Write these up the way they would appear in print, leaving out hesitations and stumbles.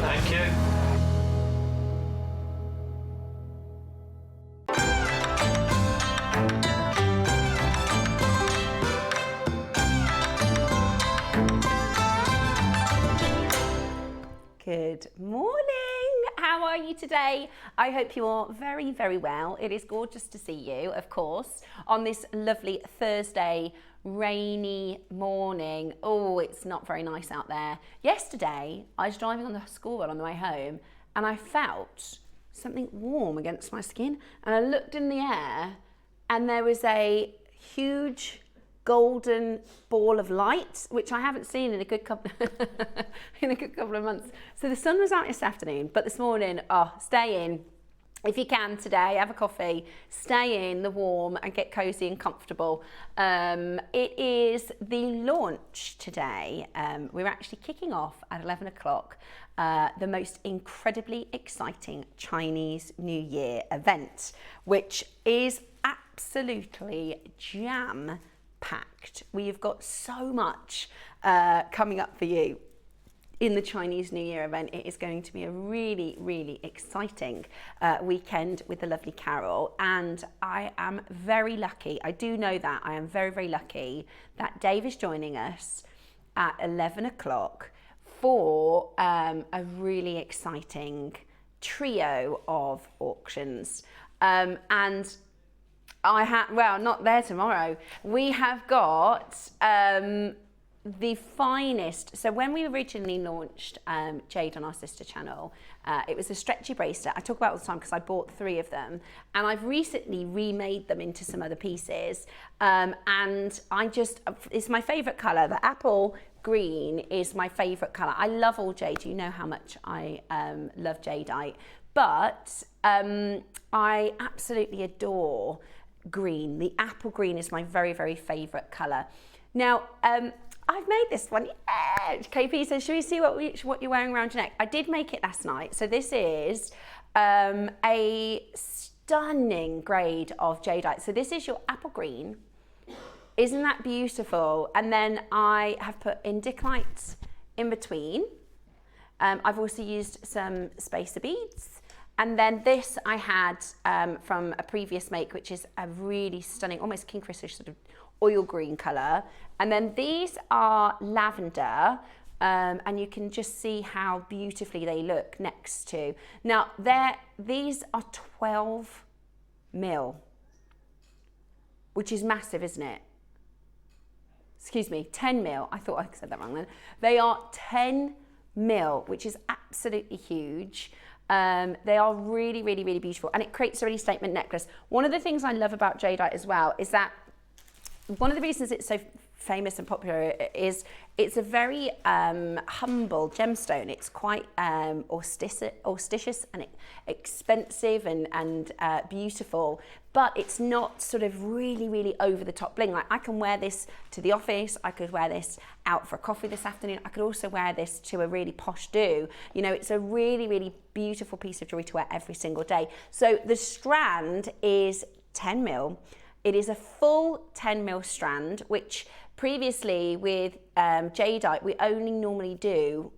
thank you. Good morning. How are you today? I hope you are very, very well. It is gorgeous to see you, of course, on this lovely Thursday rainy morning. Oh, it's not very nice out there. Yesterday, I was driving on the school run on the way home and I felt something warm against my skin, and I looked in the air and there was a huge golden ball of light, which I haven't seen in a good couple of months. So the sun was out this afternoon, but this morning, stay in. If you can today, have a coffee, stay in the warm and get cozy and comfortable. It is the launch today. We're actually kicking off at 11 o'clock the most incredibly exciting Chinese New Year event, which is absolutely jam-packed. We've got so much coming up for you in the Chinese New Year event. It is going to be a really, really exciting weekend with the lovely Carol, and I am very lucky. I do know that I am very, very lucky that Dave is joining us at 11 o'clock for a really exciting trio of auctions. And I have, well, not there tomorrow. We have got the finest. So when we originally launched Jade on our sister channel, it was a stretchy bracelet. I talk about it all the time because I bought 3 of them, and I've recently remade them into some other pieces. And it's my favorite color. The apple green is my favorite color. I love all jade. You know how much I love jadeite, but I absolutely adore green. The apple green is my very, very favorite color. Now, I've made this one. Yeah. KP says, should we see what you're wearing around your neck? I did make it last night. So this is a stunning grade of jadeite. So this is your apple green. Isn't that beautiful? And then I have put indiclites in between. I've also used some spacer beads. And then this I had from a previous make, which is a really stunning, almost kingfisher sort of oil green colour. And then these are lavender, and you can just see how beautifully they look next to. Now, these are 12 mil, which is massive, isn't it? Excuse me, 10 mil. I thought I said that wrong then. They are 10 mil, which is absolutely huge. They are really, really, really beautiful, and it creates a really statement necklace. One of the things I love about jadeite as well is that one of the reasons it's so famous and popular is it's a very humble gemstone. It's quite auspicious and expensive and beautiful, but it's not sort of really, really over the top bling. Like, I can wear this to the office, I could wear this out for a coffee this afternoon, I could also wear this to a really posh do. You know, it's a really, really beautiful piece of jewelry to wear every single day. So the strand is 10 mil. It is a full 10 mil strand, which previously with jadeite, we only normally do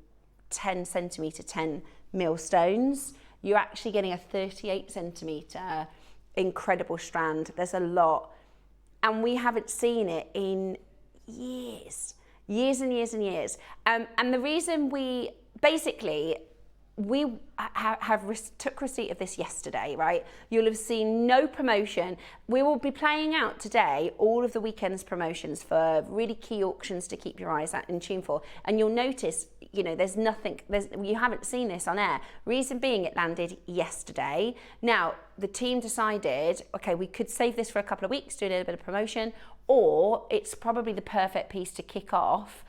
10 centimetre, 10 mil stones. You're actually getting a 38 centimetre incredible strand. There's a lot. And we haven't seen it in years and years and years. And the reason we took receipt of this yesterday, right? You'll have seen no promotion. We will be playing out today all of the weekend's promotions for really key auctions to keep your eyes out in tune for. And you'll notice, you know, you haven't seen this on air. Reason being, it landed yesterday. Now, the team decided, okay, we could save this for a couple of weeks, do a little bit of promotion, or it's probably the perfect piece to kick off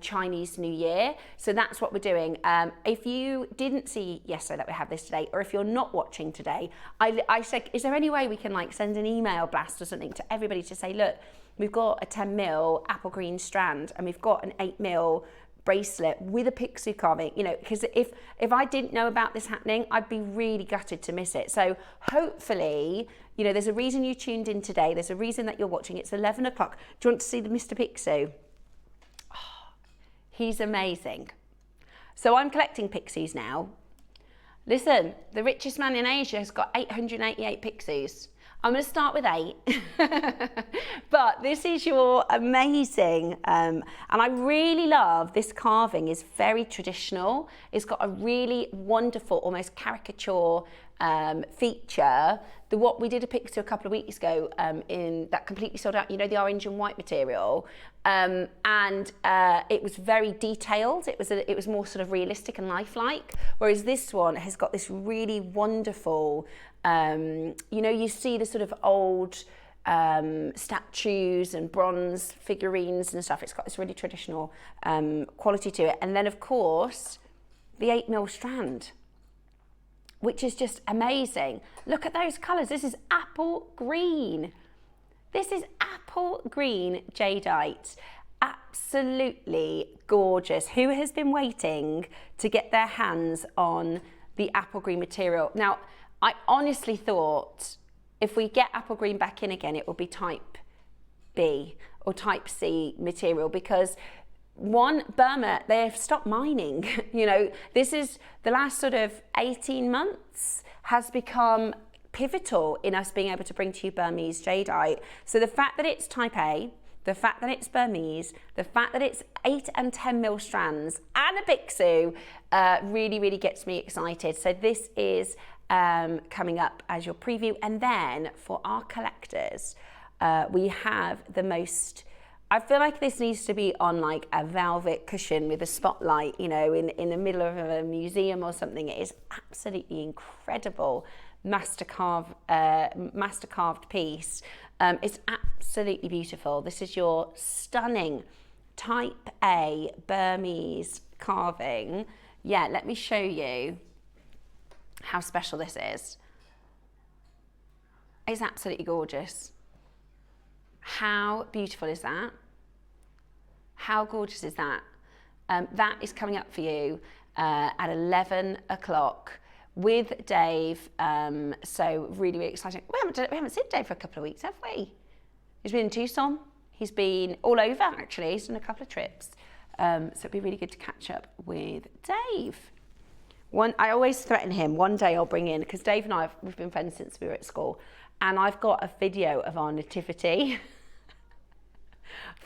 Chinese New Year. So that's what we're doing. If you didn't see yesterday that we have this today, or if you're not watching today, I said, is there any way we can like send an email blast or something to everybody to say, look, we've got a 10 mil apple green strand and we've got an 8 mil bracelet with a pixie carving, you know, because if I didn't know about this happening, I'd be really gutted to miss it. So hopefully, you know, there's a reason you tuned in today. There's a reason that you're watching. It's 11 o'clock. Do you want to see the Mr. Picsou? Oh, he's amazing. So I'm collecting pixies now. Listen, the richest man in Asia has got 888 pixies. I'm going to start with 8, but this is your amazing, and I really love this carving. Is very traditional. It's got a really wonderful, almost caricature feature. What we did a picture a couple of weeks ago in that completely sold out, you know, the orange and white material, and it was very detailed. It was more sort of realistic and lifelike, whereas this one has got this really wonderful, you know, you see the sort of old statues and bronze figurines and stuff. It's got this really traditional quality to it. And then of course the 8mm strand, which is just amazing. Look at those colours. This is apple green. This is apple green jadeite. Absolutely gorgeous. Who has been waiting to get their hands on the apple green material? Now, I honestly thought if we get apple green back in again, it will be type B or type C material, because one, Burma, they've stopped mining. You know, this is the last sort of 18 months has become pivotal in us being able to bring to you Burmese jadeite. So the fact that it's type A, the fact that it's Burmese, the fact that it's 8 and 10mm strands and a bixu really, really gets me excited. So this is coming up as your preview. And then for our collectors, we have the most, I feel like this needs to be on like a velvet cushion with a spotlight, you know, in the middle of a museum or something. It is absolutely incredible master carved piece. It's absolutely beautiful. This is your stunning type A Burmese carving. Yeah, let me show you how special this is. It's absolutely gorgeous. How beautiful is that? How gorgeous is that? That is coming up for you at 11 o'clock with Dave. So really, really exciting. We haven't seen Dave for a couple of weeks, have we? He's been in Tucson. He's been all over, actually. He's done a couple of trips. So it'd be really good to catch up with Dave. I always threaten him, one day I'll bring in, because Dave and we've been friends since we were at school, and I've got a video of our nativity.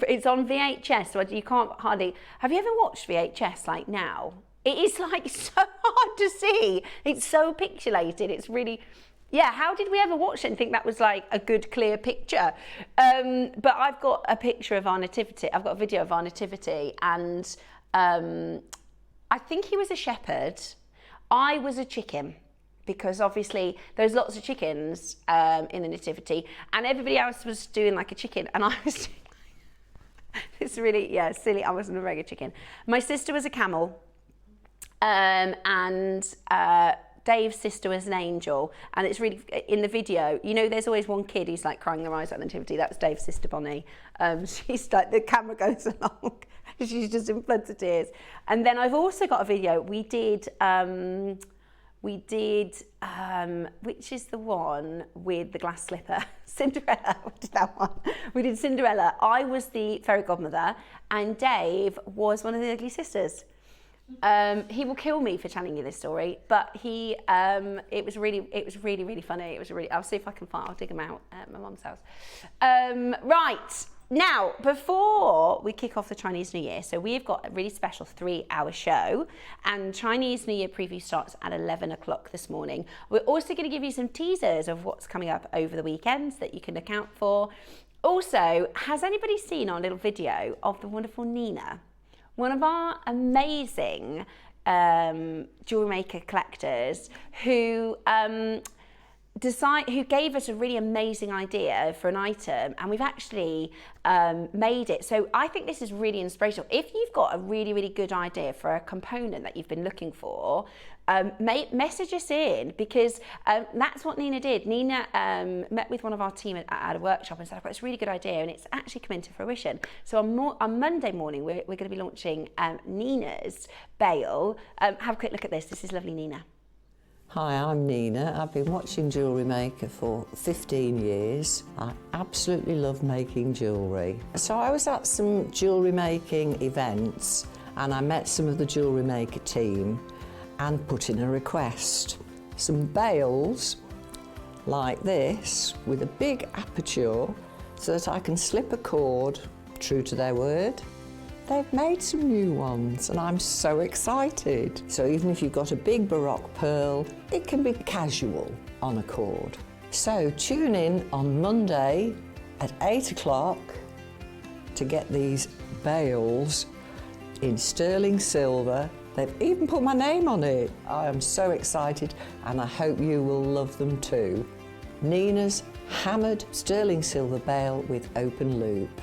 It's on VHS, so you can't hardly, have you ever watched VHS like now? It is like so hard to see. It's so pixelated. It's really, yeah, how did we ever watch it and think that was like a good clear picture? But I've got a picture of our nativity. I've got a video of our nativity, and I think he was a shepherd. I was a chicken, because obviously there's lots of chickens in the nativity, and everybody else was doing like a chicken, and I was doing it's really, yeah, silly. I wasn't a regular chicken. My sister was a camel, and Dave's sister was an angel, and it's really, in the video, you know, there's always one kid who's like crying their eyes out at the nativity. That's Dave's sister Bonnie. She's like, the camera goes along, she's just in floods of tears. And then I've also got a video we did, which is the one with the glass slipper, Cinderella. We did that one. We did Cinderella. I was the fairy godmother, and Dave was one of the ugly sisters. He will kill me for telling you this story, but it was really funny. I'll see if I can find, I'll dig them out at my mum's house. Right. Now, before we kick off the Chinese New Year, so we've got a really special 3-hour show, and Chinese New Year preview starts at 11 o'clock this morning. We're also going to give you some teasers of what's coming up over the weekends that you can look out for. Also, has anybody seen our little video of the wonderful Nina? One of our amazing jewelry maker collectors who gave us a really amazing idea for an item, and we've actually made it. So I think this is really inspirational. If you've got a really, really good idea for a component that you've been looking for, message us in, because that's what Nina did. Nina met with one of our team at a workshop and said, I've got this really good idea, and it's actually come into fruition. So on Monday morning, we're going to be launching Nina's bail. Have a quick look at this. This is lovely Nina. Hi, I'm Nina. I've been watching Jewellery Maker for 15 years. I absolutely love making jewellery. So I was at some jewellery making events, and I met some of the jewellery maker team and put in a request. Some bales like this with a big aperture so that I can slip a cord, true to their word. They've made some new ones and I'm so excited. So even if you've got a big Baroque pearl, it can be casual on a cord. So tune in on Monday at 8 o'clock to get these bales in sterling silver. They've even put my name on it. I am so excited and I hope you will love them too. Nina's hammered sterling silver bale with open loop.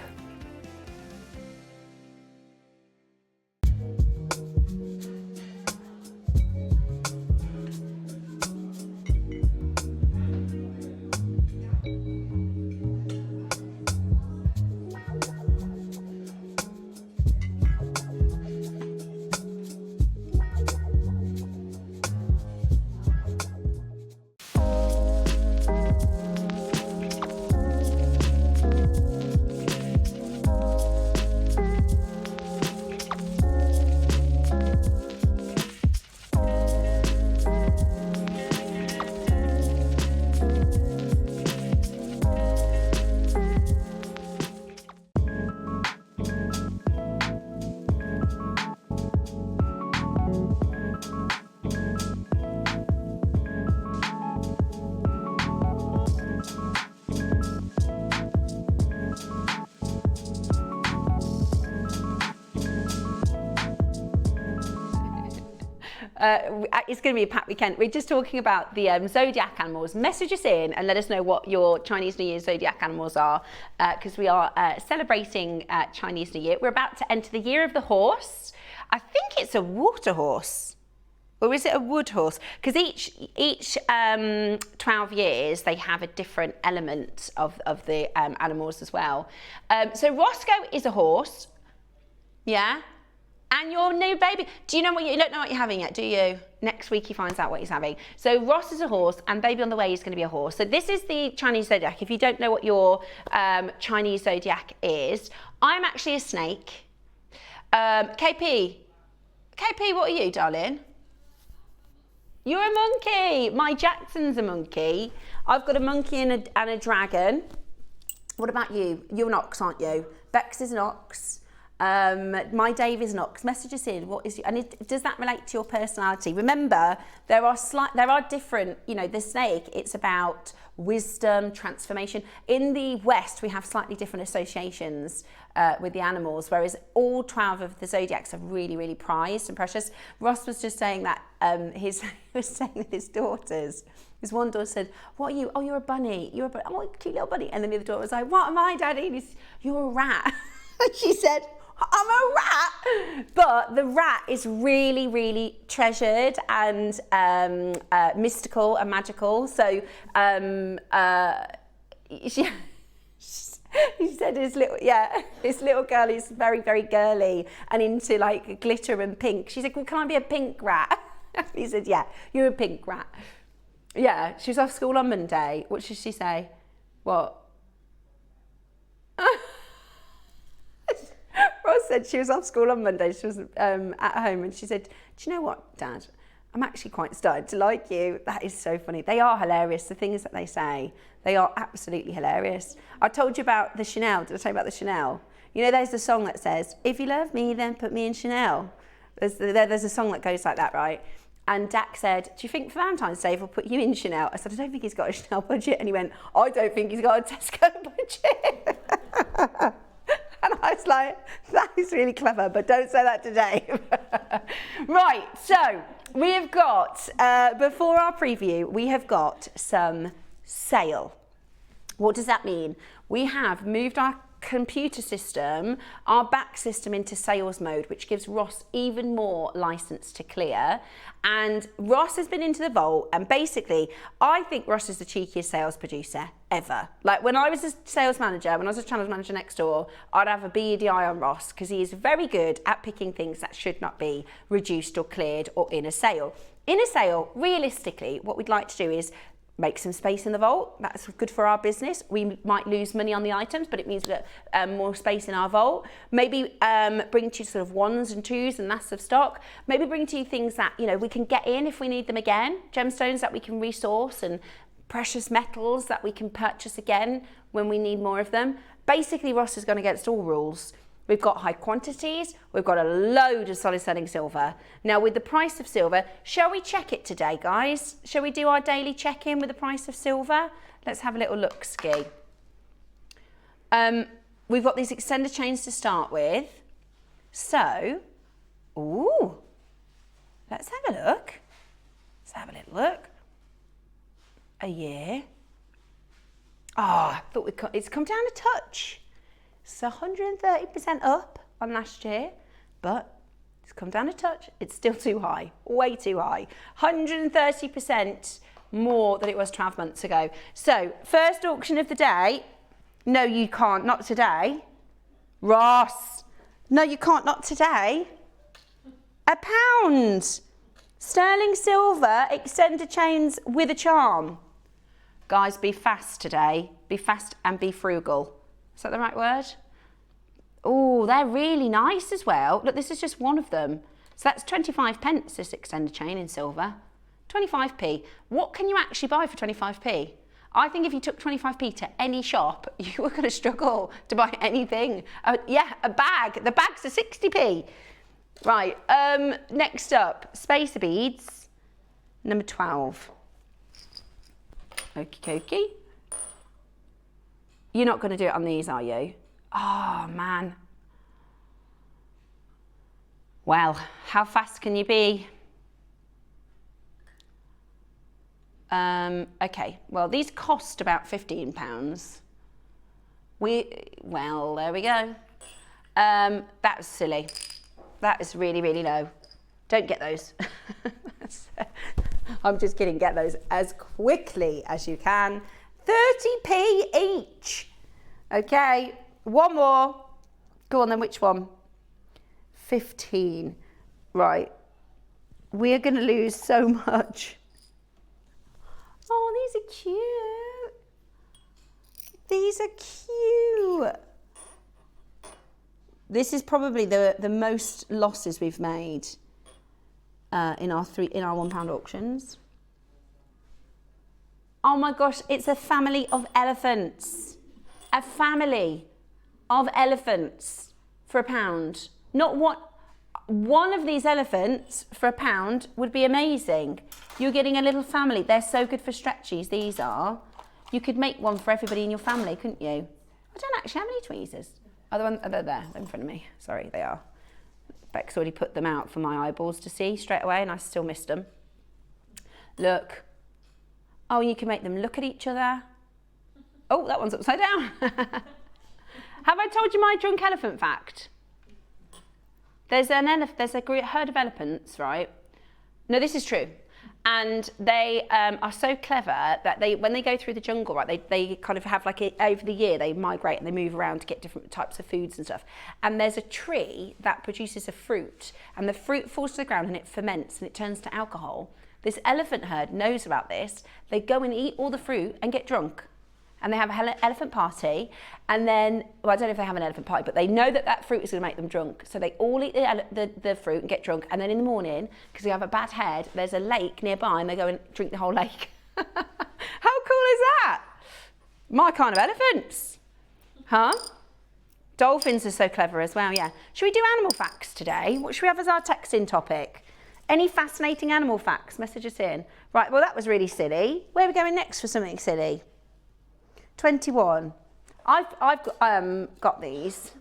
It's going to be a packed weekend. We're just talking about the zodiac animals. Message us in and let us know what your Chinese New Year zodiac animals are, because we are celebrating Chinese New Year. We're about to enter the year of the horse. I think it's a water horse. Or is it a wood horse? Because each 12 years they have a different element of the animals as well. So Roscoe is a horse. Yeah. And your new baby, do you know what you don't know what you're having yet, do you? Next week he finds out what he's having. So Ross is a horse and baby on the way is going to be a horse. So this is the Chinese zodiac. If you don't know what your Chinese zodiac is, I'm actually a snake. KP, what are you, darling? You're a monkey. My Jackson's a monkey. I've got a monkey and a dragon. What about you? You're an ox, aren't you? Bex is an ox. My Dave is an ox. Message us in. What is does that relate to your personality? Remember, there are different. You know, the snake. It's about wisdom, transformation. In the West, we have slightly different associations with the animals, whereas all 12 of the zodiacs are really, really prized and precious. Ross was just saying that he was saying with his daughters. His one daughter said, "What are you? Oh, you're a bunny. You're a bunny. Oh, cute little bunny." And then the other daughter was like, "What am I, Daddy?" And he's, "You're a rat." And she said, "I'm a rat." But the rat is really, really treasured and mystical and magical. So he said his little girl is very, very girly and into like glitter and pink. She said, "Well, can I be a pink rat?" He said, "Yeah, you're a pink rat." Yeah, she was off school on Monday. What should she say? What? Ross said she was off school on Monday. She was at home and she said, "Do you know what, Dad? I'm actually quite starting to like you." That is so funny. They are hilarious. The things that they say, they are absolutely hilarious. I told you about the Chanel. Did I tell you about the Chanel? You know, there's the song that says, "If you love me, then put me in Chanel." There's a song that goes like that, right? And Dak said, "Do you think for Valentine's Day we'll put you in Chanel?" I said, "I don't think he's got a Chanel budget." And he went, "I don't think he's got a Tesco budget." And I was like, that is really clever, but don't say that today. Right, so we have got, before our preview, we have got some sale. What does that mean? We have moved our computer system, our back system into sales mode, which gives Ross even more license to clear. And Ross has been into the vault, and basically, I think Ross is the cheekiest sales producer ever. Like when I was a sales manager, when I was a channel manager next door, I'd have a beady eye on Ross because he is very good at picking things that should not be reduced or cleared or in a sale. In a sale, realistically, what we'd like to do is make some space in the vault. That's good for our business. We might lose money on the items, but it means that more space in our vault. Maybe bring to you sort of ones and twos and massive stock. Maybe bring to you things that, you know, we can get in if we need them again. Gemstones that we can resource and precious metals that we can purchase again when we need more of them. Basically, Ross has gone against all rules. We've got high quantities, we've got a load of solid selling silver. Now with the price of silver, shall we check it today, guys? Shall we do our daily check-in with the price of silver? Let's have a little look-ski. We've got these extended chains to start with. So, ooh, let's have a look. Let's have a little look. A year. I thought it's come down a touch. It's 130% up on last year, but it's come down a touch. It's still too high, way too high. 130% more than it was 12 months ago. So, first auction of the day. No, you can't, not today. Ross, no, you can't, not today. £1. Sterling silver, extended chains with a charm. Guys, be fast today. Be fast and be frugal. Is that the right word? Oh, they're really nice as well. Look, this is just one of them. So that's 25 pence, this extended chain in silver. 25p. What can you actually buy for 25p? I think if you took 25p to any shop, you were going to struggle to buy anything. Yeah, a bag. The bags are 60p. Right, next up, spacer beads, number 12. Okie dokie. You're not going to do it on these, are you? Oh, man. Well, how fast can you be? Okay, well, these cost about £15. Well, there we go. That was silly. That is really, really low. Don't get those. I'm just kidding, get those as quickly as you can. 30p each. Okay, one more. Go on then, which one? 15. Right. We're going to lose so much. Oh, these are cute. These are cute. This is probably the most losses we've made in our £1 auctions. Oh my gosh, it's a family of elephants. A family of elephants for £1. Not one of these elephants for £1 would be amazing. You're getting a little family. They're so good for stretchies, these are. You could make one for everybody in your family, couldn't you? I don't actually have any tweezers. Oh, they're there, in front of me. Sorry, they are. Beck's already put them out for my eyeballs to see straight away, and I still missed them. Look. Oh, you can make them look at each other. Oh, that one's upside down. Have I told you my drunk elephant fact? There's a herd of elephants, right? No, this is true. And they are so clever that when they go through the jungle, right, they kind of have over the year, they migrate and they move around to get different types of foods and stuff. And there's a tree that produces a fruit, and the fruit falls to the ground and it ferments and it turns to alcohol. This elephant herd knows about this. They go and eat all the fruit and get drunk. And they have an elephant party, and then, well, I don't know if they have an elephant party, but they know that fruit is going to make them drunk. So they all eat the fruit and get drunk, and then in the morning, because they have a bad head, there's a lake nearby, and they go and drink the whole lake. How cool is that? My kind of elephants. Huh? Dolphins are so clever as well, yeah. Should we do animal facts today? What should we have as our texting topic? Any fascinating animal facts? Message us in. Right, well, that was really silly. Where are we going next for something silly? 21. I've got these.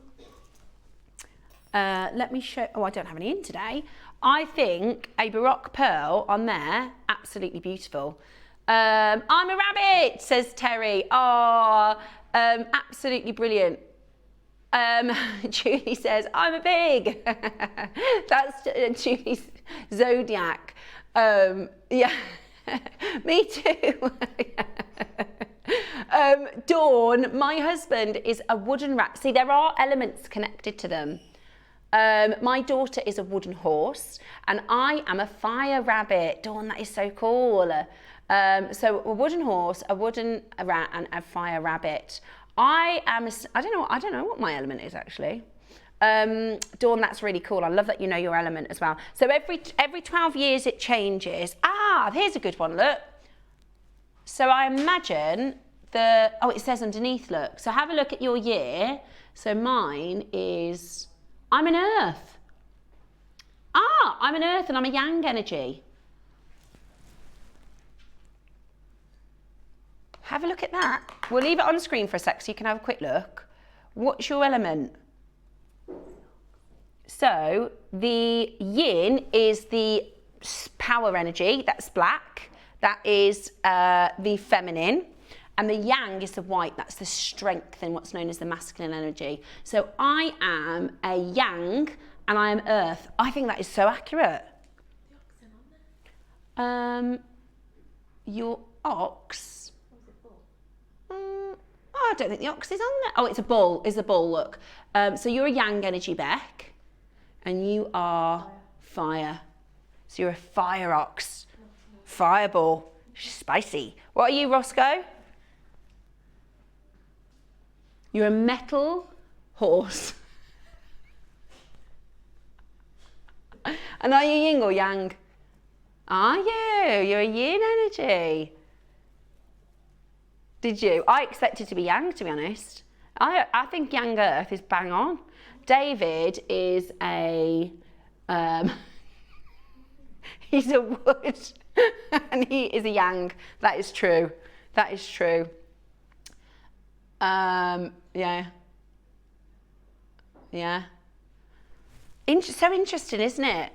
Let me show. Oh, I don't have any in today. I think a Baroque pearl on there, absolutely beautiful. I'm a rabbit, says Terry. Oh, absolutely brilliant. Julie says, I'm a pig. That's Julie's zodiac. Yeah, me too. Dawn, my husband is a wooden rat. See, there are elements connected to them. My daughter is a wooden horse, and I am a fire rabbit. Dawn, that is so cool. So a wooden horse, a wooden rat, and a fire rabbit. I don't know what my element is actually. Dawn, that's really cool. I love that you know your element as well. So every 12 years it changes. Ah, here's a good one, look. So I imagine it says underneath, look. So have a look at your year. So mine is, I'm an earth. Ah, I'm an earth and I'm a yang energy. Have a look at that. We'll leave it on screen for a sec so you can have a quick look. What's your element? So the yin is the power energy, that's black. That is the feminine. And the yang is the white, that's the strength and what's known as the masculine energy. So I am a yang and I am earth. I think that is so accurate. Your ox. I don't think the ox is on there. Oh, it's a bull, look. So you're a yang energy, Beck, and you are fire. So you're a fire ox, fireball, spicy. What are you, Roscoe? You're a metal horse. And are you yin or yang? Are you? You're a yin energy. Did you? I expected to be yang, to be honest. I think yang earth is bang on. David is a, he's a wood and he is a yang. That is true. That is true. Yeah. Yeah. So interesting, isn't it?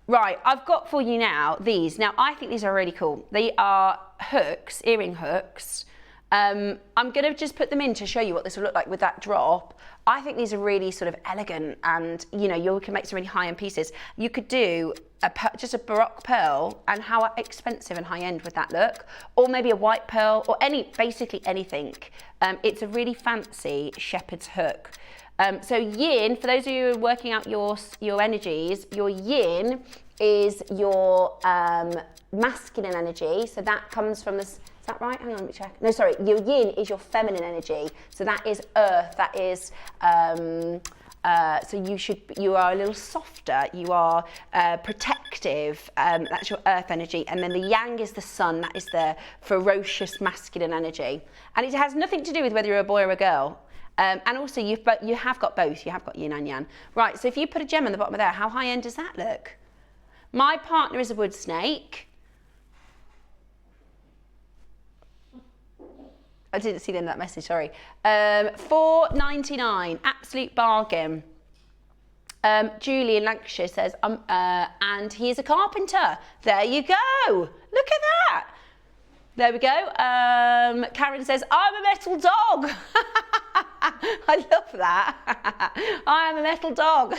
Right, I've got for you now these. Now, I think these are really cool. They are hooks, earring hooks. I'm going to just put them in to show you what this will look like with that drop. I think these are really sort of elegant and, you know, you can make some really high-end pieces. You could do just a Baroque pearl, and how expensive and high-end would that look? Or maybe a white pearl, or basically anything. It's a really fancy shepherd's hook. So yin, for those of you who are working out your energies, your yin is your masculine energy. So that comes from this. Is that right? Hang on, let me check. No, sorry. Your yin is your feminine energy. So that is earth. That is. So you are a little softer. You are protective. That's your earth energy. And then the yang is the sun. That is the ferocious masculine energy. And it has nothing to do with whether you're a boy or a girl. And also you have got both. You have got yin and yang. Right. So if you put a gem on the bottom of there, how high end does that look? My partner is a wood snake. I didn't see them that message, sorry. $4.99, absolute bargain. Julie in Lancashire says, and he is a carpenter. There you go. Look at that. There we go. Karen says, I'm a metal dog. I love that. I am a metal dog.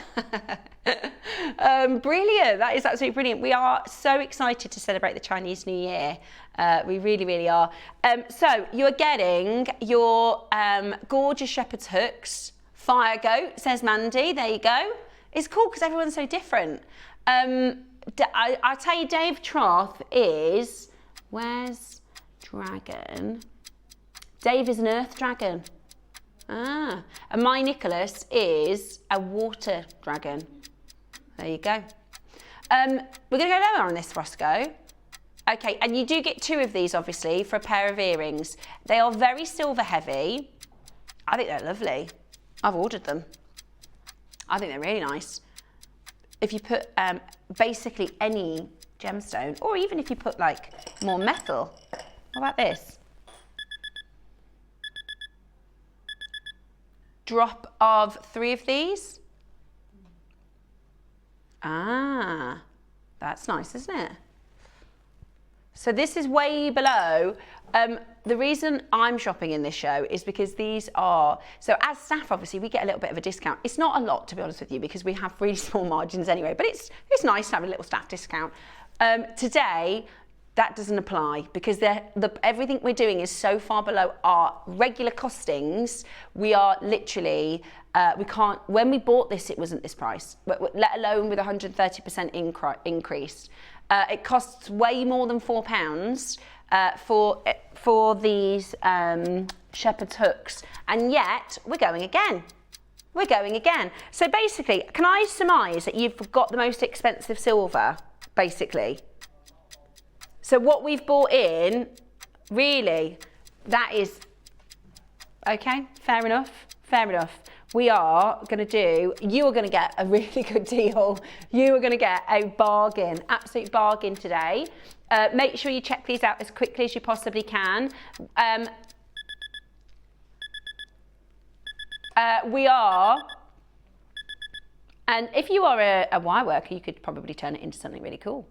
Brilliant. That is absolutely brilliant. We are so excited to celebrate the Chinese New Year. We really, really are. So you're getting your gorgeous shepherd's hooks. Fire goat, says Mandy. There you go. It's cool because everyone's so different. I tell you, Dave Troth is, where's dragon? Dave is an earth dragon. Ah, and my Nicholas is a water dragon. There you go. We're going to go lower on this, Roscoe. Okay, and you do get 2 of these, obviously, for a pair of earrings. They are very silver heavy. I think they're lovely. I've ordered them. I think they're really nice. If you put basically any gemstone, or even if you put like more metal. How about this? Drop of 3 of these. Ah, that's nice, isn't it? So this is way below. The reason I'm shopping in this show is because these are, so as staff, obviously, we get a little bit of a discount. It's not a lot, to be honest with you, because we have really small margins anyway, but it's nice to have a little staff discount. Today, that doesn't apply because everything we're doing is so far below our regular costings. We are literally, we can't, when we bought this, it wasn't this price, let alone with 130% increase. It costs way more than £4 for these shepherd's hooks, and yet we're going again. We're going again. So basically, can I surmise that you've got the most expensive silver, basically? So what we've bought in, really, that is, okay, fair enough, fair enough. We are going to do, you are going to get a really good deal. You are going to get a bargain, absolute bargain today. Make sure you check these out as quickly as you possibly can. We are, and if you are a wire worker, you could probably turn it into something really cool.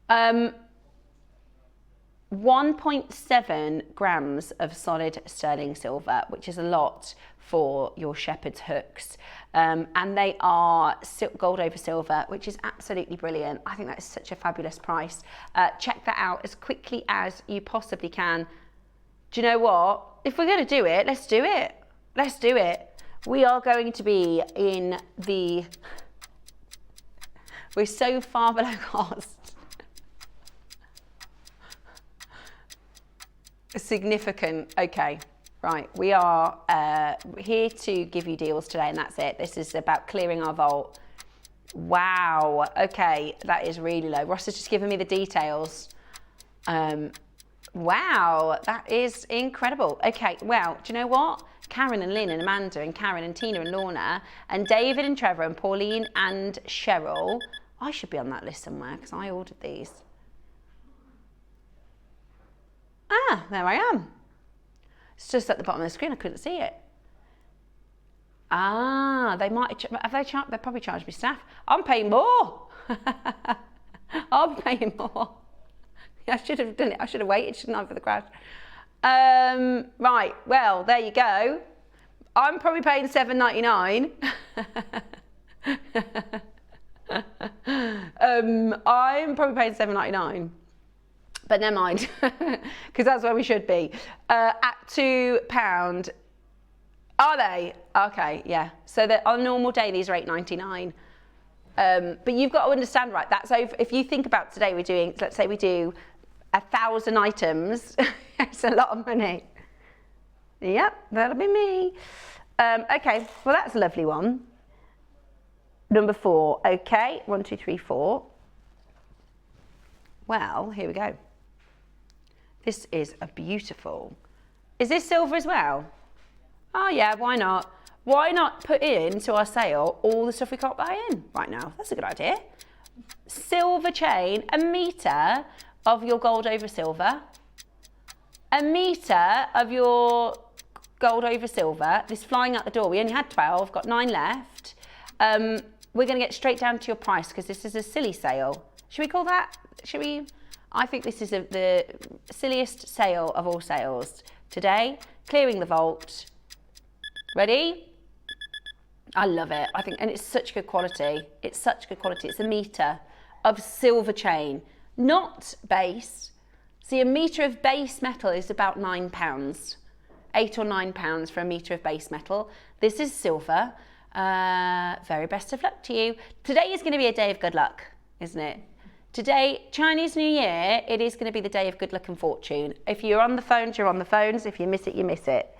1.7 grams of solid sterling silver, which is a lot for your shepherd's hooks. And they are gold over silver, which is absolutely brilliant. I think that is such a fabulous price. Check that out as quickly as you possibly can. Do you know what? If we're going to do it, let's do it. Let's do it. We are going to be in the... We're so far below cost. Significant. Okay, right. We are here to give you deals today, and that's it. This is about clearing our vault. Wow. Okay, that is really low. Ross has just given me the details. Wow, that is incredible. Okay, well, do you know what? Karen and Lynn and Amanda and Karen and Tina and Lorna and David and Trevor and Pauline and Cheryl. I should be on that list somewhere because I ordered these. Ah, there I am. It's just at the bottom of the screen. I couldn't see it. Ah, they might have they probably charged me staff. I'm paying more. I'm paying more. I should have done it. I should have waited, shouldn't I, for the crash? Right. Well, there you go. I'm probably paying $7.99. I'm probably paying $7.99. But never mind, because that's where we should be. At £2, are they? Okay, yeah. So that on a normal day, these are $8.99. But you've got to understand, right? That's over. If you think about today, we're doing. Let's say we do 1,000 items. It's a lot of money. Yep, that'll be me. Okay, well that's a lovely one. Number 4. Okay, 1, 2, 3, 4. Well, here we go. This is a beautiful. Is this silver as well? Oh yeah, why not? Why not put into our sale all the stuff we can't buy in right now? That's a good idea. Silver chain, a metre of your gold over silver. A metre of your gold over silver. This flying out the door. We only had 12, got 9 left. We're going to get straight down to your price because this is a silly sale. Should we call that? Should we? I think this is the silliest sale of all sales. Today, clearing the vault. Ready? I love it. I think, and it's such good quality. It's such good quality. It's a metre of silver chain, not base. See, a metre of base metal is about £9, £8 or £9 for a metre of base metal. This is silver. Very best of luck to you. Today is going to be a day of good luck, isn't it? Today, Chinese New Year, it is going to be the day of good luck and fortune. If you're on the phones, you're on the phones. If you miss it, you miss it.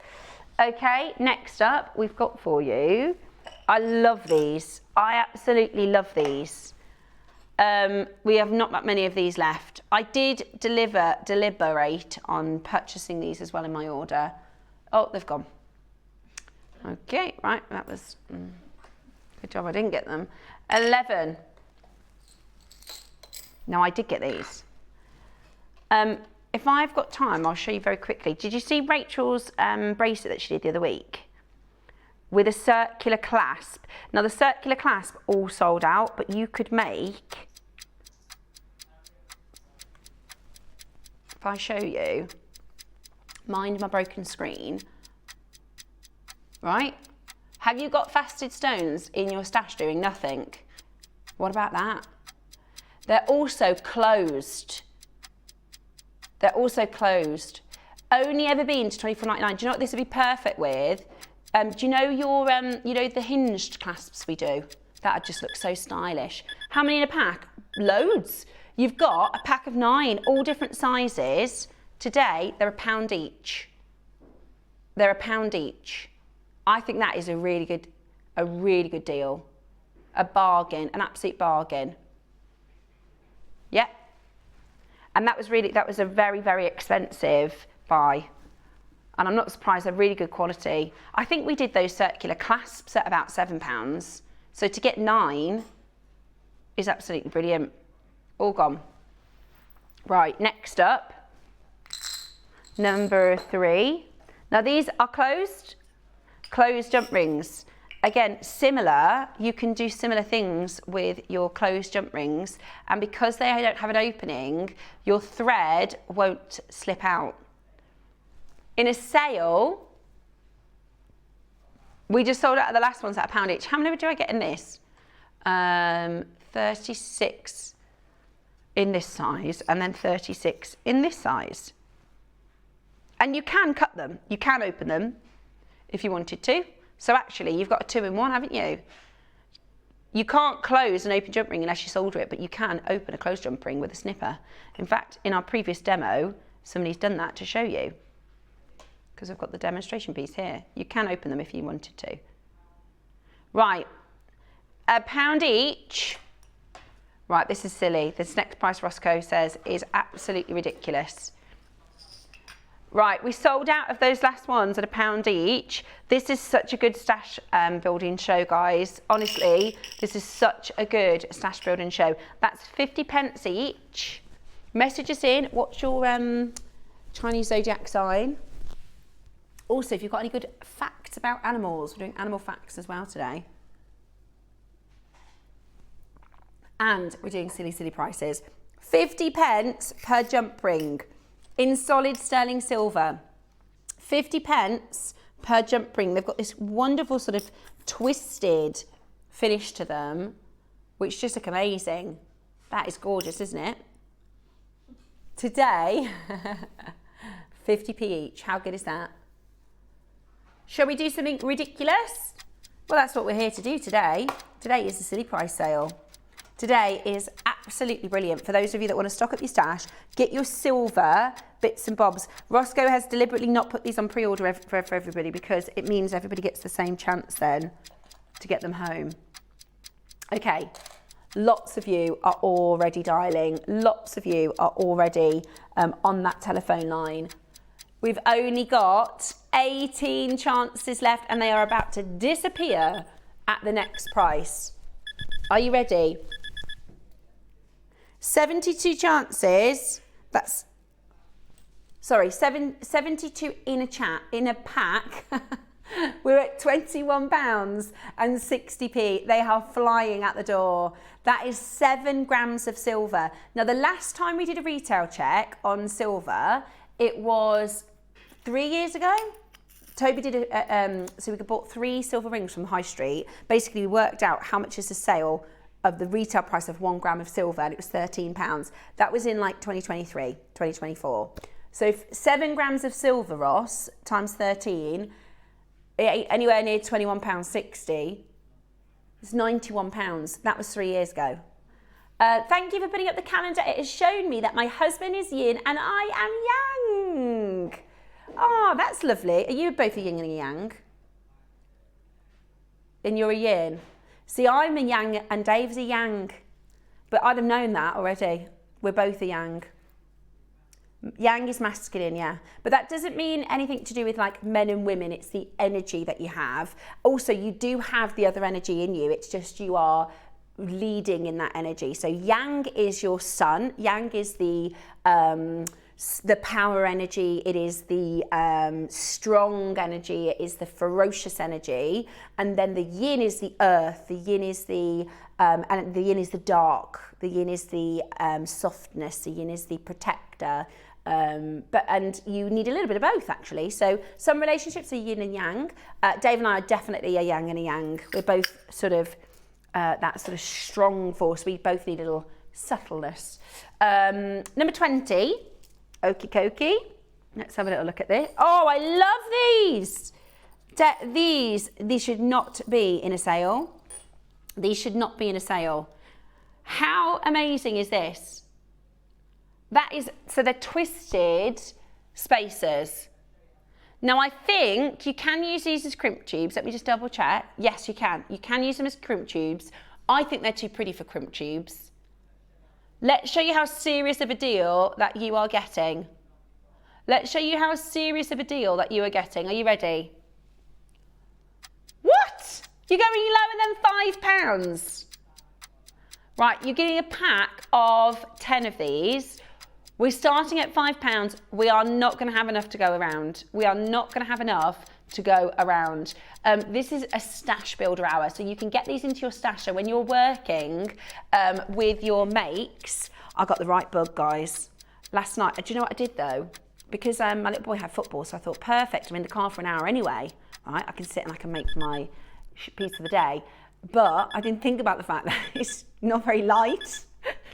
Okay, next up, we've got for you. I love these. I absolutely love these. We have not that many of these left. I did deliberate on purchasing these as well in my order. Oh, they've gone. Okay, right, that was good job I didn't get them. 11. No, I did get these. If I've got time, I'll show you very quickly. Did you see Rachel's bracelet that she did the other week? With a circular clasp. Now the circular clasp all sold out, but you could make, if I show you, mind my broken screen, right? Have you got faceted stones in your stash doing nothing? What about that? They're also closed. They're also closed. Only ever been to $24.99. Do you know what this would be perfect with? Do you know your, you know the hinged clasps we do? That just looks so stylish. How many in a pack? Loads. You've got a pack of 9, all different sizes. Today, they're £1 each. They're £1 each. I think that is a really good deal. A bargain, an absolute bargain. Yeah. And that was a very, very expensive buy. And I'm not surprised, they're really good quality. I think we did those circular clasps at about £7. So to get 9 is absolutely brilliant. All gone. Right, next up, number 3. Now these are closed jump rings. Again, similar, you can do similar things with your closed jump rings, and because they don't have an opening, your thread won't slip out. In a sale, we just sold out of the last ones at £1 each. How many do I get in this? 36 in this size, and then 36 in this size. And you can cut them, you can open them if you wanted to. So actually, you've got a 2-in-1, haven't you? You can't close an open jump ring unless you solder it, but you can open a closed jump ring with a snipper. In fact, in our previous demo, somebody's done that to show you, because I've got the demonstration piece here. You can open them if you wanted to. Right, £1 each. Right, this is silly. This next price Roscoe says is absolutely ridiculous. Right, we sold out of those last ones at £1 each. This is such a good stash building show, guys. Honestly, this is such a good stash building show. That's 50p each. Message us in. What's your Chinese zodiac sign? Also, if you've got any good facts about animals, we're doing animal facts as well today. And we're doing silly, silly prices. 50p per jump ring. In solid sterling silver, 50p per jump ring. They've got this wonderful sort of twisted finish to them, which just look amazing. That is gorgeous, isn't it? Today, 50p each. How good is that? Shall we do something ridiculous? Well, that's what we're here to do today. Today is the silly price sale. Today is absolutely brilliant. For those of you that want to stock up your stash, get your silver bits and bobs. Roscoe has deliberately not put these on pre-order for everybody because it means everybody gets the same chance then to get them home. Okay, lots of you are already dialing. Lots of you are already on that telephone line. We've only got 18 chances left and they are about to disappear at the next price. Are you ready? 72 chances, that's, sorry, 72 in a pack. We're at £21.60. They are flying at the door. That is 7 grams of silver. Now, the last time we did a retail check on silver, it was 3 years ago. Toby did so we bought 3 silver rings from the high street. Basically, we worked out how much is the sale of the retail price of 1 gram of silver, and it was £13. That was in like 2023, 2024. So if 7 grams of silver, Ross, times 13, anywhere near £21.60, it's £91. That was 3 years ago. Thank you for putting up the calendar. It has shown me that my husband is yin and I am yang. Oh, that's lovely. Are you both a yin and a yang? And you're a yin? See, I'm a yang and Dave's a yang. But I'd have known that already. We're both a yang. Yang is masculine, yeah. But that doesn't mean anything to do with like men and women. It's the energy that you have. Also, you do have the other energy in you. It's just you are leading in that energy. So yang is your sun. Yang is the power energy, it is the strong energy, it is the ferocious energy, and then the yin is the earth, the yin is the and the yin is the dark, the yin is the softness, the yin is the protector, and you need a little bit of both actually. So some relationships are yin and yang. Dave and I are definitely a yang and a yang. We're both sort of that sort of strong force. We both need a little subtleness. Number 20. Okie dokie. Let's have a little look at this. Oh, I love these. These should not be in a sale. These should not be in a sale. How amazing is this? That is, so they're twisted spacers. Now I think you can use these as crimp tubes. Let me just double check. Yes, you can. You can use them as crimp tubes. I think they're too pretty for crimp tubes. Let's show you how serious of a deal that you are getting. Let's show you how serious of a deal that you are getting. Are you ready? What? You're going lower than £5. Right, you're getting a pack of 10 of these. We're starting at £5. We are not going to have enough to go around. We are not going to have enough to go around. This is a stash builder hour, so you can get these into your stash. So when you're working with your makes, I got the right bug, guys. Last night, do you know what I did though? Because my little boy had football, so I thought, perfect, I'm in the car for an hour anyway, right? I can sit and I can make my piece of the day. But I didn't think about the fact that it's not very light.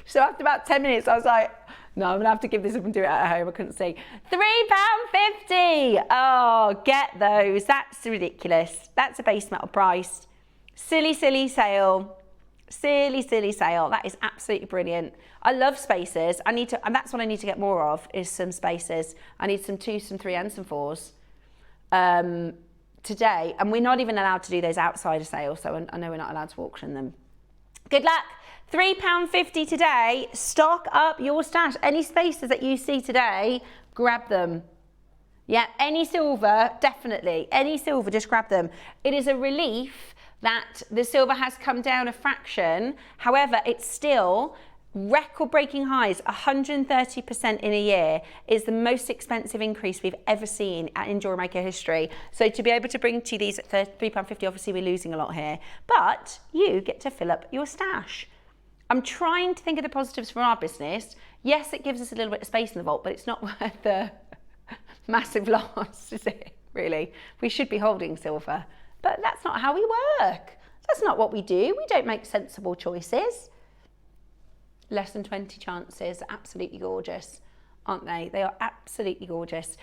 So after about 10 minutes, I was like, no, I'm gonna have to give this up and do it at home. I couldn't see. £3.50. Oh, get those. That's ridiculous. That's a base metal price. Silly, silly sale. Silly, silly sale. That is absolutely brilliant. I love spacers. I need to, and that's what I need to get more of, is some spacers. I need some 2s, some 3 and some 4s today. And we're not even allowed to do those outside of sale, so I know we're not allowed to auction them. Good luck. £3.50 today. Stock up your stash. Any spacers that you see today, grab them. Yeah, any silver, definitely. Any silver, just grab them. It is a relief that the silver has come down a fraction. However, it's still record-breaking highs. 130% in a year is the most expensive increase we've ever seen in JewelleryMaker history. So to be able to bring to you these at £3.50, obviously we're losing a lot here, but you get to fill up your stash. I'm trying to think of the positives for our business. Yes, it gives us a little bit of space in the vault, but it's not worth the massive loss, is it, really? We should be holding silver, but that's not how we work. That's not what we do. We don't make sensible choices. Less than 20 chances, absolutely gorgeous, aren't they? They are absolutely gorgeous.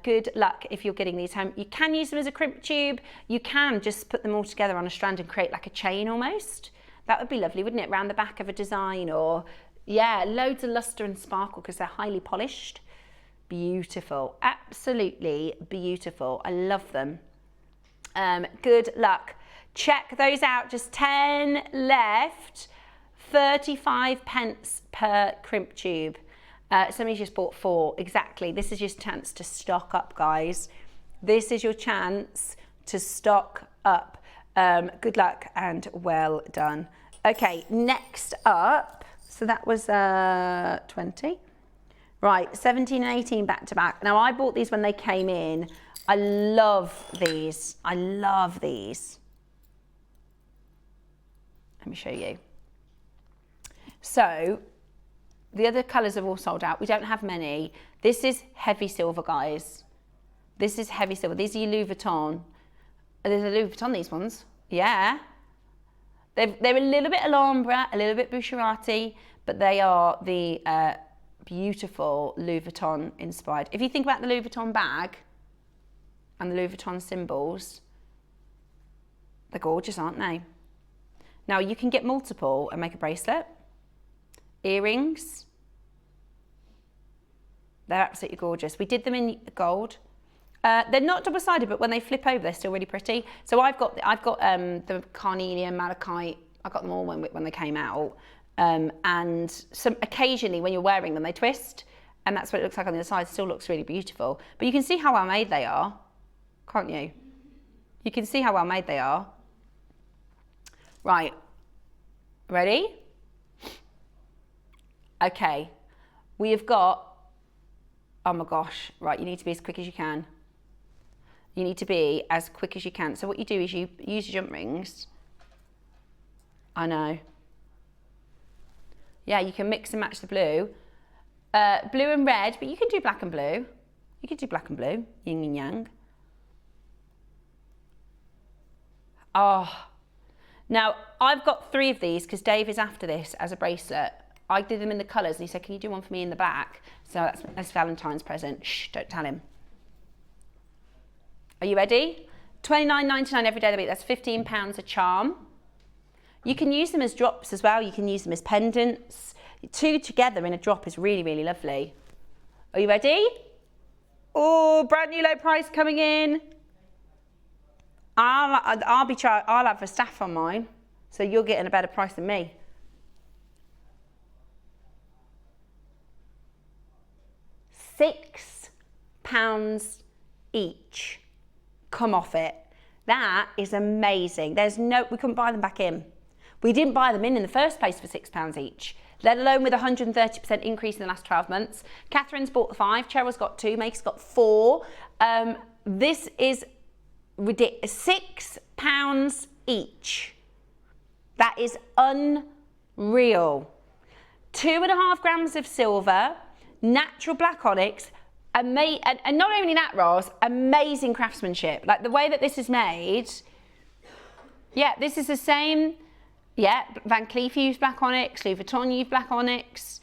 Good luck if you're getting these home. You can use them as a crimp tube. You can just put them all together on a strand and create like a chain almost. That would be lovely, wouldn't it? Round the back of a design, or yeah, loads of luster and sparkle because they're highly polished. Beautiful, absolutely beautiful. I love them. Good luck. Check those out, just 10 left. 35p per crimp tube. Somebody's just bought 4, exactly. This is your chance to stock up, guys. This is your chance to stock up. Good luck and well done. Okay, next up, so that was 20. Right, 17 and 18 back to back. Now I bought these when they came in. I love these. I love these. Let me show you. So the other colours have all sold out. We don't have many. This is heavy silver, guys. This is heavy silver. These are your Louis Vuitton. There's a Louis Vuitton, these ones. Yeah. They're a little bit Alhambra, a little bit Bucciarati, but they are the beautiful Louis Vuitton inspired. If you think about the Louis Vuitton bag and the Louis Vuitton symbols, they're gorgeous, aren't they? Now you can get multiple and make a bracelet, earrings. They're absolutely gorgeous. We did them in gold. They're not double-sided, but when they flip over, they're still really pretty. So I've got the carnelian, malachite. I got them all when they came out. And some occasionally when you're wearing them, they twist, and that's what it looks like on the other side. It still looks really beautiful. But you can see how well made they are, can't you? You can see how well made they are. Right, ready? Okay, we have got, oh my gosh, right, you need to be as quick as you can. You need to be as quick as you can. So what you do is you use your jump rings. I know. Yeah, you can mix and match the blue. Blue and red, but you can do black and blue. You can do black and blue, yin and yang. Oh, now I've got 3 of these because Dave is after this as a bracelet. I did them in the colours and he said, can you do one for me in the back? So that's Valentine's present. Shh, don't tell him. Are you ready? $29.99 every day of the week. That's £15 a charm. You can use them as drops as well. You can use them as pendants. Two together in a drop is really, really lovely. Are you ready? Oh, brand new low price coming in. I'll have a staff on mine, so you're getting a better price than me. £6 each. Come off it. That is amazing. We couldn't buy them back in. We didn't buy them in the first place for £6 each, let alone with a 130% increase in the last 12 months. Catherine's bought the 5, Cheryl's got 2, Make's got 4. This is ridiculous. £6 each. That is unreal. 2.5 grams of silver, natural black onyx, and not only that, Ross, amazing craftsmanship. Like the way that this is made, yeah, this is the same, yeah, Van Cleef used black onyx, Louis Vuitton used black onyx,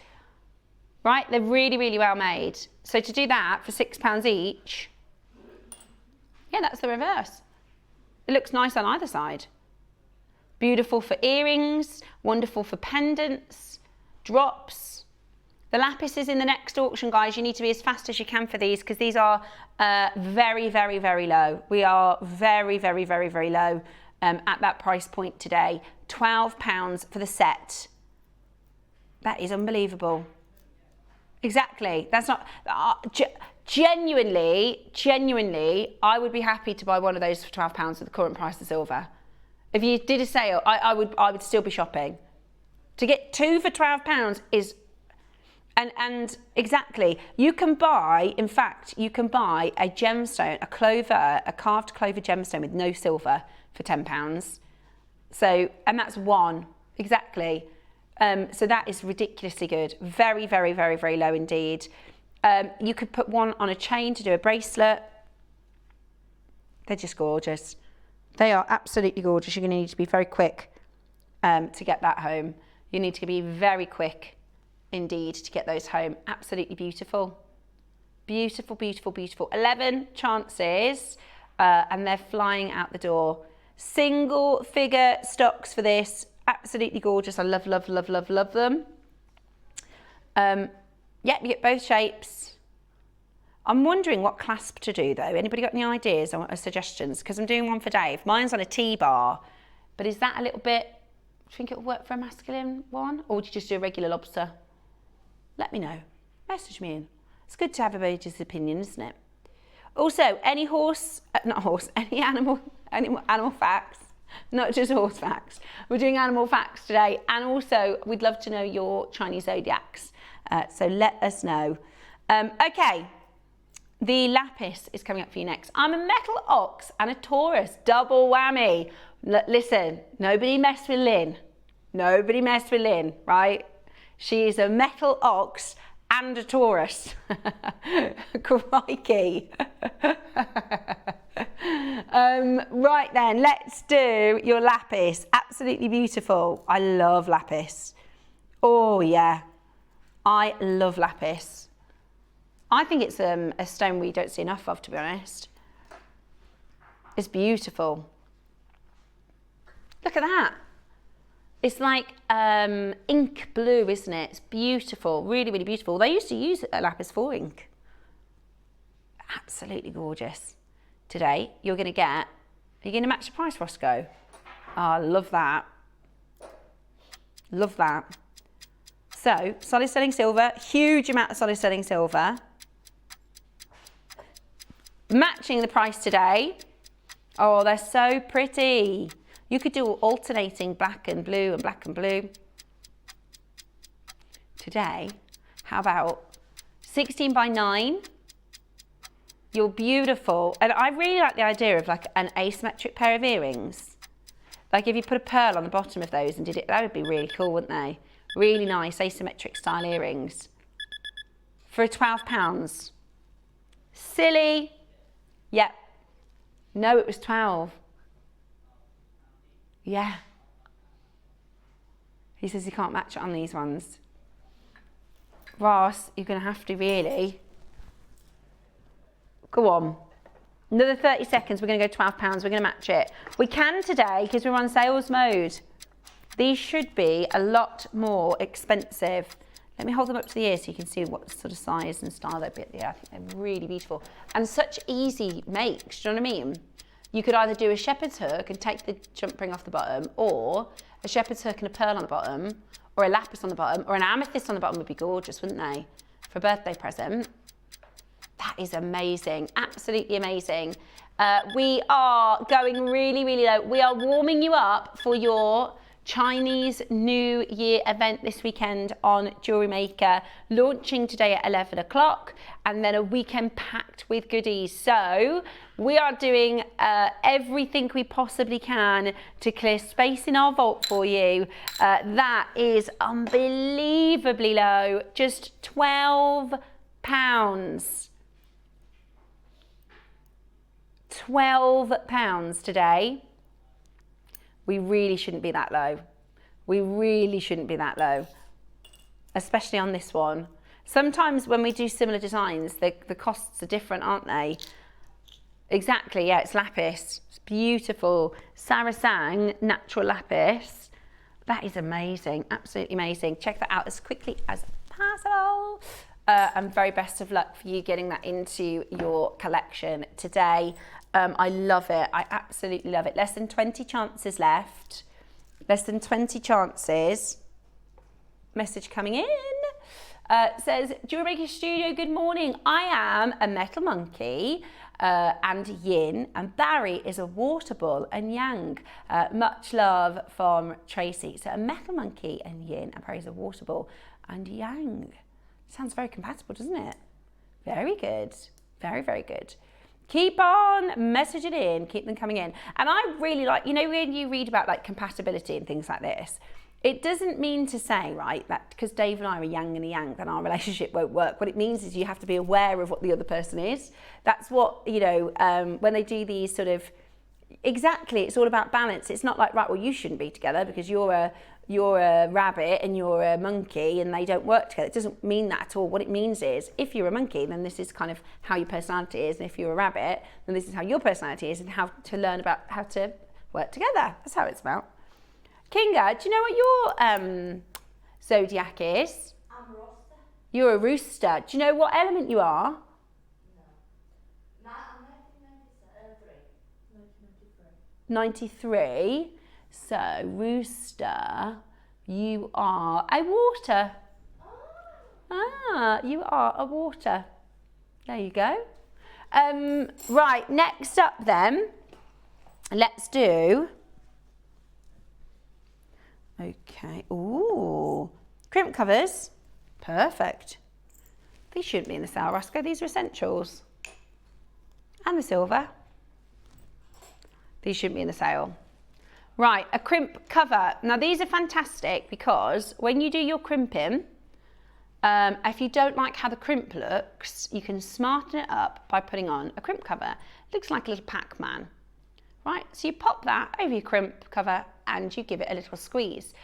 right? They're really, really well made. So to do that for £6 each, yeah, that's the reverse. It looks nice on either side. Beautiful for earrings, wonderful for pendants, drops. The lapis is in the next auction, guys. You need to be as fast as you can for these because these are very, very, very low. We are very, very, very, very low at that price point today. £12 for the set. That is unbelievable. Exactly. That's not... Genuinely, I would be happy to buy one of those for £12 at the current price of silver. If you did a sale, I would still be shopping. To get 2 for £12 is... And exactly, you can buy, in fact, you can buy a gemstone, a carved clover gemstone with no silver for £10. So, and that's one, exactly. So that is ridiculously good. Very, very, very, very low indeed. You could put one on a chain to do a bracelet. They're just gorgeous. They are absolutely gorgeous. You're going to need to be very quick to get that home. You need to be very quick indeed to get those home. Absolutely beautiful. Beautiful, beautiful, beautiful. 11 chances and they're flying out the door. Single figure stocks for this. Absolutely gorgeous. I love, love, love, love, love them. Yep, you get both shapes. I'm wondering what clasp to do though. Anybody got any ideas or suggestions? Because I'm doing one for Dave. Mine's on a T-bar, but is that a little bit, do you think it would work for a masculine one? Or would you just do a regular lobster? Let me know. Message me in. It's good to have everybody's opinion, isn't it? Also, any any animal facts, not just horse facts. We're doing animal facts today, and also we'd love to know your Chinese zodiacs. So let us know. Okay, the lapis is coming up for you next. I'm a metal ox and a Taurus, double whammy. Listen, nobody mess with Lynn. Nobody mess with Lynn, right? She is a metal ox and a Taurus. Crikey. Right then, let's do your lapis. Absolutely beautiful. I love lapis. Oh yeah, I love lapis. I think it's a stone we don't see enough of, to be honest. It's beautiful. Look at that. It's like ink blue, isn't it? It's beautiful, really, really beautiful. They used to use lapis for ink. Absolutely gorgeous. Today, you're going to match the price, Roscoe. Oh, I love that. Love that. So, solid selling silver, huge amount of solid selling silver. Matching the price today. Oh, they're so pretty. You could do alternating black and blue and black and blue. Today, how about 16 by 9? You're beautiful. And I really like the idea of like an asymmetric pair of earrings. Like if you put a pearl on the bottom of those and did it, that would be really cool, wouldn't they? Really nice asymmetric style earrings. For £12. Silly. Yep. No, it was 12. Yeah. He says he can't match it on these ones. Ross, you're going to have to really. Go on. Another 30 seconds, we're going to go £12. We're going to match it. We can today because we're on sales mode. These should be a lot more expensive Let me hold them up to the ear so you can see what sort of size and style they'd be. Yeah, I think they're really beautiful. And such easy makes, do you know what I mean? You could either do a shepherd's hook and take the jump ring off the bottom, or a shepherd's hook and a pearl on the bottom, or a lapis on the bottom, or an amethyst on the bottom would be gorgeous, wouldn't they? For a birthday present. That is amazing, absolutely amazing. We are going really, really low. We are warming you up for your Chinese New Year event this weekend on Jewellery Maker, launching today at 11 o'clock, and then a weekend packed with goodies. So we are doing everything we possibly can to clear space in our vault for you. That is unbelievably low, just £12. £12 today. We really shouldn't be that low. We really shouldn't be that low, especially on this one. Sometimes when we do similar designs, the costs are different, aren't they? Exactly, yeah, it's lapis. It's beautiful. Sarasang natural lapis. That is amazing, absolutely amazing. Check that out as quickly as possible. And very best of luck for you getting that into your collection today. I love it. I absolutely love it. Less than 20 chances left. Less than 20 chances. Message coming in. Says, JewelleryMaker Studio, good morning. I am a metal monkey and yin, and Barry is a water ball and yang. Much love from Tracy. So a metal monkey and yin, and Barry is a water ball and yang. Sounds very compatible, doesn't it? Very good. Very, very good. Keep on messaging in, keep them coming in. And I really like, you know, when you read about like compatibility and things like this, it doesn't mean to say, right, that because Dave and I are a yang and a yang, then our relationship won't work. What it means is you have to be aware of what the other person is. That's what, you know, when they do these sort of, exactly, it's all about balance. It's not like, right, well, you shouldn't be together because you're a rabbit and you're a monkey and they don't work together. It doesn't mean that at all. What it means is, if you're a monkey, then this is kind of how your personality is, and if you're a rabbit, then this is how your personality is, and how to learn about how to work together. That's how it's about. Kinga, do you know what your zodiac is? I'm a rooster. You're a rooster. Do you know what element you are? No. I'm 1993. 93. So, rooster, you are a water. Ah, you are a water. There you go. Right, next up then, let's do, okay, ooh, crimp covers. Perfect. These shouldn't be in the sale, Roscoe. These are essentials. And the silver. These shouldn't be in the sale. Right, a crimp cover. Now these are fantastic because when you do your crimping, if you don't like how the crimp looks, you can smarten it up by putting on a crimp cover. It looks like a little Pac-Man. Right, so you pop that over your crimp cover and you give it a little squeeze.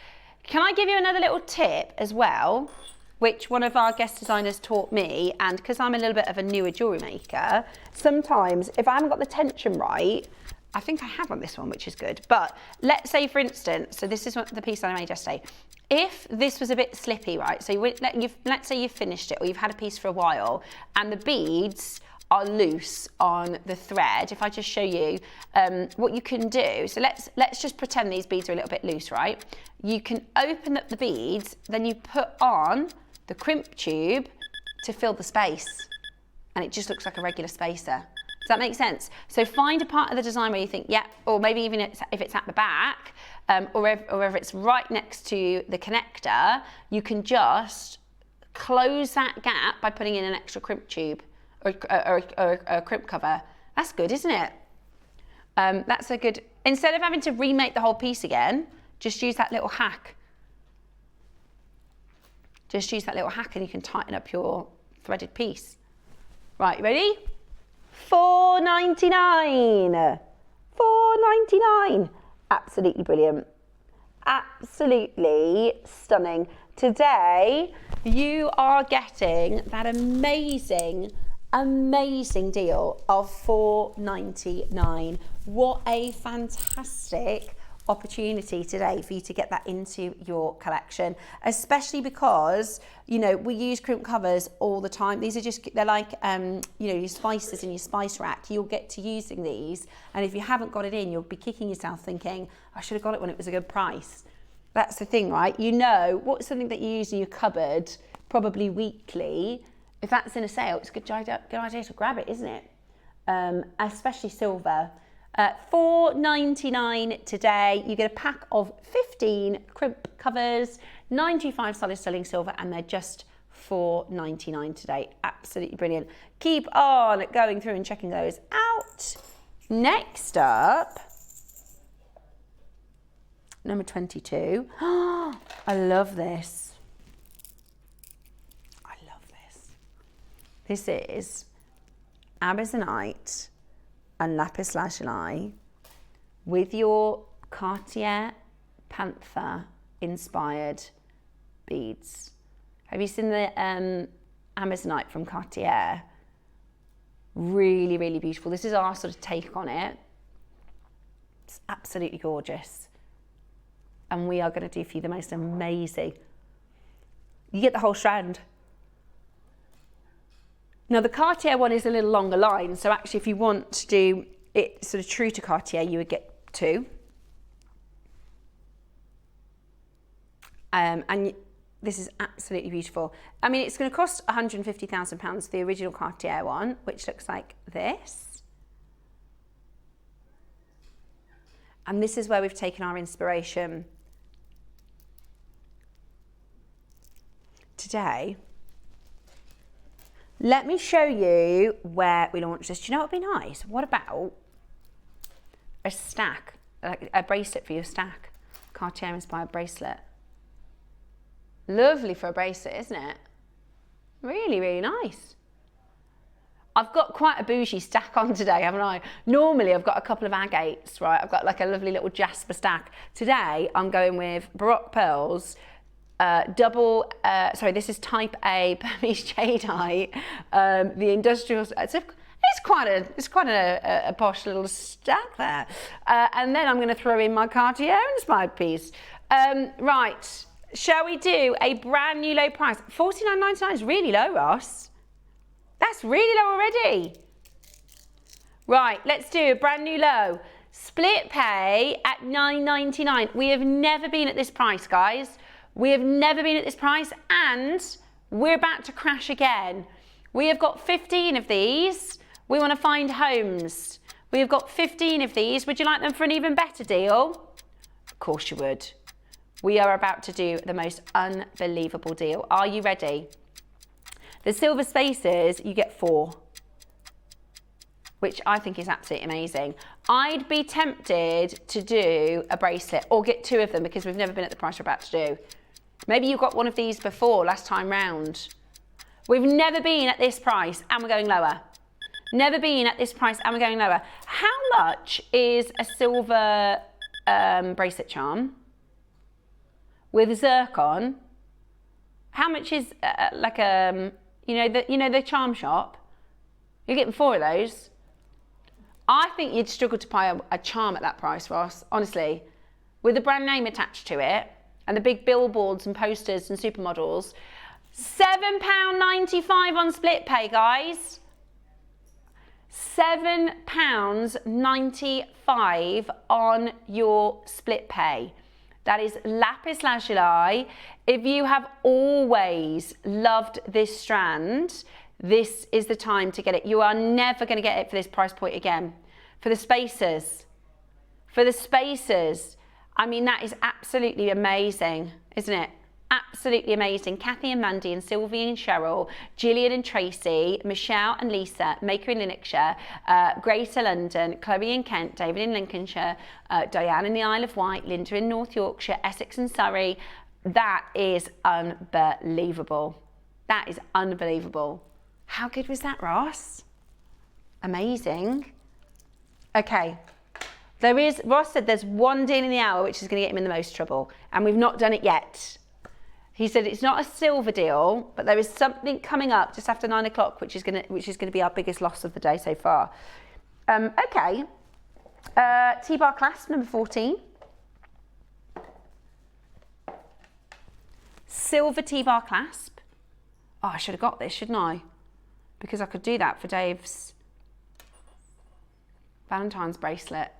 Can I give you another little tip as well, which one of our guest designers taught me, and because I'm a little bit of a newer jewellery maker, sometimes if I haven't got the tension right, I think I have on this one, which is good. But let's say, for instance, so this is what the piece that I made yesterday. If this was a bit slippy, right? So let's say you've finished it, or you've had a piece for a while, and the beads are loose on the thread. If I just show you what you can do. So let's just pretend these beads are a little bit loose, right? You can open up the beads, then you put on the crimp tube to fill the space, and it just looks like a regular spacer. Does that make sense? So find a part of the design where you think, yeah, or maybe even if it's at the back, or if it's right next to the connector, you can just close that gap by putting in an extra crimp tube or a crimp cover. That's good, isn't it? That's a good, instead of having to remake the whole piece again, just use that little hack. Just use that little hack and you can tighten up your threaded piece. Right, you ready? $4.99. $4.99. Absolutely brilliant. Absolutely stunning. Today, you are getting that amazing deal of $4.99. What a fantastic opportunity today for you to get that into your collection, especially because, you know, we use crimp covers all the time. These are just, they're like, you know, your spices in your spice rack. You'll get to using these, and if you haven't got it in, you'll be kicking yourself thinking, I should have got it when it was a good price. That's the thing, right? You know, what's something that you use in your cupboard, probably weekly. If that's in a sale, it's a good idea to grab it, isn't it? Especially silver. $4.99 today. You get a pack of 15 crimp covers, 95 solid sterling silver, and they're just $4.99 today. Absolutely brilliant. Keep on going through and checking those out. Next up, number 22. I love this. I love this. This is Amazonite and lapis lazuli with your Cartier Panther inspired beads. Have you seen the Amazonite from Cartier? Really, really beautiful. This is our sort of take on it. It's absolutely gorgeous. And we are going to do for you the most amazing. You get the whole strand. Now the Cartier one is a little longer line, so actually if you want to do it sort of true to Cartier, you would get 2. And this is absolutely beautiful. I mean, it's going to cost £150,000, the original Cartier one, which looks like this. And this is where we've taken our inspiration. Today, let me show you where we launched this. Do you know what would be nice? What about a stack, like a bracelet for your stack? Cartier inspired bracelet. Lovely for a bracelet, isn't it? Really, really nice. I've got quite a bougie stack on today, haven't I? Normally I've got a couple of agates, right? I've got like a lovely little jasper stack. Today I'm going with Baroque pearls, this is type A Burmese jadeite, the industrial, it's quite a posh little stack there. And then I'm going to throw in my Cartier inspired piece. Right, shall we do a brand new low price? $49.99 is really low, Ross. That's really low already. Right, let's do a brand new low. Split pay at $9.99. We have never been at this price, guys. We have never been at this price, and we're about to crash again. We have got 15 of these. We want to find homes. We have got 15 of these. Would you like them for an even better deal? Of course you would. We are about to do the most unbelievable deal. Are you ready? The silver spaces, you get 4, which I think is absolutely amazing. I'd be tempted to do a bracelet or get 2 of them because we've never been at the price we're about to do. Maybe you got one of these before last time round. We've never been at this price and we're going lower. Never been at this price and we're going lower. How much is a silver bracelet charm with zircon? How much is the charm shop? You're getting 4 of those. I think you'd struggle to buy a charm at that price, Ross, honestly. With the brand name attached to it and the big billboards and posters and supermodels. £7.95 on split pay, guys. £7.95 on your split pay. That is lapis lazuli. If you have always loved this strand, this is the time to get it. You are never going to get it for this price point again. For the spacers. I mean, that is absolutely amazing, isn't it? Absolutely amazing. Kathy and Mandy and Sylvie and Cheryl, Gillian and Tracy, Michelle and Lisa, Maker in Lincolnshire, Grace in London, Chloe in Kent, David in Lincolnshire, Diane in the Isle of Wight, Linda in North Yorkshire, Essex and Surrey. That is unbelievable. That is unbelievable. How good was that, Ross? Amazing. Okay. Ross said there's one deal in the hour which is going to get him in the most trouble, and we've not done it yet. He said it's not a silver deal, but there is something coming up just after 9 o'clock, which is going to be our biggest loss of the day so far. Okay. T-bar clasp number 14. silver T-bar clasp. Oh, I should have got this, shouldn't I? Because I could do that for Dave's Valentine's bracelet.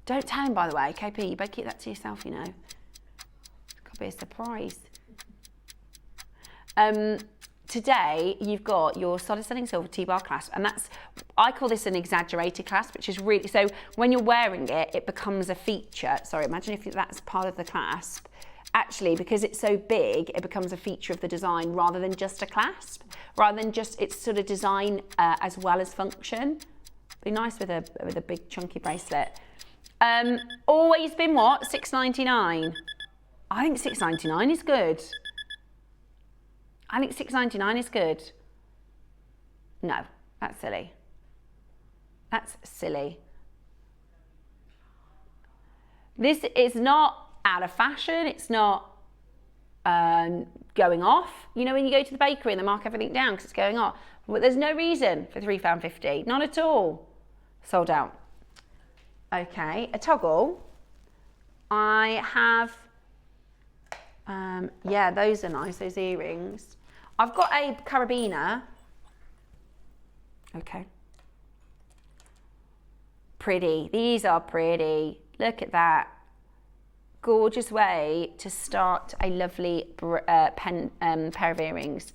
Don't tell him, by the way, KP, you better keep that to yourself, you know. It could be a surprise. Today, you've got your solid selling silver T-bar clasp, and that's, I call this an exaggerated clasp, which is really, so when you're wearing it, it becomes a feature. Sorry, imagine if that's part of the clasp. Actually, because it's so big, it becomes a feature of the design rather than just a clasp, rather than just, it's sort of design as well as function. Be nice with a big chunky bracelet. Always been what? $6.99. I think $6.99 is good. I think $6.99 is good. No, that's silly. That's silly. This is not out of fashion. It's not going off. You know, when you go to the bakery and they mark everything down because it's going off. Well, there's no reason for £3.50. Not at all. Sold out. Okay, a toggle. I have, yeah, those are nice, those earrings. I've got a carabiner. Okay. Pretty, these are pretty. Look at that. Gorgeous way to start a lovely pair of earrings.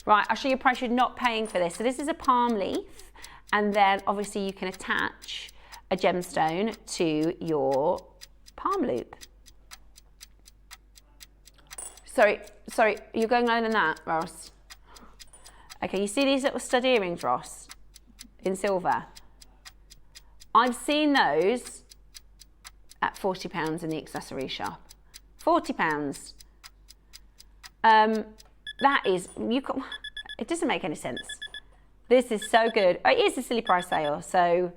Right, I'll show you a price you're not paying for this. So this is a palm leaf, and then obviously you can attach a gemstone to your palm loop. Sorry, you're going lower than that, Ross. Okay, you see these little stud earrings, Ross, in silver? I've seen those at £40 in the accessory shop. £40. That is, it doesn't make any sense. This is so good. It is a silly price sale, so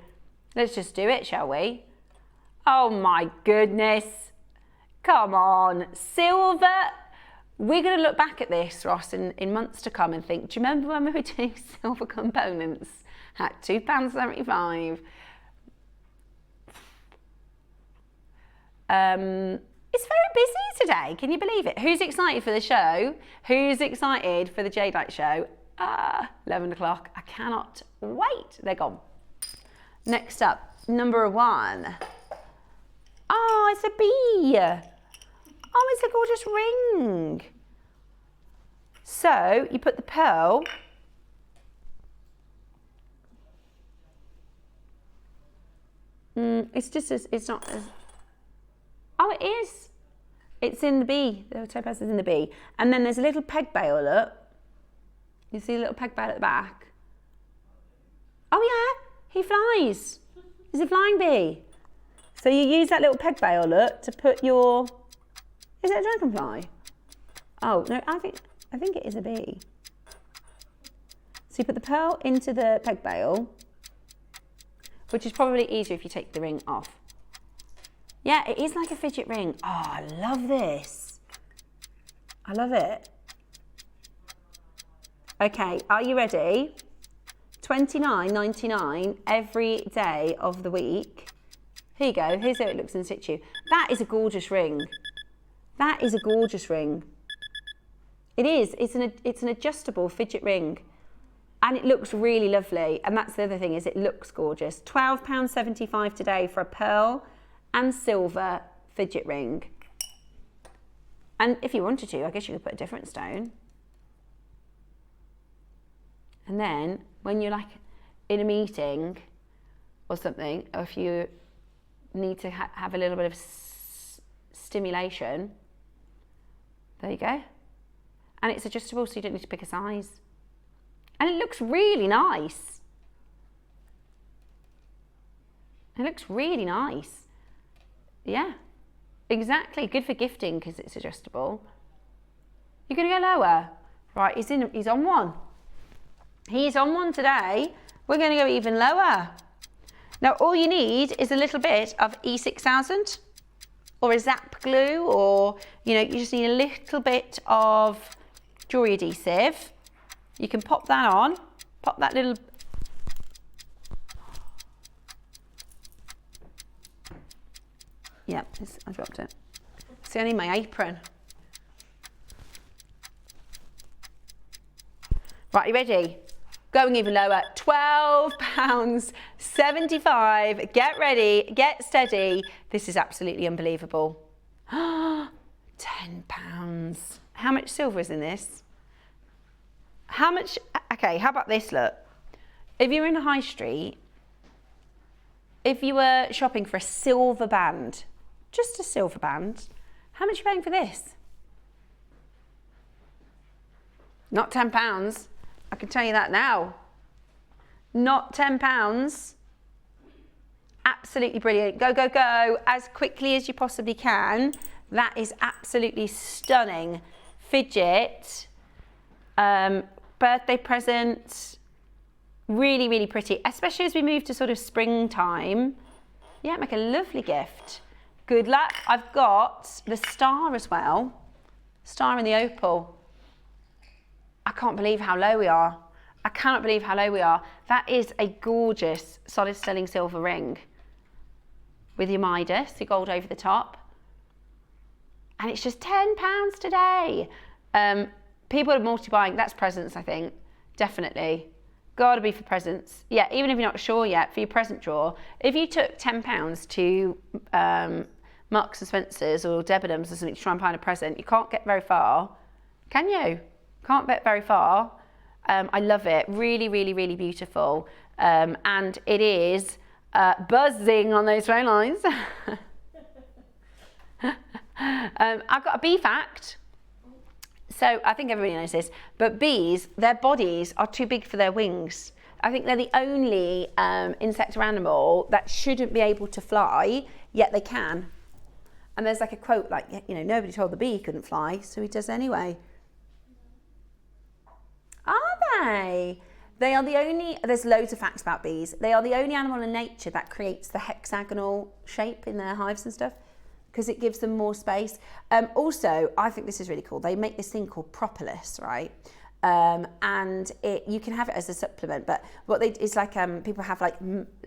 let's just do it, shall we? Oh my goodness. Come on, silver. We're going to look back at this, Ross, in months to come and think, do you remember when we were doing silver components at £2.75? It's very busy today. Can you believe it? Who's excited for the show? Who's excited for the Jadeite show? 11 o'clock. I cannot wait. They're gone. Next up, number 1. Oh, it's a bee. Oh, it's a gorgeous ring. So you put the pearl. It's just as, it's not as, oh, it is. It's in the bee. The topaz is in the bee. And then there's a little peg bail, look. You see a little peg bail at the back? Oh yeah, he flies. He's a flying bee. So you use that little peg bail, look, to put your, is it a dragonfly? Oh, no, I think it is a bee. So you put the pearl into the peg bail, which is probably easier if you take the ring off. Yeah, it is like a fidget ring. Oh, I love this. I love it. Okay, are you ready? $29.99 every day of the week. Here you go. Here's how it looks in situ. That is a gorgeous ring. That is a gorgeous ring. It is. It's an adjustable fidget ring. And it looks really lovely. And that's the other thing, is it looks gorgeous. £12.75 today for a pearl and silver fidget ring. And if you wanted to, I guess you could put a different stone. And then when you're like in a meeting or something, or if you need to have a little bit of stimulation, there you go. And it's adjustable, so you don't need to pick a size. And it looks really nice. It looks really nice. Yeah, exactly. Good for gifting because it's adjustable. You're going to go lower. Right, he's on one. He's on one today. We're going to go even lower. Now, all you need is a little bit of E6000 or a zap glue, or, you know, you just need a little bit of jewelry adhesive. You can pop that on, pop that little, yeah, I dropped it. See, I need my apron. Right, you ready? Going even lower, £12.75. Get ready, get steady. This is absolutely unbelievable. £10. How much silver is in this? How much, okay, how about this, look. If you're in a high street, if you were shopping for a silver band, just a silver band, how much are you paying for this? Not £10. I can tell you that now. Not £10. Absolutely brilliant. Go, go, go as quickly as you possibly can. That is absolutely stunning. Fidget, birthday present. Really, really pretty, especially as we move to sort of springtime. Yeah, make a lovely gift. Good luck. I've got the star as well. Star and the opal. I can't believe how low we are. I cannot believe how low we are. That is a gorgeous solid sterling silver ring with your Midas, your gold over the top. And it's just £10 today. People are multi-buying. That's presents, I think. Definitely. Gotta be for presents. Yeah, even if you're not sure yet, for your present drawer, if you took £10 to Marks and Spencer's or Debenhams or something to try and find a present, you can't get very far, can you? Can't get very far. I love it. Really, really, really beautiful. And it is buzzing on those phone lines. I've got a bee fact. So I think everybody knows this, but bees, their bodies are too big for their wings. I think they're the only insect or animal that shouldn't be able to fly, yet they can. And there's like a quote like, you know, nobody told the bee he couldn't fly, so he does anyway. Are they? They are the only, there's loads of facts about bees. They are the only animal in nature that creates the hexagonal shape in their hives and stuff, because it gives them more space. Also, I think this is really cool. They make this thing called propolis, right? And you can have it as a supplement, but it's like people have like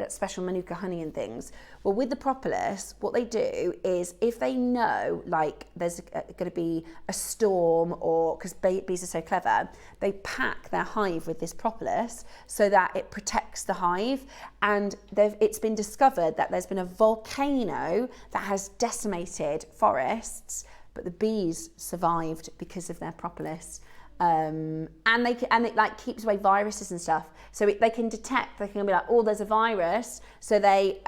special Manuka honey and things. Well, with the propolis, what they do is if they know like there's going to be a storm, or because bees are so clever, they pack their hive with this propolis so that it protects the hive. And it's been discovered that there's been a volcano that has decimated forests, but the bees survived because of their propolis. And it like keeps away viruses and stuff, so they can detect, they can be like, oh, there's a virus, so they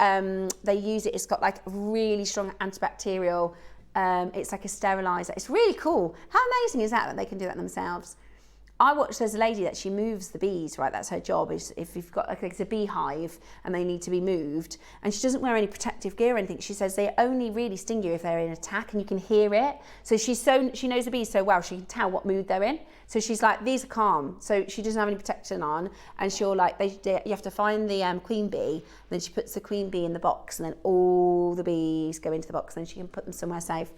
use it. It's got like really strong antibacterial, it's like a sterilizer. It's really cool. How amazing is that they can do that themselves? I watched, there's a lady that she moves the bees, right? That's her job, is if you've got like it's a beehive and they need to be moved, and she doesn't wear any protective gear or anything. She says they only really sting you if they're in attack and you can hear it. So she knows the bees so well, she can tell what mood they're in. So she's like, these are calm. So she doesn't have any protection on, and she'll like, you have to find the queen bee, then she puts the queen bee in the box, and then all the bees go into the box, and then she can put them somewhere safe.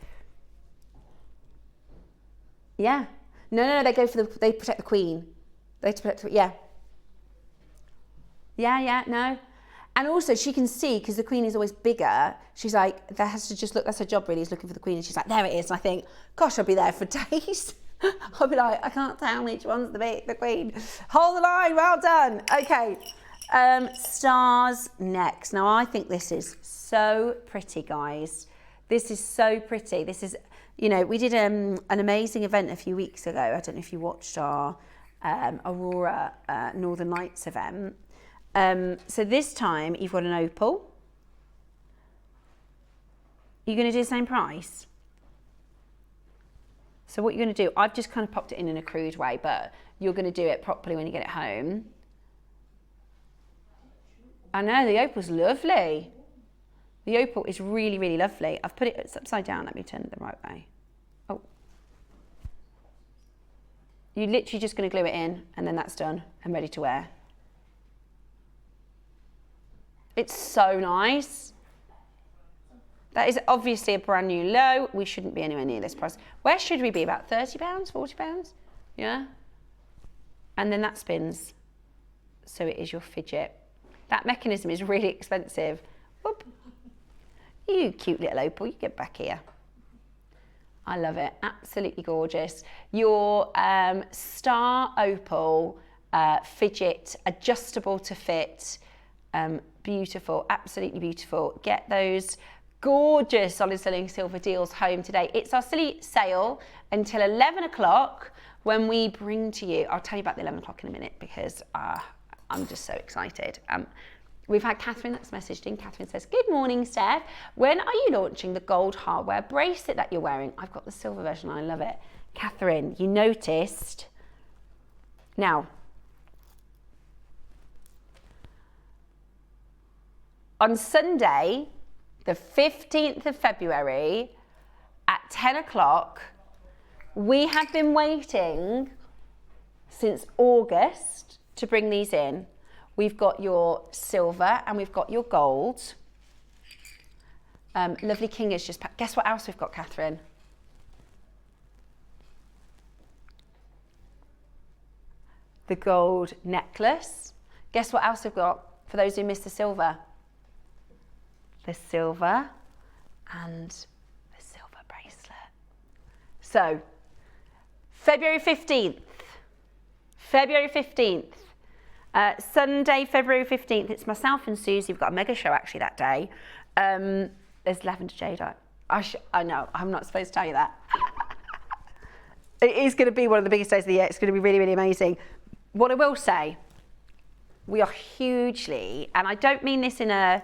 Yeah. No, they go for they protect the queen. They protect, yeah. Yeah, no. And also she can see, because the queen is always bigger, she's like, that has to just look, that's her job really, is looking for the queen, and she's like, there it is. And I think, gosh, I'll be there for days. I'll be like, I can't tell which one's the queen. Hold the line, well done. Okay, stars next. Now I think this is so pretty, guys. This is so pretty. This is, you know, we did an amazing event a few weeks ago. I don't know if you watched our Aurora Northern Lights event. So this time you've got an opal. You're going to do the same price? So what you're going to do, I've just kind of popped it in a crude way, but you're going to do it properly when you get it home. I know, the opal's lovely. The opal is really, really lovely. I've put it, it's upside down. Let me turn it the right way. Oh. You're literally just going to glue it in, and then that's done and ready to wear. It's so nice. That is obviously a brand new low. We shouldn't be anywhere near this price. Where should we be? About £30, £40? Yeah. And then that spins. So it is your fidget. That mechanism is really expensive. Whoop. You cute little opal, you get back here. I love it. Absolutely gorgeous. Your star opal fidget, adjustable to fit. Beautiful, absolutely beautiful. Get those gorgeous solid selling silver deals home today. It's our silly sale until 11 o'clock when we bring to you, I'll tell you about the 11 o'clock in a minute because I'm just so excited. We've had Catherine that's messaged in. Catherine says, good morning, Steph. When are you launching the gold hardware bracelet that you're wearing? I've got the silver version. I love it. Catherine, you noticed. Now, on Sunday, the 15th of February at 10 o'clock, we have been waiting since August to bring these in. We've got your silver and we've got your gold. Lovely King has just packed. Guess what else we've got, Catherine? The gold necklace. Guess what else we've got for those who missed the silver? The silver and the silver bracelet. So, February 15th. February 15th. Sunday, February 15th, it's myself and Susie. We've got a mega show actually that day. There's lavender jadeite. I know, I'm not supposed to tell you that. It is going to be one of the biggest days of the year. It's going to be really, really amazing. What I will say, we are hugely, and I don't mean this in a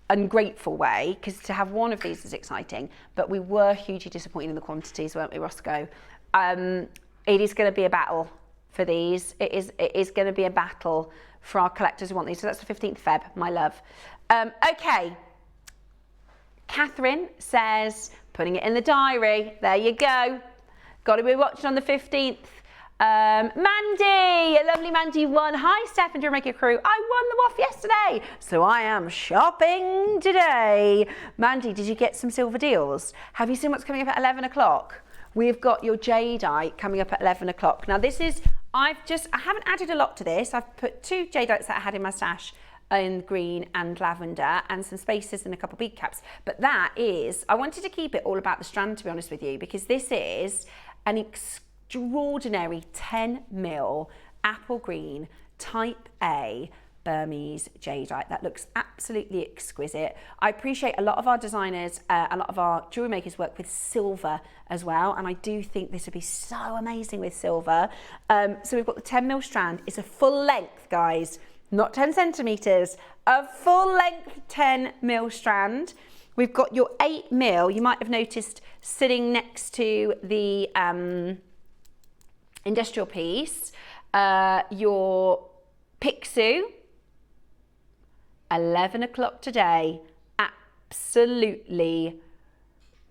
ungrateful way, because to have one of these is exciting, but we were hugely disappointed in the quantities, weren't we, Roscoe? It is going to be a battle for these. It is going to be a battle for our collectors who want these. So that's the 15th Feb, my love. Okay. Catherine says, putting it in the diary. There you go. Got to be watching on the 15th. Mandy, lovely Mandy won. Hi, Steph and JewelleryMaker crew. I won the waff yesterday, so I am shopping today. Mandy, did you get some silver deals? Have you seen what's coming up at 11 o'clock? We've got your jadeite coming up at 11 o'clock. Now this is, I haven't added a lot to this. I've put 2 jadeites that I had in my stash in green and lavender and some spaces and a couple of bead caps. But that is, I wanted to keep it all about the strand, to be honest with you, because this is an extraordinary 10mm apple green type A Burmese jadeite that looks absolutely exquisite. I appreciate a lot of our designers, a lot of our jewelry makers work with silver as well, and I do think this would be so amazing with silver. So we've got the 10mm strand. It's a full length, guys, not 10 centimeters, a full length 10mm strand. We've got your 8mm, you might have noticed sitting next to the industrial piece, your Pixu, 11 o'clock today, absolutely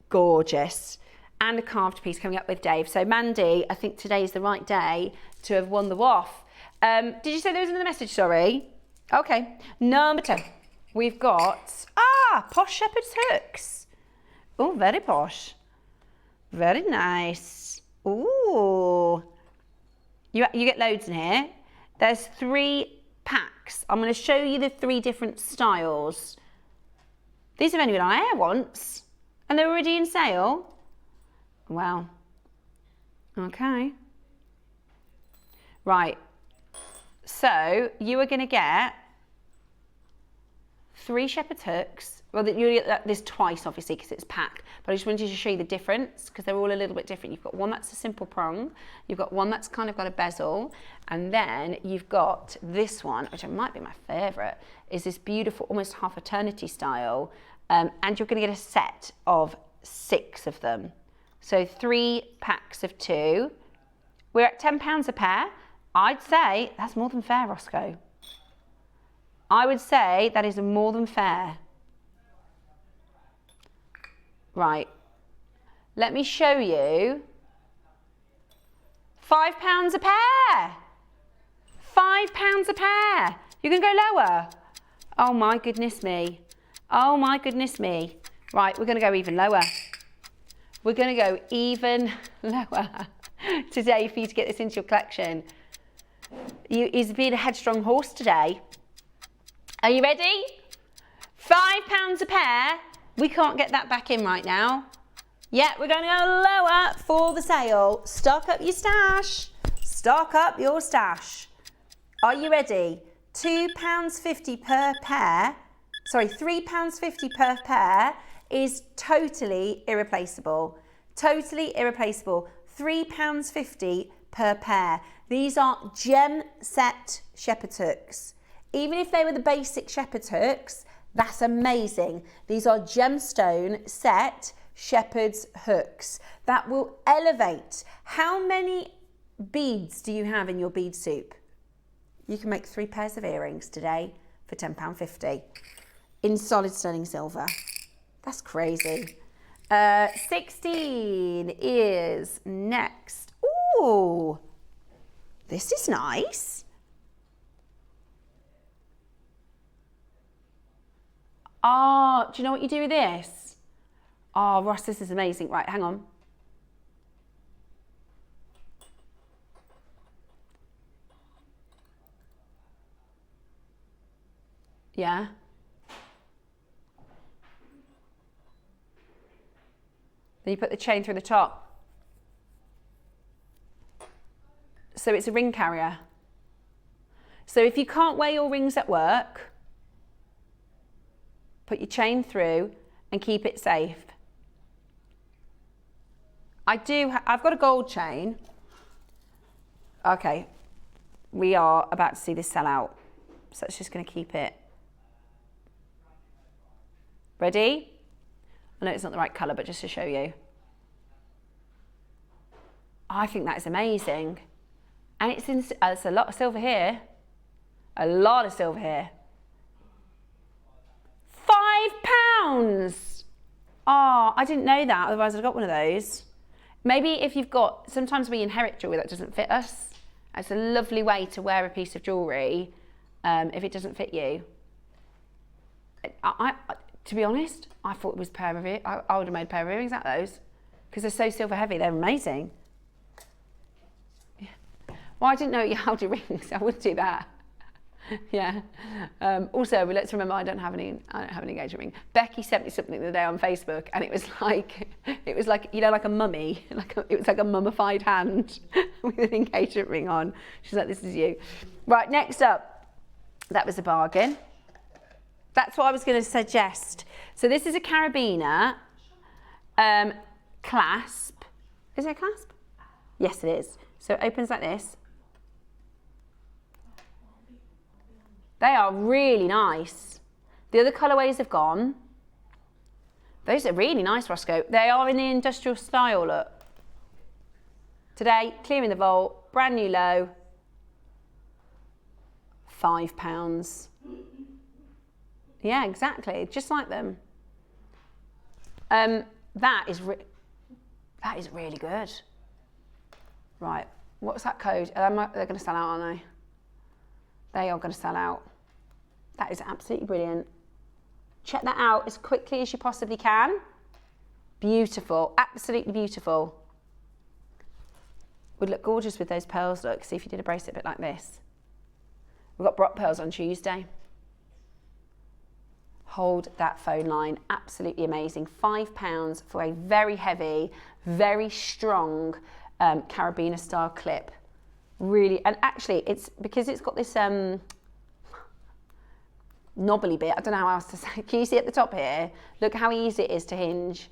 gorgeous. And a carved piece coming up with Dave. So Mandy, I think today is the right day to have won the waff. Did you say there was another message, sorry? Okay, number 10. We've got, posh shepherd's hooks. Oh, very posh. Very nice. Ooh. You get loads in here. There's 3 packs. I'm going to show you the 3 different styles. These have only been on air once and they're already in sale. Wow. Okay. Right. So you are going to get 3 shepherd's hooks. Well, you get this twice, obviously, because it's packed. But I just wanted to show you the difference, because they're all a little bit different. You've got one that's a simple prong. You've got one that's kind of got a bezel. And then you've got this one, which might be my favourite, is this beautiful, almost half eternity style. And you're going to get a set of 6 of them. So 3 packs of 2. We're at £10 a pair. I'd say that's more than fair, Roscoe. I would say that is more than fair. Right, let me show you. £5 a pair. £5 a pair. You can go lower. Oh my goodness me. Oh my goodness me. Right, we're going to go even lower. We're going to go even lower today for you to get this into your collection. He's been a headstrong horse today. Are you ready? £5 a pair. We can't get that back in right now. Yeah, we're going to go lower for the sale. Stock up your stash. Stock up your stash. Are you ready? £2.50 per pair. Sorry, £3.50 per pair is totally irreplaceable. Totally irreplaceable. £3.50 per pair. These are gem set shepherd's hooks. Even if they were the basic shepherd's hooks, that's amazing. These are gemstone set shepherd's hooks that will elevate. How many beads do you have in your bead soup? You can make 3 pairs of earrings today for £10.50 in solid sterling silver. That's crazy. 16 is next. Ooh, this is nice. Oh, do you know what you do with this? Oh, Ross, this is amazing. Right, hang on. Yeah. Then you put the chain through the top. So it's a ring carrier. So if you can't wear your rings at work, put your chain through and keep it safe. I've got a gold chain. Okay, we are about to see this sell out. So it's just going to keep it. Ready? I know it's not the right colour, but just to show you. I think that is amazing. And it's a lot of silver here. A lot of silver here. £5! Oh, I didn't know that, otherwise I'd have got one of those. Maybe if you've got, sometimes we inherit jewellery that doesn't fit us. It's a lovely way to wear a piece of jewellery if it doesn't fit you. To be honest, I thought it was a pair of earrings. I would have made a pair of earrings out of those because they're so silver heavy. They're amazing. Yeah. Well, I didn't know you held your rings. I would do that. Yeah. Also, let's remember I don't have an engagement ring. Becky sent me something the other day on Facebook, and it was like you know, like a mummy, it was like a mummified hand with an engagement ring on. She's like, "This is you." Right. Next up, that was a bargain. That's what I was going to suggest. So this is a carabiner clasp. Is it a clasp? Yes, it is. So it opens like this. They are really nice. The other colourways have gone. Those are really nice, Roscoe. They are in the industrial style look. Today, clearing the vault, brand new low, £5. Yeah, exactly, just like them. That is really good. Right, what's that code? They're going to sell out, aren't they? They are going to sell out. That is absolutely brilliant. Check that out as quickly as you possibly can. Beautiful, absolutely beautiful. Would look gorgeous with those pearls, look. See if you did a bracelet a bit like this. We've got Brock pearls on Tuesday. Hold that phone line, absolutely amazing. £5 for a very heavy, very strong carabiner style clip. Really, and actually it's because it's got this knobbly bit, I don't know how else to say. Can you see at the top here? Look how easy it is to hinge.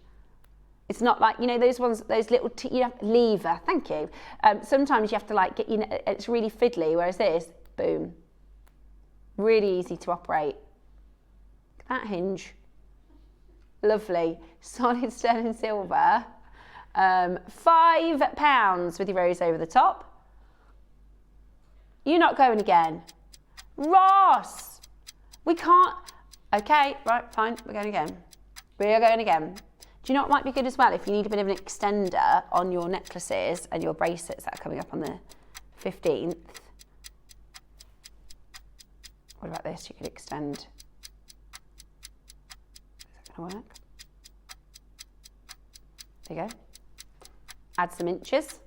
It's not like, you know, those ones, those little, lever, thank you. Sometimes you have to like get, you know, it's really fiddly, whereas this, boom. Really easy to operate. That hinge, lovely, solid sterling silver, £5 with your rose over the top. You're not going again. Ross, we can't, okay, right, fine, we're going again. We are going again. Do you know what might be good as well? If you need a bit of an extender on your necklaces and your bracelets that are coming up on the 15th. What about this? You could extend. Work. There you go. Add some inches.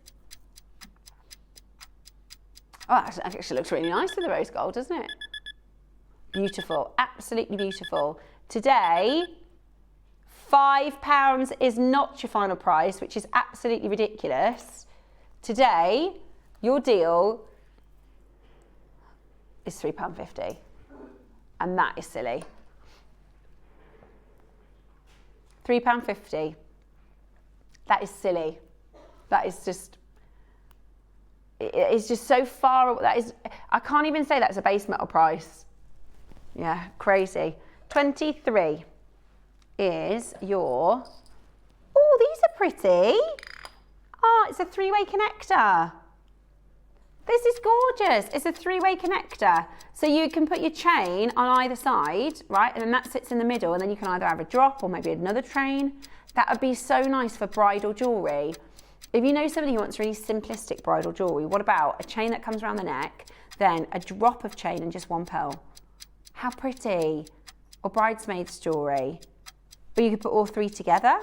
Oh, that actually looks really nice with the rose gold, doesn't it? Beautiful, absolutely beautiful. Today, £5 is not your final price, which is absolutely ridiculous. Today, your deal is £3.50. And that is silly. £3.50. That is silly. That is just, it's just so far, that is, I can't even say that's a base metal price. Yeah, crazy. 23 is your, oh, these are pretty. Oh, it's a three-way connector. This is gorgeous. It's a three-way connector. So you can put your chain on either side, right? And then that sits in the middle, and then you can either have a drop or maybe another chain. That would be so nice for bridal jewellery. If you know somebody who wants really simplistic bridal jewellery, what about a chain that comes around the neck, then a drop of chain and just one pearl? How pretty. Or bridesmaids jewellery. But you could put all three together.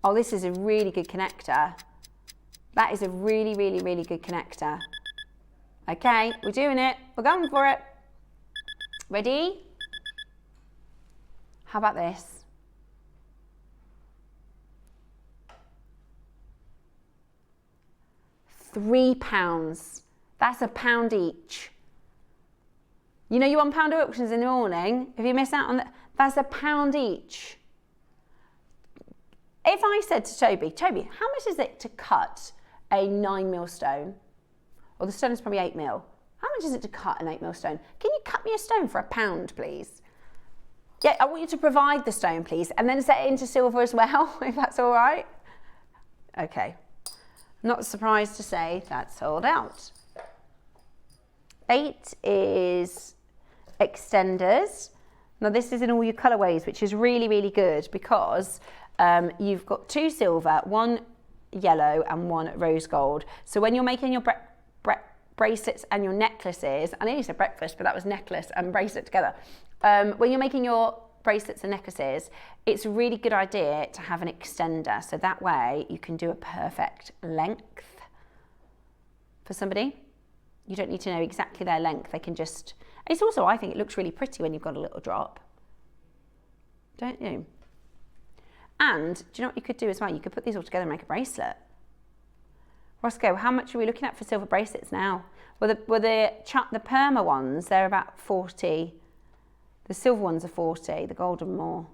Oh, this is a really good connector. That is a really, really, really good connector. Okay, we're doing it. We're going for it. Ready? How about this? £3. That's £1 each. You know you want £1 auctions in the morning? If you miss out on that, that's £1 each. If I said to Toby, how much is it to cut a 9mm stone? Or the stone is probably 8mm. How much is it to cut an 8mm stone? Can you cut me a stone for £1, please? Yeah, I want you to provide the stone, please, and then set it into silver as well, if that's all right. Okay. Not surprised to say that's sold out. 8 is extenders. Now this is in all your colourways, which is really, really good because you've got 2 silver, 1 yellow and 1 rose gold. So when you're making your bracelets and your necklaces, I nearly said breakfast, but that was necklace and bracelet together. When you're making your bracelets and necklaces, it's a really good idea to have an extender. So that way you can do a perfect length for somebody. You don't need to know exactly their length. They can just, it's also, I think it looks really pretty when you've got a little drop. Don't you? And do you know what you could do as well? You could put these all together and make a bracelet. Roscoe, how much are we looking at for silver bracelets now? Well, the perma ones, they're about 40. The silver ones are 40, the gold are more.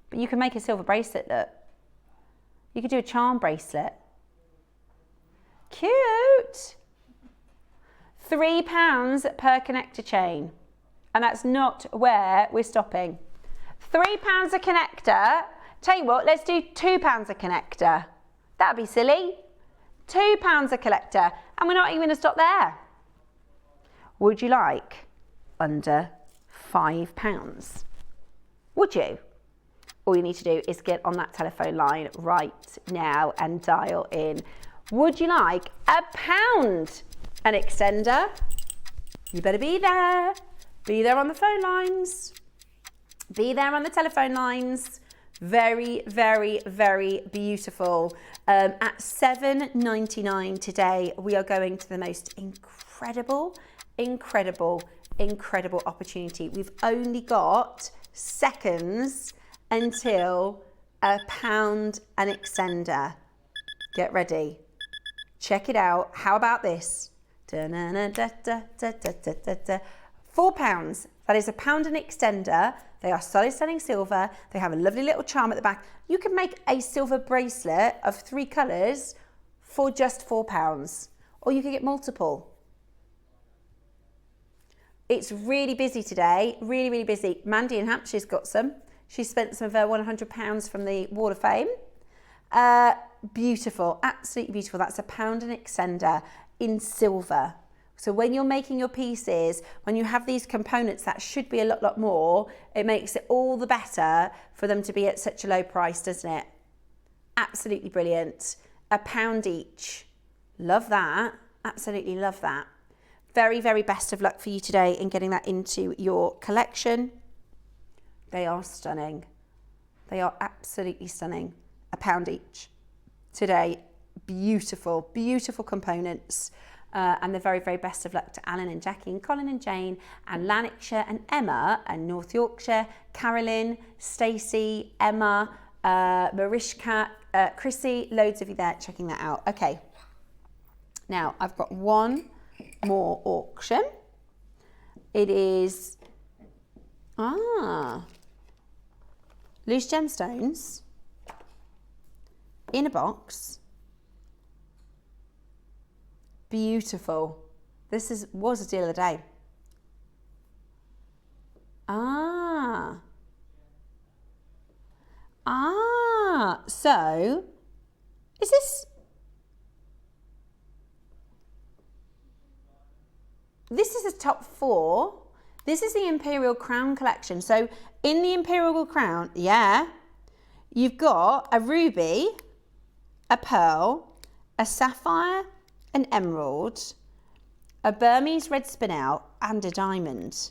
But you can make a silver bracelet, look. You could do a charm bracelet. Cute. £3 per connector chain. And that's not where we're stopping. £3 a connector. Tell you what, let's do £2 a connector. That'd be silly. £2 a collector. And we're not even going to stop there. Would you like under £5? Would you? All you need to do is get on that telephone line right now and dial in. Would you like £1 an extender? You better be there. Be there on the phone lines. Be there on the telephone lines. Very, very, very beautiful. At $7.99 today, we are going to the most incredible opportunity. We've only got seconds until £1 an extender. Get ready. Check it out. How about this? £4. That is £1 an extender. They are solid selling silver. They have a lovely little charm at the back. You can make a silver bracelet of 3 colours for just £4. Or you could get multiple. It's really busy today, really, really busy. Mandy in Hampshire's got some. She spent some of her £100 from the Wall of Fame. Beautiful, absolutely beautiful. That's £1 an extender in silver. So when you're making your pieces, when you have these components, that should be a lot more. It makes it all the better for them to be at such a low price, doesn't it? Absolutely brilliant. £1 each. Love that. Absolutely love that. Very, very best of luck for you today in getting that into your collection. They are stunning. They are absolutely stunning. £1 each. Today, beautiful, beautiful components. And the very, very best of luck to Alan and Jackie and Colin and Jane and Lanarkshire and Emma and North Yorkshire, Carolyn, Stacey, Emma, Marishka, Chrissy, loads of you there checking that out. Okay, now I've got one more auction. It is, loose gemstones in a box. Beautiful. This was a deal of the day. So is this is the top 4. This is the Imperial Crown collection. So in the Imperial Crown, you've got a ruby, a pearl, a sapphire, an emerald, a Burmese red spinel, and a diamond.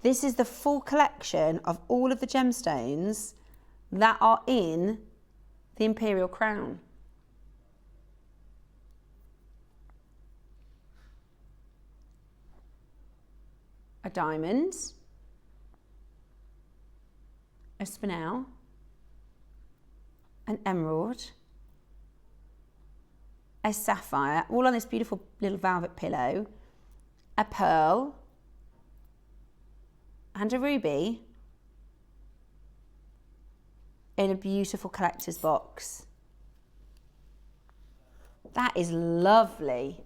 This is the full collection of all of the gemstones that are in the Imperial Crown. A diamond, a spinel, an emerald, a sapphire, all on this beautiful little velvet pillow, a pearl, and a ruby in a beautiful collector's box. That is lovely.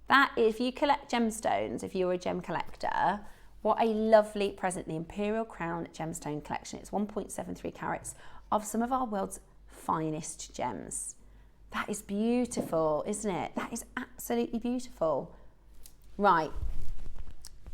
That, if you collect gemstones, if you're a gem collector, what a lovely present. The Imperial Crown Gemstone Collection. It's 1.73 carats of some of our world's finest gems. That is beautiful, isn't it? That is absolutely beautiful. Right.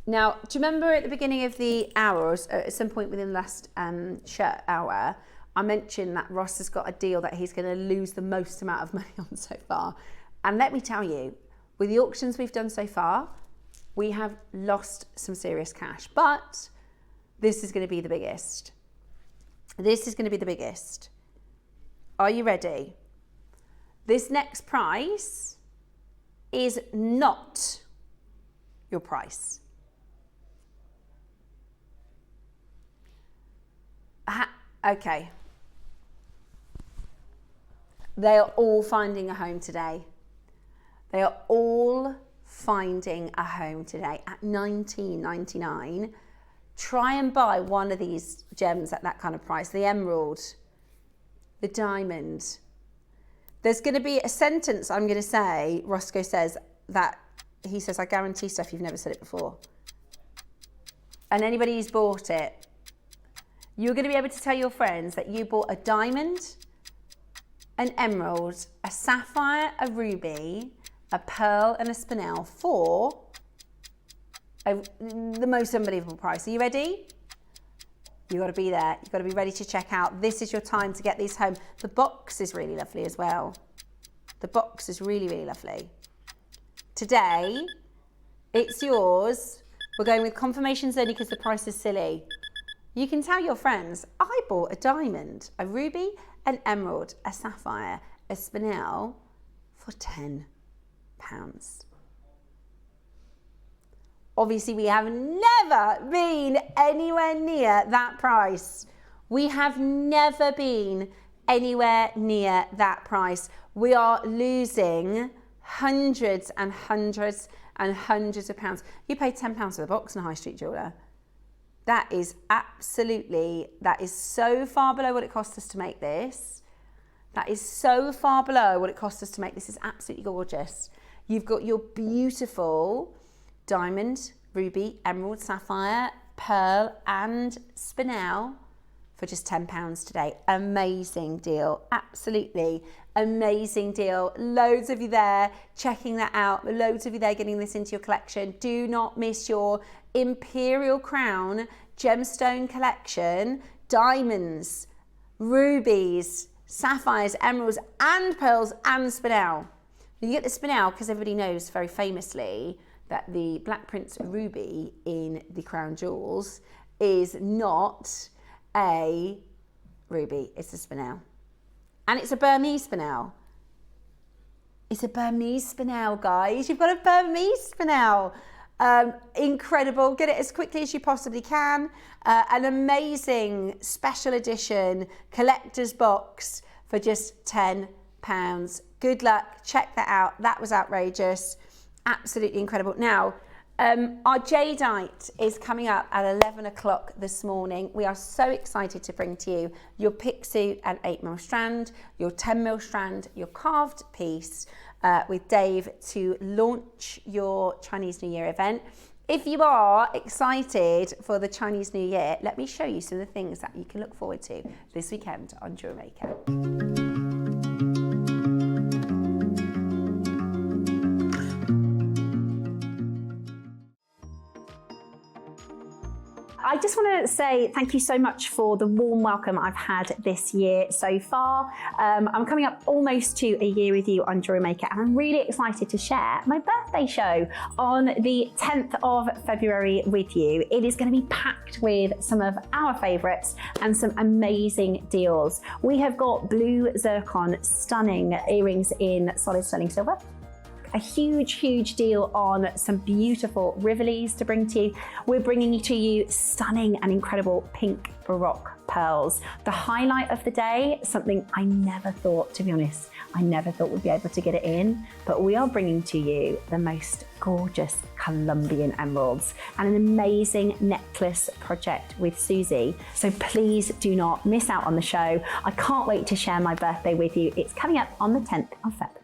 Now, do you remember at the beginning of the hour, or at some point within the last hour, I mentioned that Ross has got a deal that he's going to lose the most amount of money on so far. And let me tell you, with the auctions we've done so far, we have lost some serious cash, but this is going to be the biggest. This is going to be the biggest. Are you ready? This next price is not your price. Okay. They are all finding a home today. They are all finding a home today at $19.99. Try and buy one of these gems at that kind of price. The emerald, the diamond. There's going to be a sentence I'm going to say, Roscoe says, that he says, I guarantee stuff, you've never said it before. And anybody who's bought it, you're going to be able to tell your friends that you bought a diamond, an emerald, a sapphire, a ruby, a pearl and a spinel for the most unbelievable price. Are you ready? You've got to be there. You've got to be ready to check out. This is your time to get these home. The box is really lovely as well. The box is really, really lovely. Today, it's yours. We're going with confirmations only because the price is silly. You can tell your friends, I bought a diamond, a ruby, an emerald, a sapphire, a spinel for £10. Obviously, we have never been anywhere near that price. We have never been anywhere near that price. We are losing hundreds and hundreds and hundreds of pounds. You pay £10 for the box in a high street jeweller. That is absolutely, that is so far below what it cost us to make this. That is so far below what it cost us to make this. Is absolutely gorgeous. You've got your beautiful diamond, ruby, emerald, sapphire, pearl and spinel for just £10 today. Amazing deal. Absolutely amazing deal. Loads of you there checking that out. Loads of you there getting this into your collection. Do not miss your Imperial Crown gemstone collection. Diamonds, rubies, sapphires, emeralds and pearls and spinel. You get the spinel because everybody knows very famously that the Black Prince ruby in the crown jewels is not a ruby, it's a spinel. And it's a Burmese spinel. It's a Burmese spinel, guys. You've got a Burmese spinel. Incredible. Get it as quickly as you possibly can. An amazing special edition collector's box for just £10. Good luck. Check that out. That was outrageous. Absolutely incredible. Now, our jadeite is coming up at 11 o'clock this morning. We are so excited to bring to you your pick suit and 8mm strand, your 10mm strand, your carved piece with Dave to launch your Chinese New Year event. If you are excited for the Chinese New Year, let me show you some of the things that you can look forward to this weekend on JewelleryMaker. I just want to say thank you so much for the warm welcome I've had this year so far. I'm coming up almost to a year with you on JewelleryMaker, and I'm really excited to share my birthday show on the 10th of February with you. It is going to be packed with some of our favourites and some amazing deals. We have got blue zircon stunning earrings in solid sterling silver. A huge deal on some beautiful Rivolis to bring to you. We're bringing to you stunning and incredible pink Baroque pearls. The highlight of the day, something I never thought, to be honest, I never thought we'd be able to get it in, but we are bringing to you the most gorgeous Colombian emeralds and an amazing necklace project with Susie. So please do not miss out on the show. I can't wait to share my birthday with you. It's coming up on the 10th of February.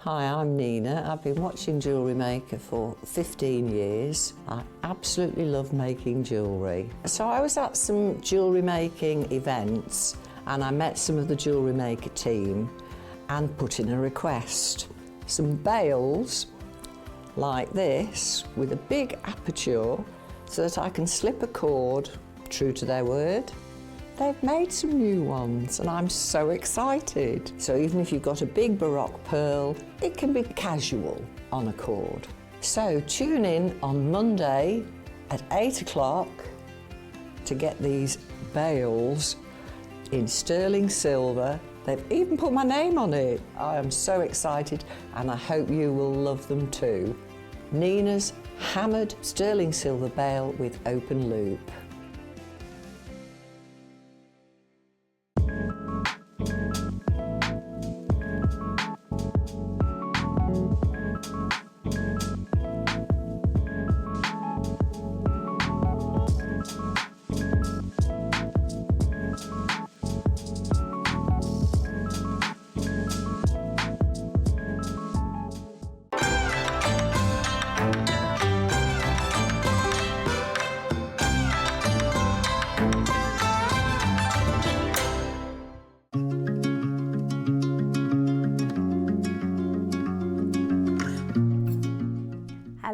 Hi, I'm Nina. I've been watching JewelleryMaker for 15 years. I absolutely love making jewellery. So I was at some jewellery making events and I met some of the JewelleryMaker team and put in a request. Some bales like this with a big aperture so that I can slip a cord, true to their word. They've made some new ones and I'm so excited. So even if you've got a big Baroque pearl, it can be casual on a cord. So tune in on Monday at 8 o'clock to get these bales in sterling silver. They've even put my name on it. I am so excited and I hope you will love them too. Nina's hammered sterling silver bale with open loop.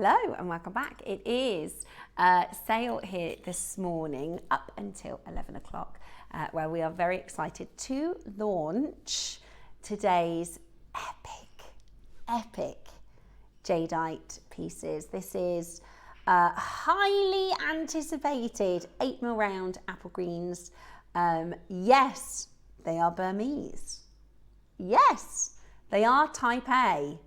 Hello and welcome back. It is sale here this morning up until 11 o'clock where we are very excited to launch today's epic jadeite pieces. This is highly anticipated 8mm round apple greens. Yes, they are Burmese. Yes, they are type A.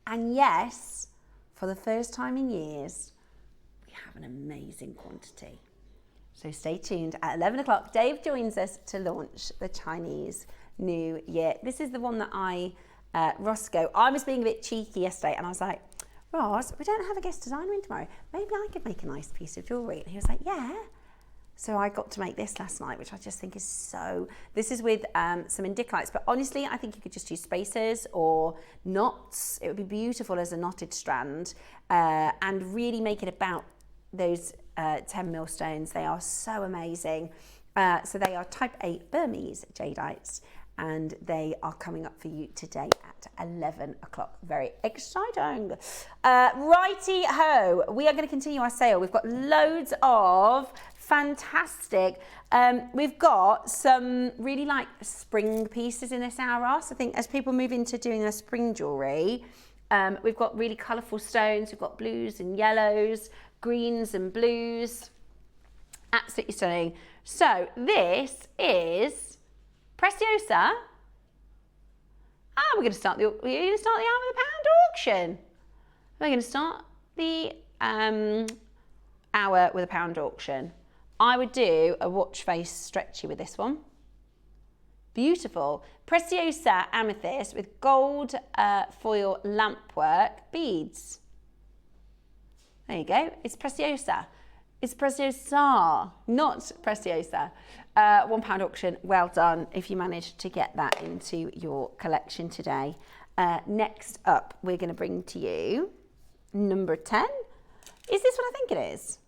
And yes, for the first time in years, we have an amazing quantity. So stay tuned. At 11 o'clock, Dave joins us to launch the Chinese New Year. This is the one that Roscoe, I was being a bit cheeky yesterday and I was like, Ross, we don't have a guest designer in tomorrow. Maybe I could make a nice piece of jewellery. And he was like, yeah. So I got to make this last night, which I just think is so... This is with some indicalites, but honestly, I think you could just use spacers or knots. It would be beautiful as a knotted strand and really make it about those 10mm stones. They are so amazing. So they are type A Burmese jadeites and they are coming up for you today at 11 o'clock. Very exciting. Righty-ho, we are going to continue our sale. We've got loads of fantastic. We've got some really like spring pieces in this hour, Ross. I think as people move into doing their spring jewellery, we've got really colourful stones. We've got blues and yellows, greens and blues. Absolutely stunning. So this is Preciosa. We're going to start the hour with a pound auction. We're going to start the hour with a pound auction. I would do a watch face stretchy with this one. Beautiful. Preciosa amethyst with gold foil lampwork beads. There you go. It's Preciosa. It's Preciosa, not Preciosa. £1 auction. Well done if you managed to get that into your collection today. Next up, we're going to bring to you number 10. Is this what I think it is?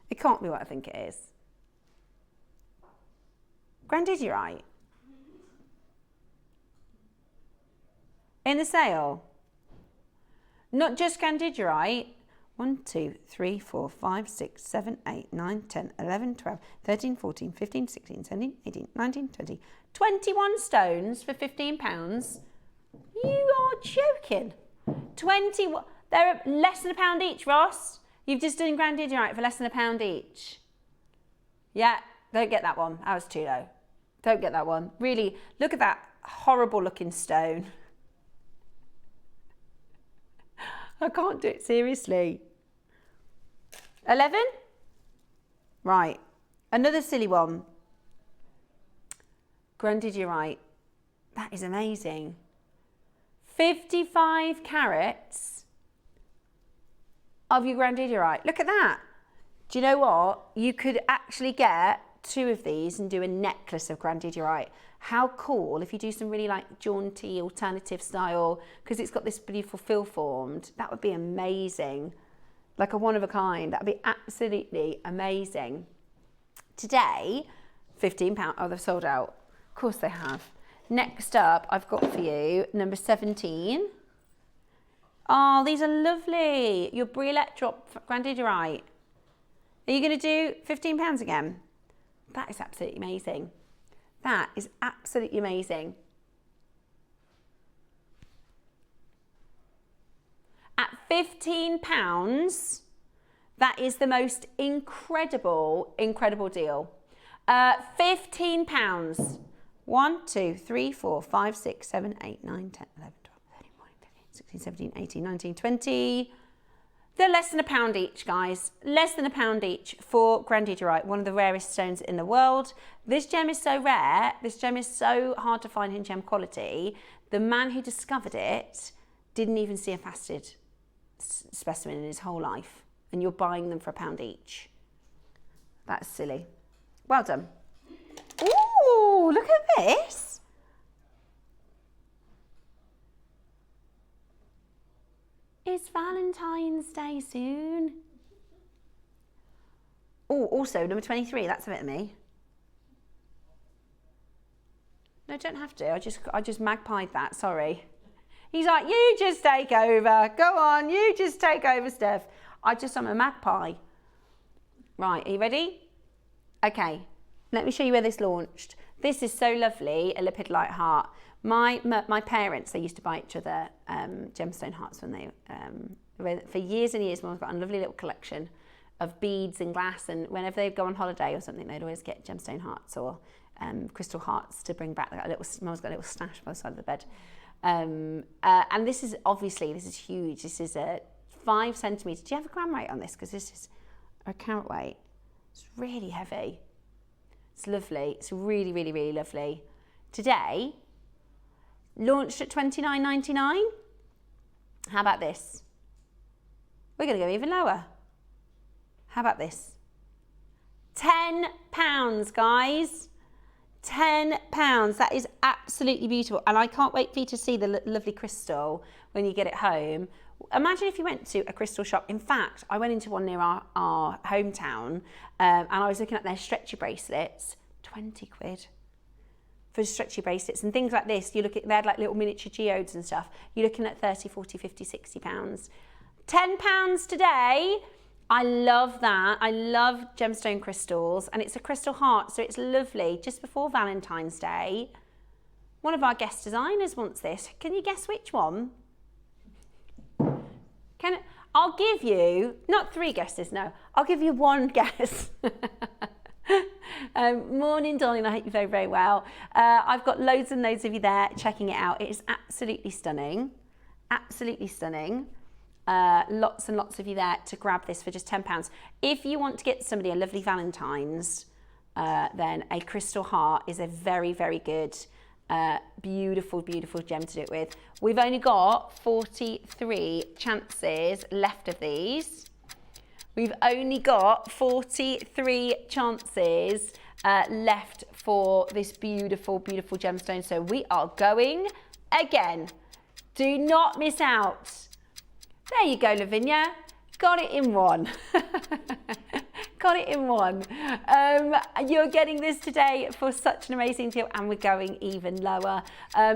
It can't be what I think it is. Grandidierite. In the sale. Not just Grandidierite. 1, 2, 3, 4, 5, 6, 7, 8, 9, 10, 11, 12, 13, 14, 15, 16, 17, 18, 19, 20, 21 stones for £15. You are joking. 21. They're less than £1 each, Ross. You've just done Grandidierite for less than £1 each. Yeah, don't get that one. That was too low. Don't get that one. Really, look at that horrible looking stone. I can't do it, seriously. 11? Right. Another silly one. Grandidierite. That is amazing. 55 carats of your Grandidierite. Look at that. Do you know what? You could actually get 2 of these and do a necklace of Grandidierite. How cool if you do some really like jaunty alternative style, because it's got this beautiful fill formed. That would be amazing. Like a one of a kind. That would be absolutely amazing. Today, £15. Oh, they've sold out. Of course they have. Next up, I've got for you number 17. Oh, these are lovely. Your Brilette drop Grandidierite. Are you going to do £15 again? That is absolutely amazing. That is absolutely amazing. At £15, that is the most incredible deal. £15. 1, 2, 3, 4, 5, 6, 7, 8, 9, 10, 11, 12, 13, 14, 15, 16, 17, 18, 19, 20. They're less than £1 each, guys. Less than £1 each for Grandidierite, one of the rarest stones in the world. This gem is so rare. This gem is so hard to find in gem quality. The man who discovered it didn't even see a faceted specimen in his whole life. And you're buying them for £1 each. That's silly. Well done. Ooh, look at this. It's Valentine's Day soon. Oh, also number 23, that's a bit of me. No, don't have to. I just magpied that, sorry. He's like, you just take over. Go on, you just take over, Steph. I'm a magpie. Right, are you ready? Okay, let me show you where this launched. This is so lovely, a lipid light heart. My parents, they used to buy each other gemstone hearts when they, for years and years, Mum's got a lovely little collection of beads and glass, and whenever they'd go on holiday or something, they'd always get gemstone hearts or crystal hearts to bring back. Mum's got a little stash by the side of the bed. And this is huge. This is a 5 centimetres. Do you have a gram weight on this? Because this is a carat weight. It's really heavy. It's lovely. It's really, really, really lovely. Today, launched at $29.99. How about this? We're going to go even lower. How about this? £10, guys. £10. That is absolutely beautiful. And I can't wait for you to see the lovely crystal when you get it home. Imagine if you went to a crystal shop. In fact, I went into one near our hometown and I was looking at their stretchy bracelets. 20 quid for stretchy bracelets and things like this. You look at, they had like little miniature geodes and stuff. You're looking at 30, 40, 50, 60 pounds. £10 today. I love that. I love gemstone crystals, and it's a crystal heart, so it's lovely. Just before Valentine's Day, one of our guest designers wants this. Can you guess which one? I'll give you, not 3 guesses, no. I'll give you 1 guess. Morning, darling. I hope you're very, very well. I've got loads and loads of you there checking it out. It is absolutely stunning. Absolutely stunning. Lots and lots of you there to grab this for just £10. If you want to get somebody a lovely Valentine's, then a crystal heart is a very, very good, beautiful, beautiful gem to do it with. We've only got 43 chances left of these. We've only got 43 chances left for this beautiful, beautiful gemstone. So we are going again. Do not miss out. There you go, Lavinia. Got it in one. Got it in one. You're getting this today for such an amazing deal, and we're going even lower.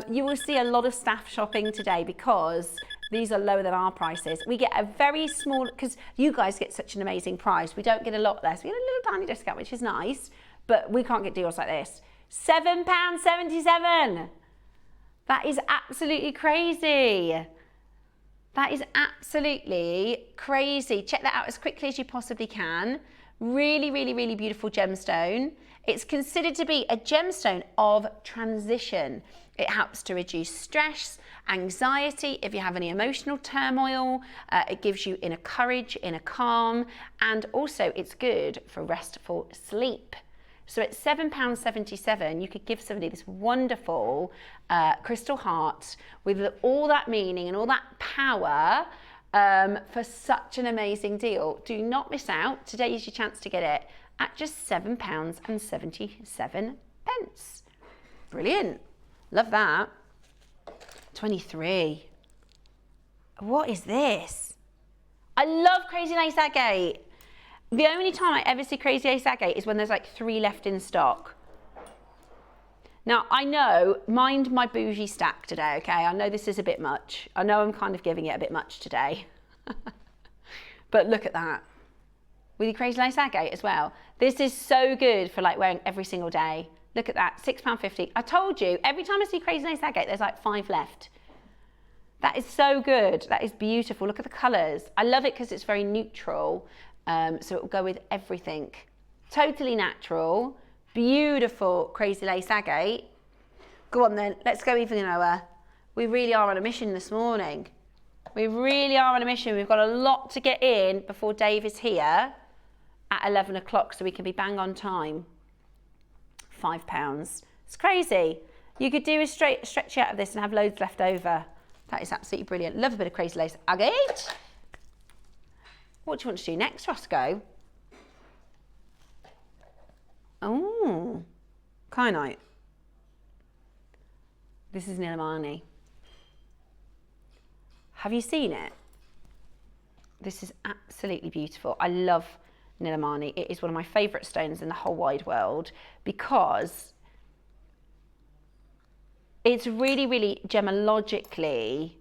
You will see a lot of staff shopping today because these are lower than our prices. We get a very small, because you guys get such an amazing price. We don't get a lot less. We get a little tiny discount, which is nice, but we can't get deals like this. £7.77. That is absolutely crazy. That is absolutely crazy. Check that out as quickly as you possibly can. Really, really, really beautiful gemstone. It's considered to be a gemstone of transition. It helps to reduce stress, anxiety, if you have any emotional turmoil. It gives you inner courage, inner calm, and also it's good for restful sleep. So at £7.77, you could give somebody this wonderful crystal heart with all that meaning and all that power for such an amazing deal. Do not miss out. Today is your chance to get it at just £7.77. Brilliant. Love that. 23. What is this? I love Crazy Lace Agate. The only time I ever see Crazy Lace Agate is when there's like 3 left in stock. Now, I know, mind my bougie stack today, okay? I know this is a bit much. I know I'm kind of giving it a bit much today. But look at that. With your Crazy Lace Agate as well. This is so good for like wearing every single day. Look at that, £6.50. I told you, every time I see Crazy Lace Agate, there's like 5 left. That is so good. That is beautiful. Look at the colours. I love it because it's very neutral. So it will go with everything. Totally natural, beautiful Crazy Lace Agate. Go on then, let's go even lower. We really are on a mission this morning. We really are on a mission. We've got a lot to get in before Dave is here at 11 o'clock so we can be bang on time. £5. It's crazy. You could do a stretch out of this and have loads left over. That is absolutely brilliant. Love a bit of Crazy Lace Agate. What do you want to do next, Roscoe? Oh, kyanite. This is Nilamani. Have you seen it? This is absolutely beautiful. I love Nilamani. It is one of my favourite stones in the whole wide world because it's really, really gemologically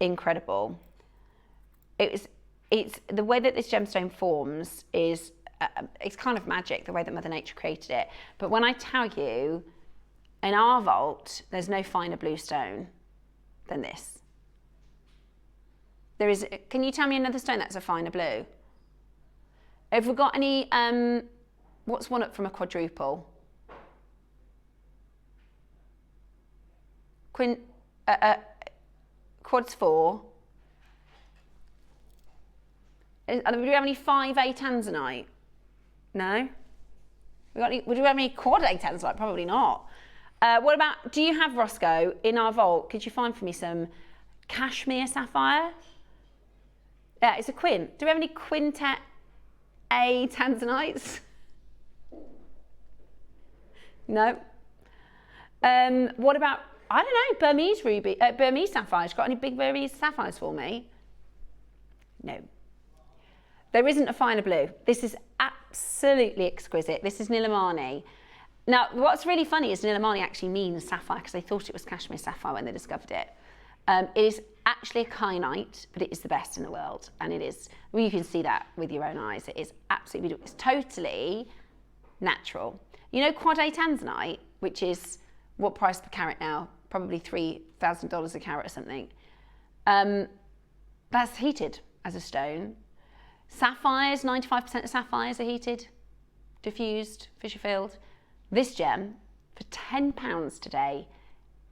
incredible. It's the way that this gemstone forms is, it's kind of magic, the way that Mother Nature created it. But when I tell you, in our vault, there's no finer blue stone than this. There is, can you tell me another stone that's a finer blue? Have we got any, what's one up from a quadruple? Quads 4. Do we have any 5A tanzanite? No? Would we have any quad A tanzanite? Probably not. What about, do you have, Roscoe, in our vault, could you find for me some cashmere sapphire? Yeah, it's a quint. Do we have any quintet A tanzanites? No. What about, I don't know, Burmese ruby, Burmese sapphires? Got any big Burmese sapphires for me? No. There isn't a finer blue. This is absolutely exquisite. This is Nilamani. Now, what's really funny is Nilamani actually means sapphire because they thought it was cashmere sapphire when they discovered it. It is actually a kyanite, but it is the best in the world. And it is, well, you can see that with your own eyes. It is absolutely beautiful. It's totally natural. You know quad A tanzanite, which is what price per carat now? Probably $3,000 a carat or something. That's heated as a stone. Sapphires, 95% of sapphires are heated, diffused, fissure filled. This gem, for £10 today,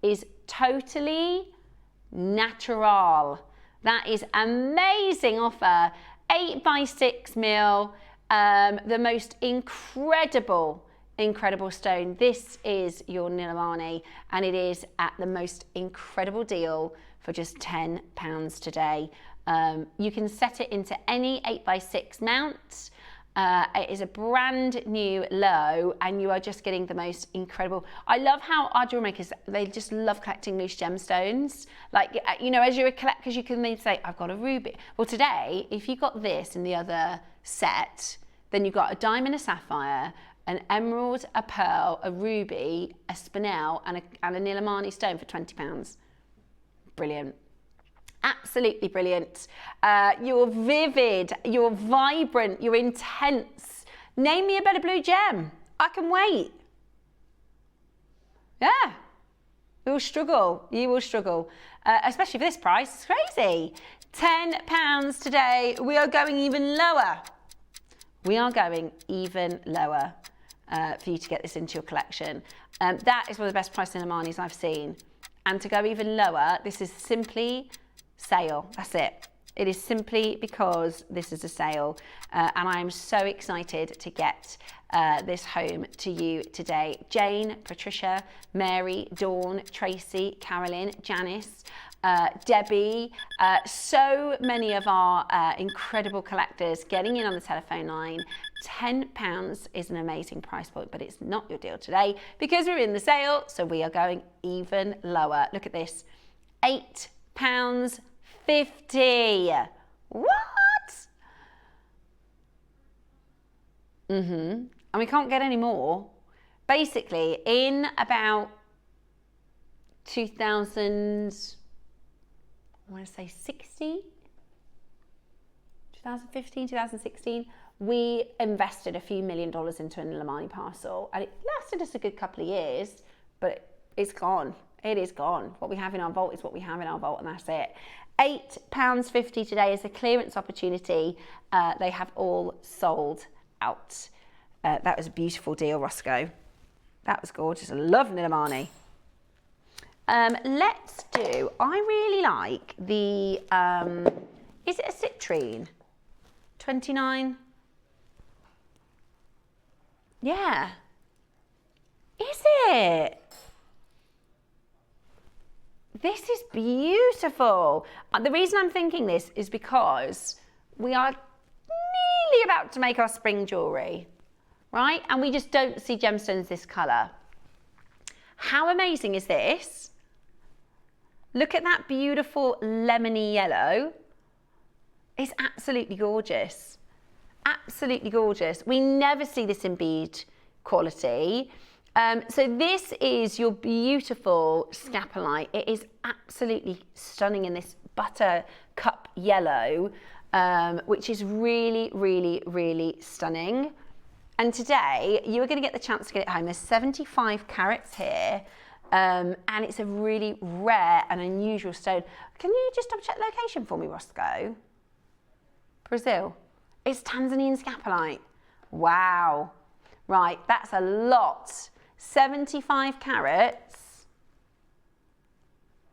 is totally natural. That is amazing offer. 8x6 mil, the most incredible stone. This is your Nilamani, and it is at the most incredible deal for just £10 today. You can set it into any 8x6 mount. It is a brand new low, and you are just getting the most incredible. I love how our jewelry makers, they just love collecting loose gemstones. Like, you know, as you're a collector, because you can maybe say, I've got a ruby. Well, today, if you got this in the other set, then you've got a diamond, a sapphire, an emerald, a pearl, a ruby, a spinel, and a Nilamani stone for £20. Brilliant. Absolutely brilliant. You're vivid, you're vibrant, you're intense. Name me a better blue gem. I can wait. Yeah. You'll struggle. You will struggle. Especially for this price. It's crazy. £10 today. We are going even lower. We are going even lower for you to get this into your collection. That is one of the best price Nilamanis I've seen. And to go even lower, this is simply sale. That's it. It is simply because this is a sale, and I am so excited to get this home to you today. Jane, Patricia, Mary, Dawn, Tracy, Carolyn, Janice, Debbie, so many of our incredible collectors getting in on the telephone line. £10 is an amazing price point, but it's not your deal today because we're in the sale, so we are going even lower. Look at this, £8.50. What? And we can't get any more. Basically, in about 2016, we invested a few $1 million into a Nilamani parcel, and it lasted us a good couple of years, but it's gone. It is gone. What we have in our vault is what we have in our vault, and that's it. £8.50 today is a clearance opportunity. They have all sold out. That was a beautiful deal, Roscoe. That was gorgeous. I love Nilamani. Let's do, I really like the, is it a citrine? 29? Yeah. Is it? This is beautiful. The reason I'm thinking this is because we are nearly about to make our spring jewellery, right? And we just don't see gemstones this colour. How amazing is this? Look at that beautiful lemony yellow. It's absolutely gorgeous. Absolutely gorgeous. We never see this in bead quality. So this is your beautiful scapolite. It is absolutely stunning in this buttercup yellow, which is really, really, really stunning. And today you are going to get the chance to get it home. There's 75 carats here, and it's a really rare and unusual stone. Can you just double check the location for me, Roscoe? Brazil. It's Tanzanian scapolite. Wow. Right, that's a lot. 75 carats.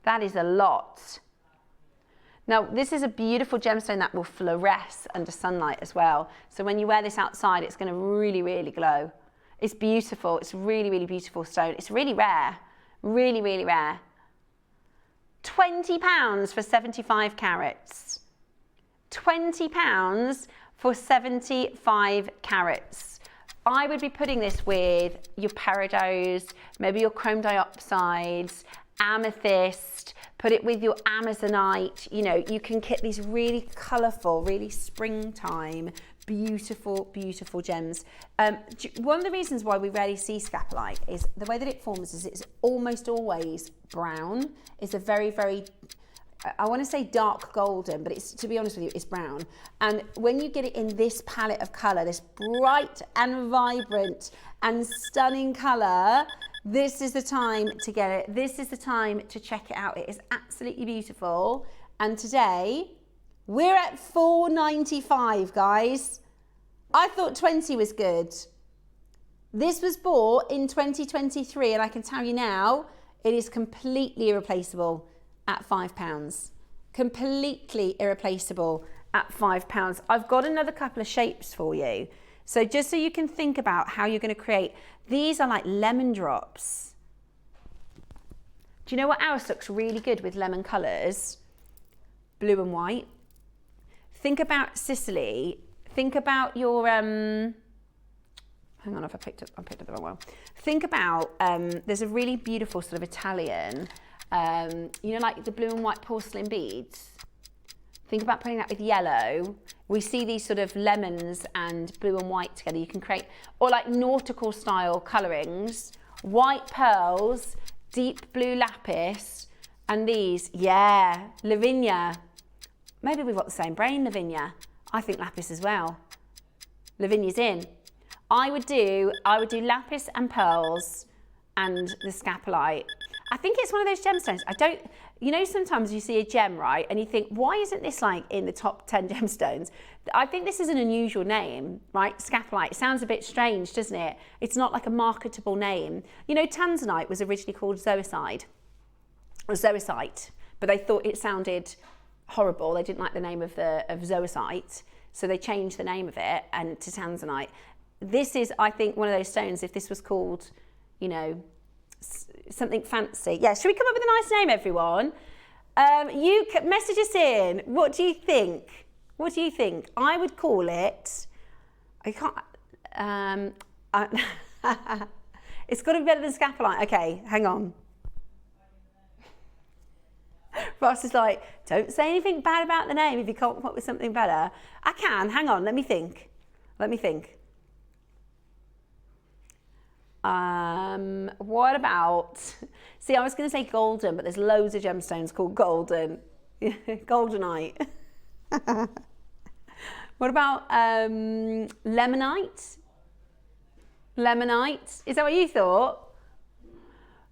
That is a lot. Now, this is a beautiful gemstone that will fluoresce under sunlight as well. So when you wear this outside, it's going to really, really glow. It's beautiful. It's a really, really beautiful stone. It's really rare. Really, really rare. £20 for 75 carats. £20 for 75 carats. I would be putting this with your peridots, maybe your chrome dioxides, amethyst, put it with your amazonite. You know, you can get these really colourful, really springtime, beautiful, beautiful gems. One of the reasons why we rarely see scapolite is the way that it forms is it's almost always brown. It's a very, very, I want to say dark golden, but it's, to be honest with you, it's brown. And when you get it in this palette of colour, this bright and vibrant and stunning colour, this is the time to get it. This is the time to check it out. It is absolutely beautiful. And today, we're at £4.95, guys. I thought 20 was good. This was bought in 2023, and I can tell you now, it is completely irreplaceable at £5. Completely irreplaceable at £5. I've got another couple of shapes for you. So just so you can think about how you're going to create, these are like lemon drops. Do you know what else looks really good with lemon colours? Blue and white. Think about Sicily. Think about your, hang on, if I picked up the wrong one. Think about, there's a really beautiful sort of Italian, you know, like the blue and white porcelain beads. Think about putting that with yellow. We see these sort of lemons and blue and white together. You can create, or like nautical style colourings, white pearls, deep blue lapis, and these, yeah, Lavinia. Maybe we've got the same brain, Lavinia. I think lapis as well. Lavinia's in. I would do lapis and pearls and the scapolite. I think it's one of those gemstones. You know, sometimes you see a gem, right? And you think, why isn't this like in the top 10 gemstones? I think this is an unusual name, right? Scapolite. It sounds a bit strange, doesn't it? It's not like a marketable name. You know, tanzanite was originally called zoisite, but they thought it sounded horrible. They didn't like the name of zoisite, so they changed the name of it and to tanzanite. This is, I think, one of those stones, if this was called, you know, something fancy. Yeah, should we come up with a nice name, everyone? You message us in. What do you think? What do you think? I would call it, I can't, it's got to be better than scapolite. Okay, hang on. Ross is like, don't say anything bad about the name if you can't come up with something better. I can, hang on, let me think. What about, see, I was going to say golden, but there's loads of gemstones called golden. Goldenite. What about lemonite? Lemonite, is that what you thought?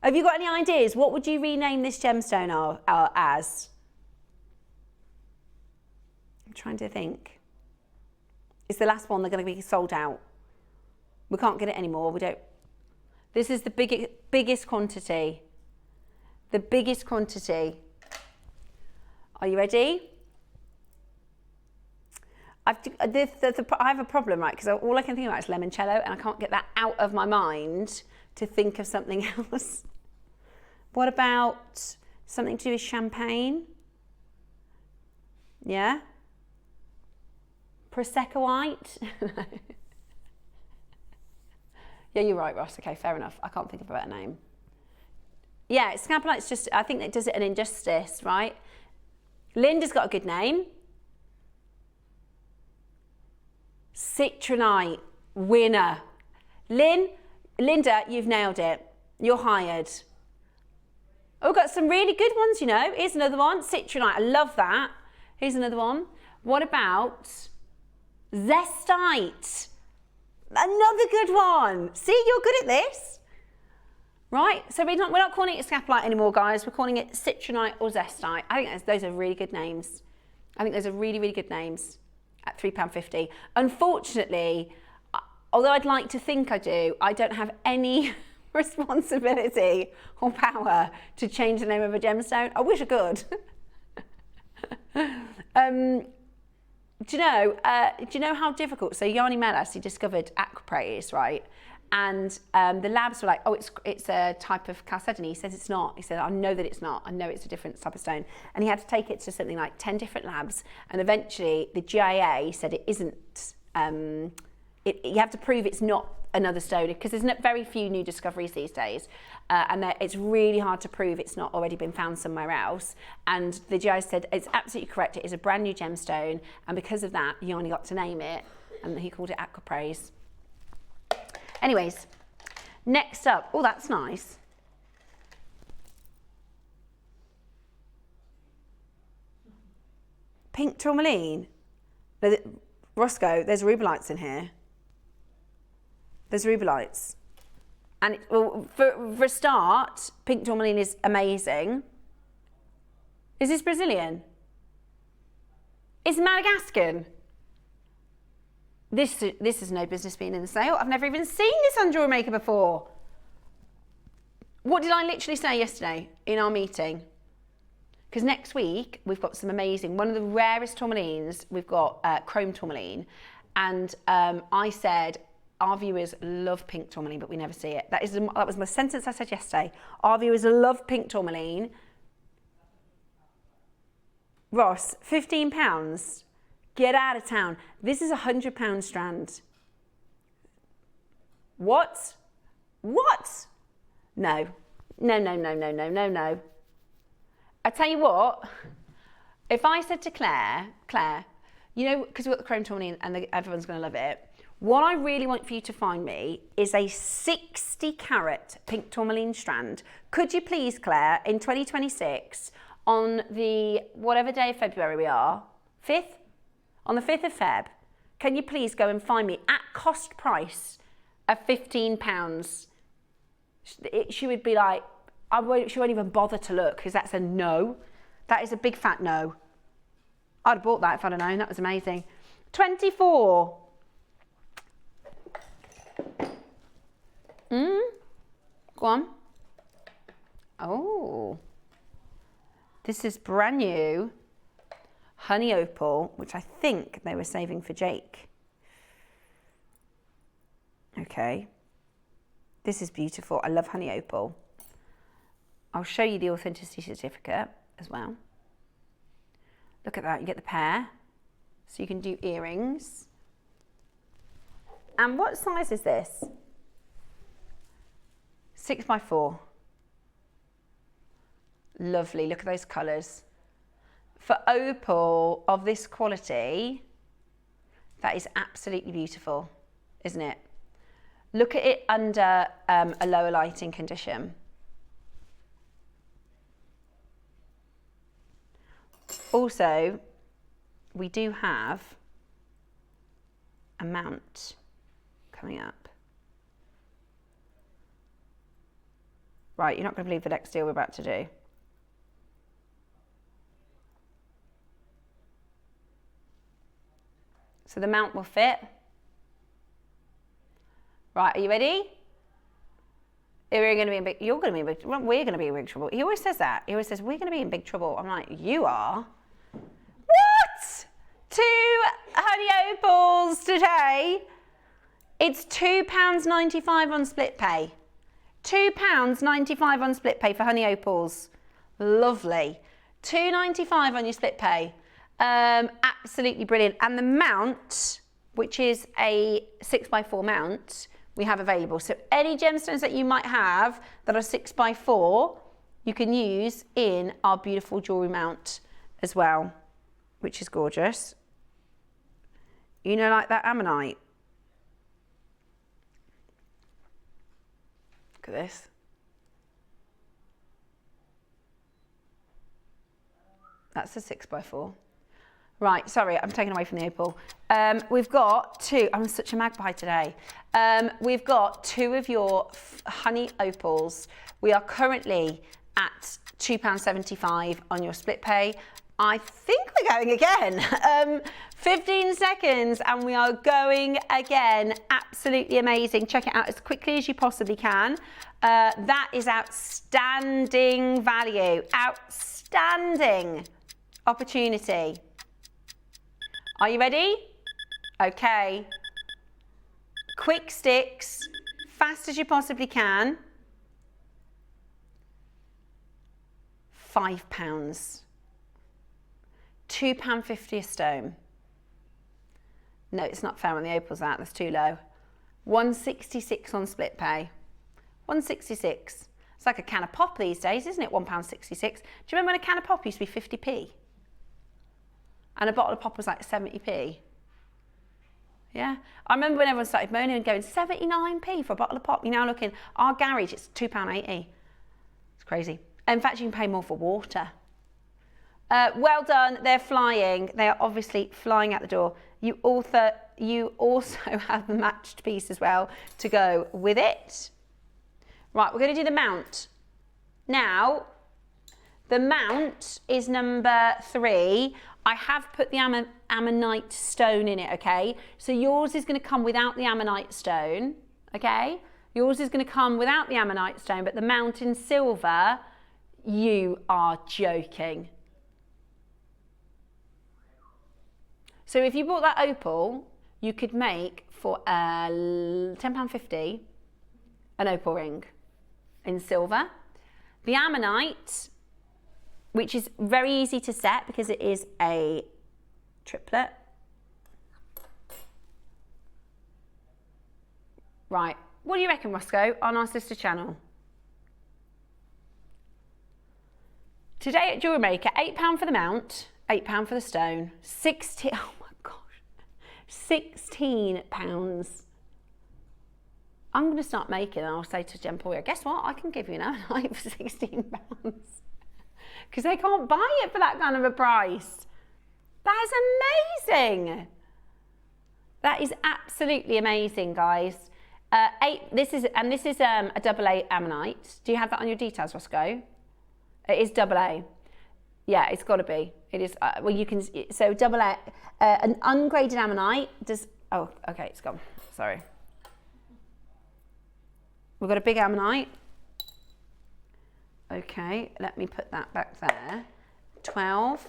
Have you got any ideas? What would you rename this gemstone as? I'm trying to think. It's the last one, they're going to be sold out. We can't get it anymore, we don't. This is the biggest quantity. The biggest quantity. Are you ready? I have a problem, right? Because all I can think about is limoncello, and I can't get that out of my mind to think of something else. What about something to do with champagne? Yeah? Proseccoite? Yeah, you're right, Ross. Okay, fair enough. I can't think of a better name. Yeah, scapolite's just, I think that does it an injustice, right? Linda's got a good name. Citronite, winner. Lynn, Linda, you've nailed it. You're hired. Oh, we've got some really good ones, you know. Here's another one, citronite. I love that. Here's another one. What about zestite? Another good one. See, you're good at this. Right, so we're not calling it scapolite anymore, guys. We're calling it citronite or zestite. I think those are really good names. I think those are really, really good names at £3.50. Unfortunately, although I'd like to think I do, I don't have any responsibility or power to change the name of a gemstone. I wish I could. Do you know how difficult? So Yanni Melas, he discovered aquapraise, right? And the labs were like, oh, it's a type of chalcedony. He says it's not. He said, I know that it's not. I know it's a different type of stone. And he had to take it to something like 10 different labs. And eventually the GIA said it isn't, you have to prove it's not another stone, because there's very few new discoveries these days, and it's really hard to prove it's not already been found somewhere else. And the GI said it's absolutely correct, it is a brand new gemstone, and because of that you only got to name it, and he called it aquapraise. Anyways, next up, oh, that's nice. Pink tourmaline. Roscoe, there's rubelites in here. There's rubelites. And well, for a start, pink tourmaline is amazing. Is this Brazilian? It's Madagascan. This has no business being in the sale. I've never even seen this on JewelleryMaker before. What did I literally say yesterday in our meeting? Because next week we've got some amazing, one of the rarest tourmalines, we've got chrome tourmaline. And I said, our viewers love pink tourmaline, but we never see it. That was my sentence I said yesterday. Our viewers love pink tourmaline. Ross, £15. Get out of town. This is a £100 strand. What? What? No. No, no, no, no, no, no, no. I tell you what, if I said to Claire, you know, because we've got the chrome tourmaline and everyone's going to love it, what I really want for you to find me is a 60 carat pink tourmaline strand. Could you please, Claire, in 2026, on the whatever day of February we are, 5th? On the 5th of Feb, can you please go and find me at cost price of £15? She would be like, she won't even bother to look, because that's a no. That is a big fat no. I'd have bought that if I'd have known. That was amazing. 24. Go on. Oh. This is brand new honey opal, which I think they were saving for Jake. Okay. This is beautiful. I love honey opal. I'll show you the authenticity certificate as well. Look at that, you get the pair. So you can do earrings. And what size is this? 6x4. Lovely, look at those colours. For opal of this quality, that is absolutely beautiful, isn't it? Look at it under a lower lighting condition. Also, we do have a mount coming up. Right, you're not going to believe the next deal we're about to do. So the mount will fit. Right, are you ready? You're going to be in big, you're going to be in big, we're going to be in big trouble. He always says that. He always says, we're going to be in big trouble. I'm like, you are? What? 2 honey opals today. It's £2.95 on split pay. £2.95 on split pay for honey opals. Lovely. £2.95 on your split pay. Absolutely brilliant. And the mount, which is a 6x4 mount, we have available. So any gemstones that you might have that are 6x4, you can use in our beautiful jewellery mount as well, which is gorgeous. You know, like that ammonite. Look at this. That's a 6x4. Right, sorry, I'm taking away from the opal. We've got two, I'm such a magpie today. We've got two of your honey opals. We are currently at £2.75 on your split pay. I think we're going again. 15 seconds and we are going again. Absolutely amazing. Check it out as quickly as you possibly can. That is outstanding value, outstanding opportunity. Are you ready? Okay. Quick sticks, fast as you possibly can. £5. £2.50 a stone. No, it's not fair on the opals that, that's too low. 166 on split pay. 166. It's like a can of pop these days, isn't it? £1.66. Do you remember when a can of pop used to be 50p? And a bottle of pop was like 70p. Yeah, I remember when everyone started moaning and going 79p for a bottle of pop. You're now looking, our garage, it's £2.80. It's crazy. In fact, you can pay more for water. Well done, they're flying. They are obviously flying out the door. You also have the matched piece as well to go with it. Right, we're going to do the mount. Now, the mount is number 3. I have put the ammonite stone in it, okay? So yours is going to come without the ammonite stone, okay? Yours is going to come without the ammonite stone, but the mount in silver, you are joking. So if you bought that opal, you could make for £10.50 an opal ring in silver. The ammonite, which is very easy to set because it is a triplet. Right, what do you reckon, Roscoe, on our sister channel? Today at Jewellery Maker, £8 for the mount, £8 for the stone, oh my gosh, £16. I'm going to start making, and I'll say to Gemporia, guess what, I can give you an ammonite for £16. Because they can't buy it for that kind of a price. That is amazing. That is absolutely amazing, guys. This is a AA ammonite. Do you have that on your details, Roscoe? It is AA. Yeah, it's got to be. It is. Well, you can. So AA, an ungraded ammonite does. Oh, okay, it's gone. Sorry. We've got a big ammonite. Okay, let me put that back there. 12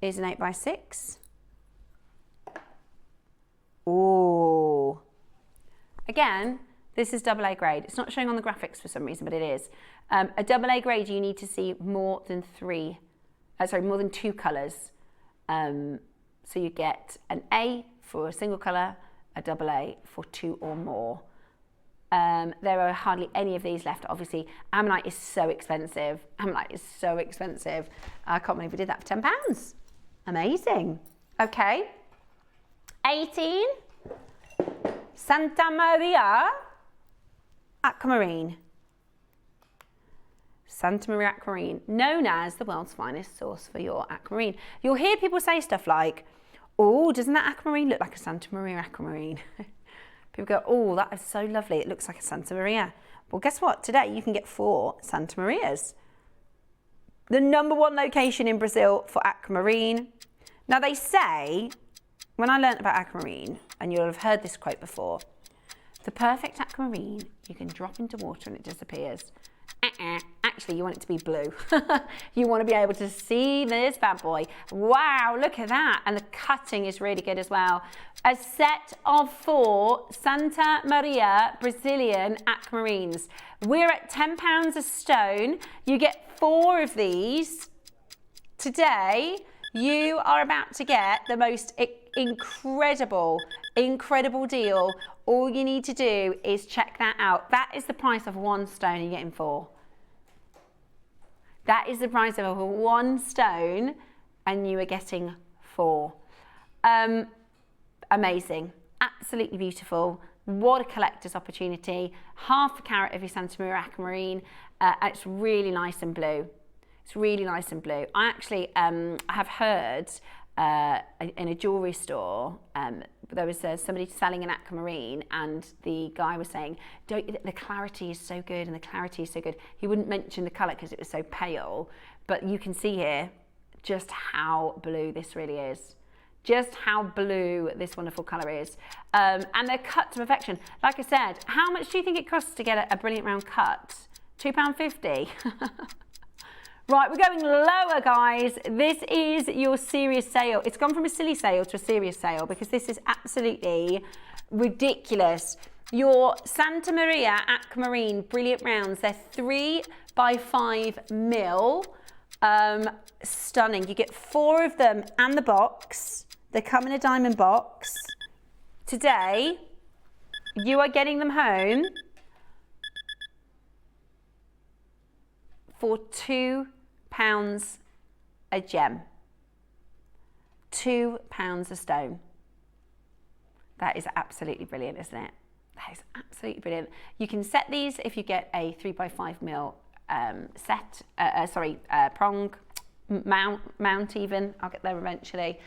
is an 8x6. Ooh. Again, this is AA grade. It's not showing on the graphics for some reason, but it is. A AA grade, you need to see more than more than 2 colours. So you get an A for a single colour, a AA for 2 or more. There are hardly any of these left. Obviously, ammonite is so expensive. Ammonite is so expensive. I can't believe we did that for £10. Amazing. Okay. 18. Santa Maria Aquamarine. Santa Maria Aquamarine, known as the world's finest source for your aquamarine. You'll hear people say stuff like, oh, doesn't that aquamarine look like a Santa Maria aquamarine? People go, oh, that is so lovely. It looks like a Santa Maria. Well, guess what? Today you can get 4 Santa Marias. The #1 location in Brazil for aquamarine. Now they say, when I learnt about aquamarine, and you'll have heard this quote before, the perfect aquamarine you can drop into water and it disappears. Actually, you want it to be blue. You want to be able to see this bad boy. Wow, look at that. And the cutting is really good as well. A set of 4 Santa Maria Brazilian aquamarines. We're at £10 a stone. You get 4 of these. Today, you are about to get the most incredible deal. All you need to do is check that out. That is the price of 1 stone, you're getting 4. That is the price of 1 stone, and you are getting 4. Amazing, absolutely beautiful. What a collector's opportunity. Half a carat of your Santa Maria aquamarine. It's really nice and blue. It's really nice and blue. I actually have heard in a jewellery store, there was somebody selling an aquamarine, and the guy was saying, the clarity is so good, and the clarity is so good. He wouldn't mention the colour because it was so pale, but you can see here just how blue this really is. Just how blue this wonderful colour is. And they're cut to perfection. Like I said, how much do you think it costs to get a brilliant round cut? £2.50. Right, we're going lower, guys. This is your serious sale. It's gone from a silly sale to a serious sale because this is absolutely ridiculous. Your Santa Maria aquamarine brilliant rounds, they're 3x5 mil. Stunning. You get 4 of them and the box. They come in a diamond box. Today, you are getting them home for £2 a gem. £2 a stone. That is absolutely brilliant, isn't it? That is absolutely brilliant. You can set these if you get a 3x5 mil prong, mount even. I'll get there eventually.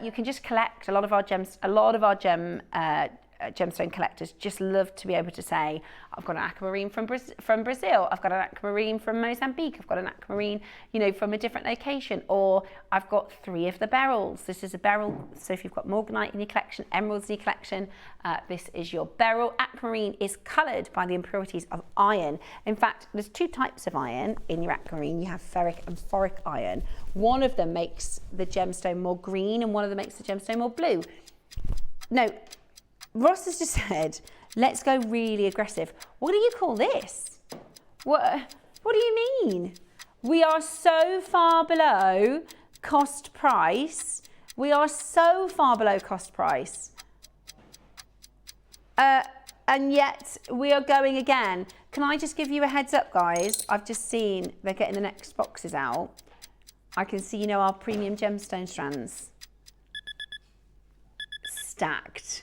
You can just collect a lot of our gems. A lot of our gemstone collectors just love to be able to say, I've got an aquamarine from Brazil, I've got an aquamarine from Mozambique, I've got an aquamarine, you know, from a different location, or I've got 3 of the beryls. This is a beryl, so if you've got morganite in your collection, emeralds in your collection, this is your beryl. Aquamarine is coloured by the impurities of iron. In fact, there's 2 types of iron in your aquamarine. You have ferric and phoric iron. One of them makes the gemstone more green and one of them makes the gemstone more blue. No, Ross has just said, let's go really aggressive. What do you call this? What do you mean? We are so far below cost price. We are so far below cost price. And yet we are going again. Can I just give you a heads up, guys? I've just seen they're getting the next boxes out. I can see, you know, our premium gemstone strands stacked.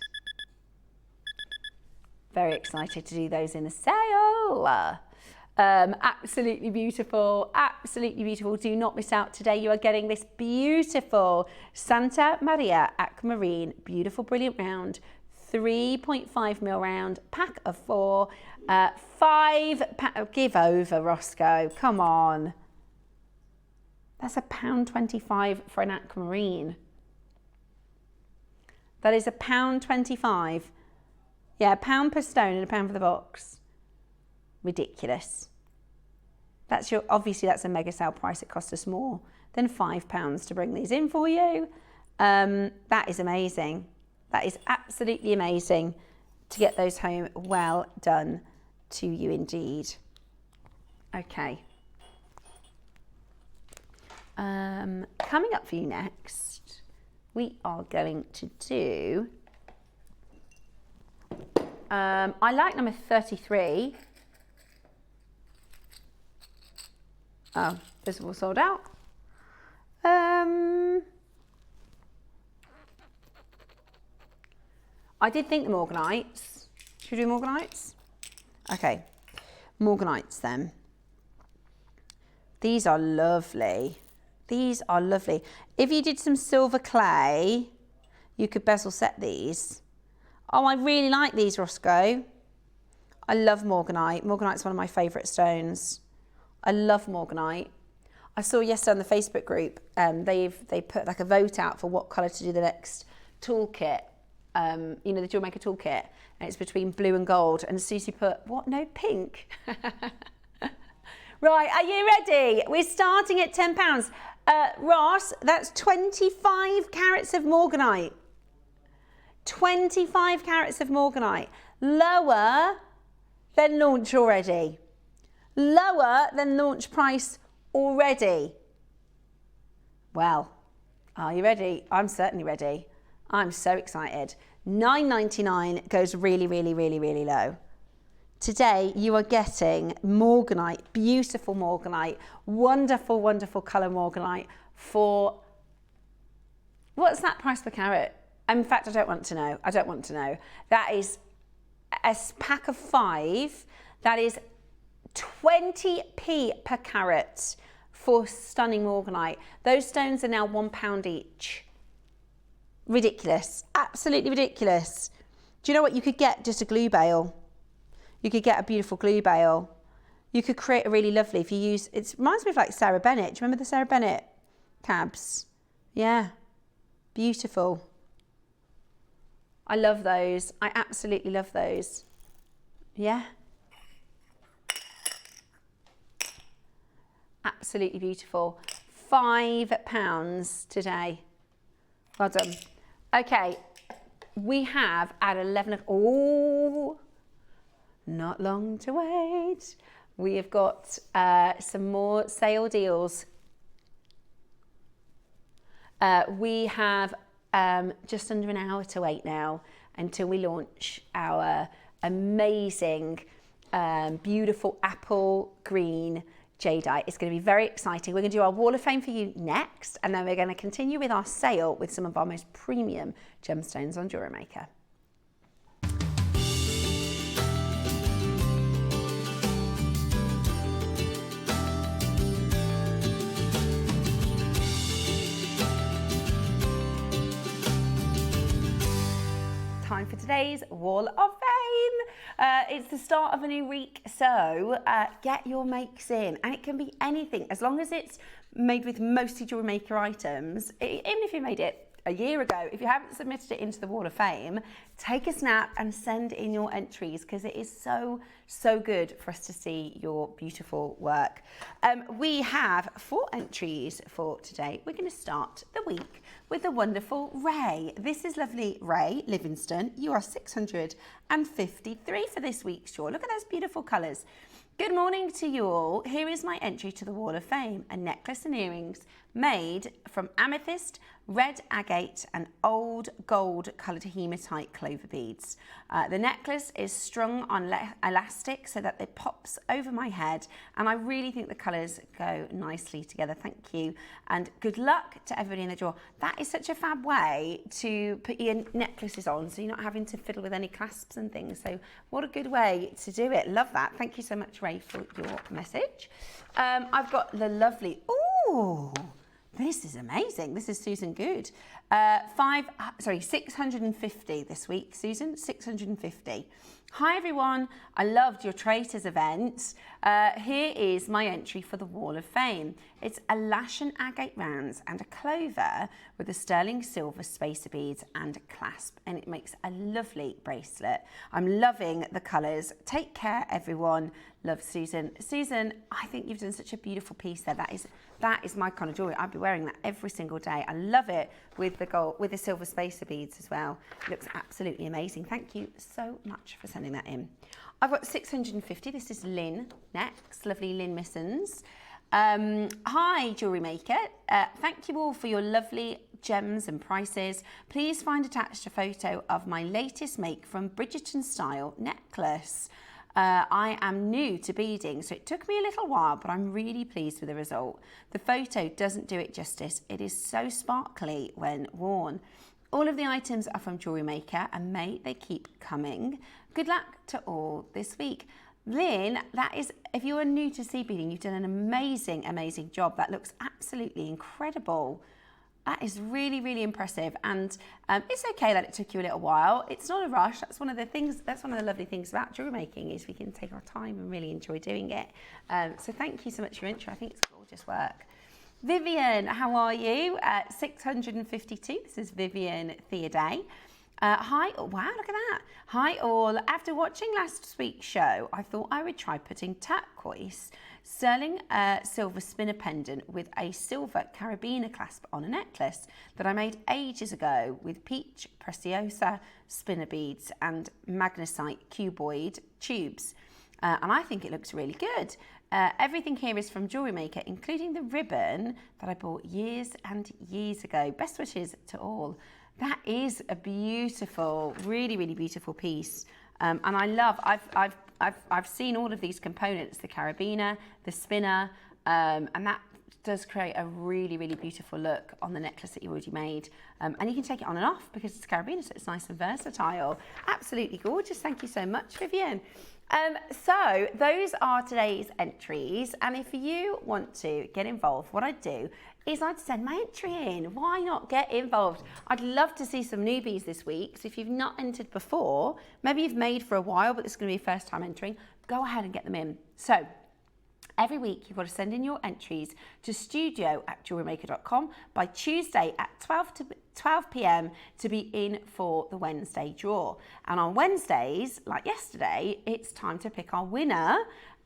Very excited to do those in a sale. Absolutely beautiful, absolutely beautiful. Do not miss out today. You are getting this beautiful Santa Maria aquamarine, beautiful, brilliant round, 3.5 mil round, pack of 4, 5, give over, Roscoe, come on. That's £1.25 for an aquamarine. That is £1.25. Yeah, £1 per stone and £1 for the box. Ridiculous. That's obviously that's a mega sale price. It cost us more than £5 to bring these in for you. That is amazing. That is absolutely amazing to get those home. Well done to you indeed. Okay. Coming up for you next, we are going to do I like number 33. Oh, this is all sold out. I did think the morganites. Should we do morganites? Okay, morganites then. These are lovely. These are lovely. If you did some silver clay, you could bezel set these. Oh, I really like these, Roscoe. I love morganite. Morganite's one of my favourite stones. I love morganite. I saw yesterday on the Facebook group, they put like a vote out for what colour to do the next toolkit. You know, the JewelleryMaker toolkit, and it's between blue and gold. And Susie put, what, no, pink? Right, are you ready? We're starting at £10. Ross, that's 25 carats of morganite. 25 carats of morganite. Lower than launch already. Lower than launch price already. Well, are you ready? I'm certainly ready. I'm so excited. $9.99 goes really, really, really, really low. Today you are getting morganite, beautiful morganite, wonderful, wonderful colour morganite for, what's that price per carat? In fact, I don't want to know. I don't want to know. That is a pack of 5, that is 20p per carat for stunning morganite. Those stones are now £1 each. Ridiculous, absolutely ridiculous. Do you know what? You could get just a glue bale. You could get a beautiful glue bale. You could create a really lovely, if you use, it reminds me of like Sarah Bennett. Do you remember the Sarah Bennett cabs? Yeah, beautiful. I love those. I absolutely love those. Yeah. Absolutely beautiful. £5 today. Well done. Okay, we have at 11 o'clock, oh, not long to wait. We have got some more sale deals. We have just under an hour to wait now until we launch our amazing, beautiful apple green jadeite. It's going to be very exciting. We're going to do our Wall of Fame for you next, and then we're going to continue with our sale with some of our most premium gemstones on JewelleryMaker. Time for today's Wall of Fame. It's the start of a new week, so get your makes in, and it can be anything as long as it's made with mostly Jewellery Maker items. Even if you made it a year ago, if you haven't submitted it into the Wall of Fame, take a snap and send in your entries, because it is so good for us to see your beautiful work. We have 4 entries for today. We're going to start the week with the wonderful Ray. This is lovely Ray Livingston. You are 653 for this week's draw. Look at those beautiful colours. Good morning to you all. Here is my entry to the Wall of Fame, a necklace and earrings made from amethyst, red agate and old gold coloured hematite clover beads. The necklace is strung on elastic so that it pops over my head, and I really think the colours go nicely together. Thank you, and good luck to everybody in the draw. That is such a fab way to put your necklaces on, so you're not having to fiddle with any clasps and things. So what a good way to do it. Love that. Thank you so much, Ray, for your message. I've got the lovely, ooh, this is amazing. This is Susan Good. 650 this week, Susan, 650. Hi everyone, I loved your Traitors event. Here is my entry for the Wall of Fame. It's a lash and agate rounds and a clover with a sterling silver spacer beads and a clasp, and it makes a lovely bracelet. I'm loving the colours. Take care everyone. Love, Susan. Susan, I think you've done such a beautiful piece there. That is my kind of jewellery. I'd be wearing that every single day. I love it with the gold, with the silver spacer beads as well. It looks absolutely amazing. Thank you so much for sending that in. I've got 650. This is Lynn next. Lovely Lynn Missons. Hi, Jewellery Maker. Thank you all for your lovely gems and prices. Please find attached a photo of my latest make from Bridgerton style necklace. I am new to beading, so it took me a little while, but I'm really pleased with the result. The photo doesn't do it justice. It is so sparkly when worn. All of the items are from Jewellery Maker, and may they keep coming. Good luck to all this week. Lynn, that is, if you are new to seed beading, you've done an amazing, amazing job. That looks absolutely incredible. That is really, really impressive, and it's okay that it took you a little while. It's not a rush. That's one of the things. That's one of the lovely things about jewellery making, is we can take our time and really enjoy doing it. So thank you so much for your intro. I think it's gorgeous work. Vivian, how are you? 652. This is Vivian Theoday. Hi, oh, wow, look at that. Hi all. After watching last week's show, I thought I would try putting turquoise sterling silver spinner pendant with a silver carabiner clasp on a necklace that I made ages ago with peach preciosa spinner beads and magnesite cuboid tubes. And I think it looks really good. Everything here is from Jewellery Maker, including the ribbon that I bought years and years ago. Best wishes to all. That is a beautiful, really, really beautiful piece. And I love, I've seen all of these components, the carabiner, the spinner, and does create a really, really beautiful look on the necklace that you already made. And you can take it on and off because it's carabiner, so it's nice and versatile. Absolutely gorgeous. Thank you so much, Vivian. So those are today's entries, and if you want to get involved, what I'd do is I'd send my entry in. Why not get involved? I'd love to see some newbies this week, so if you've not entered before, maybe you've made for a while but this is going to be your first time entering, go ahead and get them in. So every week you've got to send in your entries to studio@jewellerymaker.com by Tuesday at 12 p.m. to be in for the Wednesday draw. And on Wednesdays, like yesterday, it's time to pick our winner,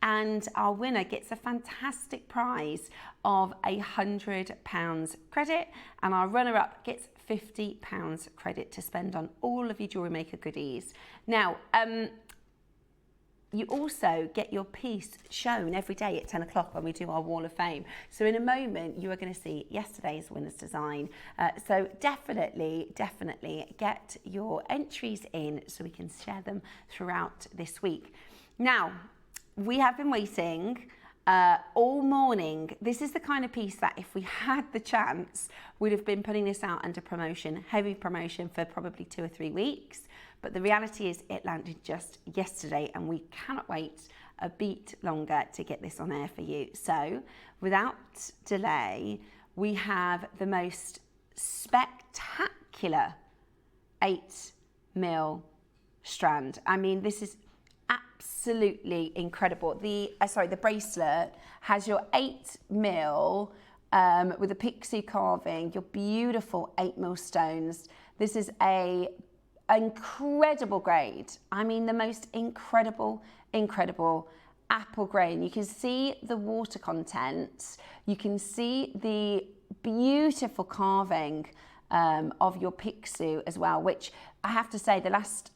and our winner gets a fantastic prize of £100 credit, and our runner-up gets £50 credit to spend on all of your Jewellery Maker goodies. Now, you also get your piece shown every day at 10 o'clock when we do our Wall of Fame. So in a moment, you are going to see yesterday's winner's design. So definitely get your entries in so we can share them throughout this week. Now, we have been waiting all morning. This is the kind of piece that if we had the chance, we'd have been putting this out under promotion, heavy promotion for probably 2 or 3 weeks. But the reality is it landed just yesterday and we cannot wait a beat longer to get this on air for you. So without delay, we have the most spectacular 8mm strand. I mean, this is absolutely incredible. The bracelet has your 8mm with a pixie carving, your beautiful 8mm stones. This is a incredible grade. I mean, the most incredible apple grain. You can see the water content. You can see the beautiful carving of your pixie as well, which I have to say the last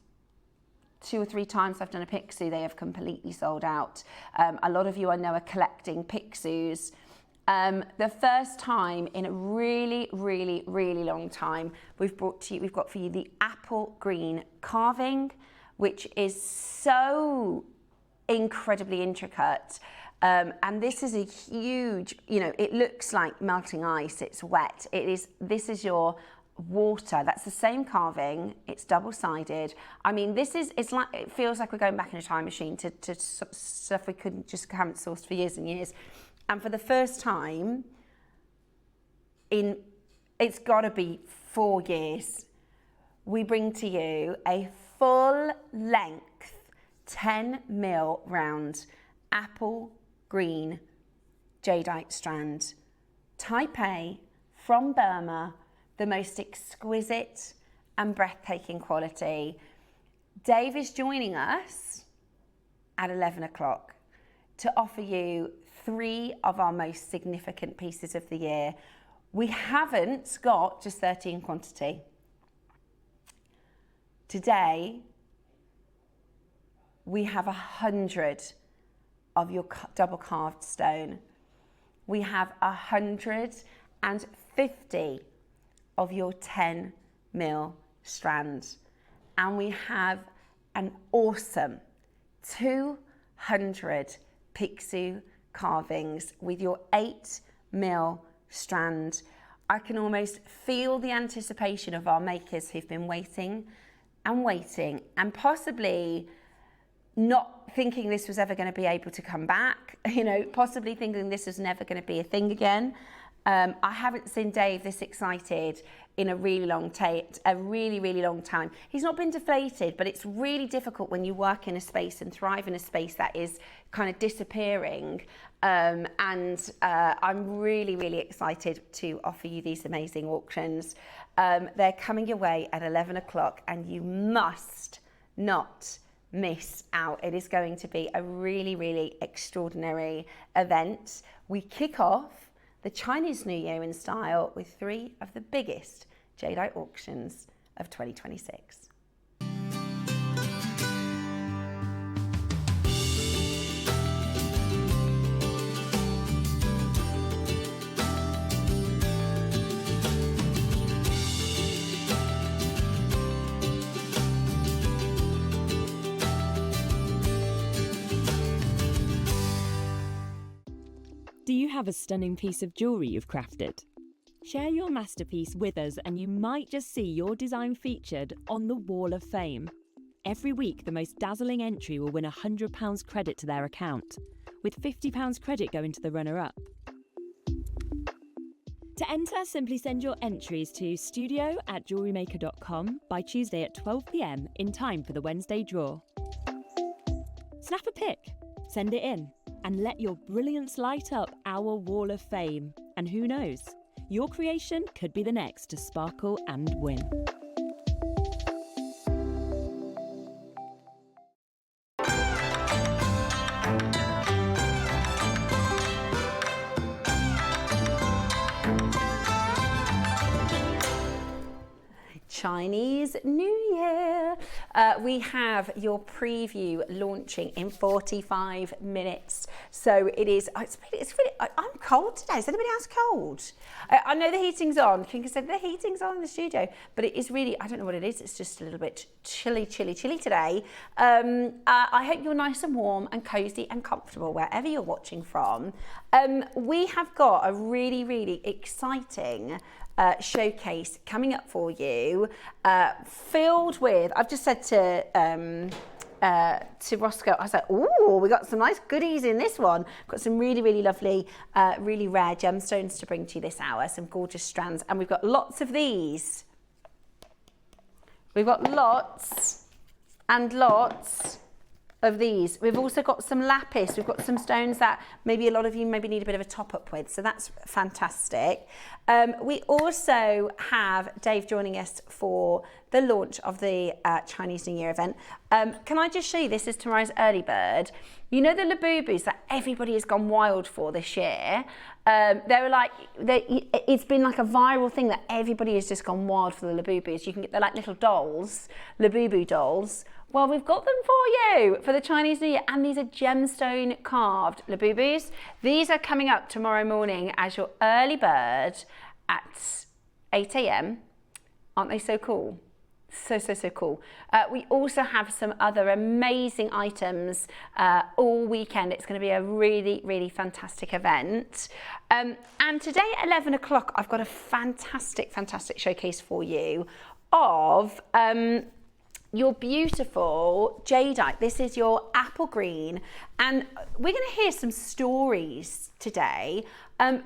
2 or 3 times I've done a pixie, they have completely sold out. A lot of you I know are collecting pixies. The first time in a really long time, we've got for you the apple green carving, which is so incredibly intricate. And this is a huge, it looks like melting ice, it's wet. This is your water. That's the same carving, it's double-sided. I mean, it feels like we're going back in a time machine to stuff we haven't sourced for years and years. And for the first time it's got to be 4 years, we bring to you a full-length 10mm round apple green jadeite strand. Type A from Burma, the most exquisite and breathtaking quality. Dave is joining us at 11 o'clock to offer you 3 of our most significant pieces of the year. We haven't got just 30 in quantity. Today, we have 100 of your double carved stone. We have 150 of your 10mm strand. And we have an awesome 200 pixie carvings with your 8mm strand. I can almost feel the anticipation of our makers who've been waiting and possibly not thinking this was ever going to be able to come back, possibly thinking this was never going to be a thing again. I haven't seen Dave this excited in a really long time. He's not been deflated, but it's really difficult when you work in a space and thrive in a space that is kind of disappearing. I'm really excited to offer you these amazing auctions. They're coming your way at 11 o'clock and you must not miss out. It is going to be a really extraordinary event. We kick off the Chinese New Year in style with 3 of the biggest jadeite auctions of 2026. Do you have a stunning piece of jewellery you've crafted? Share your masterpiece with us and you might just see your design featured on the Wall of Fame. Every week, the most dazzling entry will win £100 credit to their account, with £50 credit going to the runner-up. To enter, simply send your entries to studio@jewellerymaker.com by Tuesday at 12 p.m. in time for the Wednesday draw. Snap a pic, send it in, and let your brilliance light up our Wall of Fame. And who knows, your creation could be the next to sparkle and win. Chinese New Year. We have your preview launching in 45 minutes. So it is, it's really, I'm cold today. Is anybody else cold? I know the heating's on. Kinga said the heating's on in the studio, but it is really, I don't know what it is. It's just a little bit chilly today. I hope you're nice and warm and cozy and comfortable wherever you're watching from. We have got a really exciting showcase coming up for you, filled with, I've just said to Roscoe, I was like, ooh, we got some nice goodies in this one. Got some really lovely, really rare gemstones to bring to you this hour, some gorgeous strands, and we've got lots of these. We've got lots and lots of these. We've also got some lapis. We've got some stones that maybe a lot of you maybe need a bit of a top up with, so that's fantastic. We also have Dave joining us for the launch of the Chinese New Year event. Can I just show you, this is tomorrow's early bird. You know the labubus that everybody has gone wild for this year? It's been like a viral thing that everybody has just gone wild for the labubus. You can get the like little dolls, labubu dolls. Well, we've got them for you for the Chinese New Year, and these are gemstone carved labubus. These are coming up tomorrow morning as your early bird at 8 a.m. Aren't they so cool? So cool. We also have some other amazing items all weekend. It's going to be a really fantastic event. And today at 11 o'clock, I've got a fantastic showcase for you of your beautiful jadeite. This is your apple green, and we're going to hear some stories today.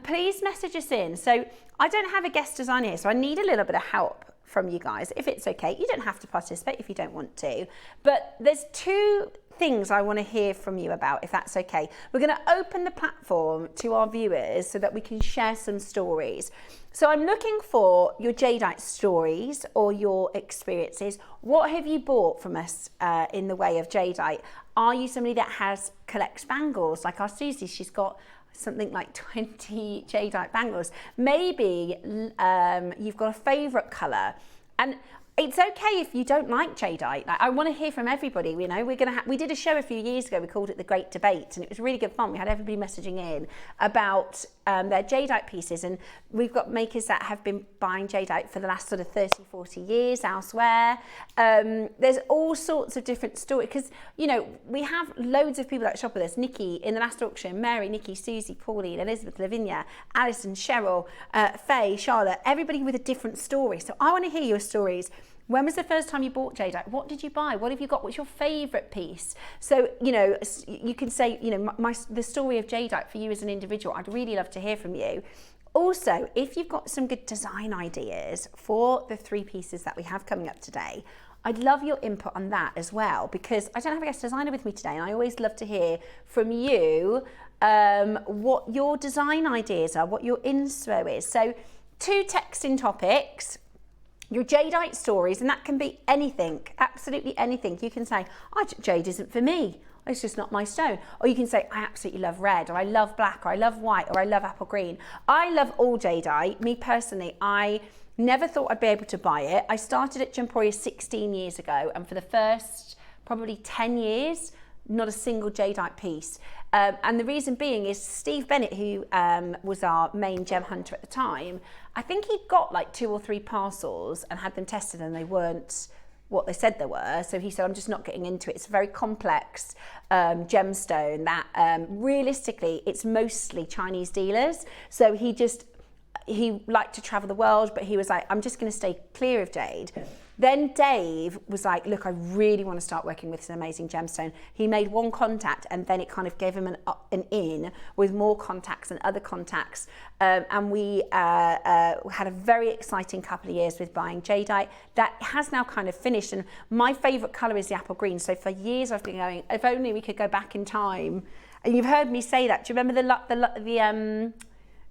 Please message us in. So I don't have a guest designer here, so I need a little bit of help from you guys, if it's okay. You don't have to participate if you don't want to, but there's two things I want to hear from you about, if that's okay. We're going to open the platform to our viewers so that we can share some stories. So I'm looking for your jadeite stories or your experiences. What have you bought from us in the way of jadeite? Are you somebody that collects bangles like our Susie? She's got something like 20 jadeite bangles. Maybe you've got a favourite colour, and it's okay if you don't like jadeite. Like, I want to hear from everybody. You know, we did a show a few years ago. We called it The Great Debate, and it was really good fun. We had everybody messaging in about their jadeite pieces, and we've got makers that have been buying jadeite for the last sort of 30, 40 years elsewhere. There's all sorts of different stories, because, you know, we have loads of people that shop with us. Nikki in the last auction, Mary, Nikki, Susie, Pauline, Elizabeth, Lavinia, Alison, Cheryl, Faye, Charlotte, everybody with a different story. So I want to hear your stories. When was the first time you bought jadeite? What did you buy? What have you got? What's your favourite piece? So, you know, you can say, you know, the story of jadeite for you as an individual. I'd really love to hear from you. Also, if you've got some good design ideas for the three pieces that we have coming up today, I'd love your input on that as well, because I don't have a guest designer with me today, and I always love to hear from you what your design ideas are, what your inspo is. So 2 texting topics. Your jadeite stories, and that can be anything, absolutely anything. You can say, jade isn't for me, it's just not my stone. Or you can say, I absolutely love red, or I love black, or I love white, or I love apple green. I love all jadeite. Me personally, I never thought I'd be able to buy it. I started at Gemporia 16 years ago, and for the first probably 10 years, not a single jadeite piece. And the reason being is Steve Bennett, who was our main gem hunter at the time, I think he'd got like 2 or 3 parcels and had them tested, and they weren't what they said there were. So he said, I'm just not getting into it. It's a very complex gemstone that realistically, it's mostly Chinese dealers. So he liked to travel the world, but he was like, I'm just going to stay clear of jade. Then Dave was like, look, I really want to start working with this amazing gemstone. He made one contact and then it kind of gave him an in with more contacts and other contacts. And we had a very exciting couple of years with buying jadeite. That has now kind of finished. And my favorite color is the apple green. So for years I've been going, if only we could go back in time. And you've heard me say that. Do you remember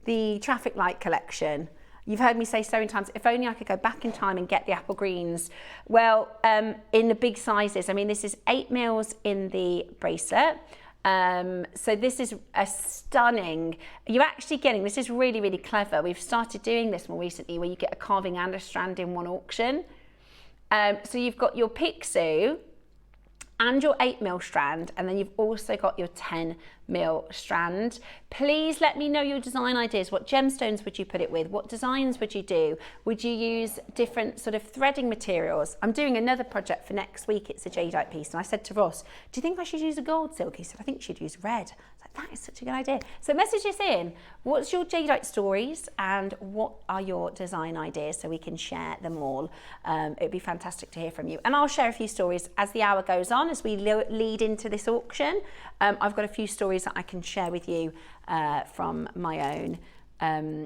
the traffic light collection? You've heard me say so many times, if only I could go back in time and get the apple greens. Well, in the big sizes, I mean, this is 8 mils in the bracelet. So this is a stunning, you're actually getting, this is really, really clever. We've started doing this more recently where you get a carving and a strand in one auction. So you've got your Picsou and your 8 mil strand, and then you've also got your 10 mil strand. Please let me know your design ideas. What gemstones would you put it with? What designs would you do? Would you use different sort of threading materials? I'm doing another project for next week. It's a jadeite piece, and I said to Ross, do you think I should use a gold silk? He said, I think you should use red. I was like, that is such a good idea. So message us in. What's your jadeite stories and what are your design ideas so we can share them all? It'd be fantastic to hear from you. And I'll share a few stories as the hour goes on, as we lead into this auction. I've got a few stories that I can share with you from my own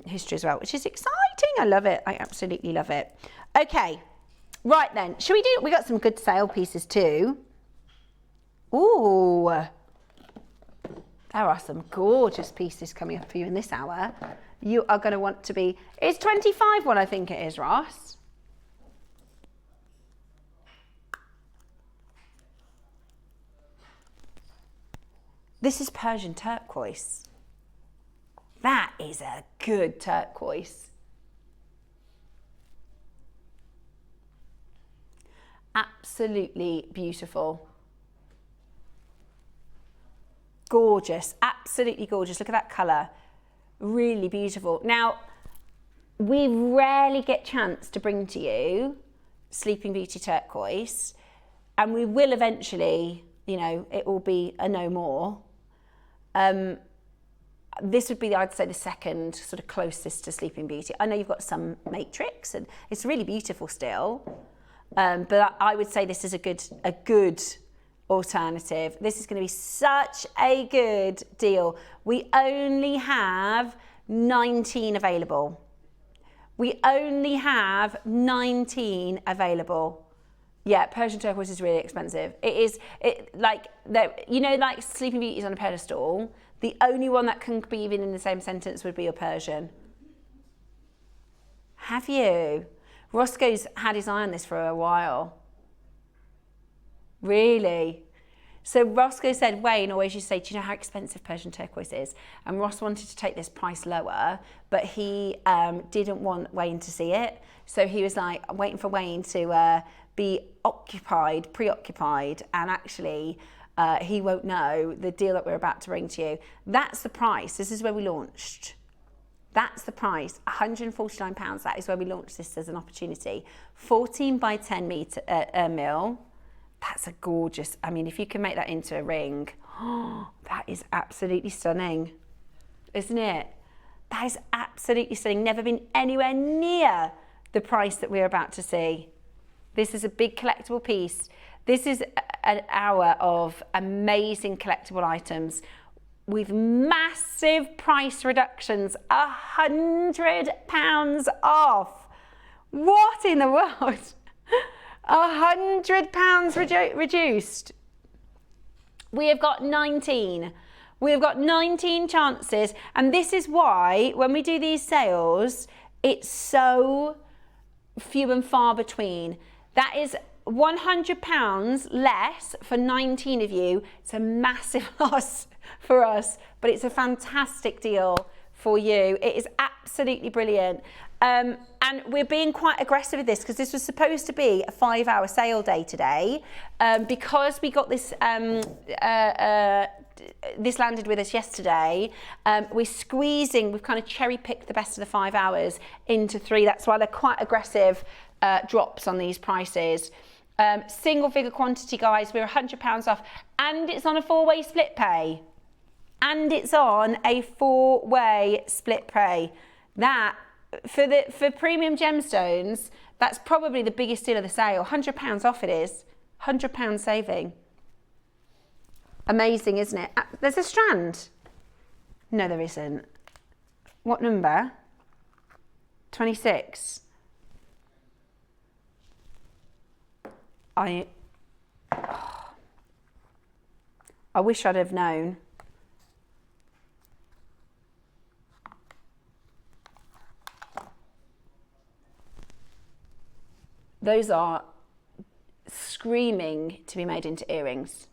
history as well, which is exciting. I love it. I absolutely love it. Okay, right then. Shall we do, we got some good sale pieces too. Ooh, there are some gorgeous pieces coming up for you in this hour. You are going to want to be, it's 25 what I think it is, Ross. This is Persian turquoise. That is a good turquoise. Absolutely beautiful. Gorgeous, absolutely gorgeous. Look at that colour. Really beautiful. Now, we rarely get chance to bring to you Sleeping Beauty turquoise, and we will eventually, you know, it will be a no more. This would be, I'd say, the second sort of closest to Sleeping Beauty. I know you've got some matrix and it's really beautiful still, but I would say this is a good alternative. This is going to be such a good deal. We only have 19 available. We only have 19 available. Yeah, Persian turquoise is really expensive. It is, like Sleeping Beauty is on a pedestal. The only one that can be even in the same sentence would be your Persian. Have you? Roscoe's had his eye on this for a while. Really? So Roscoe said, Wayne always used to say, do you know how expensive Persian turquoise is? And Ross wanted to take this price lower, but he didn't want Wayne to see it. So he was like, I'm waiting for Wayne to be preoccupied, and actually he won't know the deal that we're about to bring to you. That's the price. This is where we launched. That's the price, £149. That is where we launched this as an opportunity. 14 by 10 mil. That's a gorgeous, I mean, if you can make that into a ring, that is absolutely stunning, isn't it? That is absolutely stunning. Never been anywhere near the price that we're about to see. This is a big collectible piece. This is an hour of amazing collectible items with massive price reductions, £100 off. What in the world? £100 reduced. We have got 19. We have got 19 chances, and this is why when we do these sales, it's so few and far between. That is £100 less for 19 of you. It's a massive loss for us, but it's a fantastic deal for you. It is absolutely brilliant. And we're being quite aggressive with this because this was supposed to be a 5-hour sale day today. Because we got this, this landed with us yesterday, we've kind of cherry picked the best of the 5 hours into 3. That's why they're quite aggressive drops on these prices. Single figure quantity, guys, we're £100 off, and it's on a 4-way split pay. And it's on a 4-way split pay. That, for premium gemstones, that's probably the biggest deal of the sale. £100 off it is. £100 saving. Amazing, isn't it? There's a strand. No, there isn't. What number? 26. I wish I'd have known. Those are screaming to be made into earrings.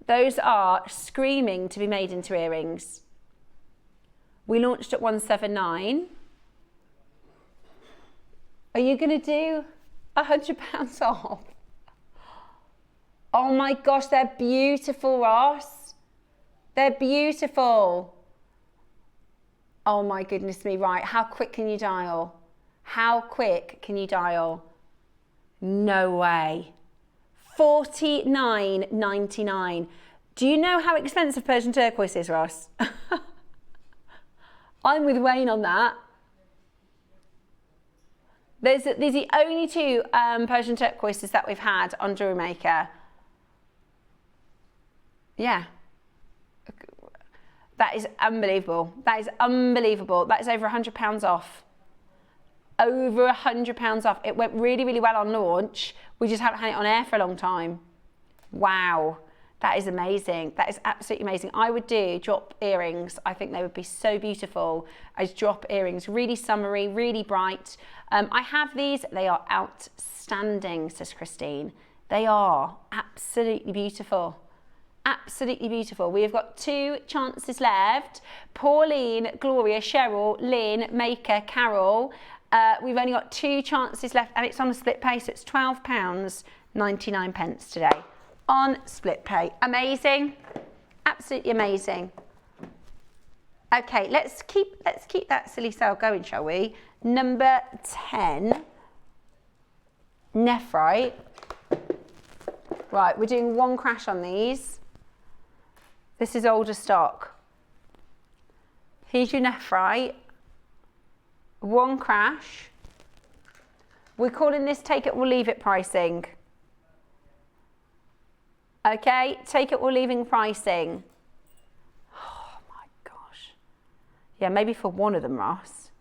Those are screaming to be made into earrings. We launched at 179. Are you going to do £100 off? Oh my gosh, they're beautiful, Ross. They're beautiful. Oh my goodness me, right. How quick can you dial? How quick can you dial? No way. $49.99. Do you know how expensive Persian turquoise is, Ross? I'm with Wayne on that. These are the only two Persian turquoises that we've had on JewelleryMaker. Yeah. That is unbelievable. That is unbelievable. That is over £100 off. Over £100 off. It went really, really well on launch. We just haven't had it on air for a long time. Wow. That is amazing. That is absolutely amazing. I would do drop earrings. I think they would be so beautiful as drop earrings. Really summery, really bright. I have these. They are outstanding, says Christine. They are absolutely beautiful. Absolutely beautiful. We have got 2 chances left. Pauline, Gloria, Cheryl, Lynn, Maker, Carol. We've only got 2 chances left, and it's on a split pay, so it's £12.99 today on split pay. Amazing. Absolutely amazing. Okay, let's keep that silly sale going, shall we? Number 10, nephrite. Right, we're doing 1 crash on these. This is older stock. Here's your nephrite. 1 crash. We're calling this take it or leave it pricing. Okay, take it or leaving pricing. Oh my gosh. Yeah, maybe for one of them, Ross.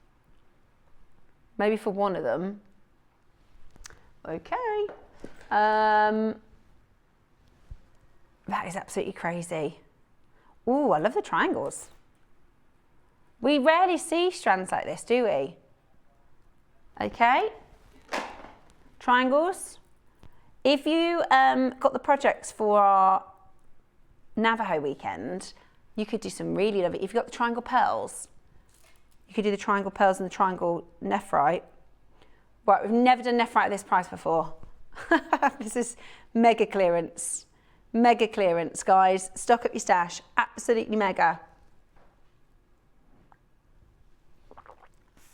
Maybe for one of them. Okay. That is absolutely crazy. Ooh, I love the triangles. We rarely see strands like this, do we? Okay. Triangles. If you got the projects for our Navajo weekend, you could do some really lovely. If you got the triangle pearls, you could do the triangle pearls and the triangle nephrite. Right, we've never done nephrite at this price before. This is mega clearance. Mega clearance, guys. Stock up your stash. Absolutely mega.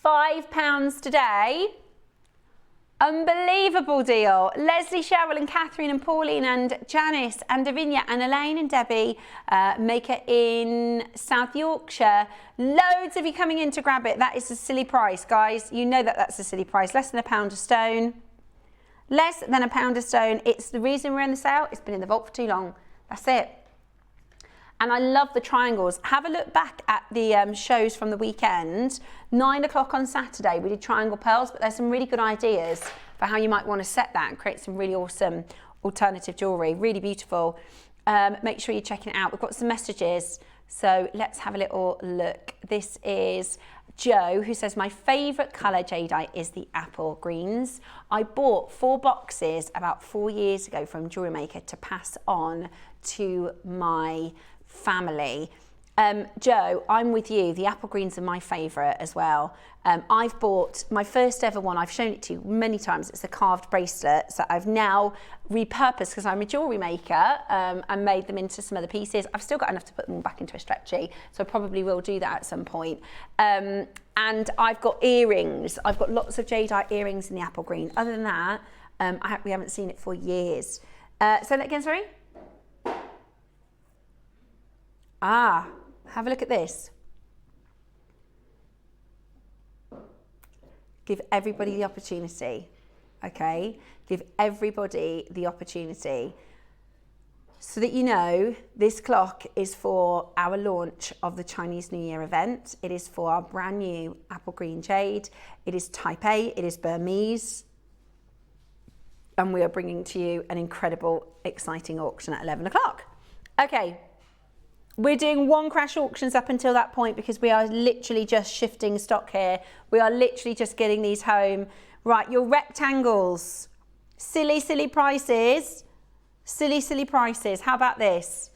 £5 today. Unbelievable deal. Leslie, Cheryl and Catherine and Pauline and Janice and Davinia and Elaine and Debbie, Maker in South Yorkshire. Loads of you coming in to grab it. That is a silly price, guys. You know that that's a silly price. Less than £1 a stone. Less than £1 a stone. It's the reason we're in the sale. It's been in the vault for too long. That's it. And I love the triangles. Have a look back at the shows from the weekend. 9 o'clock on Saturday, we did triangle pearls, but there's some really good ideas for how you might want to set that and create some really awesome alternative jewellery. Really beautiful. Make sure you're checking it out. We've got some messages, so let's have a little look. This is Joe, who says, my favourite colour jadeite is the apple greens. I bought 4 boxes about 4 years ago from JewelleryMaker to pass on to my family. Joe, I'm with you. The apple greens are my favourite as well. I've bought my first ever one. I've shown it to you many times. It's a carved bracelet that I've now repurposed because I'm a jewellery maker and made them into some other pieces. I've still got enough to put them all back into a stretchy, so I probably will do that at some point. And I've got earrings. I've got lots of jadeite earrings in the apple green. Other than that, We haven't seen it for years. Say that again, sorry. Have a look at this. Give everybody the opportunity, okay? Give everybody the opportunity. So that you know, this clock is for our launch of the Chinese New Year event. It is for our brand new apple green jade. It is type A, it is Burmese. And we are bringing to you an incredible, exciting auction at 11 o'clock. Okay, we're doing one crash auctions up until that point because we are literally just shifting stock here. We are literally just getting these home. Right, your rectangles, silly, silly prices. Silly, silly prices. How about this?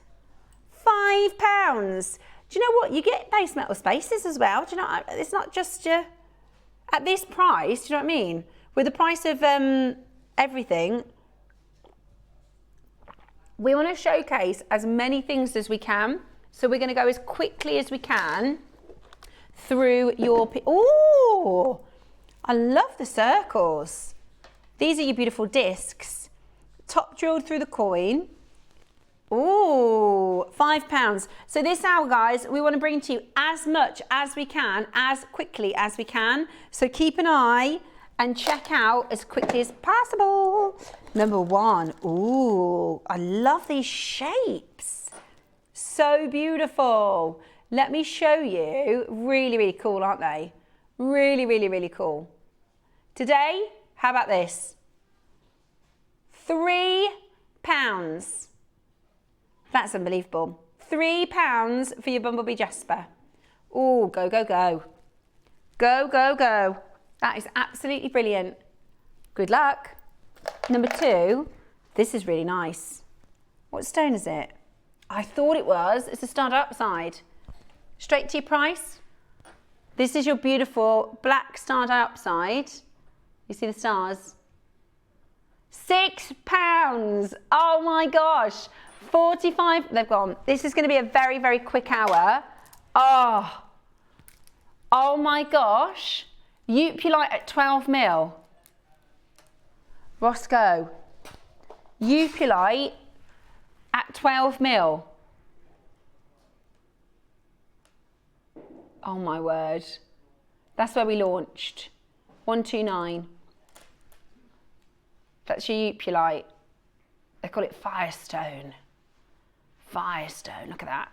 £5. Do you know what? You get base metal spaces as well. Do you know, it's not just your, at this price, do you know what I mean? With the price of everything, we want to showcase as many things as we can. So we're going to go as quickly as we can through your, oh, I love the circles. These are your beautiful discs. Top drilled through the coin. Ooh, £5. So this hour, guys, we want to bring to you as much as we can, as quickly as we can. So keep an eye and check out as quickly as possible. Number one, ooh, I love these shapes. So beautiful. Let me show you. Really, really cool, aren't they? Really, really, really cool. Today, how about this? £3. That's unbelievable. £3 for your Bumblebee Jasper. Oh, go, go, go. Go, go, go. That is absolutely brilliant. Good luck. Number two, this is really nice. What stone is it? I thought it was. It's a star upside. Straight to your price. This is your beautiful black star upside. You see the stars? £6. Oh my gosh. 45. They've gone. This is going to be a very, very quick hour. Oh my gosh. Upulite at 12 mil. Roscoe. Upulite at 12 mil. Oh my word. That's where we launched. 129. That's your Upulite. They call it Firestone. Firestone, look at that.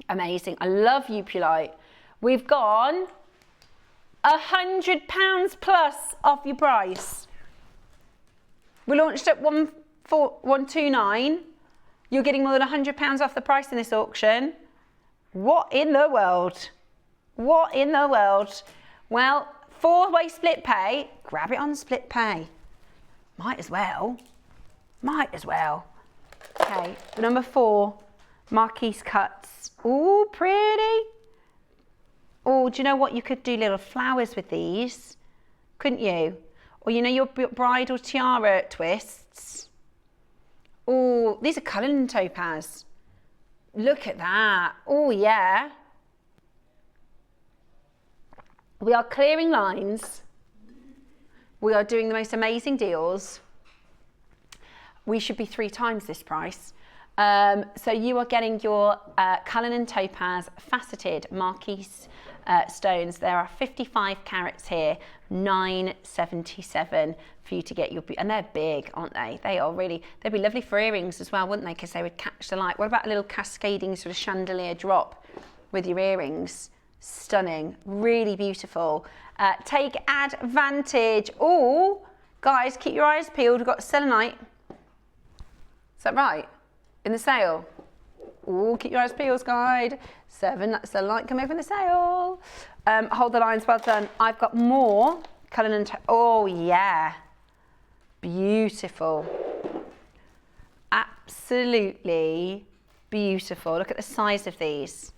Amazing. I love Upulite. We've gone £100 plus off your price. We launched at 129. You're getting more than £100 off the price in this auction. What in the world? What in the world? Well, 4-way split pay. Grab it on split pay. Might as well. Might as well. Okay, number 4, Marquise cuts. Ooh, pretty. Oh, do you know what? You could do little flowers with these, couldn't you? Or you know your bridal tiara twists. Oh, these are Cullinan topaz. Look at that. Oh, yeah. We are clearing lines. We are doing the most amazing deals. We should be 3 times this price. So you are getting your Cullinan topaz faceted Marquise stones. There are 55 carats here, £9.77 for you to get your, and they're big, aren't they? They are really, they'd be lovely for earrings as well, wouldn't they? Because they would catch the light. What about a little cascading sort of chandelier drop with your earrings? Stunning, really beautiful. Take advantage. Oh, guys, keep your eyes peeled. We've got selenite. Is that right? In the sale. Oh, keep your eyes peeled, guide. 7, that's the light coming from the sale. Hold the lines, well done. I've got more Cullinan. Oh, yeah. Beautiful. Absolutely beautiful. Look at the size of these.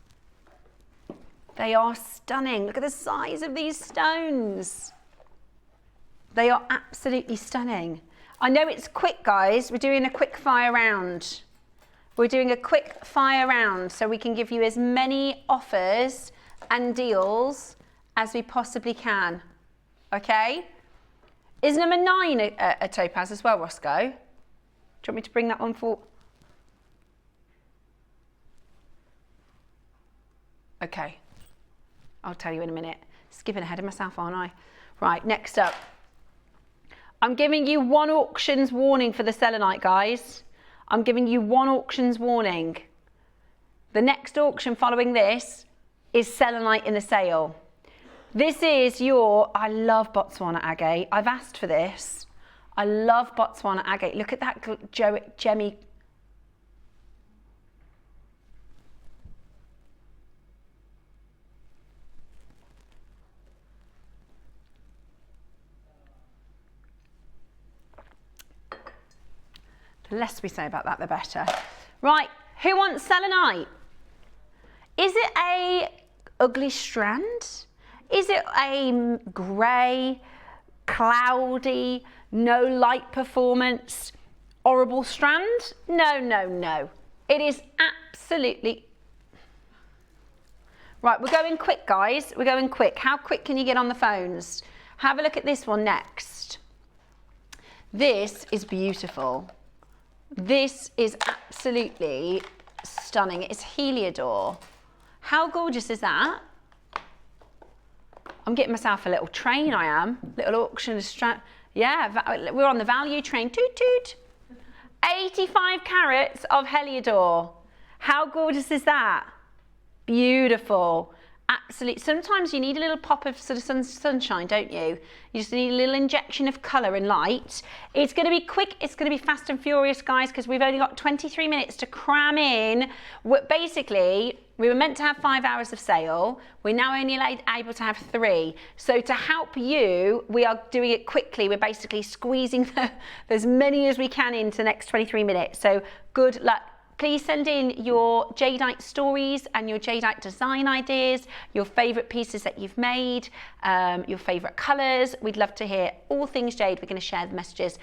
They are stunning. Look at the size of these stones. They are absolutely stunning. I know it's quick, guys. We're doing a quick fire round. We're doing a quick fire round so we can give you as many offers and deals as we possibly can. Okay? Is number 9 a topaz as well, Roscoe? Do you want me to bring that one for? Okay, I'll tell you in a minute. Skipping ahead of myself, aren't I? Right, next up. I'm giving you 1 auctions warning for the selenite, guys. I'm giving you 1 auctions warning. The next auction following this is selenite in the sale. This is your, I love Botswana agate. I've asked for this. I love Botswana agate. Look at that gemmy. The less we say about that, the better. Right, who wants selenite? Is it a ugly strand? Is it a grey, cloudy, no light performance, horrible strand? No, no, no. It is absolutely... Right, we're going quick, guys. We're going quick. How quick can you get on the phones? Have a look at this one next. This is beautiful. This is absolutely stunning. It's Heliodor. How gorgeous is that? I'm getting myself a little train, I am. Little auction strand. Yeah, we're on the value train. Toot toot. 85 carats of Heliodor. How gorgeous is that? Beautiful. Absolutely. Sometimes you need a little pop of sort of sunshine, don't you? You just need a little injection of colour and light. It's going to be quick. It's going to be fast and furious, guys, because we've only got 23 minutes to cram in. Basically, we were meant to have 5 hours of sale. We're now only able to have 3. So to help you, we are doing it quickly. We're basically squeezing as many as we can into the next 23 minutes. So good luck. Please send in your jadeite stories and your jadeite design ideas, your favourite pieces that you've made, your favourite colours. We'd love to hear all things jade. We're going to share the messages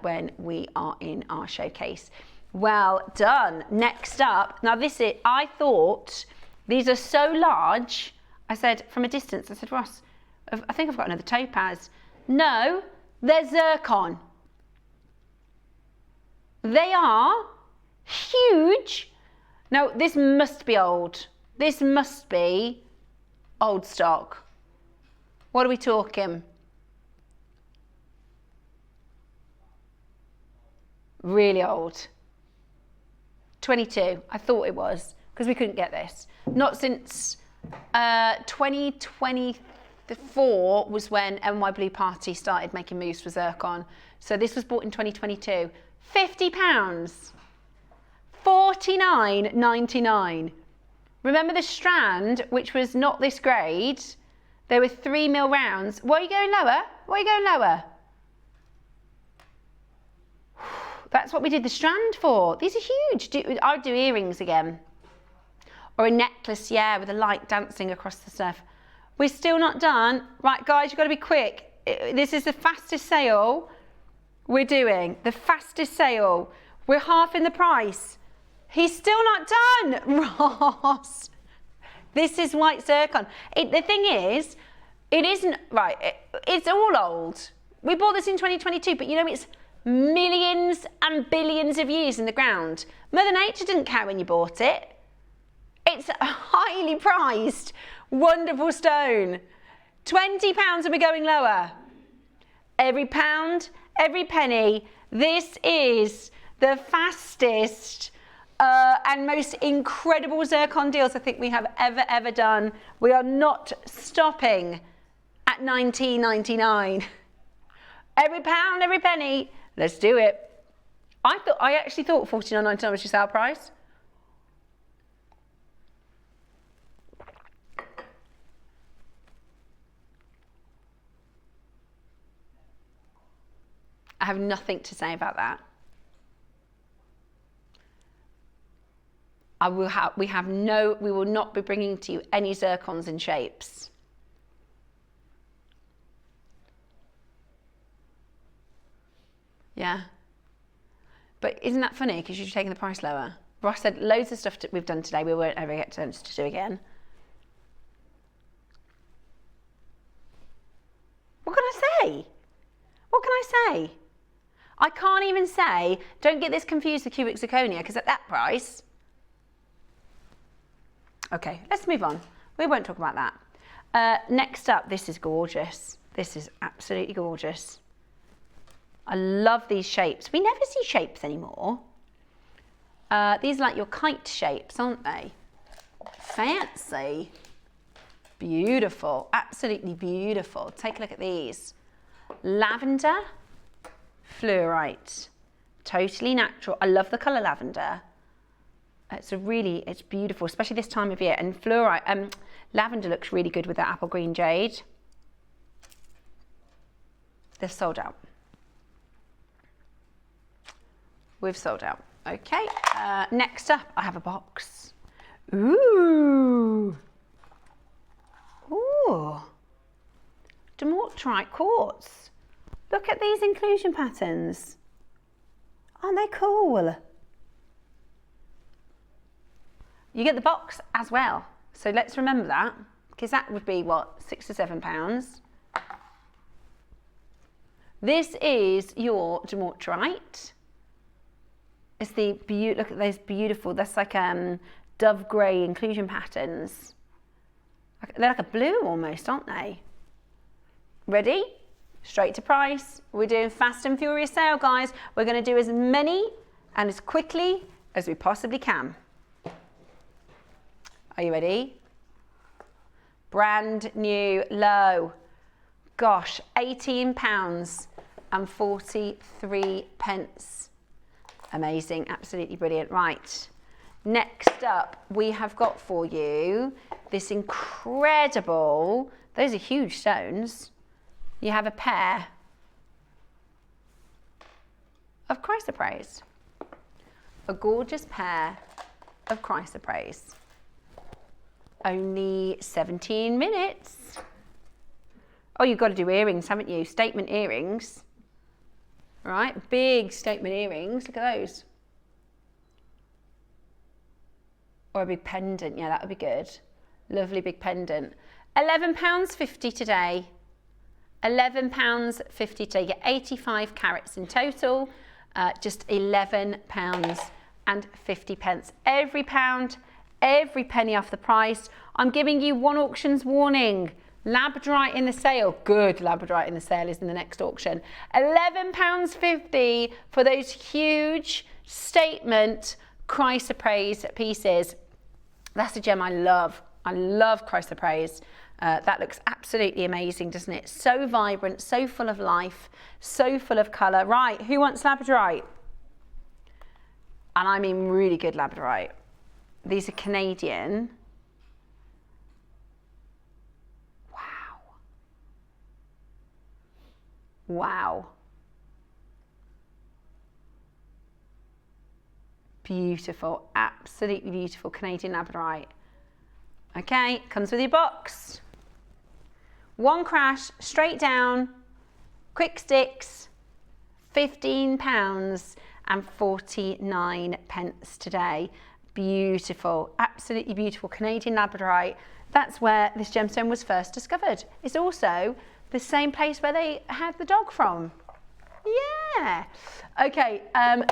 when we are in our showcase. Well done. Next up, now this is, I thought these are so large. I said from a distance, I said, Ross, I think I've got another topaz. No, they're zircon. They are huge. No, this must be old. This must be old stock. What are we talking? Really old. 22. I thought it was, because we couldn't get this. Not since 2024 was when NY Blue Party started making moves for zircon. So this was bought in 2022. £50. $49.99. Remember the strand, which was not this grade? There were 3mm rounds. Why are you going lower? Why are you going lower? That's what we did the strand for. These are huge. I'd do earrings again. Or a necklace, yeah, with a light dancing across the stuff. We're still not done. Right, guys, you've got to be quick. This is the fastest sale we're doing. The fastest sale. We're half in the price. He's still not done, Ross. This is white zircon. The thing is, it isn't, right, it's all old. We bought this in 2022, but you know, it's millions and billions of years in the ground. Mother Nature didn't care when you bought it. It's a highly prized, wonderful stone. £20 and we're going lower. Every pound, every penny. This is the fastest and most incredible zircon deals I think we have ever done. We are not stopping at $19.99. Every pound, every penny. Let's do it. I actually thought $49.99 was your sale price. I have nothing to say about that. We will not be bringing to you any zircons in shapes. Yeah. But isn't that funny? Because you're taking the price lower. Ross said loads of stuff we've done today we won't ever get to do again. What can I say? What can say. I can't even say, don't get this confused with cubic zirconia, because at that price. Okay, let's move on. We won't talk about that. Next up, this is gorgeous. This is absolutely gorgeous. I love these shapes. We never see shapes anymore. These are like your kite shapes, aren't they? Fancy. Beautiful, absolutely beautiful. Take a look at these. Lavender, fluorite, totally natural. I love the colour lavender. It's beautiful, especially this time of year. And fluorite, lavender looks really good with that apple green jade. They're sold out. We've sold out. Okay, next up, I have a box. Ooh. Ooh. Demortrite quartz. Look at these inclusion patterns. Aren't they cool? You get the box as well. So let's remember that, because that would be what, £6 to £7. This is your Demortrite. It's the look at those beautiful, that's like dove grey inclusion patterns. They're like a blue almost, aren't they? Ready? Straight to price. We're doing fast and furious sale, guys. We're going to do as many and as quickly as we possibly can. Are you ready? Brand new low. Gosh, £18 and 43 pence. Amazing, absolutely brilliant. Right, next up we have got for you this incredible, those are huge stones. You have a pair of chrysoprase. A gorgeous pair of chrysoprase. Only 17 minutes. Oh, you've got to do earrings, haven't you? Statement earrings. Right, big statement earrings. Look at those. Or a big pendant. Yeah, that would be good. Lovely big pendant. £11.50 today. £11.50 today. You get 85 carats in total. Just £11.50. Every pound, every penny off the price. I'm giving you one auction's warning. Labradorite in the sale. Good labradorite in the sale is in the next auction. £11.50 for those huge statement chrysoprase pieces. That's a gem I love. I love chrysoprase. That looks absolutely amazing, doesn't it? So vibrant, so full of life, so full of colour. Right, who wants labradorite? And I mean really good labradorite. These are Canadian. Wow. Beautiful, absolutely beautiful Canadian labradorite. Okay, comes with your box. One crash, straight down, quick sticks, £15 and 49 pence today. Beautiful, absolutely beautiful Canadian labradorite. That's where this gemstone was first discovered. It's also the same place where they had the dog from. Yeah. Okay,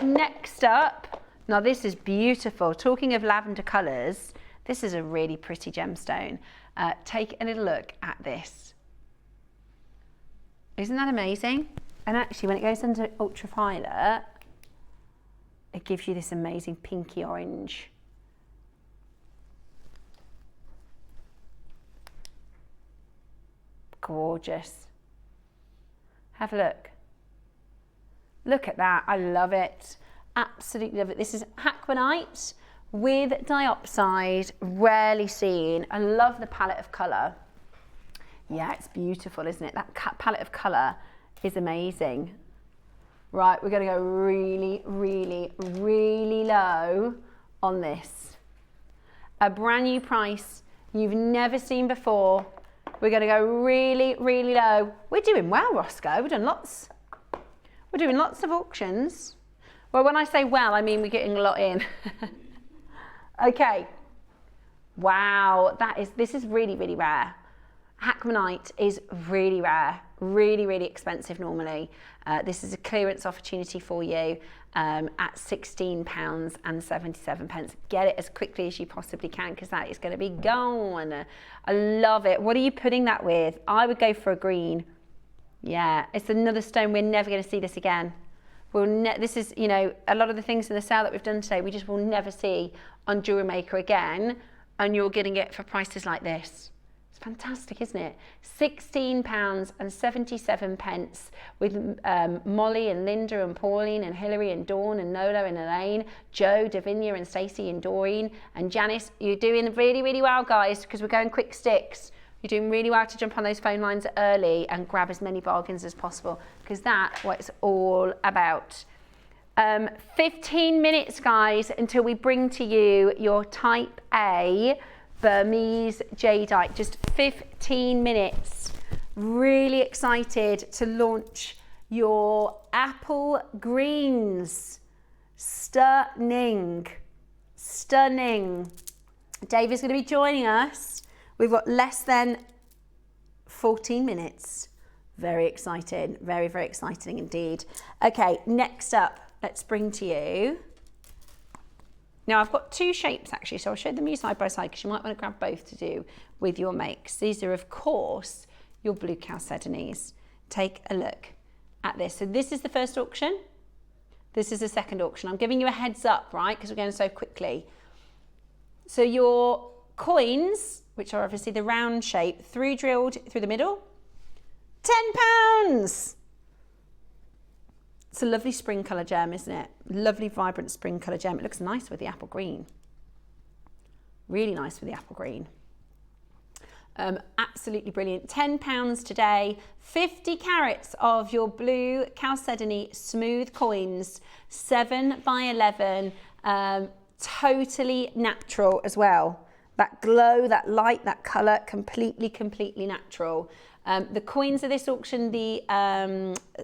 next up, now this is beautiful. Talking of lavender colours, this is a really pretty gemstone. Take a little look at this. Isn't that amazing? And actually when it goes into ultraviolet, it gives you this amazing pinky orange. Gorgeous. Have a look. Look at that. I love it. Absolutely love it. This is aquanite with diopside, rarely seen. I love the palette of colour. Yeah, it's beautiful, isn't it? That palette of colour is amazing. Right, we're going to go really, really, really low on this. A brand new price you've never seen before. We're going to go really, really low. We're doing well, Roscoe. We're doing lots of auctions. Well, when I say well, I mean we're getting a lot in. Okay. Wow, this is really, really rare. Hackmanite is really rare, really expensive normally. This is a clearance opportunity for you at £16.77. Get it as quickly as you possibly can because that is going to be gone. I love it. What are you putting that with? I would go for a green. Yeah, it's another stone. We're never going to see this again. This is, you know, a lot of the things in the sale that we've done today, we just will never see on Jewellery Maker again, and you're getting it for prices like this. It's fantastic, isn't it? £16.77 with Molly and Linda and Pauline and Hilary and Dawn and Nola and Elaine, Joe, Davinia and Stacey and Doreen and Janice. You're doing really well, guys, because we're going quick sticks. You're doing really well to jump on those phone lines early and grab as many bargains as possible, because that's what it's all about. 15 minutes, guys, until we bring to you your Type A Burmese jadeite. Just 15 minutes. Really excited to launch your apple greens. Stunning. Dave is going to be joining us. We've got less than 14 minutes. Very exciting, very exciting indeed. Okay, next up, let's bring to you. Now I've got two shapes actually, so I'll show them you side by side because you might want to grab both to do with your makes. These are of course your blue chalcedonies. Take a look at this. So this is the first auction. This is the second auction. I'm giving you a heads up, right? Because we're going so quickly. So your coins, which are obviously the round shape, through drilled through the middle, £10. It's a lovely spring colour gem, isn't it? Lovely, vibrant spring colour gem. It looks nice with the apple green. Really nice with the apple green. Absolutely brilliant. £10 today. 50 carats of your blue chalcedony smooth coins. 7 by 11. Totally natural as well. That glow, that light, that colour, completely natural. The coins of this auction, the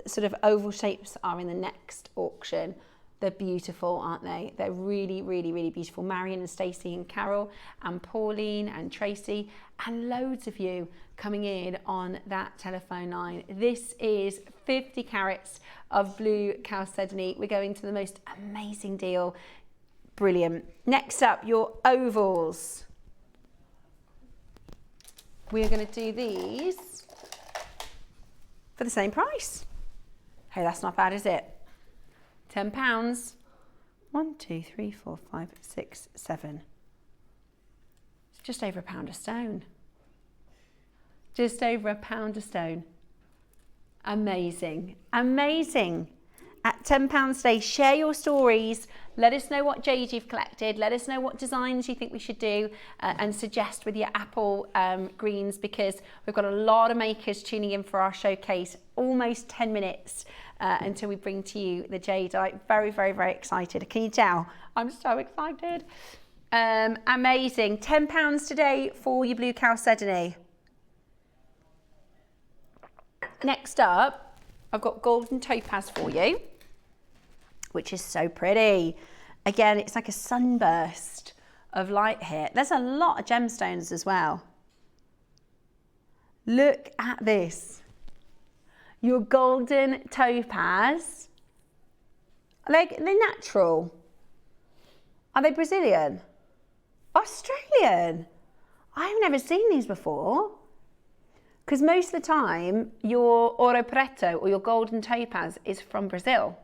sort of oval shapes are in the next auction. They're beautiful, aren't they? They're really beautiful. Marion and Stacey and Carol and Pauline and Tracy and loads of you coming in on that telephone line. This is 50 carats of blue chalcedony. We're going to the most amazing deal. Brilliant. Next up, your ovals. We're going to do these for the same price. Hey, that's not bad, is it? £10. 1, 2, 3, 4, 5, 6, 7. It's just over £1 a stone. Just over £1 a stone. Amazing. At £10 today, share your stories. Let us know what jade you've collected. Let us know what designs you think we should do and suggest with your apple greens, because we've got a lot of makers tuning in for our showcase. Almost 10 minutes until we bring to you the jadeite. Very excited. Can you tell? I'm so excited. Amazing. £10 today for your blue chalcedony. Next up, I've got golden topaz for you, which is so pretty. Again, it's like a sunburst of light here. There's a lot of gemstones as well. Look at this. Your golden topaz. Are they natural? Are they Brazilian? Australian? I've never seen these before. Because most of the time, your Ouro Preto or your golden topaz is from Brazil,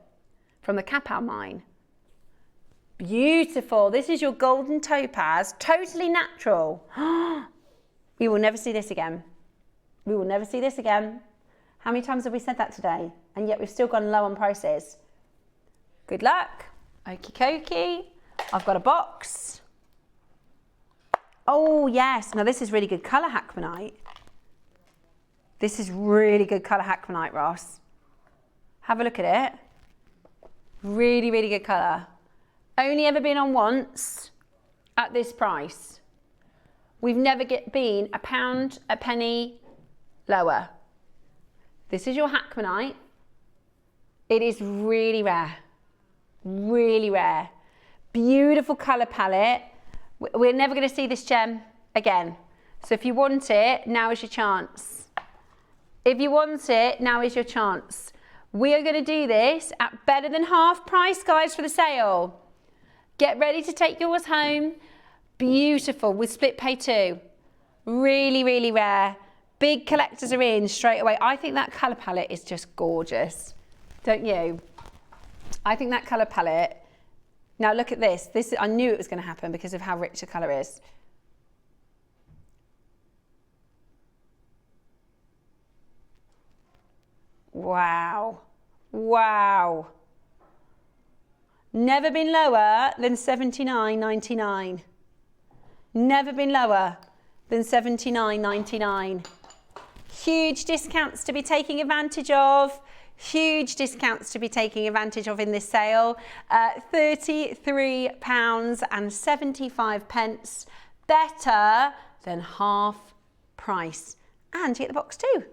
from the Capão mine. Beautiful. This is your golden topaz, totally natural. We will never see this again. We will never see this again. How many times have we said that today? And yet we've still gone low on prices. Good luck. Okie dokie. I've got a box. Oh, yes. Now, this is really good colour Hackmanite. This is really good colour Hackmanite, Ross. Have a look at it. Really good colour. Only ever been on once at this price. We've never been a pound, a penny lower. This is your Hackmanite. It is really rare. Really rare. Beautiful colour palette. We're never going to see this gem again. So if you want it, now is your chance. If you want it, now is your chance. We are going to do this at better than half price, guys, for the sale. Get ready to take yours home. Beautiful with split pay too. Really, really rare. Big collectors are in straight away. I think that colour palette is just gorgeous. Don't you? I think that colour palette. Now look at this. I knew it was going to happen because of how rich the colour is. Wow. Wow. Never been lower than $79.99. Never been lower than $79.99. Huge discounts to be taking advantage of. Huge discounts to be taking advantage of in this sale. £33.75. Better than half price. And you get the box too.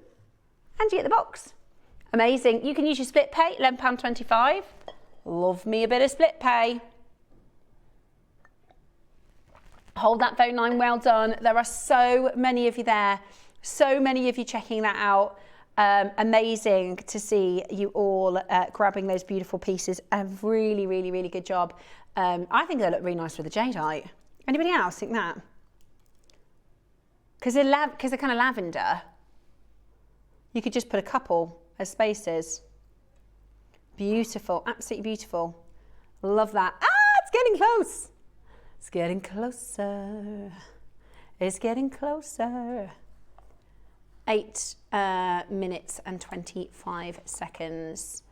And you get the box. Amazing. You can use your split pay, £11.25. Love me a bit of split pay. Hold that phone line, well done. There are so many of you there. So many of you checking that out. Amazing to see you all grabbing those beautiful pieces. A really, really, really good job. I think they look really nice with the jadeite. Anybody else think that? Because they're kind of lavender. You could just put a couple as spaces. Beautiful, absolutely beautiful. Love that. Ah, it's getting close. It's getting closer. It's getting closer. 8 minutes and 25 seconds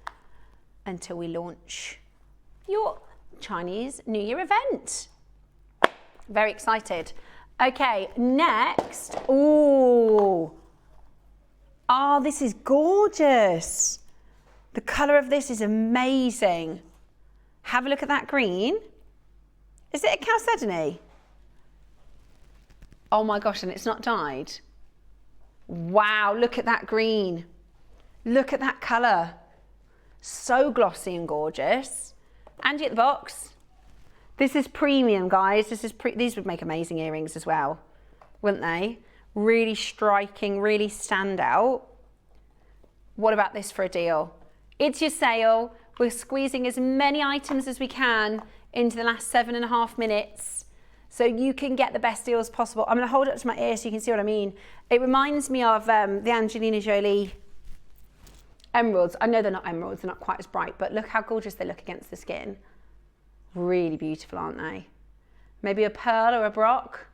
until we launch your Chinese New Year event. Very excited. Okay, next. Ooh. Oh, this is gorgeous. The colour of this is amazing. Have a look at that green. Is it a chalcedony? Oh my gosh, and it's not dyed. Wow, look at that green. Look at that colour. So glossy and gorgeous. And you get the box. This is premium, guys. These would make amazing earrings as well, wouldn't they? Really striking, really stand out. What about this for a deal? It's your sale. We're squeezing as many items as we can into the last 7.5 minutes so you can get the best deals possible. I'm going to hold it up to my ear so you can see what I mean. It reminds me of the Angelina Jolie emeralds. I know they're not emeralds, they're not quite as bright, but look how gorgeous they look against the skin. Really beautiful, aren't they? Maybe a pearl or a baroque.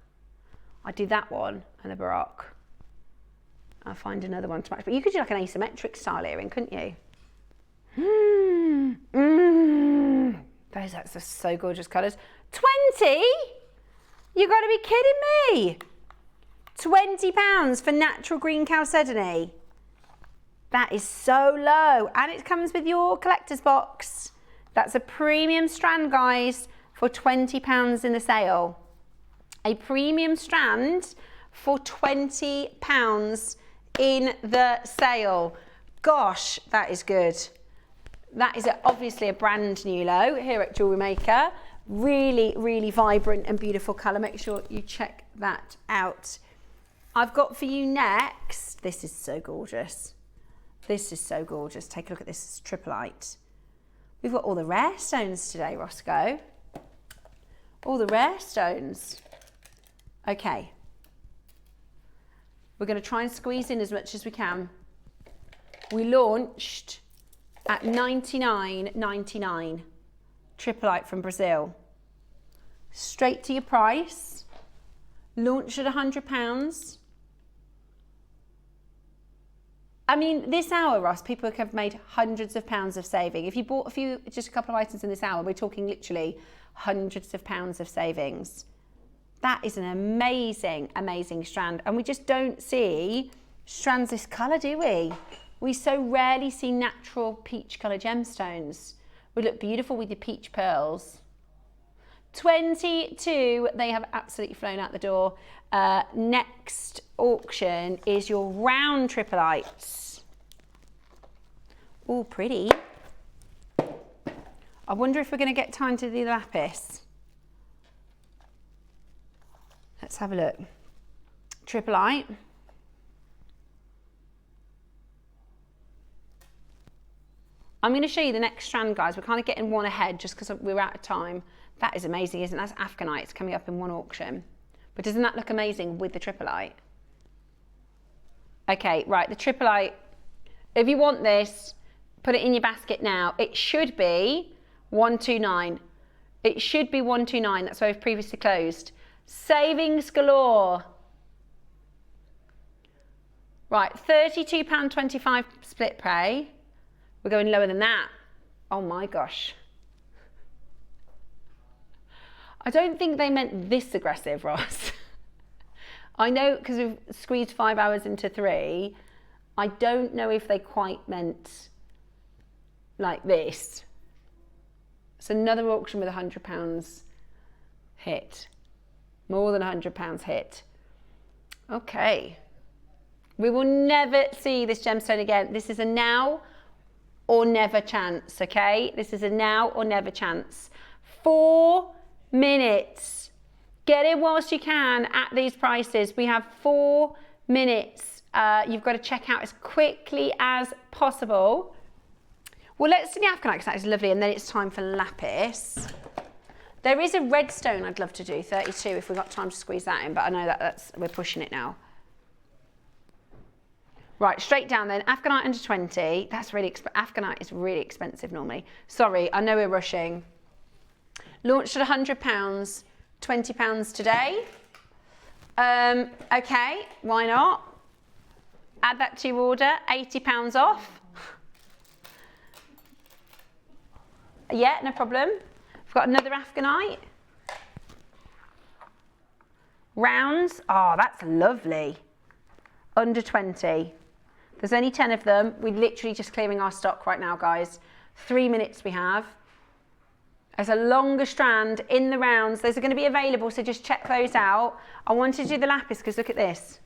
I'd do that one and a baroque. I'll find another one to match. But you could do like an asymmetric style earring, couldn't you? Those are so gorgeous colours. 20? You got to be kidding me. £20 for natural green chalcedony. That is so low. And it comes with your collector's box. That's a premium strand, guys, for £20 in the sale. A premium strand for £20 in the sale. Gosh, that is good. That is obviously a brand new low here at Jewellery Maker. Really, really vibrant and beautiful colour. Make sure you check that out. I've got for you next, this is so gorgeous. This is so gorgeous. Take a look at this tripolite. We've got all the rare stones today, Roscoe. All the rare stones. Okay. We're going to try and squeeze in as much as we can. We launched at $99.99. Tripolite from Brazil. Straight to your price. Launched at £100. I mean, this hour, Ross, people have made hundreds of pounds of saving. If you bought just a couple of items in this hour, we're talking literally hundreds of pounds of savings. That is an amazing, amazing strand. And we just don't see strands this colour, do we? We so rarely see natural peach colour gemstones. Would look beautiful with your peach pearls. 22, they have absolutely flown out the door. Next auction is your round tripolites. Oh, pretty. I wonder if we're going to get time to do the lapis. Let's have a look. tripolite. I'm going to show you the next strand, guys. We're kind of getting one ahead just because we're out of time. That is amazing, isn't it? That's Afghanite. It's coming up in one auction. But doesn't that look amazing with the tripolite? Okay, right, the tripolite. If you want this, put it in your basket now. It should be 129. It should be 129. That's why we've previously closed. Savings galore. Right, £32.25 split pay. We're going lower than that. Oh my gosh. I don't think they meant this aggressive, Ross. I know, because we've squeezed 5 hours into 3, I don't know if they quite meant like this. It's another auction with £100 hit. More than £100 hit. Okay. We will never see this gemstone again. This is a now or never chance, okay? This is a now or never chance. 4 minutes. Get it whilst you can at these prices. We have 4 minutes. You've got to check out as quickly as possible. Well, let's do the Afghanite because that is lovely, and then it's time for lapis. There is a red stone I'd love to do, 32, if we've got time to squeeze that in, but I know that we're pushing it now. Right, straight down then, Afghanite under 20. That's really Afghanite is really expensive normally. Sorry, I know we're rushing. Launched at £100, £20 today. Okay, why not? Add that to your order, £80 off. Yeah, no problem. We've got another Afghanite. Rounds, oh, that's lovely. Under 20. There's only 10 of them. We're literally just clearing our stock right now, guys. 3 minutes we have. There's a longer strand in the rounds. Those are going to be available, so just check those out. I wanted to do the lapis because look at this.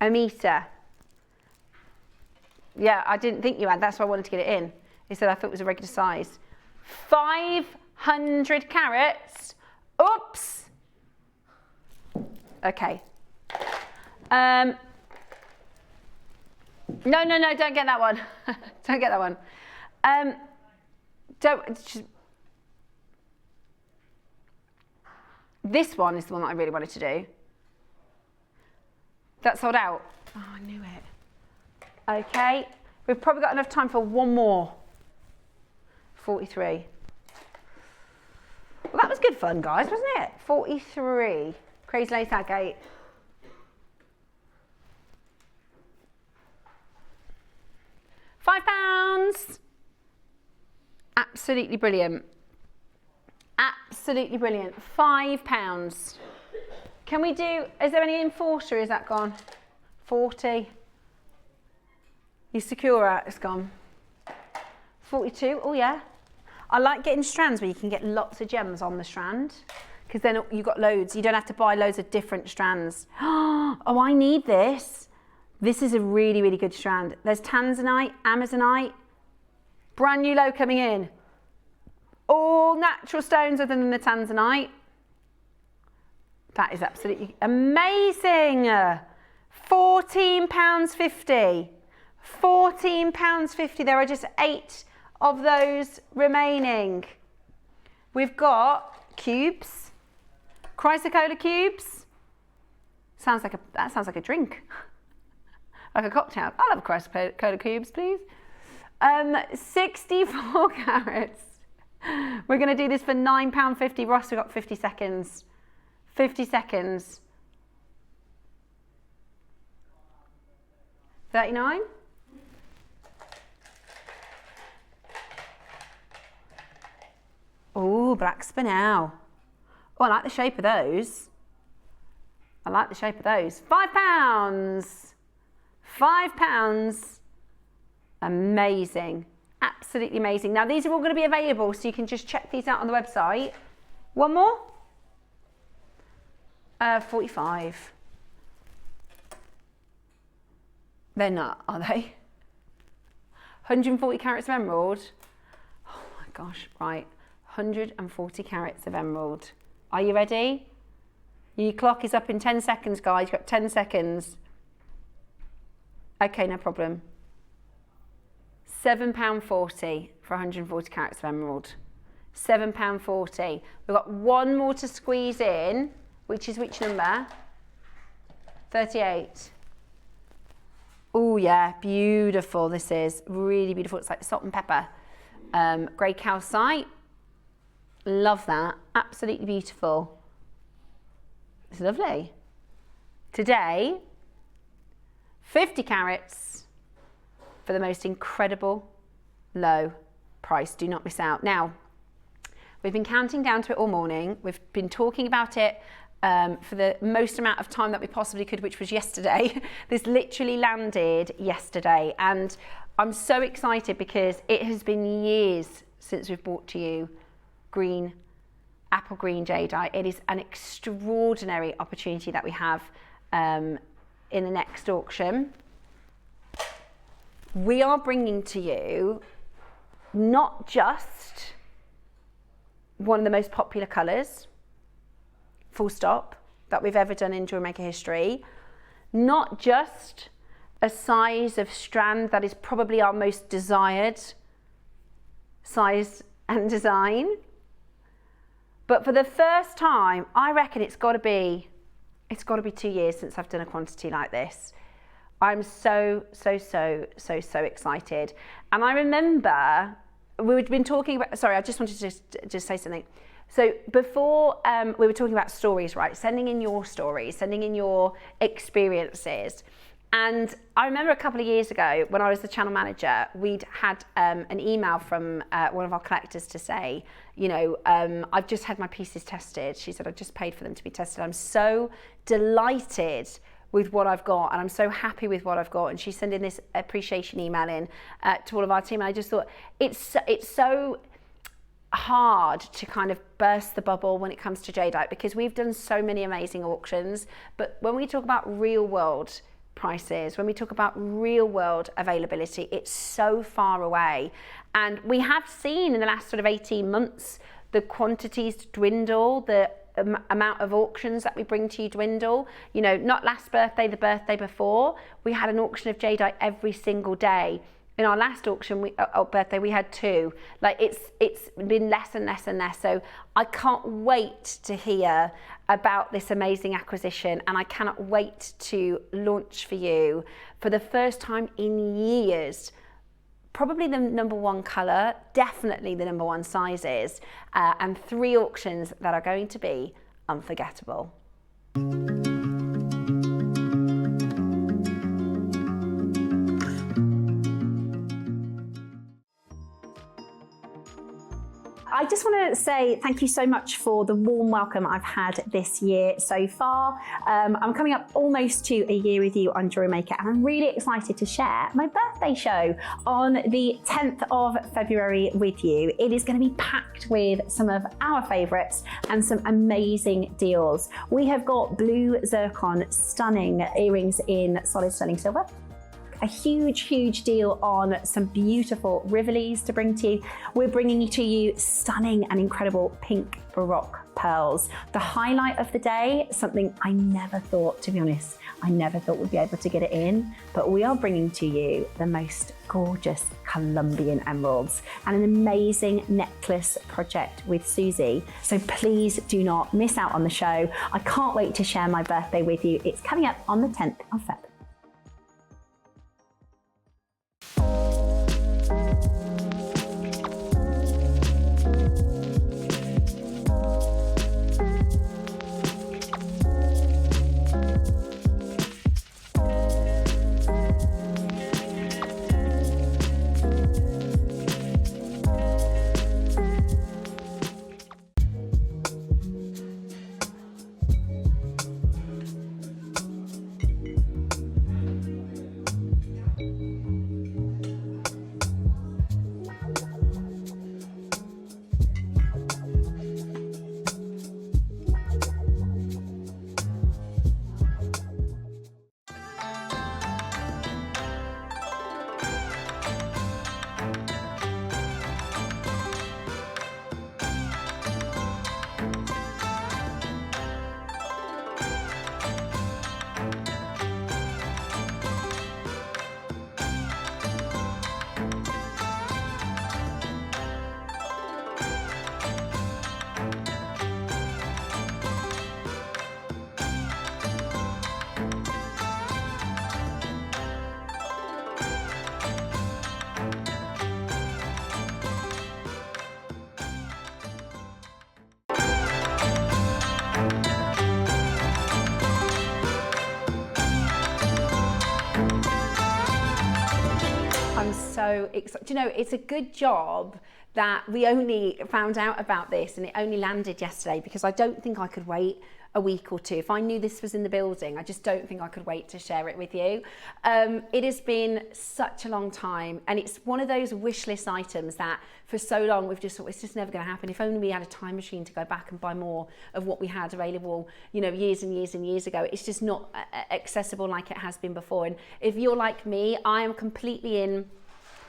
A metre. Yeah, I didn't think you had. That's why I wanted to get it in. He said I thought it was a regular size. 500 carats. Oops. Okay. No, don't get that one. Don't get that one. This one is the one that I really wanted to do. That sold out. Oh, I knew it. Okay, we've probably got enough time for one more. 43. Well, that was good fun, guys, wasn't it? 43. Crazy lace agate. £5. Absolutely brilliant. Absolutely brilliant. £5. Can we do, is there any in 40 or is that gone? 40. Your Sakura, it's gone. 42, oh yeah. I like getting strands where you can get lots of gems on the strand because then you've got loads. You don't have to buy loads of different strands. Oh, I need this. This is a really, really good strand. There's Tanzanite, Amazonite, brand new low coming in. All natural stones other than the Tanzanite. That is absolutely amazing. £14.50. £14.50. There are just 8 of those remaining. We've got cubes, chrysocolla cubes. That sounds like a drink, like a cocktail. I'll have a chrysocolla cubes, please. 64 carats. We're going to do this for £9.50. Ross, we've got 50 seconds. 50 seconds. 39. Oh, black spinel. Oh, I like the shape of those. I like the shape of those. £5. £5. Amazing. Absolutely amazing. Now, these are all going to be available, so you can just check these out on the website. One more? 45. They're not, are they? 140 carats of emerald. Oh my gosh, right. 140 carats of emerald. Are you ready? Your clock is up in 10 seconds, guys. You've got 10 seconds. Okay, no problem. £7.40 for 140 carats of emerald. £7.40. We've got one more to squeeze in, which is which number? 38. Oh yeah, beautiful. This is really beautiful. It's like salt and pepper. Grey calcite. Love that. Absolutely beautiful. It's lovely. Today, 50 carats for the most incredible low price. Do not miss out. Now, we've been counting down to it all morning. We've been talking about it for the most amount of time that we possibly could, which was yesterday. This literally landed yesterday, and I'm so excited because it has been years since we've brought to you green, apple green jadeite. It is an extraordinary opportunity that we have in the next auction. We are bringing to you not just one of the most popular colours, full stop, that we've ever done in JewelleryMaker history, not just a size of strand that is probably our most desired size and design, but for the first time, I reckon it's got to be 2 years since I've done a quantity like this. I'm so excited. And I remember we'd been talking about, sorry, I just wanted to just say something. So before we were talking about stories, right? Sending in your stories, sending in your experiences. And I remember a couple of years ago when I was the channel manager, we'd had an email from one of our collectors to say, you know, I've just had my pieces tested. She said, I've just paid for them to be tested. I'm so delighted with what I've got, and I'm so happy with what I've got. And she's sending this appreciation email in to all of our team. And I just thought, it's so hard to kind of burst the bubble when it comes to jadeite, because we've done so many amazing auctions. But when we talk about real world prices, when we talk about real world availability, it's so far away. And we have seen in the last sort of 18 months the quantities dwindle, the amount of auctions that we bring to you dwindle. You know, not last birthday, the birthday before, we had an auction of jadeite every single day. In our last auction, birthday, we had 2. Like it's been less and less and less. So I can't wait to hear about this amazing acquisition, and I cannot wait to launch for you for the first time in years. Probably the #1 colour, definitely the #1 sizes, and 3 auctions that are going to be unforgettable. I just want to say thank you so much for the warm welcome I've had this year so far. I'm coming up almost to a year with you on JewelleryMaker, and I'm really excited to share my birthday show on the 10th of February with you. It is going to be packed with some of our favourites and some amazing deals. We have got blue zircon stunning earrings in solid sterling silver. A huge deal on some beautiful Rivolis to bring to you. We're bringing to you stunning and incredible pink Baroque pearls. The highlight of the day, something I never thought, to be honest, I never thought we'd be able to get it in, but we are bringing to you the most gorgeous Colombian emeralds and an amazing necklace project with Susie. So please do not miss out on the show. I can't wait to share my birthday with you. It's coming up on the 10th of Feb. I'm so excited. Do you know, it's a good job that we only found out about this and it only landed yesterday, because I don't think I could wait a week or two. If I knew this was in the building, I just don't think I could wait to share it with you. It has been such a long time, and it's one of those wish list items that for so long we've just thought it's just never going to happen. If only we had a time machine to go back and buy more of what we had available, you know, years and years and years ago. It's just not accessible like it has been before. And if you're like me, I am completely in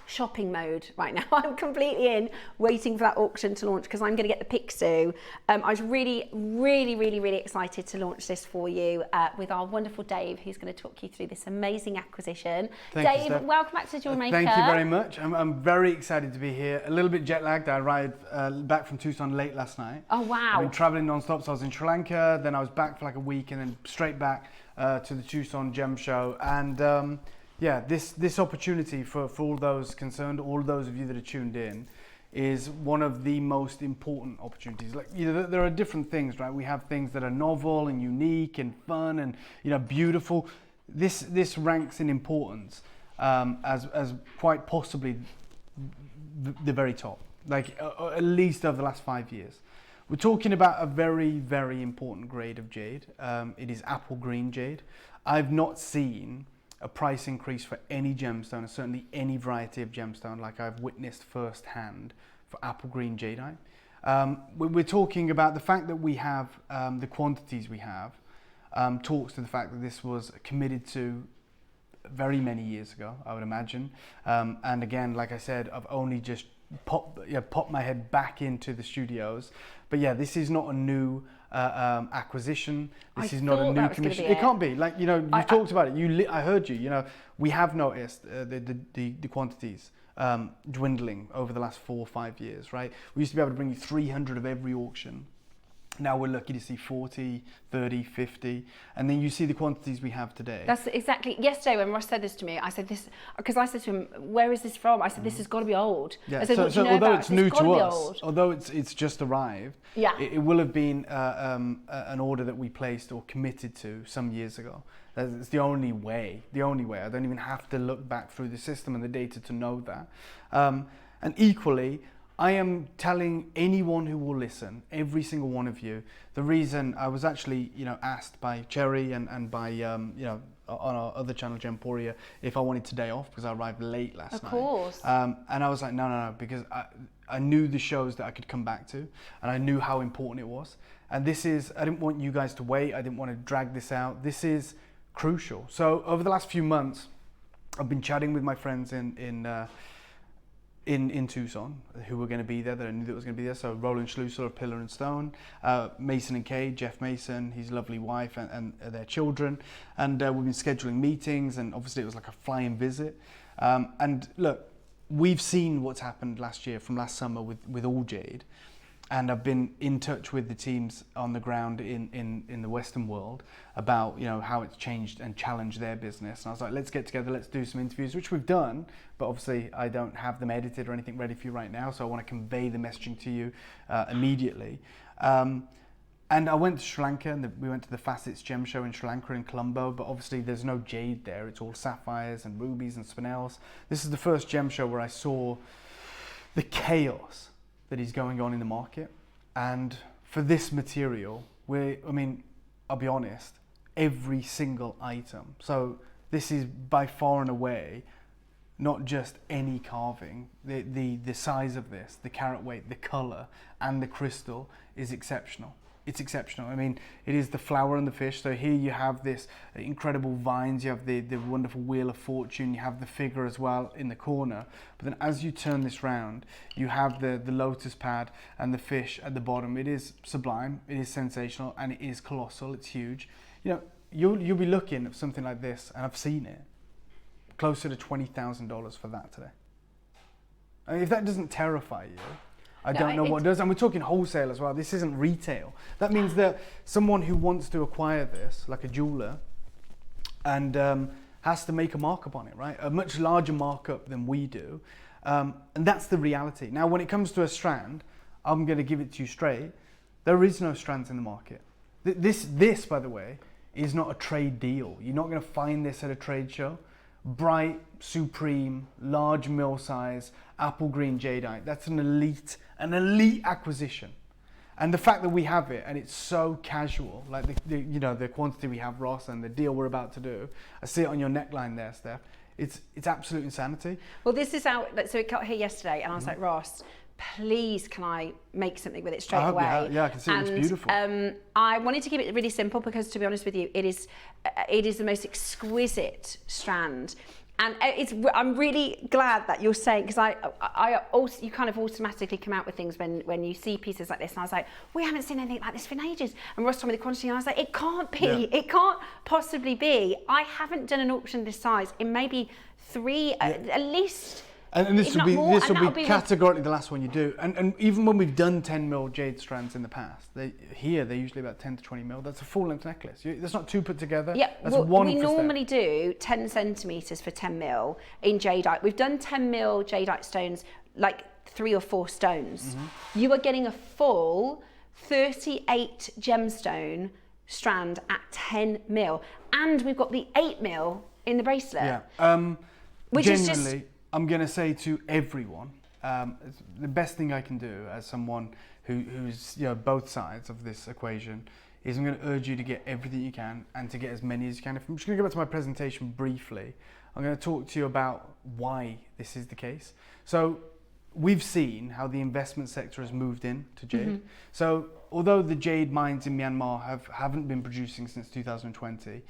shopping mode right now. I'm completely in waiting for that auction to launch, because I'm going to get the Pixu. I was really excited to launch this for you with our wonderful Dave, who's going to talk you through this amazing acquisition. Thank you, Dave, welcome back to JewelleryMaker. Thank you very much. I'm very excited to be here. A little bit jet lagged. I arrived back from Tucson late last night. Oh wow. I've been traveling non-stop, so I was in Sri Lanka, then I was back for like a week, and then straight back to the Tucson Gem Show. And yeah, this opportunity for all those concerned, all those of you that are tuned in, is one of the most important opportunities. Like, you know, there are different things, right? We have things that are novel and unique and fun and, you know, beautiful. This ranks in importance as quite possibly the very top, like at least over the last 5 years. We're talking about a very important grade of jade. It is apple green jade. I've not seen a price increase for any gemstone, and certainly any variety of gemstone, like I've witnessed firsthand for apple green jadeite. We're talking about the fact that we have the quantities we have, talks to the fact that this was committed to very many years ago, I would imagine. And again, like I said, I've only just popped my head back into the studios. But yeah, this is not a new acquisition. This is not a new commission. It can't be. Like, you know, you talked about it. I heard you. You know, we have noticed the quantities dwindling over the last 4 or 5 years, right? We used to be able to bring you 300 of every auction. Now we're lucky to see 40, 30, 50, and then you see the quantities we have today. That's exactly, yesterday when Ross said this to me, I said this, because I said to him, where is this from? I said, this has got to be old. Yeah. I said, so although it's new to us, although it's just arrived, yeah, it will have been an order that we placed or committed to some years ago. It's the only way. I don't even have to look back through the system and the data to know that. And equally, I am telling anyone who will listen, every single one of you, the reason I was actually, you know, asked by Cherry and by, you know, on our other channel, Gemporia, if I wanted today off because I arrived late last night. Of course. And I was like, no, because I knew the shows that I could come back to, and I knew how important it was. And this is, I didn't want you guys to wait. I didn't want to drag this out. This is crucial. So over the last few months, I've been chatting with my friends in Tucson, who were going to be there, that I knew that was going to be there. So Roland Schlusser of Pillar and Stone, Mason and Kay, Jeff Mason, his lovely wife and their children. And we've been scheduling meetings, and obviously it was like a flying visit. And look, we've seen what's happened last year, from last summer with all jade. And I've been in touch with the teams on the ground in the Western world about, you know, how it's changed and challenged their business. And I was like, let's get together, let's do some interviews, which we've done. But obviously, I don't have them edited or anything ready for you right now. So I want to convey the messaging to you immediately. And I went to Sri Lanka, and we went to the Facets Gem Show in Sri Lanka in Colombo. But obviously, there's no jade there. It's all sapphires and rubies and spinels. This is the first gem show where I saw the chaos that is going on in the market. And for this material, I'll be honest, every single item. So this is by far and away not just any carving. The size of this, the carat weight, the color, and the crystal is exceptional. It's exceptional. I mean, it is the flower and the fish. So here you have this incredible vines, you have the wonderful Wheel of Fortune, you have the figure as well in the corner. But then as you turn this round, you have the lotus pad and the fish at the bottom. It is sublime, it is sensational, and it is colossal, it's huge. You know, you'll be looking at something like this, and I've seen it, closer to $20,000 for that today. I mean, if that doesn't terrify you, I don't know what does. And we're talking wholesale as well. This isn't retail. That means that someone who wants to acquire this, like a jeweler, and has to make a markup on it, right? A much larger markup than we do. And that's the reality. Now, when it comes to a strand, I'm going to give it to you straight. There is no strands in the market. This, by the way, is not a trade deal. You're not going to find this at a trade show. bright, supreme, large mill size, apple green jadeite. That's an elite acquisition. And the fact that we have it and it's so casual, like the quantity we have, Ross, and the deal we're about to do, I see it on your neckline there, Steph. It's absolute insanity. Well, this is out, so it got here yesterday and I was like, Ross, please can I make something with it straight away? Yeah, I can see it. It's beautiful. I wanted to keep it really simple because, to be honest with you, it is the most exquisite strand. And I'm really glad that you're saying, because I also, you kind of automatically come out with things when you see pieces like this. And I was like, we haven't seen anything like this for ages. And Ross told me the quantity, and I was like, it can't be. Yeah. It can't possibly be. I haven't done an auction this size in maybe 3, at least. And this will be categorically the last one you do. And even when we've done 10 mil jade strands in the past, they're usually about 10 to 20 mil. That's a full length necklace. That's not 2 put together. Yeah, that's one. We normally do 10 centimeters for 10 mil in jadeite. We've done 10 mil jadeite stones, like 3 or 4 stones. You are getting a full 38 gemstone strand at 10 mil. And we've got the 8 mil in the bracelet. Yeah. Which is just... I'm going to say to everyone, the best thing I can do as someone who's both sides of this equation is I'm going to urge you to get everything you can and to get as many as you can. If I'm just going to go back to my presentation briefly, I'm going to talk to you about why this is the case. So we've seen how the investment sector has moved into jade. So although the jade mines in Myanmar haven't been producing since 2020,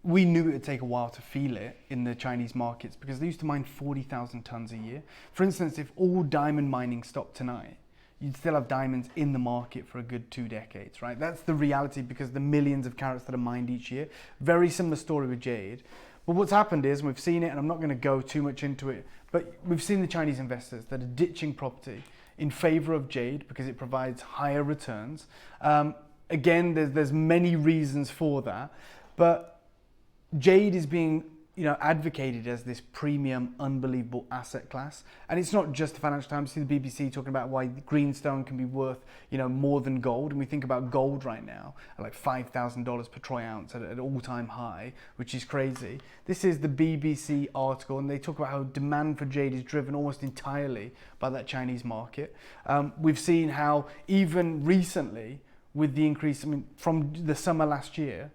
we knew it would take a while to feel it in the Chinese markets because they used to mine 40,000 tons a year. For instance, if all diamond mining stopped tonight, you'd still have diamonds in the market for a good 2 decades, right? That's the reality because the millions of carats that are mined each year. Very similar story with jade. But what's happened is, and we've seen it, and I'm not going to go too much into it, but we've seen the Chinese investors that are ditching property in favor of jade because it provides higher returns. Again, there's many reasons for that, but jade is being advocated as this premium, unbelievable asset class. And it's not just the Financial Times. You see the BBC talking about why greenstone can be worth more than gold. And we think about gold right now at like $5,000 per troy ounce at an all-time high, which is crazy. This is the BBC article, and they talk about how demand for jade is driven almost entirely by that Chinese market. We've seen how even recently with the increase, from the summer last year,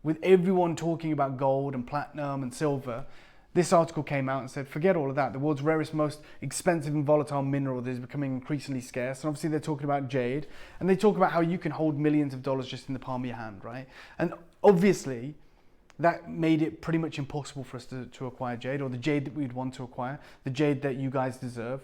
with everyone talking about gold and platinum and silver, this article came out and said, forget all of that. The world's rarest, most expensive and volatile mineral that is becoming increasingly scarce. And obviously they're talking about jade. And they talk about how you can hold millions of dollars just in the palm of your hand, right? And obviously that made it pretty much impossible for us to acquire jade, or the jade that we'd want to acquire, the jade that you guys deserve.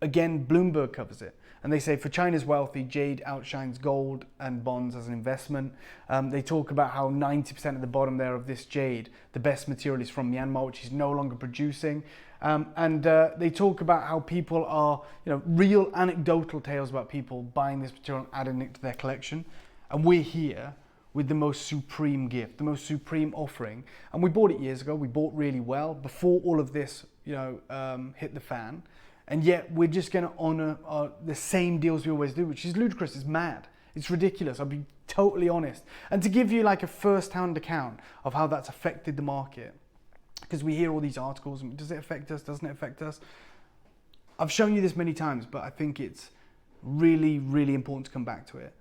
Again, Bloomberg covers it. And they say for China's wealthy, jade outshines gold and bonds as an investment. They talk about how 90% of the bottom there of this jade, the best material is from Myanmar, which is no longer producing. And they talk about how people are, real anecdotal tales about people buying this material and adding it to their collection. And we're here with the most supreme gift, the most supreme offering. And we bought it years ago. We bought really well before all of this, hit the fan. And yet we're just going to honour the same deals we always do, which is ludicrous. It's mad. It's ridiculous. I'll be totally honest. And to give you like a first-hand account of how that's affected the market, because we hear all these articles, does it affect us? Doesn't it affect us? I've shown you this many times, but I think it's really, really important to come back to it.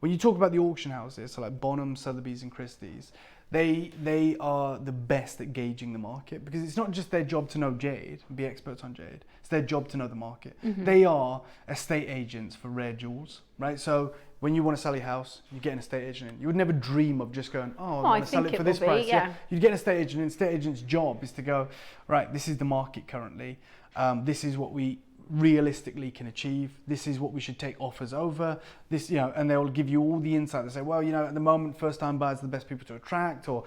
When you talk about the auction houses, so like Bonham, Sotheby's and Christie's, they are the best at gauging the market, because it's not just their job to know jade and be experts on jade. It's their job to know the market. They are estate agents for rare jewels, right? So when you want to sell your house, you get an estate agent in. You would never dream of just going, I want to sell it for this price. Yeah. You'd get an estate agent, and estate agent's job is to go, right, this is the market currently. This is what we realistically can achieve. This is what we should take offers over. This, and they'll give you all the insight. They say, well, at the moment, first-time buyers are the best people to attract, or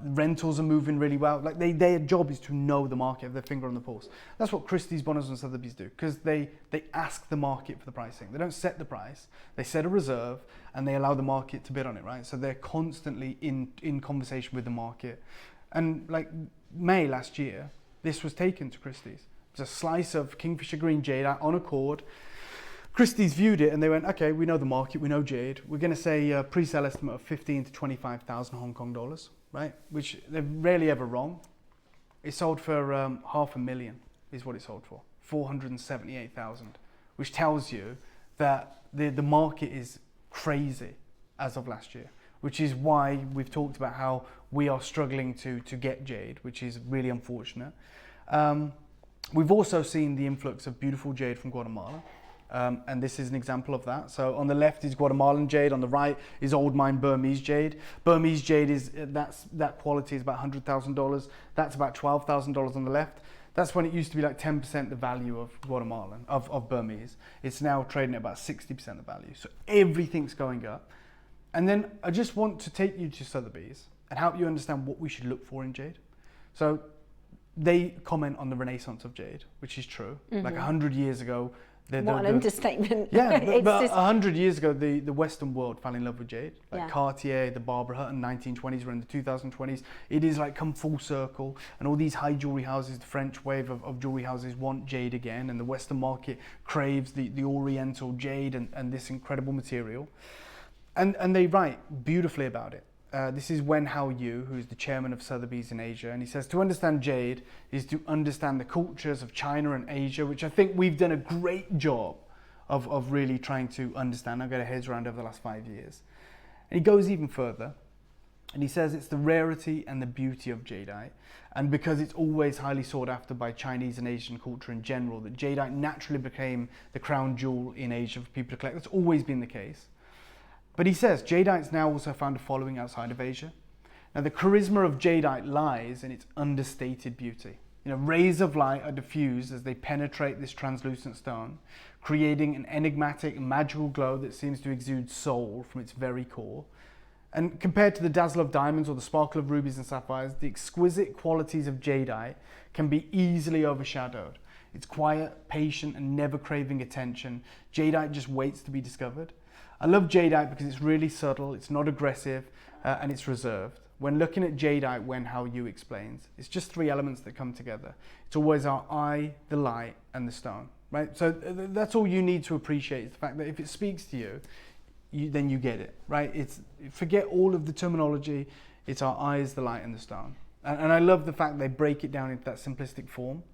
rentals are moving really well. Like their job is to know the market, have their finger on the pulse. That's what Christie's, Bonhams, and Sotheby's do, because they ask the market for the pricing. They don't set the price. They set a reserve, and they allow the market to bid on it, right? So they're constantly in conversation with the market. And like May last year, this was taken to Christie's. A slice of Kingfisher green jade on a cord. Christie's viewed it and they went, okay, we know the market, we know jade. We're going to say a pre-sale estimate of 15 to 25,000 Hong Kong dollars, right? Which they're rarely ever wrong. It sold for $500,000 is what it sold for, 478,000, which tells you that the market is crazy as of last year, which is why we've talked about how we are struggling to get jade, which is really unfortunate. We've also seen the influx of beautiful jade from Guatemala. And this is an example of that. So on the left is Guatemalan jade, on the right is old mine Burmese jade. Burmese jade is that quality is about $100,000. That's about $12,000 on the left. That's when it used to be like 10% the value of Guatemalan, of Burmese. It's now trading at about 60% the value. So everything's going up. And then I just want to take you to Sotheby's and help you understand what we should look for in jade. So they comment on the renaissance of jade, which is true. Like 100 years ago, what an understatement. Yeah, but 100 years ago, the Western world fell in love with jade. Like Yeah. Cartier, the Barbara Hutton, 1920s, we're in the 2020s. It is like come full circle, and all these high jewelry houses, the French wave of jewelry houses want jade again, and the Western market craves the Oriental jade and this incredible material. And they write beautifully about it. This is Wen Hao Yu, who's the chairman of Sotheby's in Asia, and he says to understand jade is to understand the cultures of China and Asia, which I think we've done a great job of really trying to understand. I've got our heads around over the last 5 years. And he goes even further, and he says it's the rarity and the beauty of jadeite, and because it's always highly sought after by Chinese and Asian culture in general, that jadeite naturally became the crown jewel in Asia for people to collect. That's always been the case. But he says jadeite's now also found a following outside of Asia. Now the charisma of jadeite lies in its understated beauty. You know, rays of light are diffused as they penetrate this translucent stone, creating an enigmatic, magical glow that seems to exude soul from its very core. And compared to the dazzle of diamonds or the sparkle of rubies and sapphires, the exquisite qualities of jadeite can be easily overshadowed. It's quiet, patient, and never craving attention. Jadeite just waits to be discovered. I love jadeite because it's really subtle, it's not aggressive, and it's reserved. When looking at jadeite, Wen Hao Yu explains, it's just three elements that come together. It's always our eye, the light, and the stone, right? So that's all you need to appreciate, is the fact that if it speaks to you, then you get it, right? Forget all of the terminology, it's our eyes, the light, and the stone. And I love the fact they break it down into that simplistic form.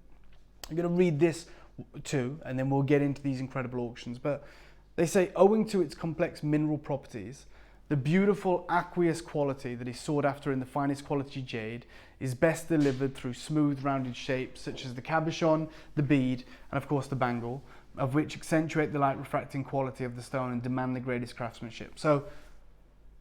I'm going to read this too, and then we'll get into these incredible auctions. But they say, owing to its complex mineral properties, the beautiful aqueous quality that is sought after in the finest quality jade is best delivered through smooth rounded shapes such as the cabochon, the bead, and of course the bangle, of which accentuate the light refracting quality of the stone and demand the greatest craftsmanship. So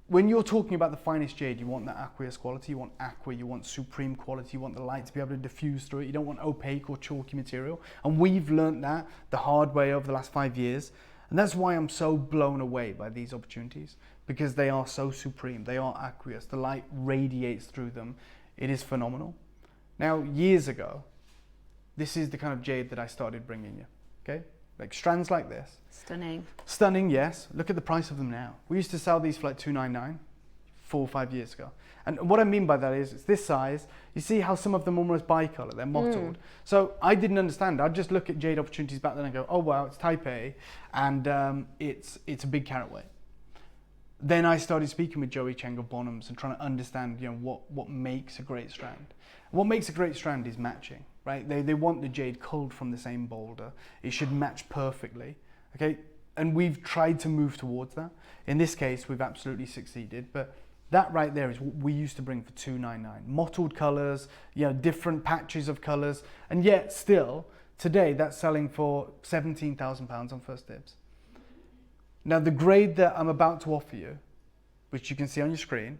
when you're talking about the finest jade, you want that aqueous quality, you want aqua, you want supreme quality, you want the light to be able to diffuse through it, you don't want opaque or chalky material. And we've learned that the hard way over the last 5 years. And that's why I'm so blown away by these opportunities, because they are so supreme, they are aqueous, the light radiates through them. It is phenomenal. Now, years ago, this is the kind of jade that I started bringing you, okay? Like strands like this. Stunning. Stunning, yes. Look at the price of them now. We used to sell these for like $299 4 or 5 years ago. And what I mean by that is, it's this size. You see how some of them are almost bicolor, they're mottled. So I didn't understand. I'd just look at jade opportunities back then and go, oh wow, it's type A, and it's a big carat weight. Then I started speaking with Joey Cheng of Bonhams and trying to understand, you know, what makes a great strand. What makes a great strand is matching, right? They want the jade culled from the same boulder. It should match perfectly, okay? And we've tried to move towards that. In this case, we've absolutely succeeded, but that right there is what we used to bring for $299. Mottled colors, you know, different patches of colors, and yet still, today that's selling for £17,000 on first dibs. Now the grade that I'm about to offer you, which you can see on your screen,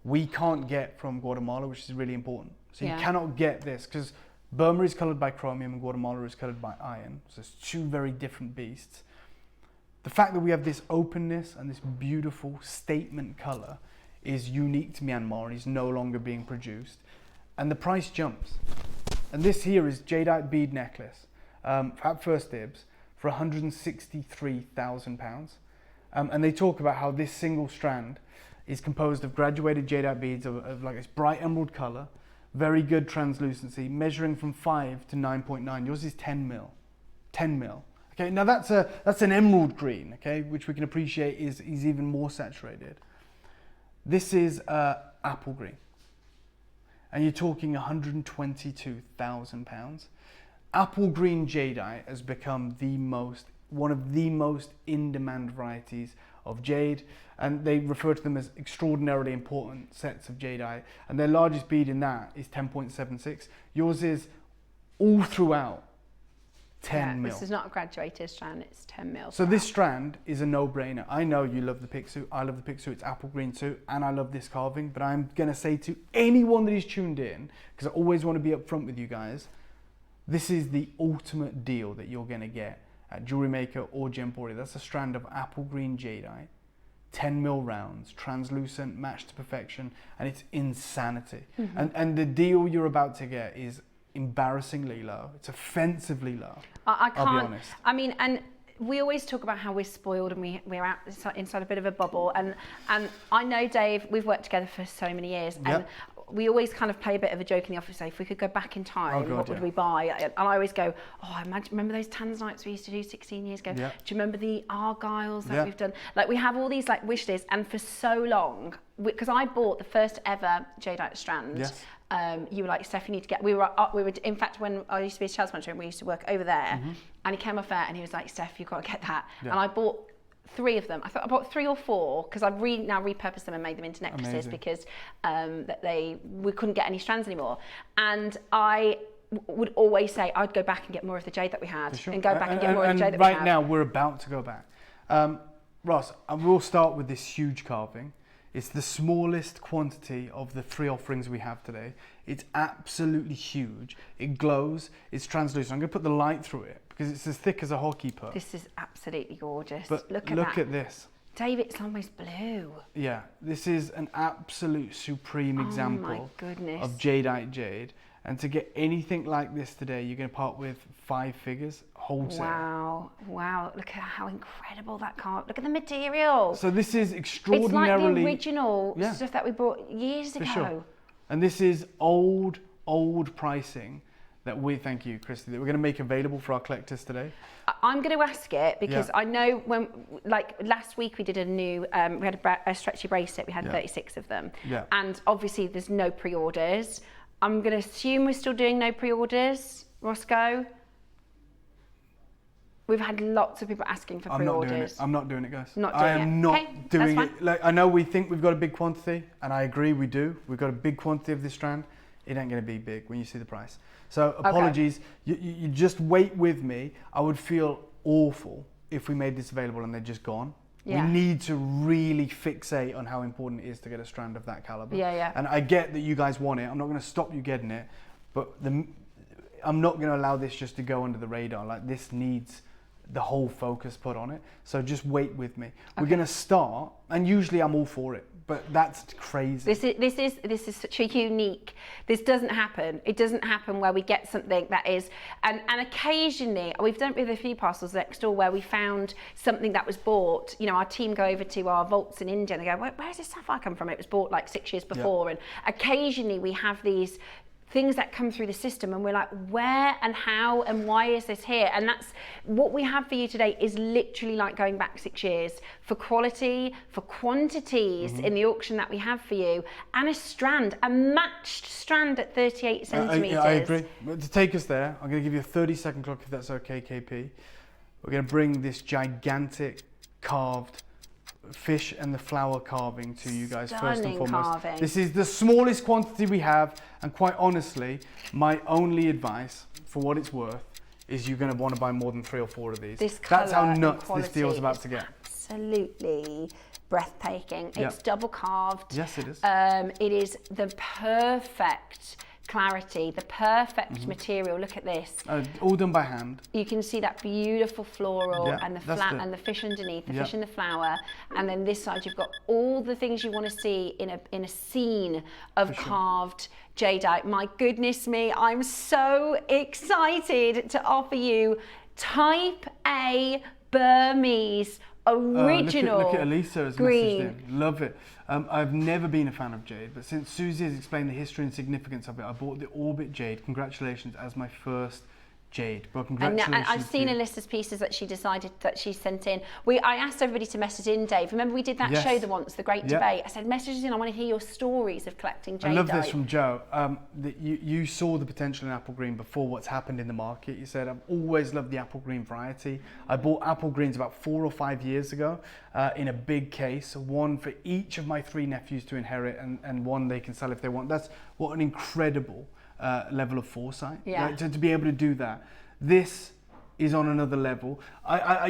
we can't get from Guatemala, which is really important. So you cannot get this, because Burma is colored by chromium and Guatemala is colored by iron. So it's two very different beasts. The fact that we have this openness and this beautiful statement color is unique to Myanmar and is no longer being produced. And the price jumps. And this here is jadeite bead necklace at first dibs for £163,000. And they talk about how this single strand is composed of graduated jadeite beads of like this bright emerald color, very good translucency, measuring from 5 to 9.9. Yours is 10 mil. 10 mil. Okay, now that's an emerald green, okay, which we can appreciate is even more saturated. This is apple green. and you're talking £122,000. Apple green jadeite has become one of the most in-demand varieties of jade, and they refer to them as extraordinarily important sets of jadeite, and their largest bead in that is 10.76. Yours is all throughout 10 mil. This is not a graduated strand, it's 10 mil. So this strand is a no-brainer. I know you love the Pixu, I love the Pixu, it's apple green too, and I love this carving, but I'm gonna say to anyone that is tuned in, because I always want to be upfront with you guys, this is the ultimate deal that you're gonna get at Jewelry Maker or Gemstones. That's a strand of apple green jadeite, 10 mil rounds, translucent, matched to perfection, and it's insanity. And the deal you're about to get is embarrassingly low. It's offensively low. I can't. I'll be honest. I mean, and we always talk about how we're spoiled and we're out inside a bit of a bubble. And I know, Dave, we've worked together for so many years, and we always kind of play a bit of a joke in the office, say, if we could go back in time, what would we buy? And I always go, oh, remember those tanzanites we used to do 16 years ago? Do you remember the argyles that we've done? Like, we have all these like wish lists, and for so long, because I bought the first ever jadeite strand. You were like, Steph, you need to get, we were, in fact, when I used to be a sales manager and we used to work over there, and he came off there and he was like, Steph, you've got to get that. And I bought 3 of them. I thought I bought 3 or 4, because I've now repurposed them and made them into necklaces. Because we couldn't get any strands anymore. And I would always say I'd go back and get more of the jade that we had, and go back and get more of the jade that we had. Right now, we're about to go back. Ross, we'll start with this huge carving. It's the smallest quantity of the 3 offerings we have today. It's absolutely huge. It glows, it's translucent. I'm going to put the light through it because it's as thick as a hockey puck. This is absolutely gorgeous. But look at this. Dave, it's almost blue. Yeah, this is an absolute supreme example of jadeite jade. And to get anything like this today, you're going to part with 5 figures wholesale. Wow, look at how incredible that carve. Look at the material. So this is extraordinarily... It's like the original stuff that we bought years ago. Sure. And this is old pricing that thank you, Christy, that we're going to make available for our collectors today. I'm going to ask it because I know when, like last week we did a new, we had a stretchy bracelet, we had 36 of them. And obviously there's no pre-orders. I'm going to assume we're still doing no pre-orders, Roscoe. We've had lots of people asking for pre-orders. I'm not doing it, guys. I am not doing it. Like, I know we think we've got a big quantity, and I agree we do. We've got a big quantity of this strand. It ain't going to be big when you see the price. So apologies. You just wait with me. I would feel awful if we made this available and they're just gone. We need to really fixate on how important it is to get a strand of that caliber. And I get that you guys want it. I'm not going to stop you getting it, but I'm not going to allow this just to go under the radar. Like, this needs the whole focus put on it. So just wait with me. We're going to start, and usually I'm all for it, but that's crazy. This is such a unique. This doesn't happen. It doesn't happen where we get something that is, and occasionally we've done it with a few parcels next door where we found something that was bought. You know, our team go over to our vaults in India and they go, where's this sapphire come from? It was bought like 6 years before, and occasionally we have these things that come through the system and we're like, where and how and why is this here? And that's what we have for you today, is literally like going back 6 years for quality, for quantities in the auction that we have for you, and a matched strand at 38 centimetres. I agree. But to take us there, I'm going to give you a 30-second clock if that's okay, KP. We're going to bring this gigantic carved fish and the flower carving to you guys. First and foremost. Carving. This is the smallest quantity we have, and quite honestly, my only advice, for what it's worth, is you're going to want to buy more than 3 or 4 of these. That's how nuts this deal's about to get. Absolutely breathtaking. It's double carved. Yes, it is. It is the perfect clarity, the perfect material. Look at this. All done by hand. You can see that beautiful floral and the and the fish underneath, the fish in the flower, and then this side you've got all the things you want to see in a scene of carved jadeite. My goodness me, I'm so excited to offer you Type A Burmese original look at Elisa as green. Messaged in. Love it. I've never been a fan of jade, but since Susie has explained the history and significance of it, I bought the Orbit Jade. Congratulations, as my first jade. But And congratulations. I've seen to a you. list of pieces that she sent in. I asked everybody to message in, Dave. Remember we did that Yes. show the Great Yep. Debate. I said, message us in. I want to hear your stories of collecting jadeite. I love this from Joe. That you saw the potential in apple green before what's happened in the market. You said, I've always loved the apple green variety. I bought apple greens about 4 or 5 years ago in a big case, one for each of my 3 nephews to inherit, and one they can sell if they want. That's what an incredible level of foresight. Yeah. Like, to be able to do that. This is on another level.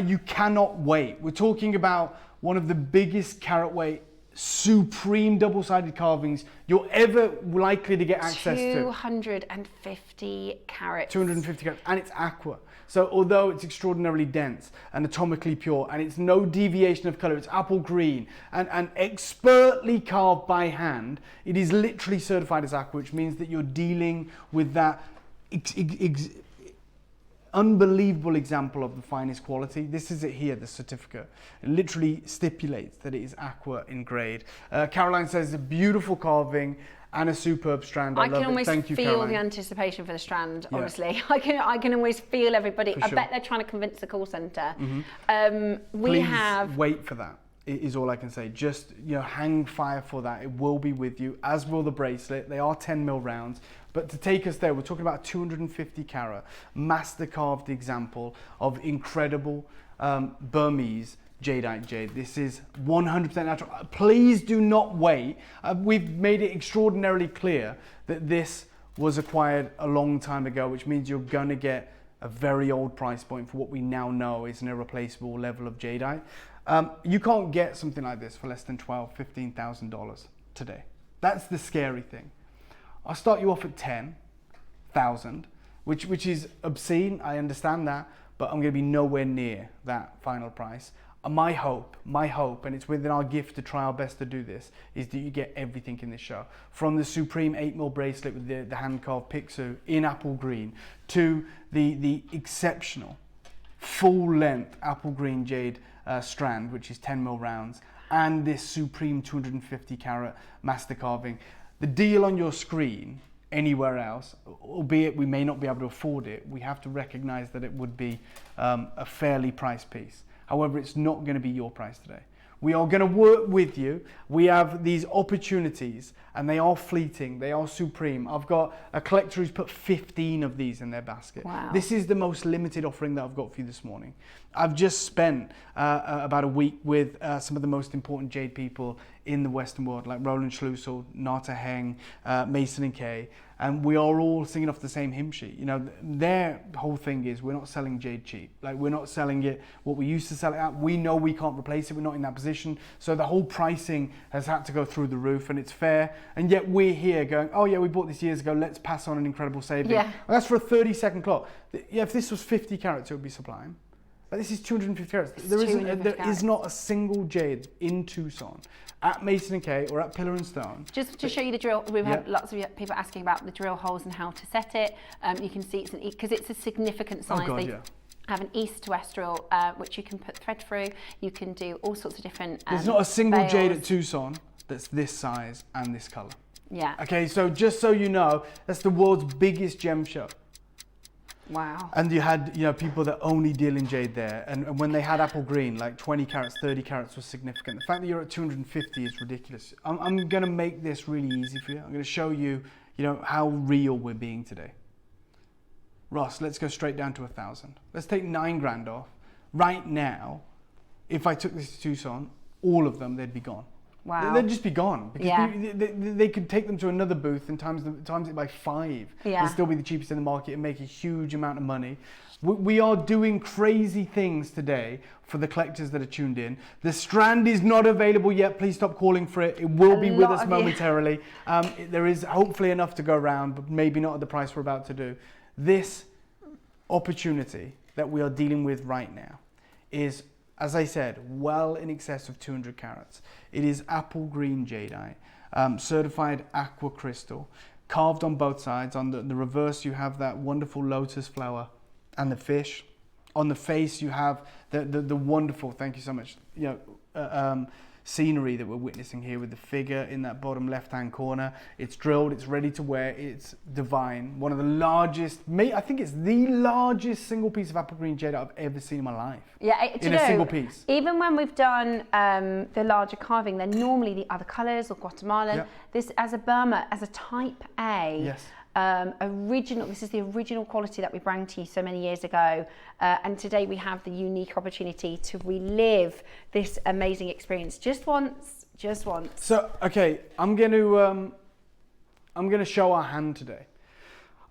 You cannot wait. We're talking about one of the biggest carat weight, supreme double-sided carvings you're ever likely to get access to. 250 carats. 250 carats, and it's aqua. So although it's extraordinarily dense and atomically pure, and it's no deviation of color, it's apple green and expertly carved by hand, it is literally certified as aqua, which means that you're dealing with that unbelievable example of the finest quality. This is it here, the certificate. It literally stipulates that it is aqua in grade. Caroline says it's a beautiful carving and a superb strand. I can love almost it. Thank you, feel Caroline. the anticipation for the strand, Yeah. honestly. I can always feel everybody. For I sure. bet they're trying to convince the call centre. Please wait for that. It is all I can say. Just hang fire for that. It will be with you, as will the bracelet. They are 10mm rounds. But to take us there, we're talking about 250 carat master carved example of incredible Burmese jadeite jade. This is 100% natural. Please do not wait. We've made it extraordinarily clear that this was acquired a long time ago, which means you're gonna get a very old price point for what we now know is an irreplaceable level of jadeite. You can't get something like this for less than $12,000, $15,000 today. That's the scary thing. I'll start you off at 10,000, which is obscene. I understand that, but I'm going to be nowhere near that final price. My hope, and it's within our gift to try our best to do this, is that you get everything in this show. From the supreme 8mm bracelet with the hand-carved Pixu in apple green, to the exceptional full-length apple green jade strand, which is 10mm rounds, and this supreme 250 carat master carving. The deal on your screen anywhere else, albeit we may not be able to afford it, we have to recognize that it would be a fairly priced piece. However, it's not going to be your price today. We are going to work with you. We have these opportunities and they are fleeting. They are supreme. I've got a collector who's put 15 of these in their basket. Wow. This is the most limited offering that I've got for you this morning. I've just spent about a week with some of the most important jade people in the Western world, like Roland Schlusel, Nata Heng, Mason and Kay, and we are all singing off the same hymn sheet. Their whole thing is we're not selling jade cheap. Like, we're not selling it what we used to sell it at. We know we can't replace it. We're not in that position. So the whole pricing has had to go through the roof, and it's fair. And yet we're here going, oh yeah, we bought this years ago. Let's pass on an incredible saving. Yeah. Well, that's for a 30-second clock. Yeah, if this was 50 carats, it would be sublime. But this is 250 carats. There is not a single jade in Tucson at Mason and Kay or at Pillar and Stone. Just to show you the drill, we've had lots of people asking about the drill holes and how to set it. You can see it's because it's a significant size. Oh God, they yeah. have an east to west drill, which you can put thread through. You can do all sorts of different. There's not a single veils. jade at Tucson that's this size and this color. Yeah. Okay, so just so you know, that's the world's biggest gem show. Wow. And you had, people that only deal in jade there. And when they had apple green, like 20 carats, 30 carats was significant. The fact that you're at 250 is ridiculous. I'm going to make this really easy for you. I'm going to show you, how real we're being today. Ross, let's go straight down to 1,000. Let's take 9 grand off. Right now, if I took this to Tucson, all of them, they'd be gone. Wow. They'd just be gone because Yeah. they could take them to another booth and times it by 5 Yeah. and still be the cheapest in the market and make a huge amount of money. We are doing crazy things today for the collectors that are tuned in. The strand is not available yet. Please stop calling for it. It will be with us momentarily. There is hopefully enough to go around, but maybe not at the price we're about to do. This opportunity that we are dealing with right now is, as I said, well in excess of 200 carats. It is apple green jadeite, certified aqua crystal, carved on both sides. On the reverse, you have that wonderful lotus flower and the fish. On the face, you have the wonderful, thank you so much, scenery that we're witnessing here with the figure in that bottom left-hand corner. It's drilled, it's ready to wear, it's divine. One of the largest, I think it's the largest single piece of apple green jade I've ever seen in my life. Yeah, in a single piece. Even when we've done the larger carving, they're normally the other colours or Guatemalan. Yep. This as a Burma, as a type A. Yes. This is the original quality that we brought to you so many years ago, and today we have the unique opportunity to relive this amazing experience just once. So, okay, I'm gonna show our hand today.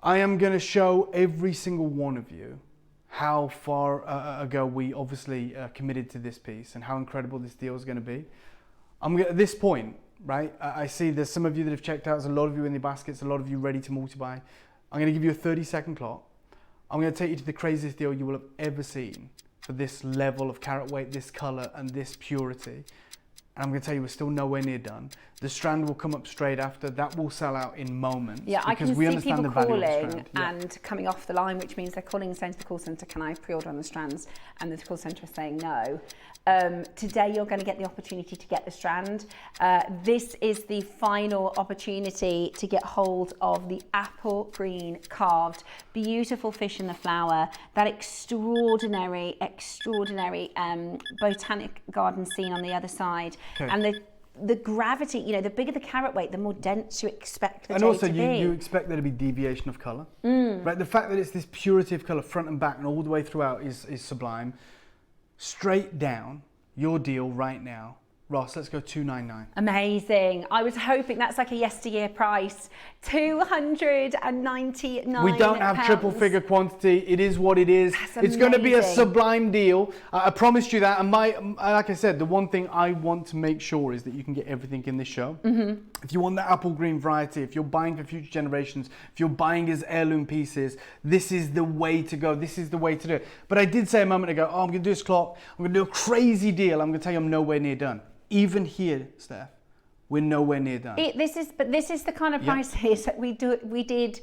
I am gonna show every single one of you how far ago we obviously committed to this piece and how incredible this deal is gonna be. At this point, right, I see there's some of you that have checked out, there's a lot of you in the baskets, a lot of you ready to multi-buy. I'm gonna give you a 30-second clock. I'm gonna take you to the craziest deal you will have ever seen for this level of carat weight, this color, and this purity. And I'm gonna tell you, we're still nowhere near done. The strand will come up straight after. That will sell out in moments. Yeah, I can we see understand people the value of the calling strand. Yeah. and coming off the line, which means they're calling and saying to the call centre, can I pre-order on the strands? And the call centre is saying no. Today you're going to get the opportunity to get the strand. This is the final opportunity to get hold of the apple green carved, beautiful fish in the flower, that extraordinary botanic garden scene on the other side. Okay. And the gravity, you know, the bigger the carat weight, the more dense you expect the jade to be. And also you expect there to be deviation of colour. Right? The fact that it's this purity of colour front and back and all the way throughout is sublime. Straight down, your deal right now. Ross, let's go $299. Amazing. I was hoping that's like a yesteryear price. £299. We don't have triple figure quantity. It is what it is. It's going to be a sublime deal. I promised you that. And like I said, the one thing I want to make sure is that you can get everything in this show. If you want the apple green variety, if you're buying for future generations, if you're buying as heirloom pieces, this is the way to go. This is the way to do it. But I did say a moment ago, I'm going to do this clock. I'm going to do a crazy deal. I'm going to tell you I'm nowhere near done. Even here, Steph, we're nowhere near done. This is the kind of prices that we did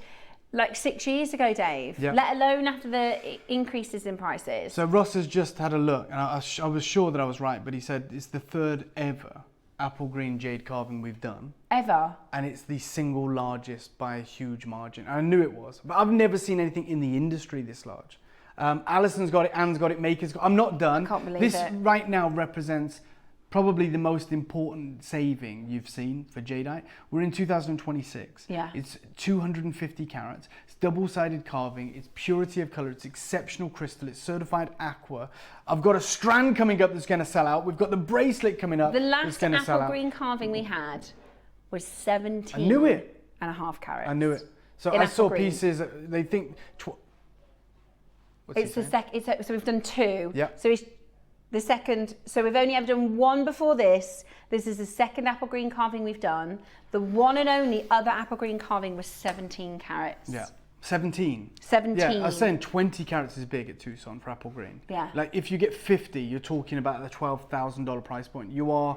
like 6 years ago, Dave. Yep. Let alone after the increases in prices. So Ross has just had a look, and I was sure that I was right, but he said it's the third ever apple green jade carving we've done. Ever. And it's the single largest by a huge margin. I knew it was, but I've never seen anything in the industry this large. Alison's got it, Anne's got it, Maker's got it. I'm not done. I can't believe this it. Right now represents probably the most important saving you've seen for jadeite. We're in 2026. Yeah. It's 250 carats. It's double-sided carving. It's purity of color. It's exceptional crystal. It's certified aqua. I've got a strand coming up that's going to sell out. We've got the bracelet coming up. The that's last apple out. green carving we had was 17. I knew it. And a half carats. I knew it. So In I apple saw green. pieces. They think. It's the second. So we've done two. Yeah. So it's the second. So we've only ever done one before this. This is the second apple green carving we've done. The one and only other apple green carving was 17 carats. Yeah. 17. 17. Yeah, I was saying 20 carats is big at Tucson for apple green. Yeah. Like if you get 50, you're talking about the $12,000 price point. You are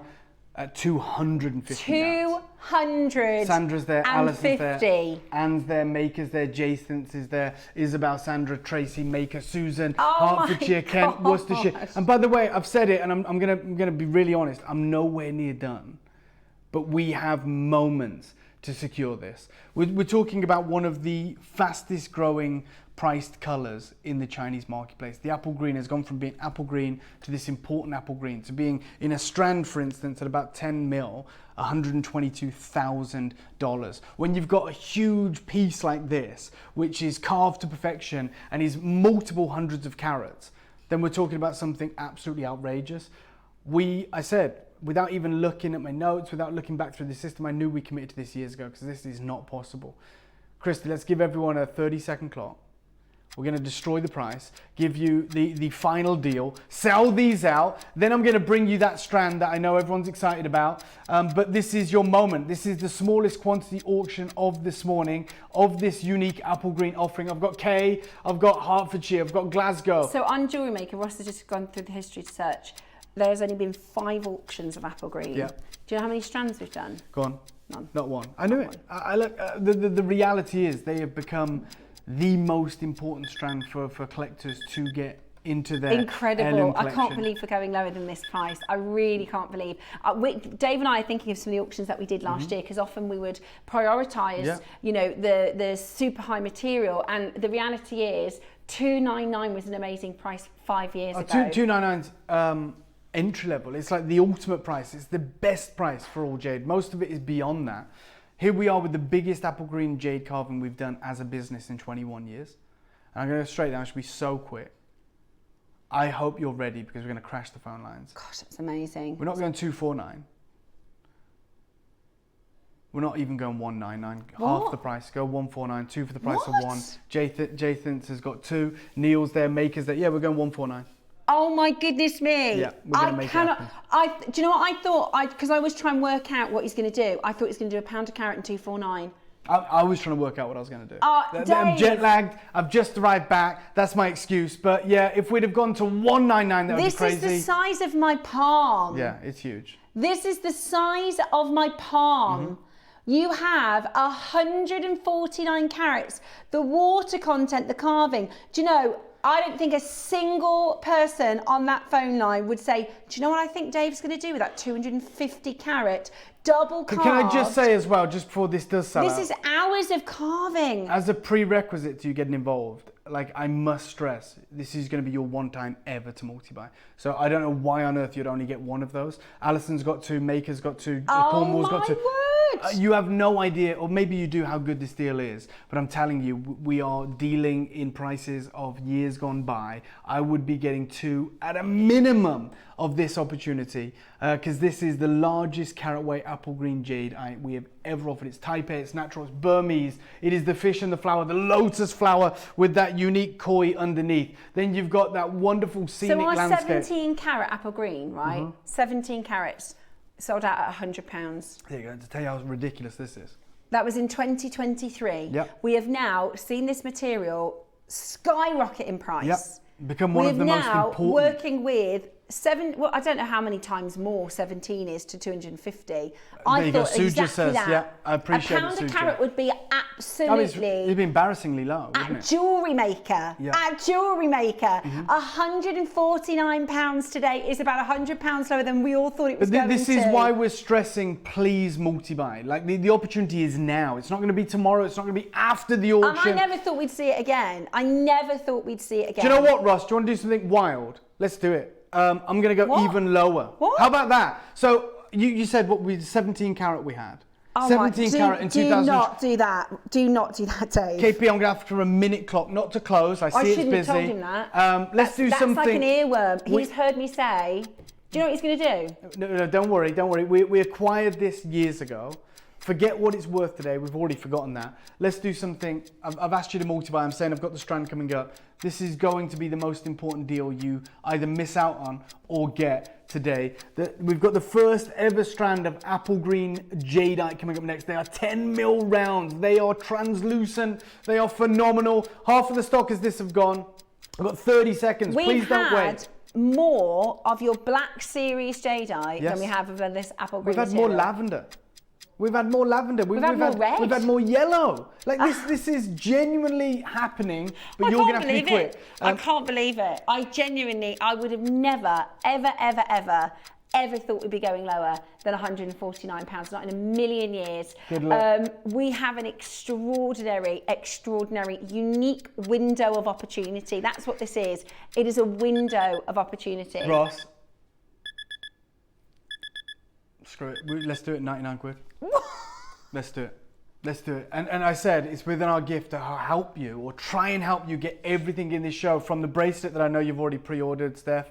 at 250 carats. 200. Sandra's there, Alison's there, 50. Anne's there, Maker's there, Jason's is there, Isabel, Sandra, Tracy, Maker, Susan, Oh Hertfordshire, my Kent, gosh. Worcestershire. And by the way, I've said it, and I'm gonna be really honest. I'm nowhere near done, but we have moments to secure this. We're talking about one of the fastest growing priced colors in the Chinese marketplace. The apple green has gone from being apple green to this important apple green to being in a strand, for instance, at about 10 mil, $122,000. When you've got a huge piece like this, which is carved to perfection and is multiple hundreds of carats, then we're talking about something absolutely outrageous. I said, without even looking at my notes, without looking back through the system, I knew we committed to this years ago because this is not possible. Christy, let's give everyone a 30-second clock. We're going to destroy the price, give you the final deal, sell these out. Then I'm going to bring you that strand that I know everyone's excited about. But this is your moment. This is the smallest quantity auction of this morning of this unique apple green offering. I've got Kay, I've got Hertfordshire, I've got Glasgow. So on Jewellery Maker, Ross has just gone through the history to search. There's only been 5 auctions of apple green. Yeah. Do you know how many strands we've done? Go on. None. Not one. I knew it. I look. The reality is they have become the most important strand for collectors to get into their incredible. heirloom I can't collection. believe we're going lower than this price. I really can't believe. Dave and I are thinking of some of the auctions that we did last year, because often we would prioritise, you know, the super high material, and the reality is $299 was an amazing price 5 years ago. $299's entry level. It's like the ultimate price. It's the best price for all jade. Most of it is beyond that. Here we are with the biggest apple green jade carving we've done as a business in 21 years. And I'm going to go straight down. It should be so quick. I hope you're ready, because we're going to crash the phone lines. Gosh, that's amazing. We're not going 249. We're not even going 199. Half the price. Go 149. 2 for the price of 1. Jathan's has got 2. Neil's there. Maker's there. Yeah, we're going 149. Oh my goodness me! Yeah, we're going to make it happen. Do you know what I thought? Because I was trying to work out what he's going to do. I thought he's going to do £1 a carat and 249. I was trying to work out what I was going to do. I'm Dave. jet lagged. I've just arrived back. That's my excuse. But yeah, if we'd have gone to 199, that would be crazy. This is the size of my palm. Yeah, it's huge. This is the size of my palm. You have 149 carats. The water content, the carving. Do you know, I don't think a single person on that phone line would say, do you know what I think Dave's going to do with that 250 carat double carved? Can I just say as well, just before this does sell out, this is hours of carving. as a prerequisite to you getting involved, like, I must stress, this is going to be your one time ever to multi-buy. So I don't know why on earth you'd only get one of those. Alison's got 2, Maker's got 2, Cornwall's got 2. You have no idea, or maybe you do, how good this deal is, but I'm telling you, we are dealing in prices of years gone by. I would be getting 2 at a minimum of this opportunity, because this is the largest carat weight apple green jade we have ever offered. It's Type A, it's natural, it's Burmese, it is the fish and the flower, the lotus flower with that unique koi underneath. Then you've got that wonderful scenic landscape. So our 17 carat apple green, right? 17 carats. Sold out at £100. There you go, to tell you how ridiculous this is. That was in 2023. Yep. We have now seen this material skyrocket in price. Yep. Become one of the most important. We're now working with well, I don't know how many times more 17 is to 250. I you go. thought Suja exactly says, that. yeah, I appreciate £1 a Suja. carat would be absolutely. It'd be embarrassingly low, At wouldn't it? JewelleryMaker, Yeah. at JewelleryMaker, £149 today is about £100 lower than we all thought it was going to. This is why we're stressing, please multi-buy. Like, the opportunity is now. It's not going to be tomorrow. It's not going to be after the auction. And I never thought we'd see it again. I never thought we'd see it again. Do you know what, Ross? Do you want to do something wild? Let's do it. I'm going to go even lower. What? How about that? So you said what 17 carat we had. Oh 17 carat in 2000. Do not do that. Do not do that, Dave. KP, I'm going to have to a minute clock, not to close. I see it's shouldn't busy. have told him that. Let's do something. That's like an earworm. He's heard me say. Do you know what he's going to do? No, don't worry, don't worry. We acquired this years ago. Forget what it's worth today. We've already forgotten that. Let's do something. I've asked you to multi-buy. I'm saying I've got the strand coming up. This is going to be the most important deal you either miss out on or get today. We've got the first ever strand of apple green jadeite coming up next. They are 10 mil rounds. They are translucent. They are phenomenal. Half of the stock as this have gone. I've got 30 seconds. Please don't wait. More of your black series jadeite than we have of this apple green. We've had more lavender. We've had more lavender. We've had more red. We've had more yellow. Like this is genuinely happening. But you're gonna have to be quick. I can't believe it. I would have never, ever thought we'd be going lower than £149. Not in a million years. Good luck. We have an extraordinary, unique window of opportunity. That's what this is. It is a window of opportunity. Ross. Screw it. Let's do it. 99 quid. Let's do it. Let's do it. And I said it's within our gift to help you or try and help you get everything in this show, from the bracelet that I know you've already pre-ordered, Steph,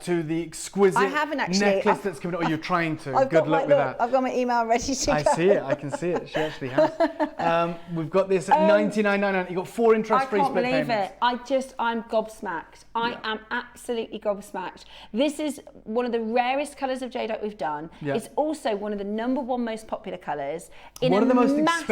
to the exquisite necklace that's coming up. Or you're trying to. Good luck with that. I've got my email ready to go. I see it. I can see it. She actually has. We've got this at $99.99. You've got 4 interest-free split payments. I can't believe it. I'm gobsmacked. I am absolutely gobsmacked. This is one of the rarest colours of jadeite we've done. Yeah. It's also one of the #1 most popular colours. One of the most expensive,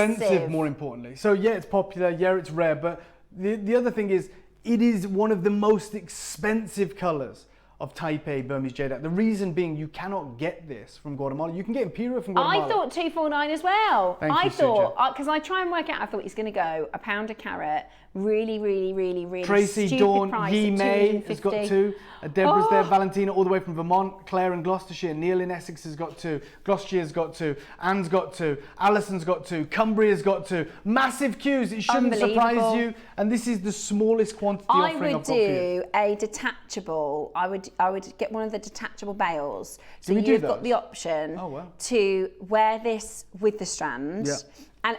more importantly. So yeah, it's popular. Yeah, it's rare. But the other thing is, it is one of the most expensive colours of Type A Burmese jadeite. The reason being, you cannot get this from Guatemala. You can get imperial from Guatemala. I thought 249 as well. Thank you, thought, because I try and work out, I thought he's going to go £1 a carat. Really, really, really, really Tracy, stupid Dawn, price Yi of May 250. has got 2. Deborah's there, Valentina all the way from Vermont, Claire in Gloucestershire, Neil in Essex has got 2, Gloucestershire's got 2, Anne's got 2, Alison's got 2, Cumbria's got 2. Massive queues, it shouldn't surprise you. And this is the smallest quantity offering I've got for you. I would do a detachable, I would get one of the detachable bales. So Do we do you've those? got the option to wear this with the strand. Yeah. And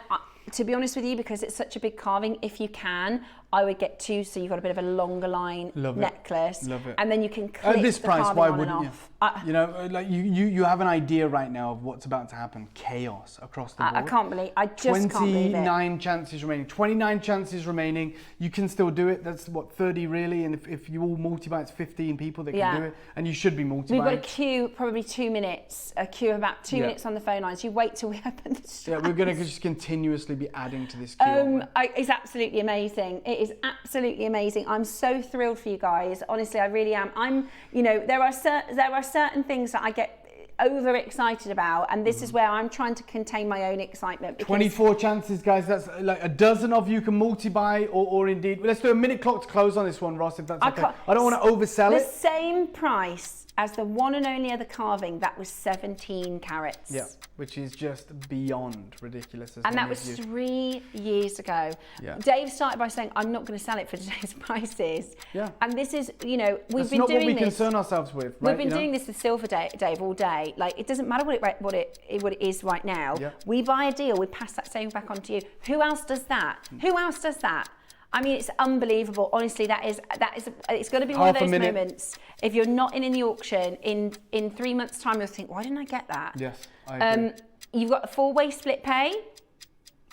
to be honest with you, because it's such a big carving, if you can, I would get 2, so you've got a bit of a longer line necklace. Love it. And then you can clip at this the price, carving why on wouldn't and you? off. You know, like you have an idea right now of what's about to happen. Chaos across the board. I can't believe, I just can't believe it. 29 chances remaining. 29 chances remaining. You can still do it. That's what, 30 really? And if you all multi-buy, it's 15 people that can do it. And you should be multi-buying. We've got a queue, probably 2 minutes, a queue of about 2 minutes on the phone lines. You wait till we open the strands. Yeah, we're going to just continuously be adding to this queue. It's absolutely amazing. It is absolutely amazing. I'm so thrilled for you guys. Honestly, I really am. You know, there are certain things that I get overexcited about, and this is where I'm trying to contain my own excitement. 24 chances, guys. That's like a dozen of you can multi-buy, or indeed, let's do a minute clock to close on this one, Ross, if that's okay. I don't want to oversell it. The same price as the one and only other carving, that was 17 carats. Yeah, which is just beyond ridiculous. And that was 3 years ago. Yeah. Dave started by saying, I'm not going to sell it for today's prices. Yeah. And this is, you know, we've been doing this. That's not what we concern ourselves with, right? We've been doing this with silver, Dave, all day. Like, it doesn't matter what it is right now. Yeah. We buy a deal, we pass that saving back on to you. Who else does that? Who else does that? I mean, it's unbelievable. Honestly, it's going to be one of those moments. If you're not in the auction, in 3 months' time, you'll think, why didn't I get that? Yes, I agree. You've got a 4-way split pay.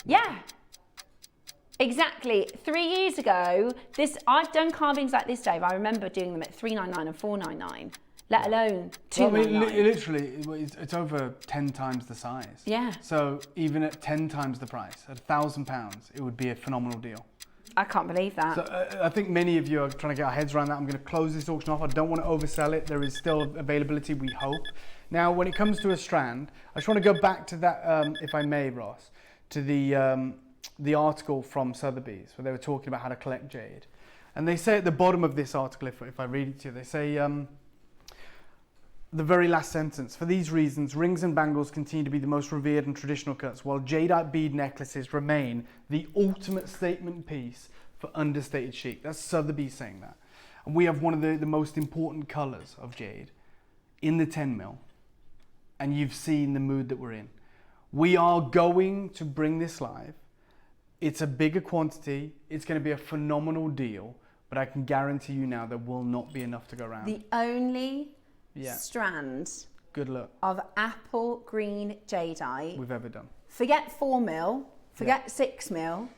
Yeah. Exactly. 3 years ago, I've done carvings like this, Dave. I remember doing them at £399 and £499, let alone £299. Well, I mean, literally, it's over 10 times the size. Yeah. So even at 10 times the price, at £1,000, it would be a phenomenal deal. I can't believe that. So I think many of you are trying to get our heads around that. I'm going to close this auction off. I don't want to oversell it. There is still availability, we hope. Now, when it comes to a strand, I just want to go back to that, if I may, Ross, to the article from Sotheby's, where they were talking about how to collect jade. And they say at the bottom of this article, if I read it to you, they say, the very last sentence, for these reasons, rings and bangles continue to be the most revered and traditional cuts, while jadeite bead necklaces remain the ultimate statement piece for understated chic. That's Sotheby's saying that. And we have one of the most important colours of jade in the 10 mil, and you've seen the mood that we're in. We are going to bring this live. It's a bigger quantity. It's going to be a phenomenal deal, but I can guarantee you now there will not be enough to go around. The only strand good luck of apple green jadeite we've ever done. Forget 4 mil, forget 6 mil.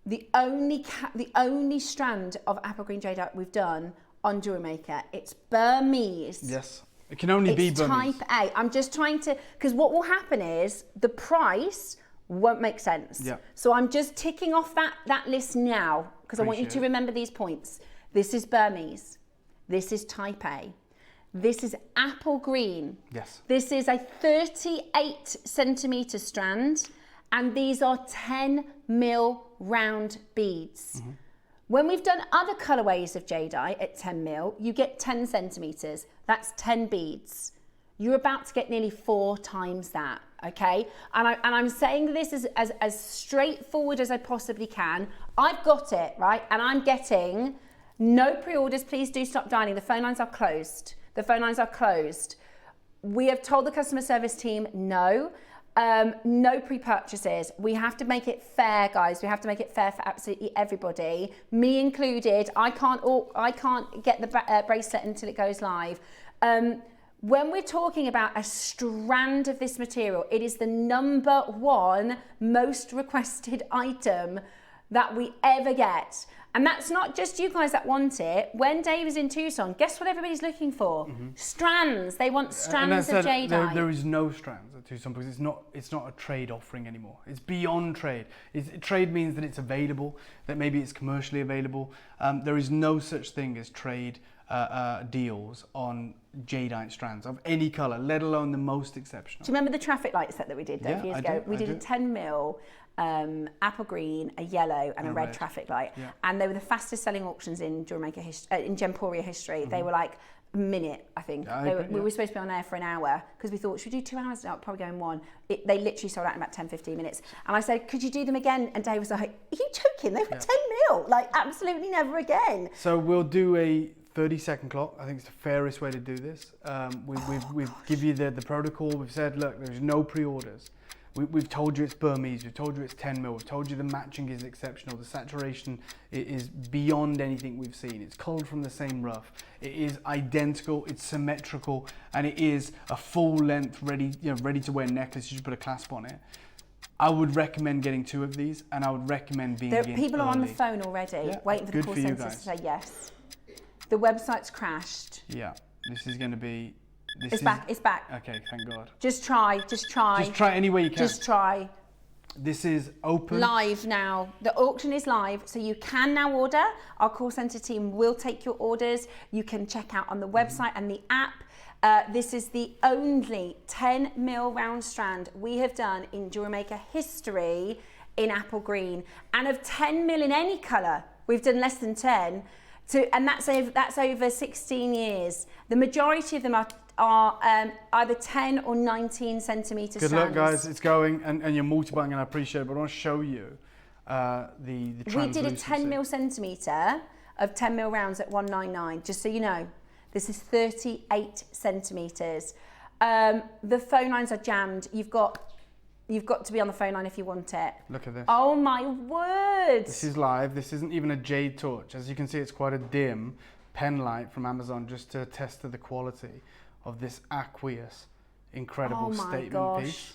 The only strand of apple green jadeite we've done on JewelleryMaker, it's Burmese. Yes, it can only be Burmese. Type A. I'm just trying to, because what will happen is the price won't make sense. Yeah. So I'm just ticking off that list now, because I want you to remember these points. This is Burmese. This is Type A. This is apple green. Yes. This is a 38 centimetre strand, and these are 10 mil round beads. Mm-hmm. When we've done other colourways of jadeite at 10 mil, you get 10 centimetres. That's 10 beads. You're about to get nearly 4 times that, okay? And I'm saying this as straightforward as I possibly can. I've got it, right? And I'm getting no pre-orders. Please do stop dialing. The phone lines are closed. The phone lines are closed. We have told the customer service team no. No pre-purchases. We have to make it fair, guys. We have to make it fair for absolutely everybody, me included. I can't get the bracelet until it goes live. When we're talking about a strand of this material, it is the #1 most requested item that we ever get. And that's not just you guys that want it. When Dave is in Tucson, guess what everybody's looking for? Strands. They want strands of jadeite. There is no strands at Tucson because it's not a trade offering anymore. It's beyond trade. Trade means that it's available, that maybe it's commercially available. There is no such thing as trade deals on jadeite strands of any colour, let alone the most exceptional. Do you remember the traffic light set that we did Yeah, years I ago? do, We I did do. a 10 mil apple green, a yellow, and a red traffic light. Yeah. And they were the fastest selling auctions in in Gemporia history. They were like a minute, I think. Yeah, We were supposed to be on air for an hour because we thought, should we do 2 hours? No, probably go in one. They literally sold out in about 10-15 minutes. And I said, could you do them again? And Dave was like, are you joking? They were 10 mil. Like, absolutely never again. So we'll do a 30-second clock. I think it's the fairest way to do this. We've give you the protocol. We've said, look, there's no pre-orders. We've told you it's Burmese, we've told you it's 10 mil, we've told you the matching is exceptional, the saturation is beyond anything we've seen. It's culled from the same rough. It is identical, it's symmetrical, and it is a full length, ready to wear necklace. You should put a clasp on it. I would recommend getting 2 of these, and I would recommend being in People are on the early. phone already, waiting for the call centres to say yes. The website's crashed. Yeah, this is going to be... It's back. Okay, thank God. Just try. Just try any way you can. Just try. This is open. Live now. The auction is live, so you can now order. Our call centre team will take your orders. You can check out on the website and the app. This is the only 10 mil round strand we have done in JewelleryMaker history in apple green. And of 10 mil in any colour, we've done less than 10. And that's over 16 years. The majority of them are either 10 or 19 centimetre strands. Good luck, guys. It's going, and you're multiplying, and I appreciate it, but I want to show you the We did a 10 mil centimetre of 10 mil rounds at 199, just so you know. This is 38 centimetres. The phone lines are jammed. You've got to be on the phone line if you want it. Look at this. Oh my word! This is live. This isn't even a jade torch. As you can see, it's quite a dim pen light from Amazon just to attest to the quality of this aqueous, incredible statement piece.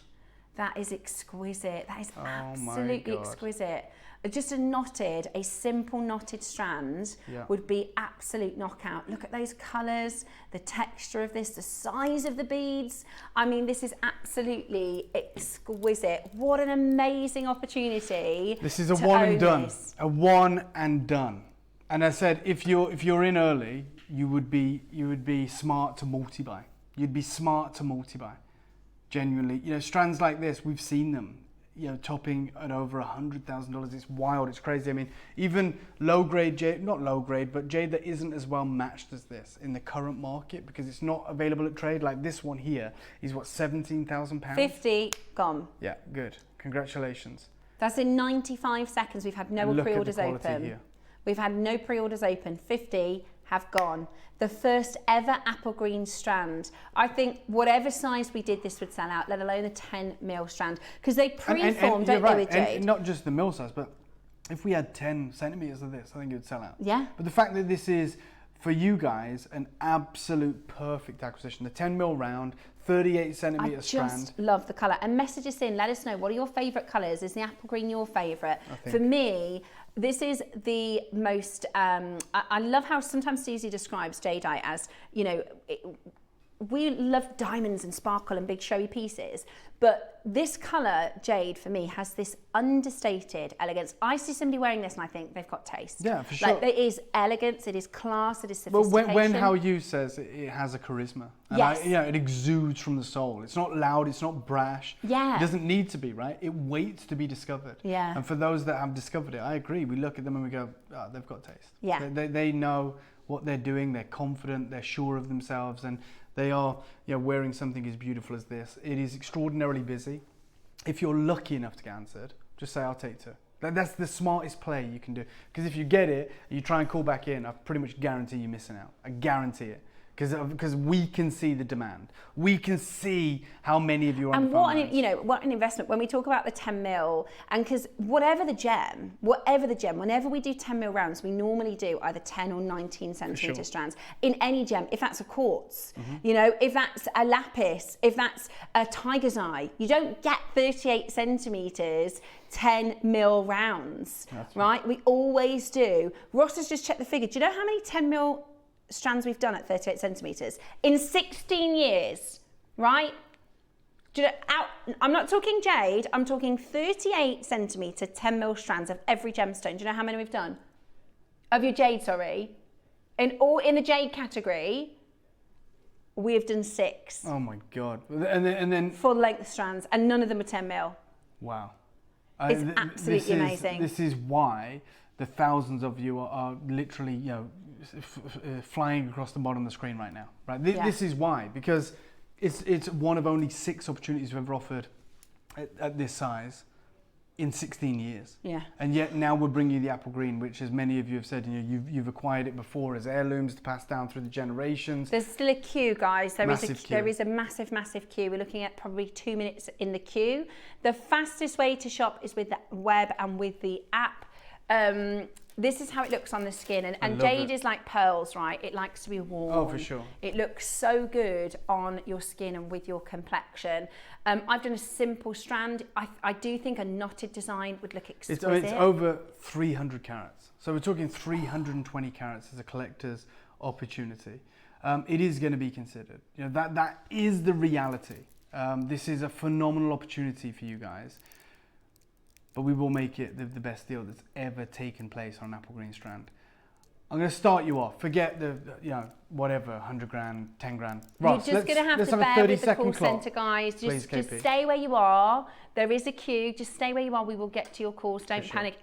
That is exquisite. That is Oh absolutely my God. exquisite. Just a simple knotted strand would be absolute knockout. Look at those colours, the texture of this, the size of the beads. I mean, this is absolutely exquisite. What an amazing opportunity. This is a one and done. A one and done. And I said, if you're in early, you would be smart to multi-buy. You'd be smart to multi-buy. Genuinely, strands like this, we've seen them, topping at over $100,000. It's wild, it's crazy. I mean, even low-grade jade, not low-grade, but jade that isn't as well matched as this in the current market because it's not available at trade. Like this one here is what, £17,000? 50 gone. Yeah, good. Congratulations. That's in 95 seconds. We've had no pre-orders open. Here. We've had no pre-orders open. 50 have gone. The first ever apple green strand. I think whatever size we did, this would sell out, let alone the 10 mil strand. Because they pre-form, don't they, with jade? And not just the mil size, but if we had 10 centimetres of this, I think it would sell out. Yeah. But the fact that this is, for you guys, an absolute perfect acquisition. The 10 mil round, 38 centimetre strand. I just love the colour. And message us in, let us know, what are your favourite colours? Is the apple green your favourite? For me, this is the most, I love how sometimes Susie describes jadeite as, we love diamonds and sparkle and big showy pieces, but this colour, jade, for me, has this understated elegance. I see somebody wearing this and I think they've got taste. Yeah, for sure. Like, it is elegance, it is class, it is sophistication. Well, when How You says it has a charisma. And yes. It exudes from the soul. It's not loud, it's not brash. Yeah. It doesn't need to be, right? It waits to be discovered. Yeah. And for those that have discovered it, I agree. We look at them and we go, oh, they've got taste. Yeah. They know what they're doing, they're confident, they're sure of themselves, and they are wearing something as beautiful as this. It is extraordinarily busy. If you're lucky enough to get answered, just say, I'll take 2. That's the smartest play you can do. Because if you get it, and you try and call back in, I pretty much guarantee you're missing out. I guarantee it. Because we can see the demand. We can see how many of you are on the phone lines. What an investment when we talk about the 10 mil, and because whatever the gem, whenever we do 10 mil rounds, we normally do either 10 or 19 centimetre strands in any gem. If that's a quartz, if that's a lapis, if that's a tiger's eye, you don't get 38 centimetres 10 mil rounds, right? We always do. Ross has just checked the figure. Do you know how many 10 mil strands we've done at 38 centimetres in 16 years, right? I'm not talking jade, I'm talking 38 centimetre 10 mil strands of every gemstone. Do you know how many we've done? Of your jade, sorry. In the jade category, we have done 6. Oh my God. And then full length strands, and none of them are 10 mil. wow. It's absolutely amazing. This is why the thousands of you are literally, you know, flying across the bottom of the screen right now. Right. This is why, because it's one of only 6 opportunities we've ever offered at this size in 16 years. Yeah. And yet now we're bringing you the apple green, which, as many of you have said, you know, you've acquired it before as heirlooms to pass down through the generations. There's still a queue, guys. There is a massive, massive queue. We're looking at probably 2 minutes in the queue. The fastest way to shop is with the web and with the app. This is how it looks on the skin, and jade is like pearls, right? It likes to be worn. Oh, for sure. It looks so good on your skin and with your complexion. I've done a simple strand. I do think a knotted design would look exquisite. It's over 300 carats. So we're talking 320 carats as a collector's opportunity. It is going to be considered. You know, that is the reality. This is a phenomenal opportunity for you guys. But we will make it the best deal that's ever taken place on an apple green strand. I'm going to start you off. Forget the, you know, whatever, 100 grand, 10 grand. Ross, you're just going to have to bear with the call centre, guys. Just stay where you are. There is a queue. Just stay where you are. We will get to your calls. Don't panic.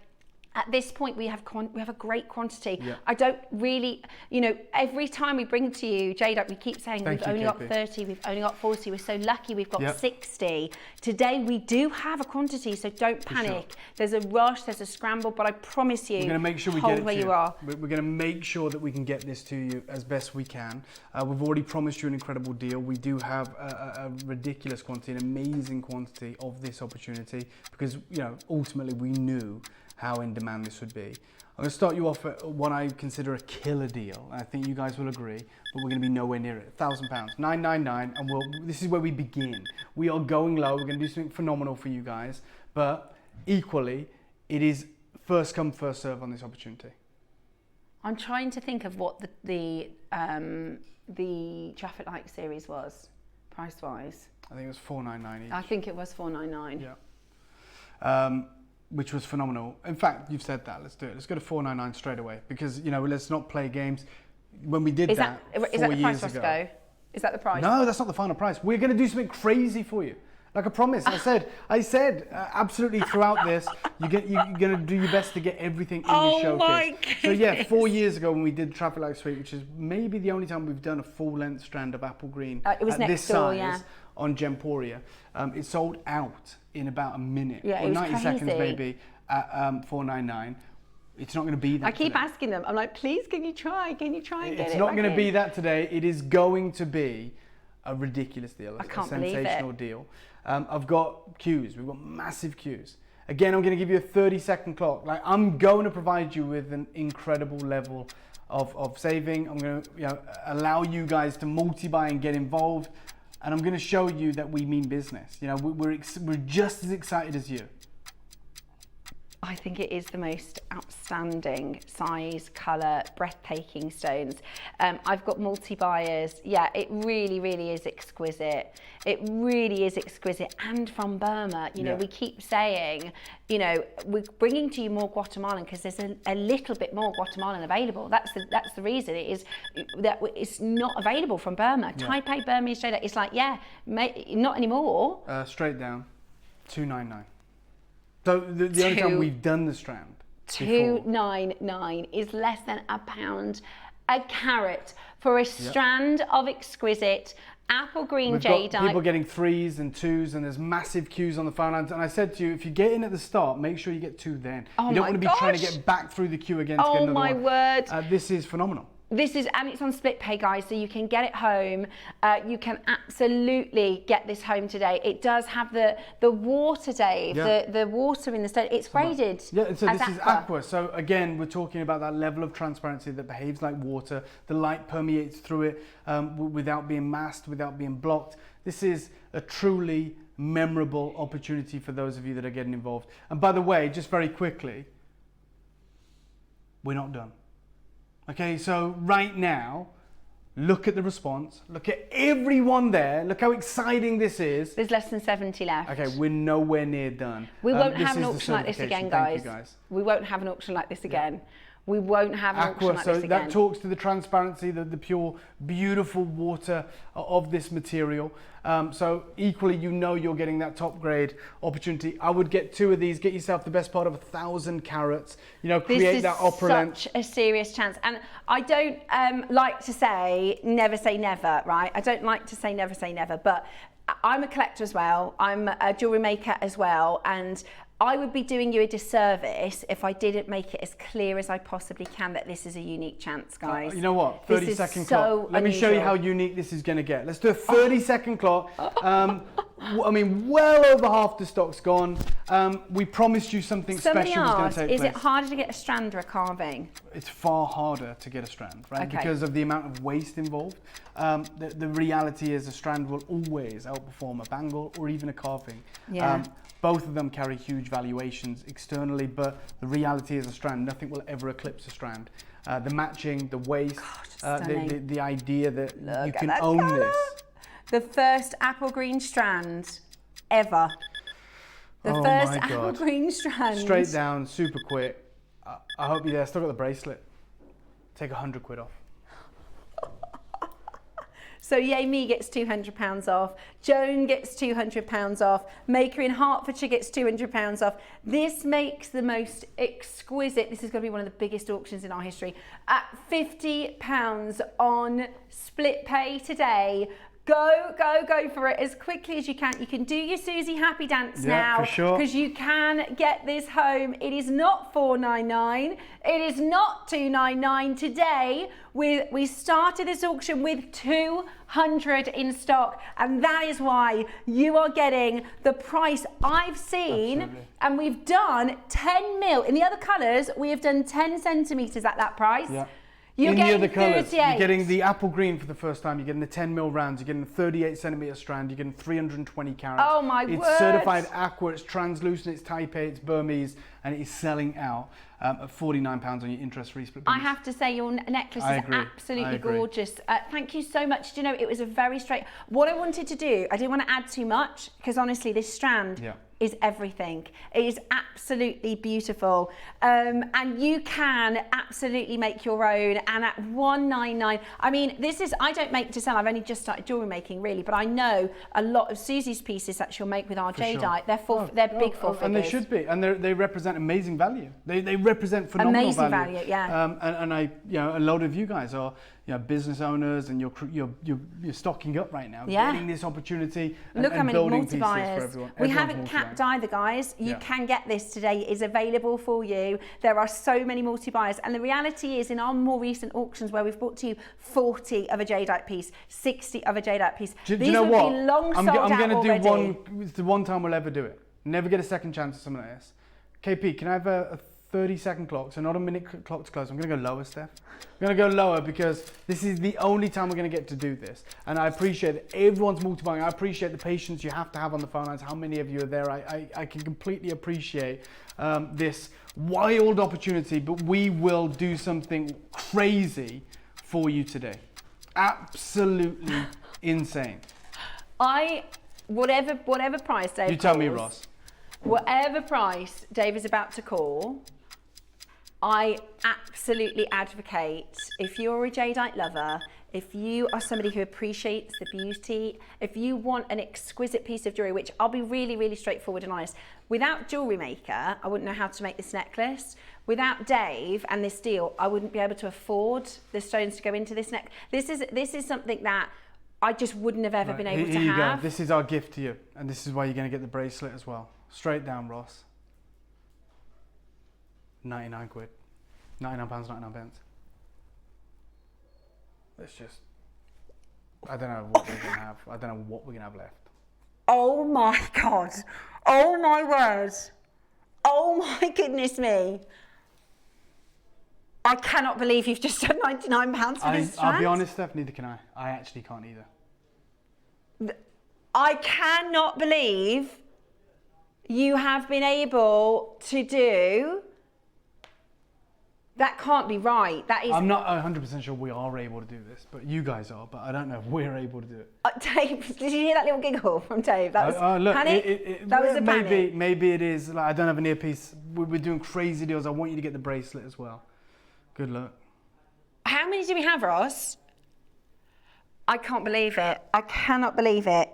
At this point, we have a great quantity. Yeah. I don't really, you know, every time we bring to you Jade, we keep saying we've only got 30, we've only got 40. We're so lucky we've got 60. Today we do have a quantity, so don't panic. Sure. There's a rush, there's a scramble, but I promise you, we're going to make sure we get it where you are. We're going to make sure that we can get this to you as best we can. We've already promised you an incredible deal. We do have a ridiculous quantity, an amazing quantity of this opportunity, because, you know, ultimately we knew how in demand this would be. I'm going to start you off at what I consider a killer deal. I think you guys will agree, but we're going to be nowhere near it. £1,000, $999, and this is where we begin. We are going low. We're going to do something phenomenal for you guys, but equally, it is first come, first serve on this opportunity. I'm trying to think of what the traffic light series was, price-wise. I think it was $499 each. I think it was $499. Yeah. Which was phenomenal. In fact, you've said that. Let's do it. Let's go to $499 straight away, because, you know, let's not play games. When we did is that 4 the price, years Roscoe? ago. Is that the price? No, that's not the final price. We're going to do something crazy for you. Like I promised. I said absolutely throughout this, you're going to do your best to get everything in your showcase. My goodness. So yeah, 4 years ago when we did Traffic Light Suite, which is maybe the only time we've done a full length strand of apple green it was at next this door, size on Gemporia, it sold out in about a minute, or 90 seconds maybe, at $499. It's not going to be that. I keep asking them. I'm like, please, can you try and get it? It's not going to be that today. It is going to be a ridiculous deal. I can't a sensational believe it. deal. I've got queues. We've got massive queues. Again, I'm going to give you a 30-second clock. Like, I'm going to provide you with an incredible level of saving. I'm going to allow you guys to multi-buy and get involved. And I'm going to show you that we mean business. You know, we're just as excited as you. I think it is the most outstanding size, colour, breathtaking stones. I've got multi-buyers. Yeah, it really, really is exquisite. It really is exquisite. And from Burma, you know, we keep saying, you know, we're bringing to you more Guatemalan because there's a little bit more Guatemalan available. That's the reason. It is that it's not available from Burma. Yeah. Taipei, Burmese, straight up. It's like, not anymore. Straight down, $299. So the only time we've done the strand. $299 is less than £1 a carat for a strand of exquisite apple green jadeite. Got people getting 3s and 2s, and there's massive queues on the phone lines. And I said to you, if you get in at the start, make sure you get 2 then. You don't want to be trying to get back through the queue again to get another one. Oh my word. This is phenomenal. And it's on split pay, guys, so you can get it home. You can absolutely get this home today. It does have the water, Dave, the water in the stone. It's graded. Yeah, so this is aqua. So again, we're talking about that level of transparency that behaves like water. The light permeates through it without being masked, without being blocked. This is a truly memorable opportunity for those of you that are getting involved. And by the way, just very quickly, we're not done. Okay, so right now, look at the response. Look at everyone there. Look how exciting this is. There's less than 70 left. Okay, we're nowhere near done. We won't have an auction like this again, guys. We won't have an auction like this again. We won't have an auction like so this again. that talks to the transparency, the pure, beautiful water of this material. So equally, you know you're getting that top grade opportunity. I would get 2 of these, get yourself the best part of 1,000 carats, you know, create that opulence. This is such a serious chance. And I don't like to say never, right? I don't like to say never, but I'm a collector as well. I'm a jewellery maker as well. And I would be doing you a disservice if I didn't make it as clear as I possibly can that this is a unique chance, guys. You know what? 30-second so clock. Let me show you how unique this is going to get. Let's do a 30-second clock. I mean, well over half the stock's gone. We promised you something special was going to take place. Is it harder to get a strand or a carving? It's far harder to get a strand, right? Okay. Because of the amount of waste involved. The reality is a strand will always outperform a bangle or even a carving. Yeah. Both of them carry huge valuations externally, but the reality is a strand, nothing will ever eclipse a strand. The matching, the waist, the idea that you can own this. The first apple green strand ever. The first apple green strand. Straight down, super quick. I hope you're there. Still got the bracelet. Take 100 quid off. So Yay Me gets £200 off, Joan gets £200 off, Maker in Hertfordshire gets £200 off. This makes the most exquisite, this is going to be one of the biggest auctions in our history, at £50 on split pay today. Go for it as quickly as you can. You can do your Susie Happy dance now, for sure, because you can get this home. It is not $4.99. It is not $2.99 today. We started this auction with 200 in stock, and that is why you are getting the price I've seen. Absolutely. And we've done 10 mil. In the other colours, we have done 10 centimetres at that price. Yeah. You're in getting the other colours, 38. you're getting the apple green for the first time, you're getting the 10 mil rounds, you're getting the 38 centimetre strand, you're getting 320 carats. Oh my word. It's certified aqua, it's translucent, it's Taipei, it's Burmese, and it is selling out at £49 on your interest-free split piece. I have to say your necklace is absolutely gorgeous. Thank you so much. Do you know, it was a very straight... What I wanted to do, I didn't want to add too much, because honestly, this strand is everything. It is absolutely beautiful. And you can absolutely make your own. And at $199, I mean, this is, I don't make to sell. I've only just started jewellery making, really, but I know a lot of Susie's pieces that she'll make with our jadeite. They're big full figures. And they should be. And they represent amazing value. They represent phenomenal amazing value. Yeah. And I, you know, a lot of you guys are, you know, business owners, and you're stocking up right now, getting this opportunity and, Look how many building pieces for multi-buyers. everyone. We haven't capped either, guys. You can get this today. It is available for you. There are so many multi-buyers, and the reality is, in our more recent auctions where we've brought to you 40 of a jadeite piece, 60 of a jadeite piece, do these you know would what? be long I'm sold out going to already. do one. It's the one time we'll ever do it. Never get a second chance at something like this. KP, can I have a 30-second clock, so not a minute clock to close? I'm going to go lower, Steph. I'm going to go lower because this is the only time we're going to get to do this. And I appreciate that everyone's multi-buying. I appreciate the patience you have to have on the phone lines, how many of you are there. I can completely appreciate this wild opportunity, but we will do something crazy for you today. Absolutely insane. Whatever price Dave You tell me, calls, Ross. Whatever price Dave is about to call, I absolutely advocate, if you're a jadeite lover, if you are somebody who appreciates the beauty, if you want an exquisite piece of jewellery, which I'll be really, really straightforward and honest, without Jewellery Maker, I wouldn't know how to make this necklace. Without Dave and this deal, I wouldn't be able to afford the stones to go into this neck. This is something that I just wouldn't have ever been able to have. Here you go. This is our gift to you, and this is why you're going to get the bracelet as well. Straight down, Ross. 99 quid. £99, 99 pence. Let's just... I don't know what we're going to have. I don't know what we're going to have left. Oh my God. Oh my word. Oh my goodness me. I cannot believe you've just done £99 for this strand. I'll be honest, Steph, neither can I. I actually can't either. I cannot believe you have been able to do... That can't be right. That is... I'm not 100% sure we are able to do this, but you guys are, but I don't know if we're able to do it. Dave, did you hear that little giggle from Dave? That was look, panic? That was a panic. Maybe it is. Like, I don't have an earpiece. We're doing crazy deals. I want you to get the bracelet as well. Good luck. How many do we have, Ross? I can't believe it. I cannot believe it.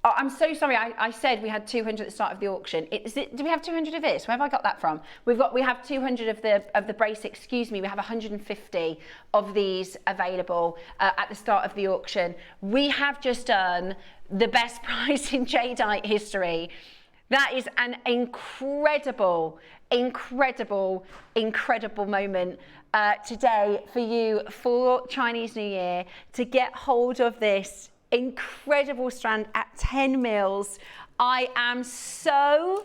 Oh, I'm so sorry. I said we had 200 at the start of the auction. Do we have 200 of this? Where have I got that from? We have 200 of the bracelet. Excuse me. We have 150 of these available at the start of the auction. We have just done the best price in jadeite history. That is an incredible, incredible, incredible moment today for you for Chinese New Year to get hold of this incredible strand at 10 mils. I am so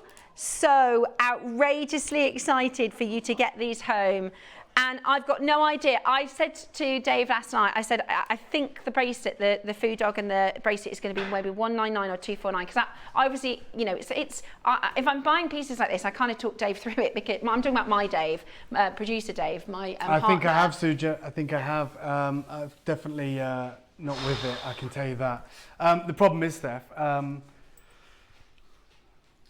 outrageously excited for you to get these home. And I've got no idea. I said to Dave last night, I said, I think the bracelet, the food dog and the bracelet is going to be maybe 199 or 249. Because obviously, you know, if I'm buying pieces like this, I kind of talk Dave through it because I'm talking about my Dave, producer Dave, my partner. I think I have, Suja. I think I have. I've definitely not with it, I can tell you that. The problem is, Steph,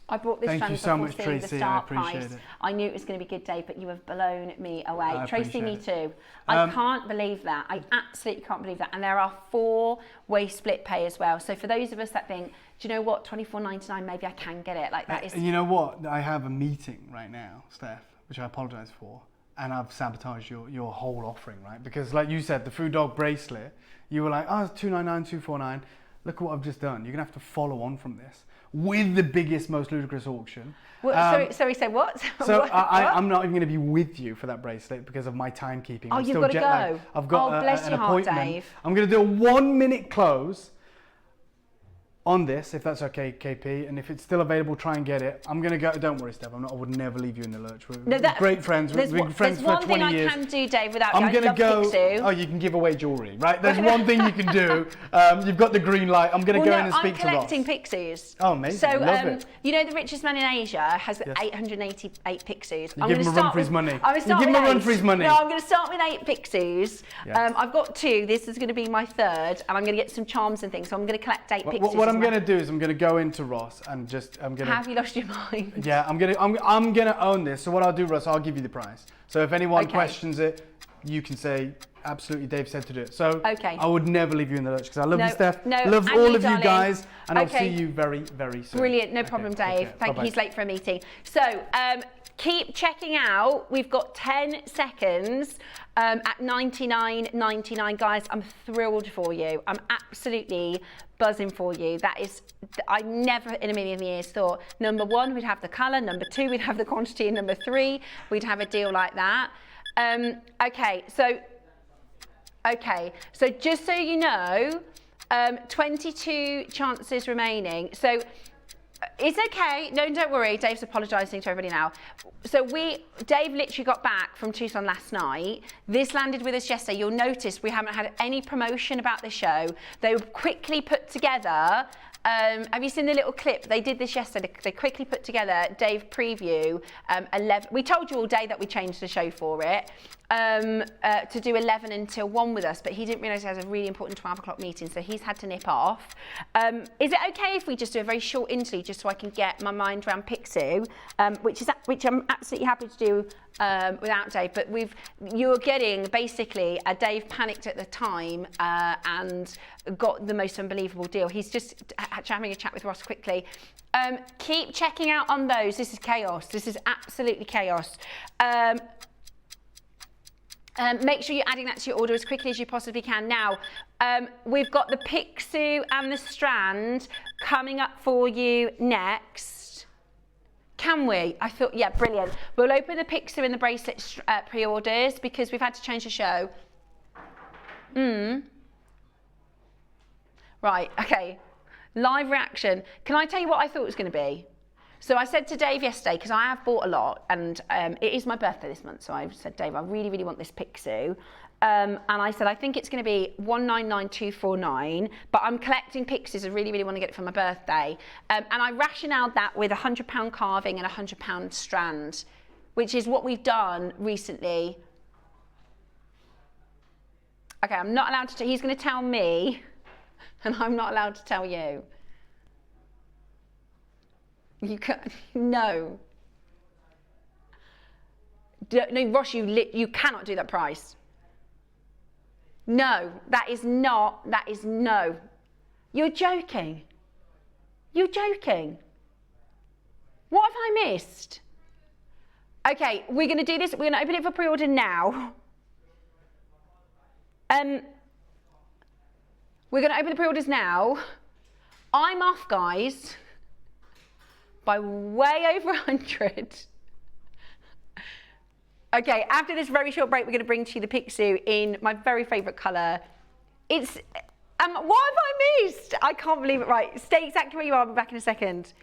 I bought this thank you so much, the Tracy. I start appreciate price. it. I knew it was going to be good, Dave, but you have blown me away. Tracy, me it. too. I can't believe that. I absolutely can't believe that. And there are 4-way split pay as well. So for those of us that think, do you know what, $24.99, maybe I can get it. Like that is. And you know what? I have a meeting right now, Steph, which I apologise for, and I've sabotaged your whole offering, right? Because like you said, the food dog bracelet, you were like, oh, it's $299, $249. Look at what I've just done. You're gonna have to follow on from this with the biggest, most ludicrous auction. Well, sorry, say what? So I'm not even going to be with you for that bracelet because of my timekeeping. Oh, you've got to go. I've got bless an your heart, appointment. Dave. I'm going to do a 1-minute close on this, if that's okay, KP. And if it's still available, try and get it. I'm going to go. Don't worry, Steph. I would never leave you in the lurch. We're great friends. We've been friends for 20 years. There's one thing I can do, Dave, without I'm going to go. Pixu. Oh, you can give away jewellery, right? There's one thing you can do. You've got the green light. I'm going to go in and speak to Ross. I'm collecting Pixus. Oh, amazing. So, love it. you know, the richest man in Asia has 888 Pixus. You give him a run for his money. You give him a run for his money. No, I'm going to start with 8 Pixus. Yeah. I've got 2. This is going to be my 3rd, and I'm going to get some charms and things. So I'm going to collect 8 Pixus. What I'm going to do is I'm going to go into Ross and I'm going to. Have you lost your mind? Yeah, I'm going to own this. So what I'll do, Ross, I'll give you the price. So if anyone questions it, you can say, absolutely, Dave said to do it. So I would never leave you in the lurch because I love you, Steph. Love all of you guys, and I'll see you very, very soon. Brilliant, no problem, Dave. Thank you. He's late for a meeting. So keep checking out. We've got 10 seconds at $99.99, guys. I'm thrilled for you. I'm absolutely buzzing for you. That is, I never in a million years thought, number 1, we'd have the colour, number 2, we'd have the quantity, and number 3, we'd have a deal like that. Okay, so just so you know, 22 chances remaining. So it's okay. No, don't worry. Dave's apologising to everybody now. So Dave literally got back from Tucson last night. This landed with us yesterday. You'll notice we haven't had any promotion about the show. They were quickly put together. Have you seen the little clip? They did this yesterday. They quickly put together Dave preview 11. We told you all day that we changed the show for it to do 11 until 1 with us, but he didn't realise he has a really important 12 o'clock meeting, so he's had to nip off. Is it okay if we just do a very short interlude just so I can get my mind around Pixu, which I'm absolutely happy to do without Dave, but you're getting basically Dave panicked at the time and got the most unbelievable deal. He's just having a chat with Ross quickly. Keep checking out on those. This is chaos. This is absolutely chaos. Make sure you're adding that to your order as quickly as you possibly can. Now, we've got the Pixu and the strand coming up for you next. Can we? I thought, yeah, brilliant. We'll open the Pixu and the bracelet pre-orders because we've had to change the show. Right, okay. Live reaction. Can I tell you what I thought it was going to be? So I said to Dave yesterday, because I have bought a lot, and it is my birthday this month, so I said, Dave, I really, really want this Pixu. And I said, I think it's going to be $199,249, but I'm collecting Pixus. I really, really want to get it for my birthday. And I rationaled that with a £100 carving and a £100 strand, which is what we've done recently. Okay, I'm not allowed to, he's going to tell me, and I'm not allowed to tell you. You can't, no. No, Ross, you cannot do that price. No, that is no. You're joking. You're joking. What have I missed? Okay, we're going to do this. We're going to open it for pre-order now. We're going to open the pre-orders now. I'm off, guys, by way over 100. Okay, after this very short break, we're going to bring to you the Pixie in my very favourite colour. It's, what have I missed? I can't believe it. Right, stay exactly where you are. I'll be back in a second.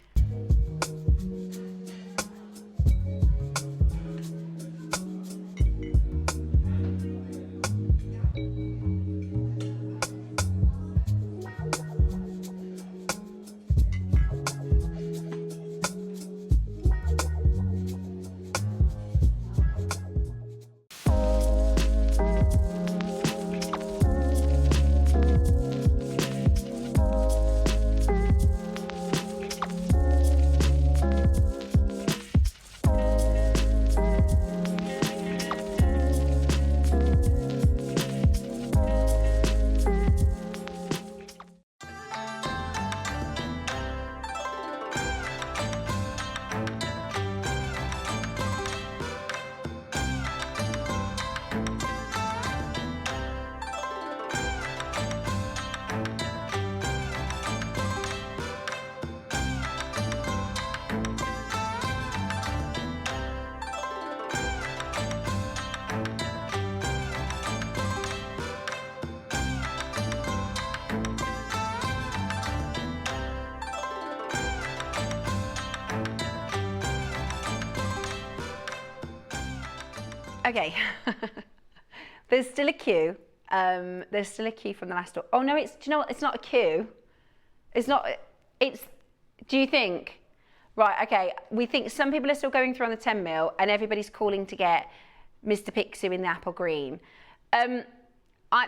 Okay, there's still a queue. There's still a queue from the last store. Oh no, do you know what? It's not a queue. It's not, do you think? Right, okay, we think some people are still going through on the 10 mil and everybody's calling to get Mr. Pixie in the apple green.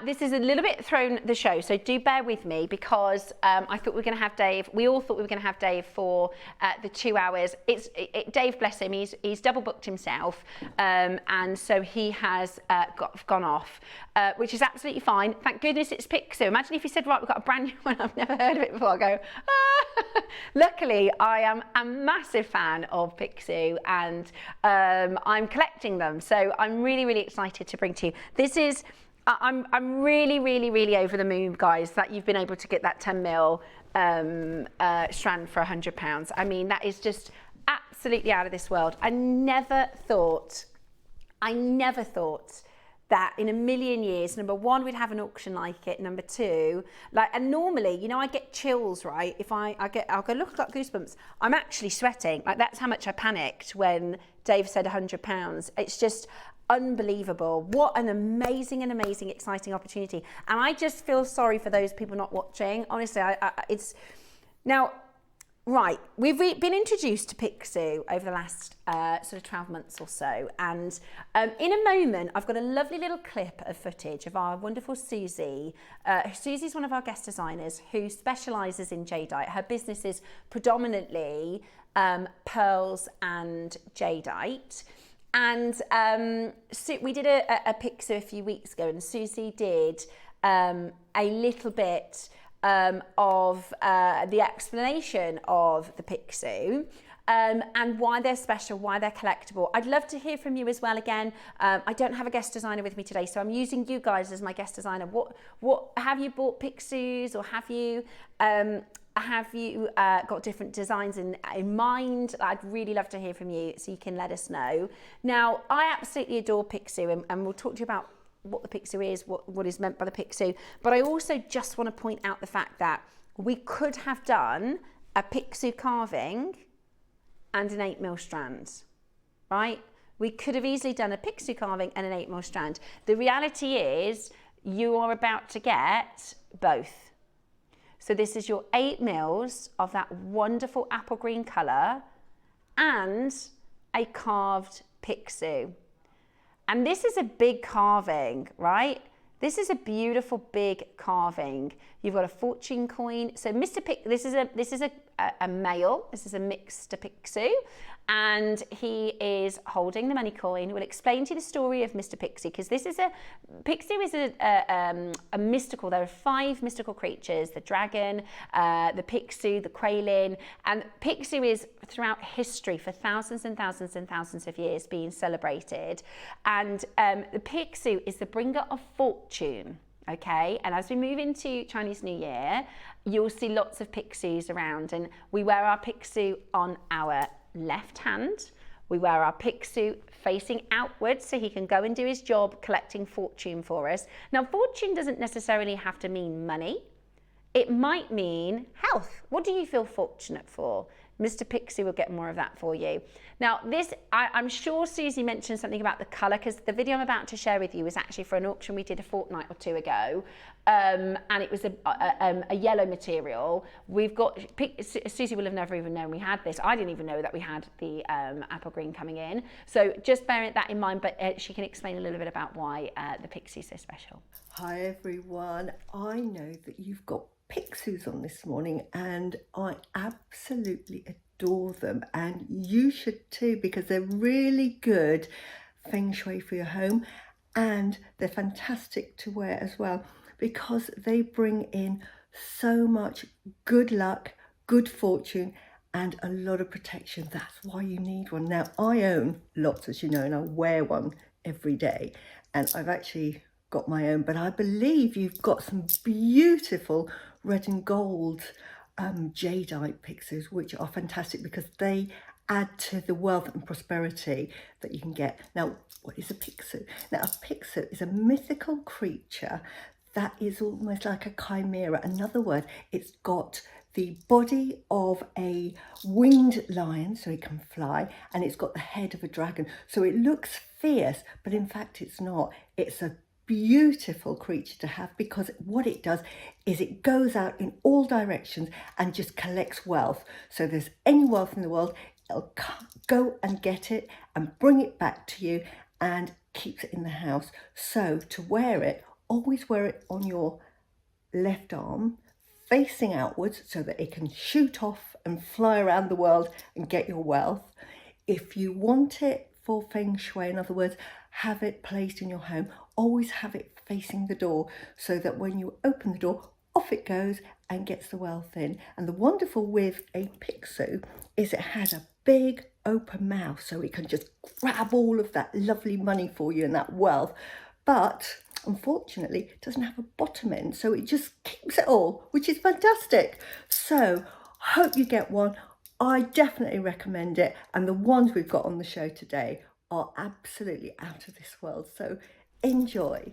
This is a little bit thrown the show, so do bear with me because I thought we were going to have Dave. We all thought we were going to have Dave for the 2 hours. Dave, bless him, he's double booked himself, and so he has gone off, which is absolutely fine. Thank goodness it's Pixie. Imagine if he said, right, we've got a brand new one, I've never heard of it before. I go, ah. Luckily, I am a massive fan of Pixie, and I'm collecting them, so I'm really, really excited to bring to you. This is. I'm really, really, really over the moon, guys, that you've been able to get that 10 mil strand for £100. I mean, that is just absolutely out of this world. I never thought that in a million years, number one, we'd have an auction like it. Number two, and normally, you know, I get chills, right? If I'll go, look, I've got goosebumps. I'm actually sweating. Like, that's how much I panicked when Dave said £100. It's just unbelievable. What an amazing, exciting opportunity. And I just feel sorry for those people not watching. Honestly, it's now, right, we've been introduced to Pixie over the last sort of 12 months or so. And in a moment, I've got a lovely little clip of footage of our wonderful Susie. Susie's one of our guest designers who specialises in jadeite. Her business is predominantly pearls and jadeite. And we did a Pixie a few weeks ago, and Susie did a little bit of the explanation of the Pixie and why they're special, why they're collectible. I'd love to hear from you as well. Again, I don't have a guest designer with me today, so I'm using you guys as my guest designer. What have you bought Pixies, or have you got different designs in mind? I'd really love to hear from you, so you can let us know. Now, I absolutely adore Pixie, and we'll talk to you about what the Pixie is, what is meant by the Pixie. But I also just want to point out the fact that we could have done a Pixie carving and an 8 mil strand, right? We could have easily done a Pixie carving and an 8 mil strand. The reality is you are about to get both. So this is your 8 mils of that wonderful apple green colour and a carved Pixie. And this is a big carving, right? This is a beautiful big carving. You've got a fortune coin. So Mr. Pixie, this is a male. This is a mixed Pixie. and he is holding the money coin. We'll explain to you the story of Mr. Pixie, because Pixie is a mystical. There are 5 mystical creatures: the dragon, the Pixie, the Quailin, and Pixie is throughout history for thousands and thousands and thousands of years being celebrated, and the Pixie is the bringer of fortune. Okay, and as we move into Chinese New Year, you'll see lots of pixies around, and we wear our pixie on our left hand. We wear our pixie facing outwards so he can go and do his job collecting fortune for us. Now, fortune doesn't necessarily have to mean money. It might mean health. What do you feel fortunate for? Mr. Pixie will get more of that for you. Now, I'm sure Susie mentioned something about the colour, because the video I'm about to share with you is actually for an auction we did a fortnight or 2 ago, and it was a yellow material. We've got, Susie will have never even known we had this. I didn't even know that we had the apple green coming in. So just bear that in mind, but she can explain a little bit about why the Pixie is so special. Hi everyone, I know that you've got pixies on this morning and I absolutely adore them, and you should too, because they're really good feng shui for your home, and they're fantastic to wear as well because they bring in so much good luck, good fortune and a lot of protection. That's why you need one. Now, I own lots, as you know, and I wear one every day, and I've actually got my own, but I believe you've got some beautiful red and gold jadeite pixies, which are fantastic because they add to the wealth and prosperity that you can get. Now, what is a pixie? Now, a pixie is a mythical creature that is almost like a chimera. Another word, it's got the body of a winged lion, so it can fly, and it's got the head of a dragon. So it looks fierce, but in fact it's not. It's a beautiful creature to have, because what it does is it goes out in all directions and just collects wealth. So there's any wealth in the world, it'll go and get it and bring it back to you and keeps it in the house. So to wear it, always wear it on your left arm facing outwards so that it can shoot off and fly around the world and get your wealth. If you want it for feng shui, in other words, have it placed in your home, always have it facing the door so that when you open the door, off it goes and gets the wealth in. And the wonderful with a pixie is it has a big open mouth, so it can just grab all of that lovely money for you and that wealth. But unfortunately, it doesn't have a bottom end, so it just keeps it all, which is fantastic. So hope you get one. I definitely recommend it, and the ones we've got on the show today are absolutely out of this world, so enjoy.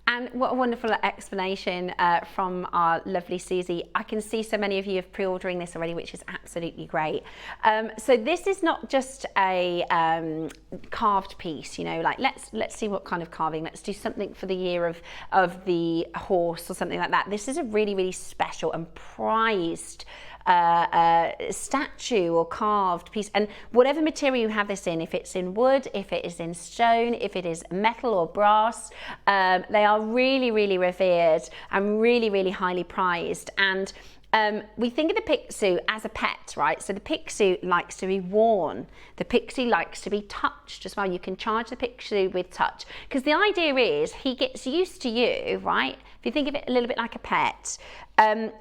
And what a wonderful explanation from our lovely Susie. I can see so many of you have pre-ordering this already, which is absolutely great. So this is not just a carved piece, you know, like let's see what kind of carving. Let's do something for the year of the horse or something like that. This is a really, really special and prized statue or carved piece, and whatever material you have this in, if it's in wood, if it is in stone, if it is metal or brass, they are really, really revered and really, really highly prized. And we think of the pixie as a pet, right? So the pixie likes to be worn. The pixie likes to be touched as well. You can charge the pixie with touch, because the idea is he gets used to you, right? If you think of it a little bit like a pet,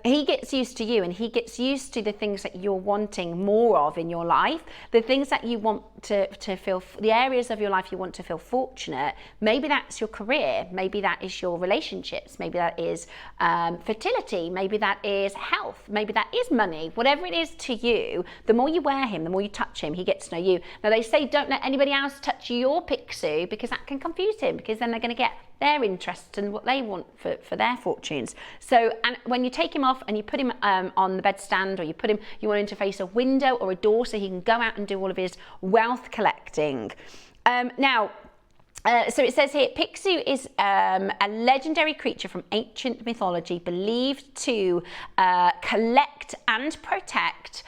he gets used to you, and he gets used to the things that you're wanting more of in your life, the things that you want to feel, the areas of your life you want to feel fortunate. Maybe that's your career, maybe that is your relationships, maybe that is fertility, maybe that is health, maybe that is money. Whatever it is to you, the more you wear him, the more you touch him, he gets to know you. Now they say don't let anybody else touch your pixie, because that can confuse him, because then they're going to get their interests and what they want for their fortunes. So, and when you take him off and you put him on the bedstand, or you want him to face a window or a door so he can go out and do all of his wealth collecting. So it says here, Pixie is a legendary creature from ancient mythology, believed to collect and protect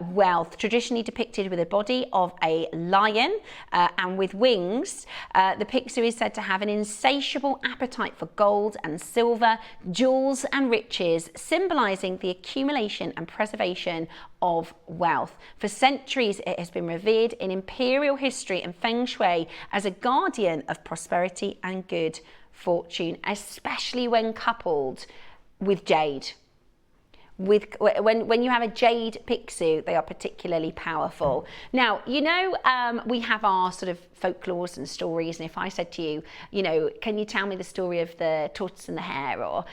wealth, traditionally depicted with a body of a lion and with wings. The Pixie is said to have an insatiable appetite for gold and silver, jewels and riches, symbolizing the accumulation and preservation of wealth. For centuries, it has been revered in imperial history and feng shui as a guardian of prosperity and good fortune, especially when coupled with jade. When you have a jade pixie, they are particularly powerful. Now, you know, we have our sort of folklores and stories, and if I said to you, you know, can you tell me the story of the tortoise and the hare, or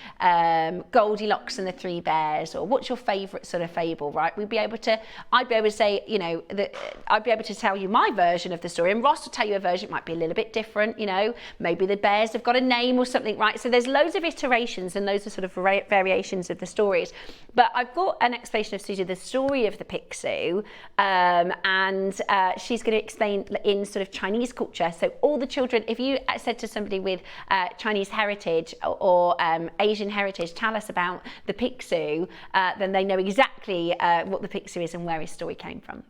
Goldilocks and the three bears, or what's your favourite sort of fable, right? I'd be able to say, you know, I'd be able to tell you my version of the story, and Ross will tell you a version. It might be a little bit different, you know, maybe the bears have got a name or something, right? So there's loads of iterations and loads of sort of variations of the stories. But I've got an explanation of Susie, the story of the pixie, and she's going to explain in sort of Chinese culture. So all the children, if you said to somebody with Chinese heritage or Asian heritage, tell us about the pixie, then they know exactly what the pixie is and where his story came from.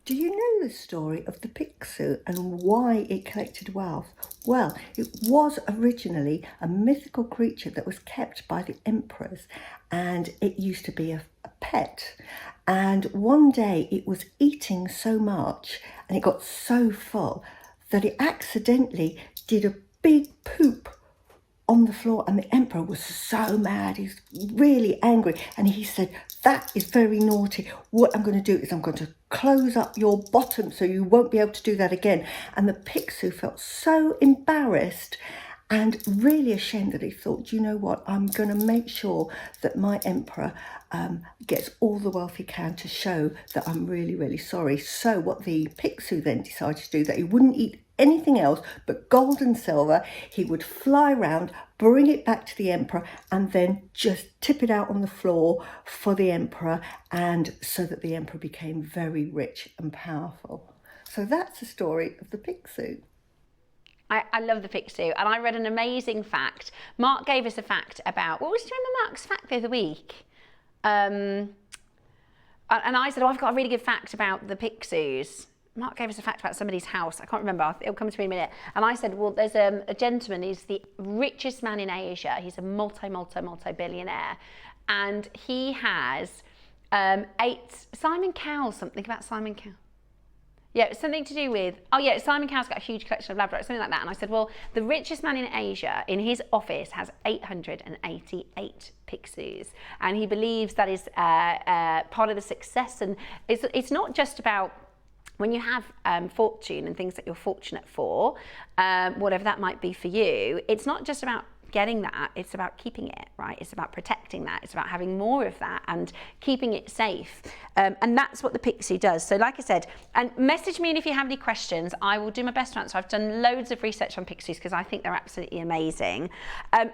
Do you know the story of the pixie and why it collected wealth? Well, it was originally a mythical creature that was kept by the emperors, and it used to be a pet. And one day it was eating so much and it got so full that it accidentally did a big poop on the floor, and the emperor was so mad. He's really angry, and he said, "That is very naughty. What I'm going to do is I'm going to close up your bottom so you won't be able to do that again." And the pixie felt so embarrassed and really ashamed that he thought, you know what, I'm going to make sure that my emperor gets all the wealth he can to show that I'm really, really sorry. So what the pixie then decided to do, that he wouldn't eat anything else but gold and silver. He would fly around, bring it back to the emperor, and then just tip it out on the floor for the emperor, and so that the emperor became very rich and powerful. So that's the story of the pixie. I love the pixie, and I read an amazing fact. Mark gave us a fact about, what was, do you remember Mark's fact the other week? And I said, oh, I've got a really good fact about the pixies. Mark gave us a fact about somebody's house. I can't remember. It'll come to me in a minute. And I said, well, there's a gentleman. He's the richest man in Asia. He's a multi-billionaire. And he has 8, Simon Cowell, something about Simon Cowell. Yeah, something to do with, oh yeah, Simon Cowell's got a huge collection of labradors, something like that. And I said, well, the richest man in Asia, in his office, has 888 pixies. And he believes that is part of the success. And it's not just about, when you have fortune and things that you're fortunate for, whatever that might be for you, it's not just about getting that, it's about keeping it, right? It's about protecting that, it's about having more of that and keeping it safe. And that's what the pixie does. So like I said, and message me in if you have any questions. I will do my best to answer. I've done loads of research on pixies because I think they're absolutely amazing.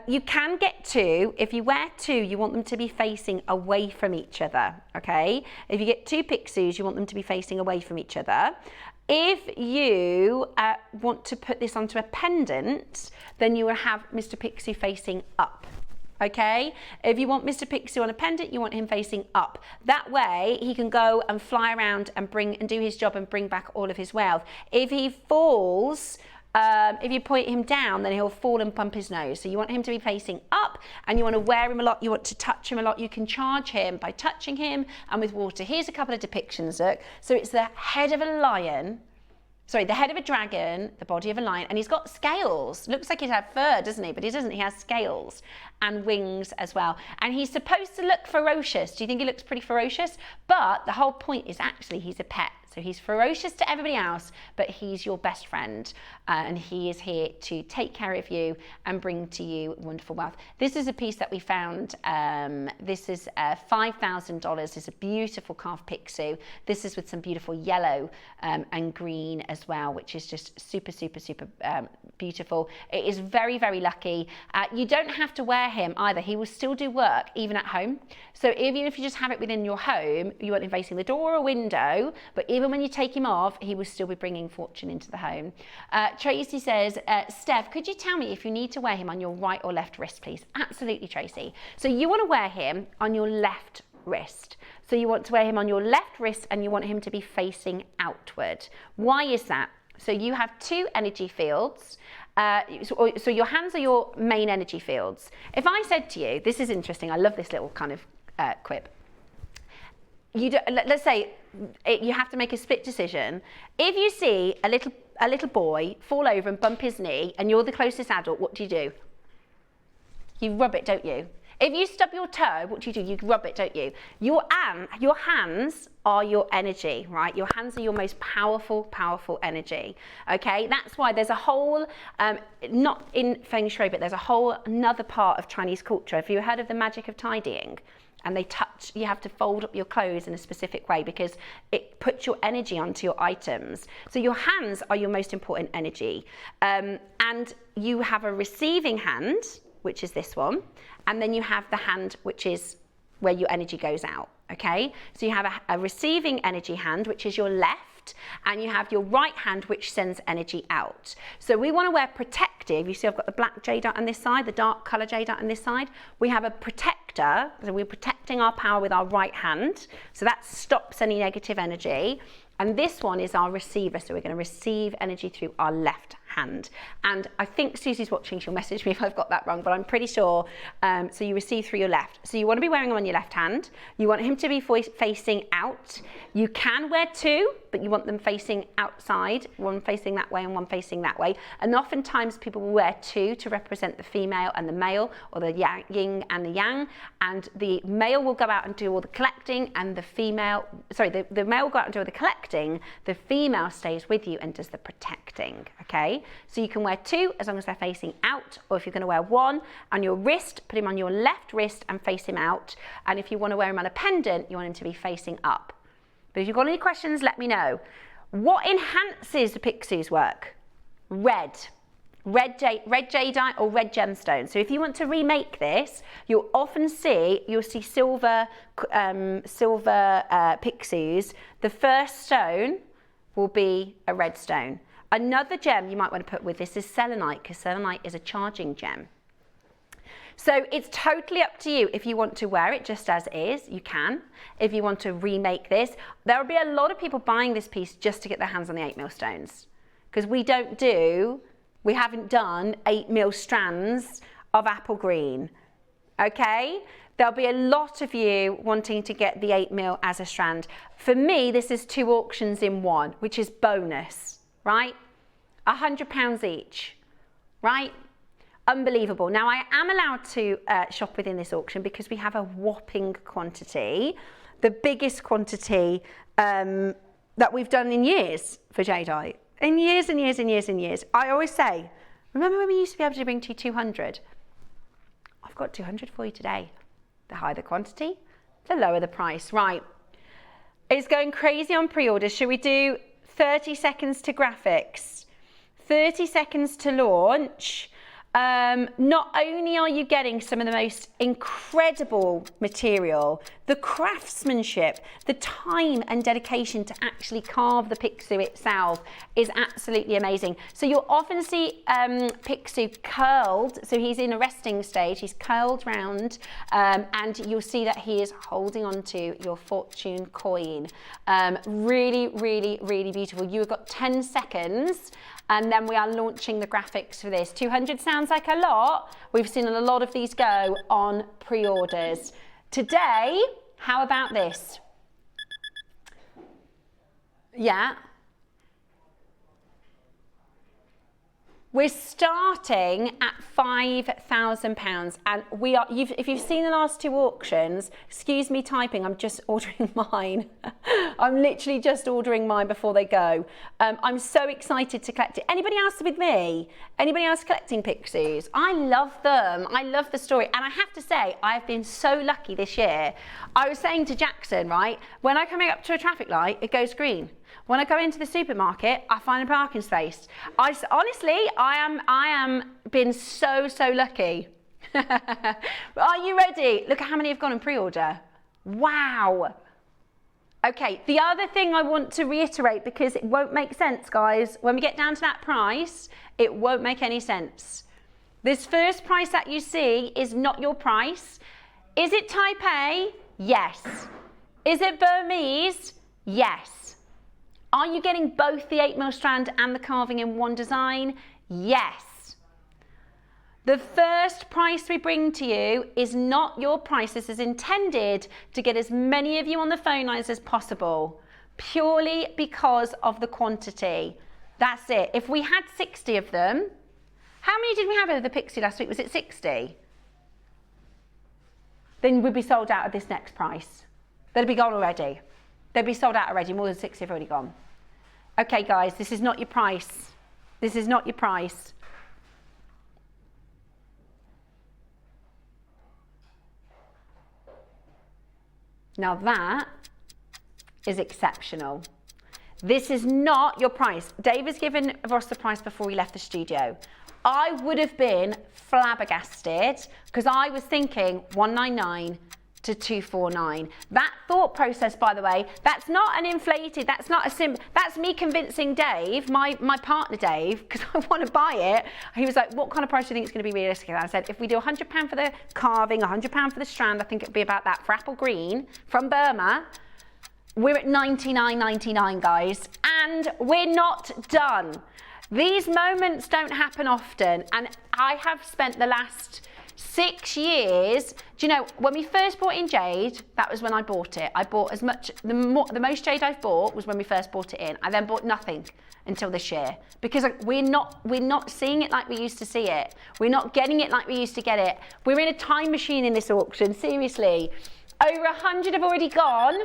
You can get 2. If you wear 2, you want them to be facing away from each other, okay? If you get 2 pixies, you want them to be facing away from each other. If you want to put this onto a pendant, then you will have Mr. Pixie facing up, okay? If you want Mr. Pixie on a pendant, you want him facing up. That way, he can go and fly around and do his job and bring back all of his wealth. If he falls, if you point him down, then he'll fall and bump his nose. So you want him to be facing up, and you want to wear him a lot. You want to touch him a lot. You can charge him by touching him and with water. Here's a couple of depictions, look. So it's the head of a lion, sorry, the head of a dragon, the body of a lion, and he's got scales. Looks like he's had fur, doesn't he? But he doesn't. He has scales and wings as well. And he's supposed to look ferocious. Do you think he looks pretty ferocious? But the whole point is actually he's a pet. So he's ferocious to everybody else, but he's your best friend, and he is here to take care of you and bring to you wonderful wealth. This is a piece that we found. This is $5,000. It's a beautiful carved pixie. This is with some beautiful yellow and green as well, which is just super, super, super beautiful. It is very, very lucky. You don't have to wear him either. He will still do work even at home. So even if you just have it within your home, you want him facing the door or a window, but even when you take him off, he will still be bringing fortune into the home. Tracy says, Steph, could you tell me if you need to wear him on your right or left wrist, please? Absolutely, Tracy. So you want to wear him on your left wrist. So you want to wear him on your left wrist, and you want him to be facing outward. Why is that? So you have 2 energy fields. So your hands are your main energy fields. If I said to you, this is interesting, I love this little kind of quip. let's say you have to make a split decision. If you see a little boy fall over and bump his knee and you're the closest adult, what do? You rub it, don't you? If you stub your toe, what do? You rub it, don't you? Your hands are your energy, right? Your hands are your most powerful energy, okay? That's why there's a whole, not in Feng Shui, but there's a whole another part of Chinese culture. Have you heard of the magic of tidying? And you have to fold up your clothes in a specific way because it puts your energy onto your items. So your hands are your most important energy. And you have a receiving hand, which is this one, and then you have the hand which is where your energy goes out, okay? So you have a receiving energy hand, which is your left, and you have your right hand, which sends energy out. So we want to wear protective. You see I've got the black jadeite on this side, the dark colour jadeite on this side. We have a protector, so we're protecting our power with our right hand, so that stops any negative energy. And this one is our receiver, so we're going to receive energy through our left hand. And I think Susie's watching, she'll message me if I've got that wrong, but I'm pretty sure. So you receive through your left. So you want to be wearing them on your left hand. You want him to be facing out. You can wear two, but you want them facing outside, one facing that way and one facing that way. And oftentimes people will wear two to represent the female and the male, or the yin and the yang. And the male will go out and do all the collecting, and the male will go out and do all the collecting. The female stays with you and does the protecting, okay? So you can wear two as long as they're facing out, or if you're going to wear one on your wrist, put him on your left wrist and face him out. And if you want to wear him on a pendant, you want him to be facing up. But if you've got any questions, let me know. What enhances the Pixies work? Red jadeite or red gemstone. So if you want to remake this, you'll see silver Pixies. The first stone will be a red stone. Another gem you might want to put with this is selenite, because selenite is a charging gem. So it's totally up to you. If you want to wear it just as is, you can. If you want to remake this, there will be a lot of people buying this piece just to get their hands on the 8mm stones, because we haven't done 8mm strands of apple green, okay? There'll be a lot of you wanting to get the 8mm as a strand. For me, this is 2 auctions in one, which is bonus, right? £100 each, right? Unbelievable. Now, I am allowed to shop within this auction because we have a whopping quantity, the biggest quantity that we've done in years for jadeite. In years and years and years and years. I always say, remember when we used to be able to bring to you 200? I've got 200 for you today. The higher the quantity, the lower the price. Right, it's going crazy on pre-orders. Should we do 30 seconds to graphics, 30 seconds to launch? Not only are you getting some of the most incredible material, the craftsmanship, the time and dedication to actually carve the Pixiu itself is absolutely amazing. So you'll often see Pixiu curled, so he's in a resting stage, he's curled round, and you'll see that he is holding onto your fortune coin. Really, really, really beautiful. You've got 10 seconds. And then we are launching the graphics for this. 200 sounds like a lot. We've seen a lot of these go on pre-orders. Today, how about this? Yeah. We're starting at £5,000, and we are. If you've seen the last 2 auctions, excuse me typing, I'm just ordering mine. I'm literally just ordering mine before they go. I'm so excited to collect it. Anybody else with me? Anybody else collecting Pixies? I love them. I love the story, and I have to say, I've been so lucky this year. I was saying to Jackson, right, when I come up to a traffic light, it goes green. When I go into the supermarket, I find a parking space. Honestly, I am been so lucky. Are you ready? Look at how many have gone in pre-order. Wow. Okay, the other thing I want to reiterate, because it won't make sense, guys, when we get down to that price, it won't make any sense. This first price that you see is not your price. Is it type A? Yes. Is it Burmese? Yes. Are you getting both the 8mm strand and the carving in one design? Yes. The first price we bring to you is not your price. This is intended to get as many of you on the phone lines as possible, purely because of the quantity. That's it. If we had 60 of them, how many did we have of the Pixie last week? Was it 60? Then we'd be sold out of this next price. They'd be gone already. They'd be sold out already. More than 60 have already gone. Okay, guys, this is not your price. This is not your price. Now that is exceptional. This is not your price. Dave has given Ross the price before he left the studio. I would have been flabbergasted because I was thinking 199 to 249. That thought process, by the way, that's not an inflated, that's not a that's me convincing Dave, my partner Dave, because I want to buy it. He was like, what kind of price do you think it's going to be realistic? And I said, if we do £100 for the carving, £100 for the strand, I think it'd be about that for apple green from Burma. We're at $99.99, guys, and we're not done. These moments don't happen often, and I have spent the last 6 years, do you know, when we first bought in jade, that was when I bought it. I bought as much, the most jade I've bought was when we first bought it in. I then bought nothing until this year, because we're not seeing it like we used to see it. We're not getting it like we used to get it. We're in a time machine in this auction, seriously. Over 100 have already gone.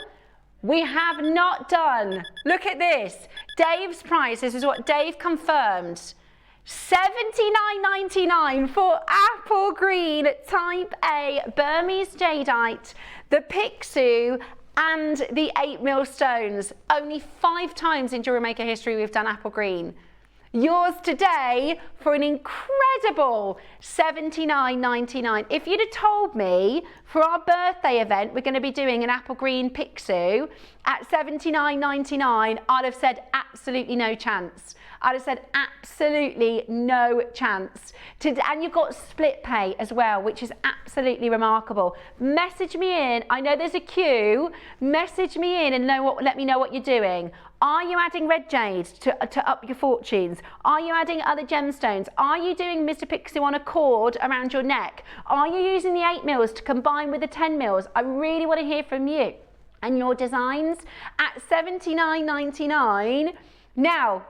We have not done. Look at this. Dave's price, this is what Dave confirmed. $79.99 for apple green type A Burmese jadeite, the Pixie and the 8mm stones. Only 5 times in JewelleryMaker history we've done apple green. Yours today for an incredible $79.99. If you'd have told me for our birthday event we're going to be doing an apple green Pixie at $79.99, I'd have said absolutely no chance. I'd have said absolutely no chance. And you've got split pay as well, which is absolutely remarkable. Message me in. I know there's a queue. Message me in and let me know what you're doing. Are you adding red jade to up your fortunes? Are you adding other gemstones? Are you doing Mr. Pixie on a cord around your neck? Are you using the 8mm to combine with the 10mm? I really want to hear from you and your designs at $79.99. Now,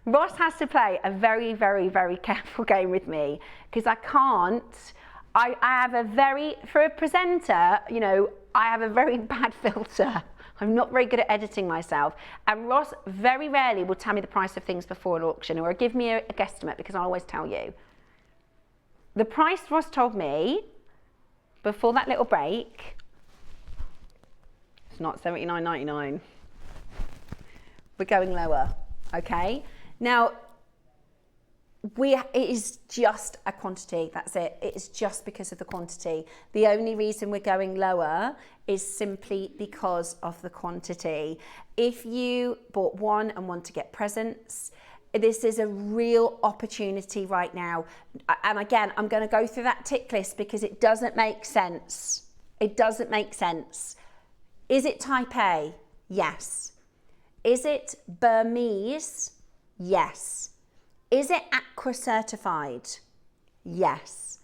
Ross has to play a very, very, very careful game with me because I can't. I have a very, for a presenter, you know, I have a very bad filter. I'm not very good at editing myself. And Ross very rarely will tell me the price of things before an auction or give me a guesstimate, because I'll always tell you. The price Ross told me before that little break, it's not $79.99. We're going lower, okay? Now, it is just a quantity, that's it. It is just because of the quantity. The only reason we're going lower is simply because of the quantity. If you bought one and want to get presents, this is a real opportunity right now. And again, I'm going to go through that tick list because it doesn't make sense. It doesn't make sense. Is it type A? Yes. Is it Burmese? Yes. Is it aqua certified? Yes.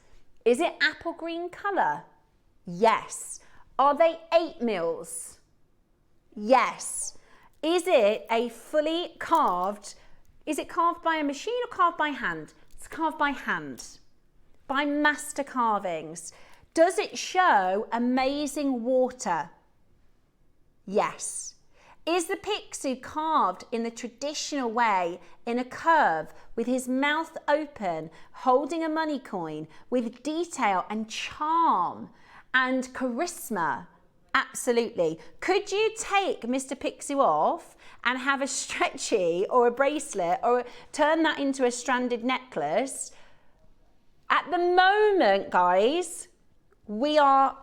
Is it apple green colour? Yes. Are they 8mm? Yes. Is it a fully carved, is it carved by a machine or carved by hand? It's carved by hand, by master carvings. Does it show amazing water? Yes. Is the Pixie carved in the traditional way, in a curve, with his mouth open, holding a money coin, with detail and charm and charisma? Absolutely. Could you take Mr. Pixie off and have a stretchy or a bracelet or turn that into a stranded necklace? At the moment, guys, we are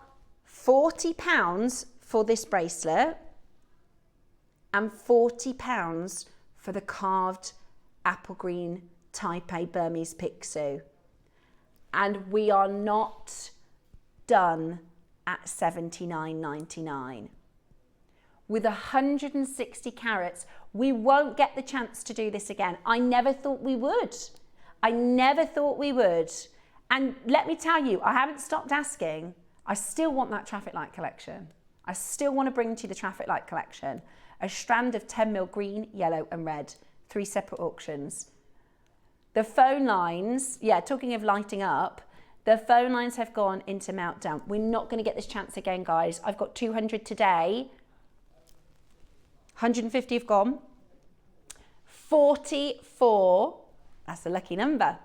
£40 for this bracelet and £40 for the carved apple green type A Burmese Pixie. And we are not done at $79.99. With 160 carats, we won't get the chance to do this again. I never thought we would. I never thought we would. And let me tell you, I haven't stopped asking. I still want that traffic light collection. I still want to bring to you the traffic light collection. A strand of 10mm green, yellow and red. 3 separate auctions. The phone lines, yeah, talking of lighting up, the phone lines have gone into meltdown. We're not going to get this chance again, guys. I've got 200 today. 150 have gone. 44, that's a lucky number.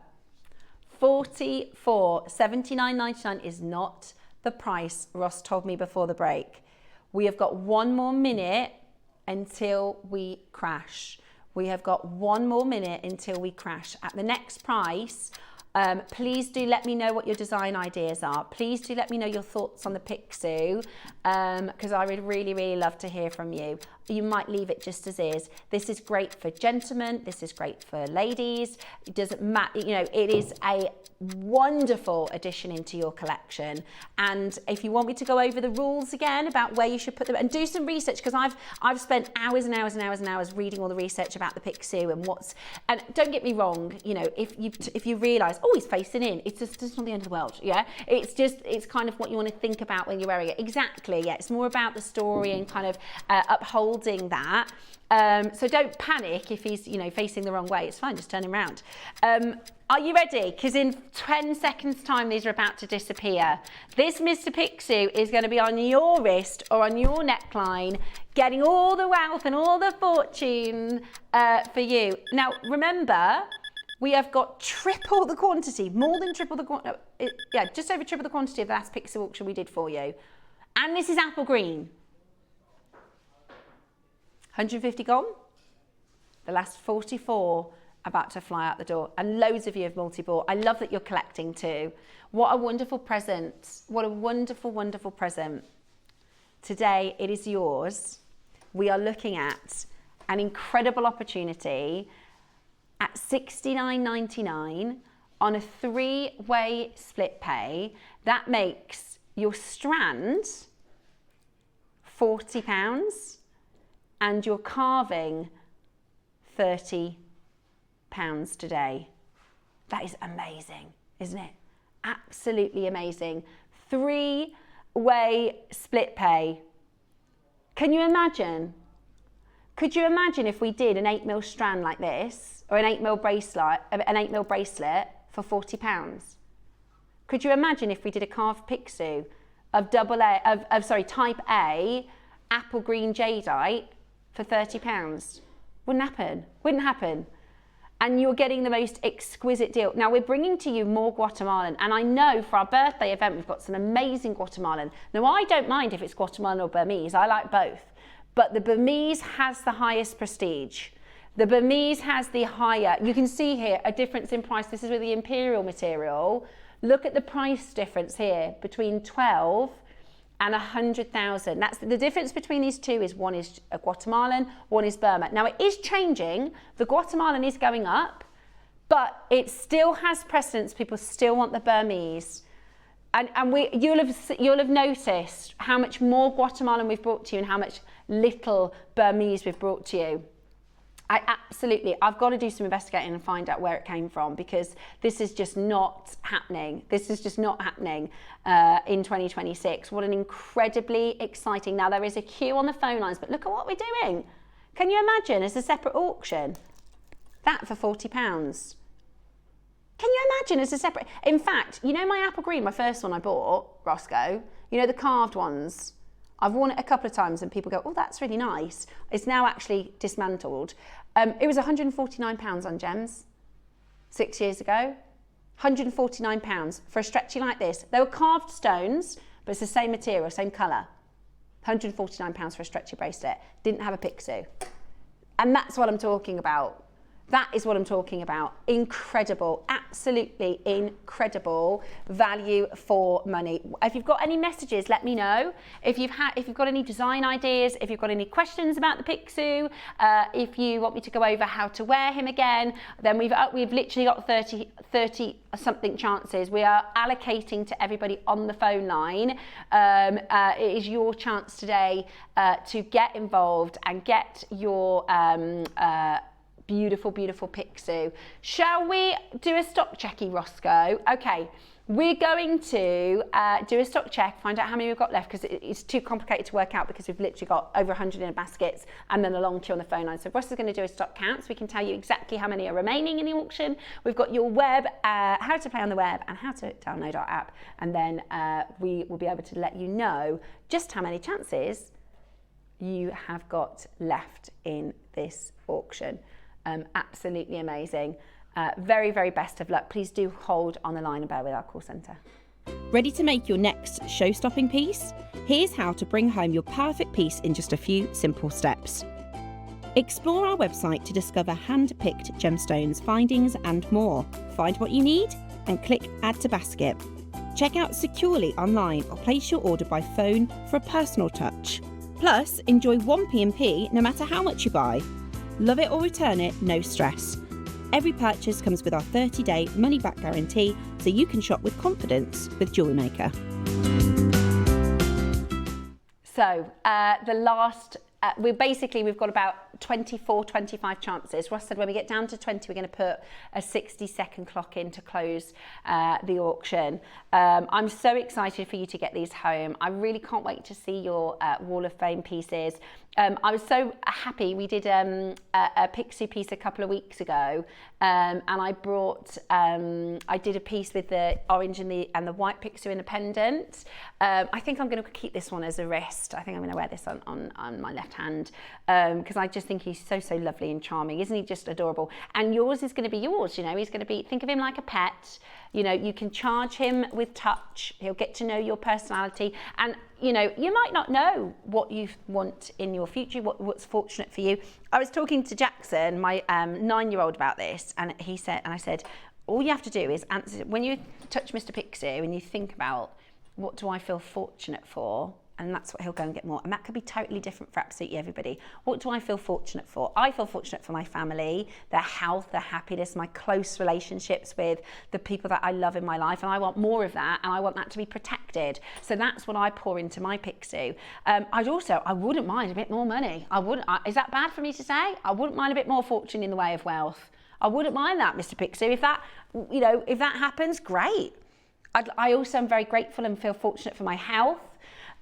44, $79.99 is not the price Ross told me before the break. We have got 1 more minute until we crash. We have got 1 more minute until we crash. At the next price, please do let me know what your design ideas are. Please do let me know your thoughts on the Pixie, because I would really, really love to hear from you. You might leave it just as is. This is great for gentlemen. This is great for ladies. It doesn't matter, you know, it is a wonderful addition into your collection. And if you want me to go over the rules again about where you should put them and do some research, because I've spent hours and hours and hours and hours reading all the research about the Pixie and and don't get me wrong, you know, if you realise, oh, he's facing in, it's just not the end of the world, yeah? It's kind of what you want to think about when you're wearing it. Exactly, yeah, it's more about the story and kind of upholding that. So don't panic if he's, you know, facing the wrong way. It's fine, just turn him around. Are you ready? Because in 10 seconds time, these are about to disappear. This Mr. Pixie is going to be on your wrist or on your neckline, getting all the wealth and all the fortune for you. Now, remember, we have got triple the quantity, more than triple the quantity, yeah, just over triple the quantity of the last Pixie auction we did for you. And this is apple green. 150 gone. The last 44 about to fly out the door. And loads of you have multi-bought. I love that you're collecting too. What a wonderful present. What a wonderful, wonderful present. Today, it is yours. We are looking at an incredible opportunity at $69.99 on a 3-way split pay. That makes your strand £40 and your carving £30 today. That is amazing, isn't it? Absolutely amazing. 3-way split pay. Can you imagine? Could you imagine if we did an 8mm strand like this, or an 8mm bracelet for £40? Could you imagine if we did a carved Pixie of type A apple green jadeite for £30? Wouldn't happen. Wouldn't happen. And you're getting the most exquisite deal. Now, we're bringing to you more Guatemalan, and I know for our birthday event we've got some amazing Guatemalan. Now, I don't mind if it's Guatemalan or Burmese, I like both, but the Burmese has the highest prestige. The Burmese has the higher, you can see here a difference in price. This is with the imperial material. Look at the price difference here between 12 and 100,000. That's the difference between these two. Is one is a Guatemalan, one is Burma. Now it is changing. The Guatemalan is going up, but it still has precedence. People still want the Burmese, and you'll have noticed how much more Guatemalan we've brought to you and how much little Burmese we've brought to you. I've got to do some investigating and find out where it came from, because this is just not happening. This is just not happening in 2026. What an incredibly exciting, now there is a queue on the phone lines, but look at what we're doing. Can you imagine as a separate auction? That for £40. Can you imagine as a separate, in fact, you know my apple green, my first one I bought, Roscoe, you know the carved ones? I've worn it a couple of times and people go, oh, that's really nice. It's now actually dismantled. It was £149 on Gems 6 years ago. £149 for a stretchy like this. They were carved stones, but it's the same material, same colour. £149 for a stretchy bracelet. Didn't have a Pixie. And that's what I'm talking about. That is what I'm talking about. Incredible, absolutely incredible value for money. If you've got any messages, let me know. If you've got any design ideas, if you've got any questions about the Pixie, if you want me to go over how to wear him again, then we've literally got 30 something chances. We are allocating to everybody on the phone line. It is your chance today to get involved and get your Beautiful, beautiful Pixie. Shall we do a stock checky, Roscoe? Okay, we're going to do a stock check, find out how many we've got left, because it's too complicated to work out because we've literally got over 100 in the baskets and then a long queue on the phone line. So Ross is going to do a stock count so we can tell you exactly how many are remaining in the auction. We've got your web, how to play on the web and how to download our app. And then we will be able to let you know just how many chances you have got left in this auction. Absolutely amazing. Very, very best of luck. Please do hold on the line and bear with our call centre. Ready to make your next show-stopping piece? Here's how to bring home your perfect piece in just a few simple steps. Explore our website to discover hand-picked gemstones, findings and more. Find what you need and click Add to Basket. Check out securely online or place your order by phone for a personal touch. Plus, enjoy 1 P&P no matter how much you buy. Love it or return it, no stress. Every purchase comes with our 30-day money-back guarantee, so you can shop with confidence with Jewellery Maker. So the last, we've got about 24, 25 chances. Ross said when we get down to 20, we're going to put a 60-second clock in to close the auction. I'm so excited for you to get these home. I really can't wait to see your Wall of Fame pieces. I was so happy. We did a Pixie piece a couple of weeks ago, and I brought, I did a piece with the orange and the white Pixie in a pendant. I think I'm going to keep this one as a wrist. I think I'm going to wear this on my left hand, because I just think he's so lovely and charming. Isn't he just adorable? And yours is going to be yours, you know, he's going to be, think of him like a pet. You know, you can charge him with touch. He'll get to know your personality. And, you know, you might not know what you want in your future, what's fortunate for you. I was talking to Jackson, my 9-year-old, about this, and he said, and I said, all you have to do is answer, when you touch Mr. Pixie, when you think about what do I feel fortunate for, and that's what he'll go and get more. And that could be totally different for absolutely everybody. What do I feel fortunate for? I feel fortunate for my family, their health, their happiness, my close relationships with the people that I love in my life. And I want more of that, and I want that to be protected. So that's what I pour into my Pixie. I wouldn't mind a bit more money. Is that bad for me to say? I wouldn't mind a bit more fortune in the way of wealth. I wouldn't mind that, Mr. Pixie. If that happens, great. I also am very grateful and feel fortunate for my health.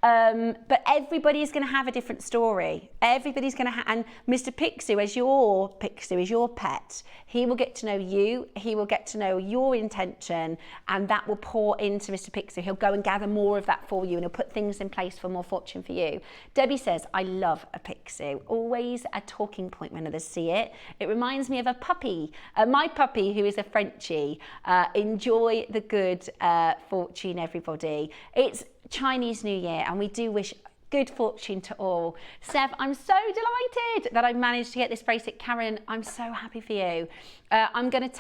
But everybody's going to have a different story. Everybody's going to and Mr. Pixie, as your pet, he will get to know you, he will get to know your intention, and that will pour into Mr. Pixie. He'll go and gather more of that for you, and he'll put things in place for more fortune for you. Debbie says, I love a Pixie. Always a talking point when others see it. It reminds me of a puppy, my puppy, who is a Frenchie. Enjoy the good fortune, everybody. It's Chinese New Year, and we do wish good fortune to all. Steph, I'm so delighted that I managed to get this bracelet. Karen, I'm so happy for you. I'm going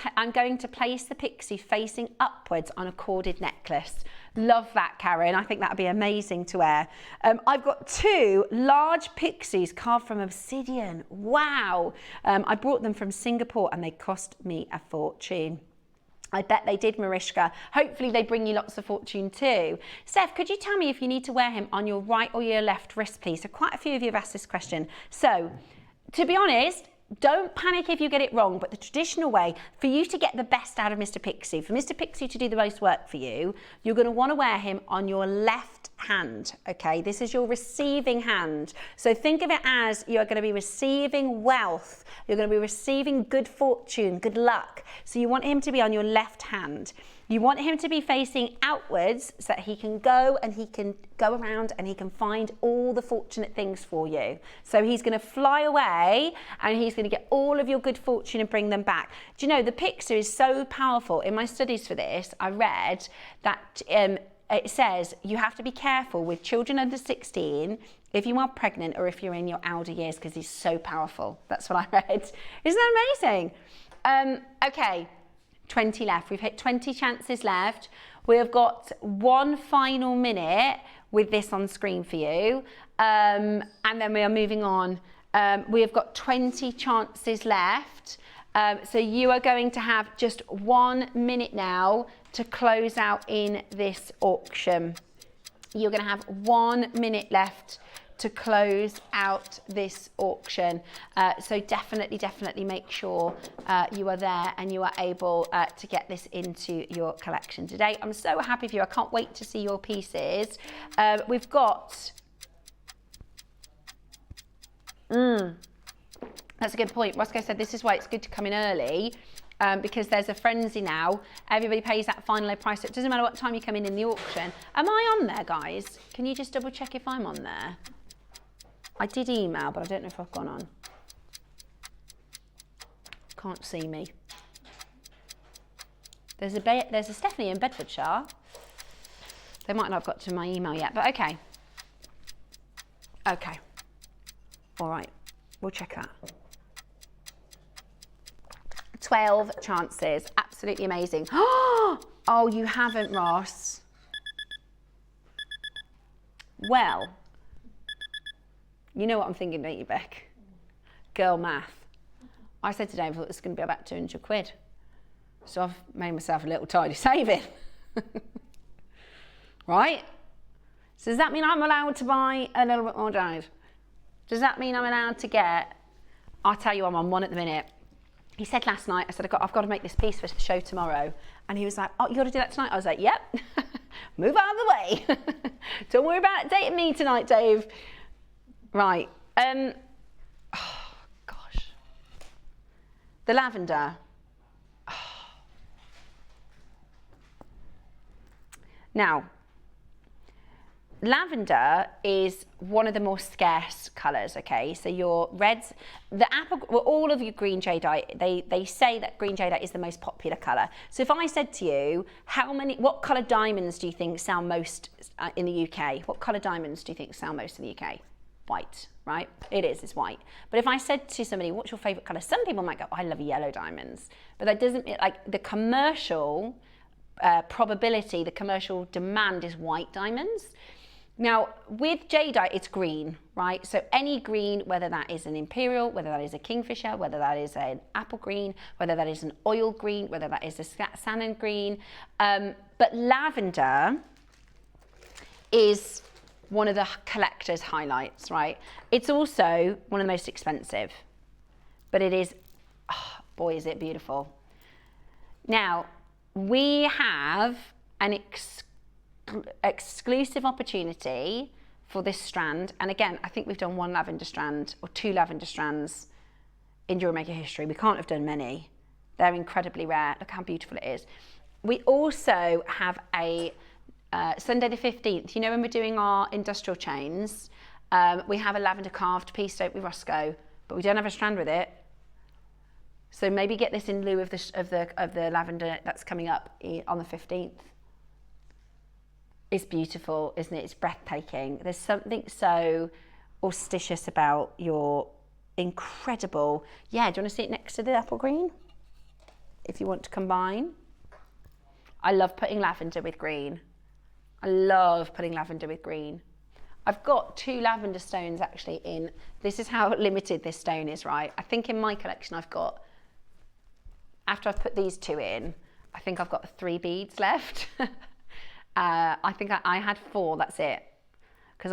to place the Pixie facing upwards on a corded necklace. Love that, Karen. I think that would be amazing to wear. I've got 2 large Pixies carved from obsidian. Wow. I brought them from Singapore and they cost me a fortune. I bet they did, Mariska. Hopefully they bring you lots of fortune too. Steph, could you tell me if you need to wear him on your right or your left wrist, please? So quite a few of you have asked this question. So, to be honest, don't panic if you get it wrong, but the traditional way for you to get the best out of Mr. Pixie, for Mr. Pixie to do the most work for you, you're going to want to wear him on your left hand, okay? This is your receiving hand. So think of it as you're going to be receiving wealth. You're going to be receiving good fortune, good luck. So you want him to be on your left hand. You want him to be facing outwards so that he can go and he can go around and he can find all the fortunate things for you. So he's going to fly away and he's going to get all of your good fortune and bring them back. Do you know, the Pixie is so powerful. In my studies for this, I read that it says you have to be careful with children under 16 if you are pregnant or if you're in your elder years, because he's so powerful. That's what I read. Isn't that amazing? Okay. 20 left. We've hit 20 chances left. We have got 1 final minute with this on screen for you. And then we are moving on. We have got 20 chances left. So you are going to have just 1 minute now to close out in this auction. You're going to have 1 minute left to close out this auction. So definitely make sure you are there and you are able to get this into your collection today. I'm so happy for you. I can't wait to see your pieces. We've got... That's a good point. Roscoe said this is why it's good to come in early, because there's a frenzy now. Everybody pays that final low price. So it doesn't matter what time you come in the auction. Am I on there, guys? Can you just double check if I'm on there? I did email, but I don't know if I've gone on. Can't see me. There's a Stephanie in Bedfordshire. They might not have got to my email yet, but okay. Okay. All right, we'll check that. 12 chances, absolutely amazing. Oh, you haven't, Ross. Well, you know what I'm thinking, don't you, Beck? Girl math. I said to Dave, I thought this was going to be about 200 quid. So I've made myself a little tidy saving. Right? So does that mean I'm allowed to buy a little bit more, Dave? Does that mean I'm allowed to get... I'll tell you, I'm on one at the minute. He said last night, I said, I've got to make this piece for the show tomorrow. And he was like, oh, you got to do that tonight? I was like, yep. Move out of the way. Don't worry about dating me tonight, Dave. Right. Oh, gosh. The lavender. Oh. Now, lavender is one of the more scarce colours, okay? So your reds, the apple, well, all of your green jadeite, they say that green jadeite is the most popular colour. So if I said to you, what colour diamonds do you think sell most in the UK? What colour diamonds do you think sell most in the UK? White, right? It's white. But if I said to somebody, what's your favourite colour? Some people might go, oh, I love yellow diamonds. But that doesn't, like the commercial probability, the commercial demand is white diamonds. Now, with jadeite, it's green, right? So any green, whether that is an imperial, whether that is a kingfisher, whether that is an apple green, whether that is an oil green, whether that is a salmon green. But lavender is one of the collector's highlights, right? It's also one of the most expensive, but it is, oh, boy, is it beautiful. Now, we have an exclusive opportunity for this strand, and again, I think we've done one lavender strand or two lavender strands in JewelleryMaker history. We can't have done many. They're incredibly rare. Look how beautiful it is. We also have a Sunday the 15th, you know, when we're doing our industrial chains, we have a lavender carved piece, don't we, Roscoe? But we don't have a strand with it. So maybe get this in lieu of the lavender that's coming up on the 15th. It's beautiful, isn't it? It's breathtaking. There's something so auspicious about your incredible... Yeah, do you want to see it next to the apple green? If you want to combine. I love putting lavender with green. I love putting lavender with green. I've got 2 lavender stones actually in. This is how limited this stone is, right? I think in my collection I've got, after I've put these 2 in, I think I've got 3 beads left. I think I had 4, that's it. Because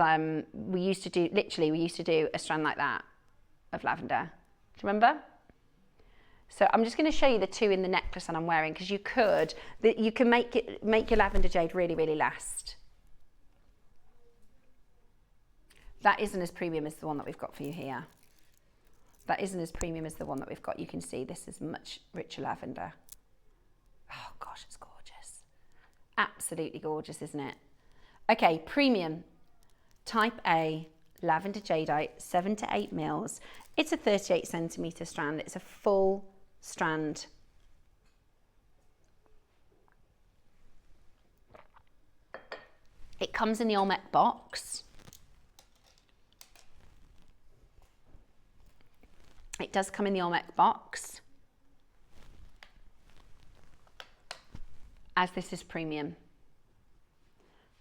we used to do a strand like that of lavender. Do you remember? So I'm just going to show you the 2 in the necklace that I'm wearing, because you can make your lavender jade really, really last. That isn't as premium as the one that we've got for you here. That isn't as premium as the one that we've got. You can see this is much richer lavender. Oh gosh, it's gorgeous. Absolutely gorgeous, isn't it? Okay, premium. Type A, lavender jadeite, 7 to 8 mils. It's a 38 centimetre strand. It's a full strand. It comes in the Olmec box. It does come in the Olmec box, as this is premium.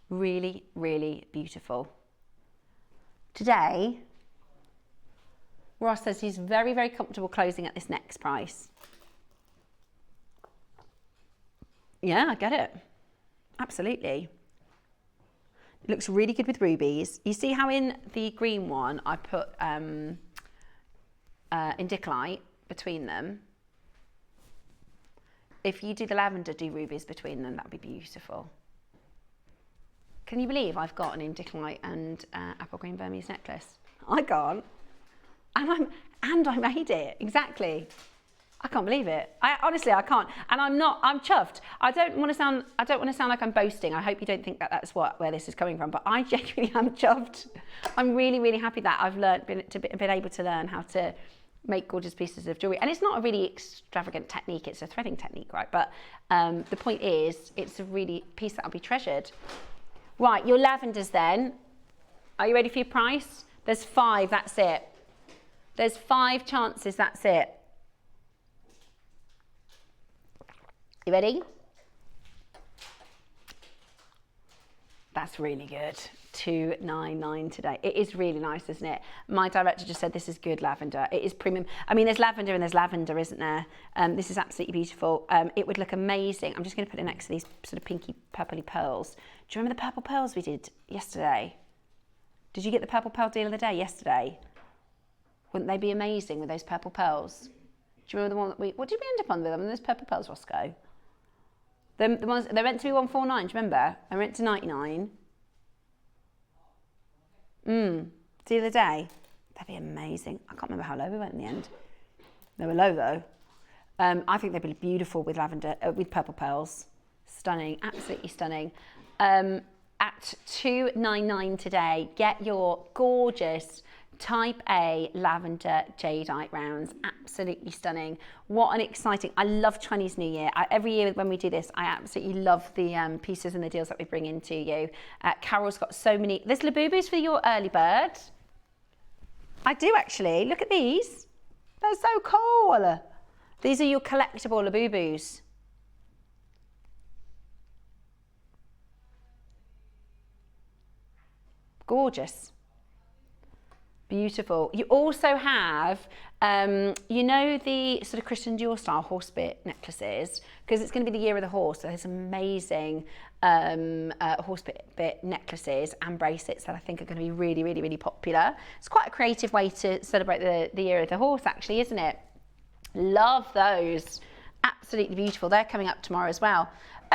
Really, really beautiful. Today, Ross says he's very, very comfortable closing at this next price. Yeah, I get it. Absolutely. It looks really good with rubies. You see how in the green one I put indicolite between them? If you do the lavender, do rubies between them, that'd be beautiful. Can you believe I've got an indicolite and apple green Burmese necklace? I can't. And I made it, exactly. I can't believe it. Honestly, I can't. And I'm chuffed. I don't want to sound like I'm boasting. I hope you don't think that that's where this is coming from, but I genuinely am chuffed. I'm really, really happy that I've been able to learn how to make gorgeous pieces of jewellery. And it's not a really extravagant technique, it's a threading technique, right? But the point is, it's a really piece that'll be treasured. Right, your lavenders then. Are you ready for your price? There's 5, that's it. There's 5 chances, that's it. You ready? That's really good. $2.99 today. It is really nice, isn't it? My director just said this is good lavender. It is premium. I mean, there's lavender and there's lavender, isn't there? This is absolutely beautiful. It would look amazing. I'm just going to put it next to these sort of pinky purpley pearls. Do you remember the purple pearls we did yesterday? Did you get the purple pearl deal of the day yesterday? Wouldn't they be amazing with those purple pearls? Do you remember the one that what did we end up on with them? Those purple pearls, Roscoe? The ones, they're meant to be 149, do you remember? I went to 99. Deal of the day. That'd be amazing. I can't remember how low we went in the end. They were low though. I think they'd be beautiful with lavender, with purple pearls. Stunning, absolutely stunning. At $2.99 today, get your gorgeous Type A lavender jadeite rounds. Absolutely stunning. What an exciting, I love Chinese New Year. Every year when we do this, I absolutely love the pieces and the deals that we bring into you. Carol's got so many. There's Labubus for your early bird. I do actually. Look at these. They're so cool. These are your collectible Labubus. Gorgeous. Beautiful. You also have, you know, the sort of Christian Dior style horse bit necklaces, because it's going to be the year of the horse. So there's amazing horse bit necklaces and bracelets that I think are going to be really, really, really popular. It's quite a creative way to celebrate the year of the horse, actually, isn't it? Love those. Absolutely beautiful. They're coming up tomorrow as well.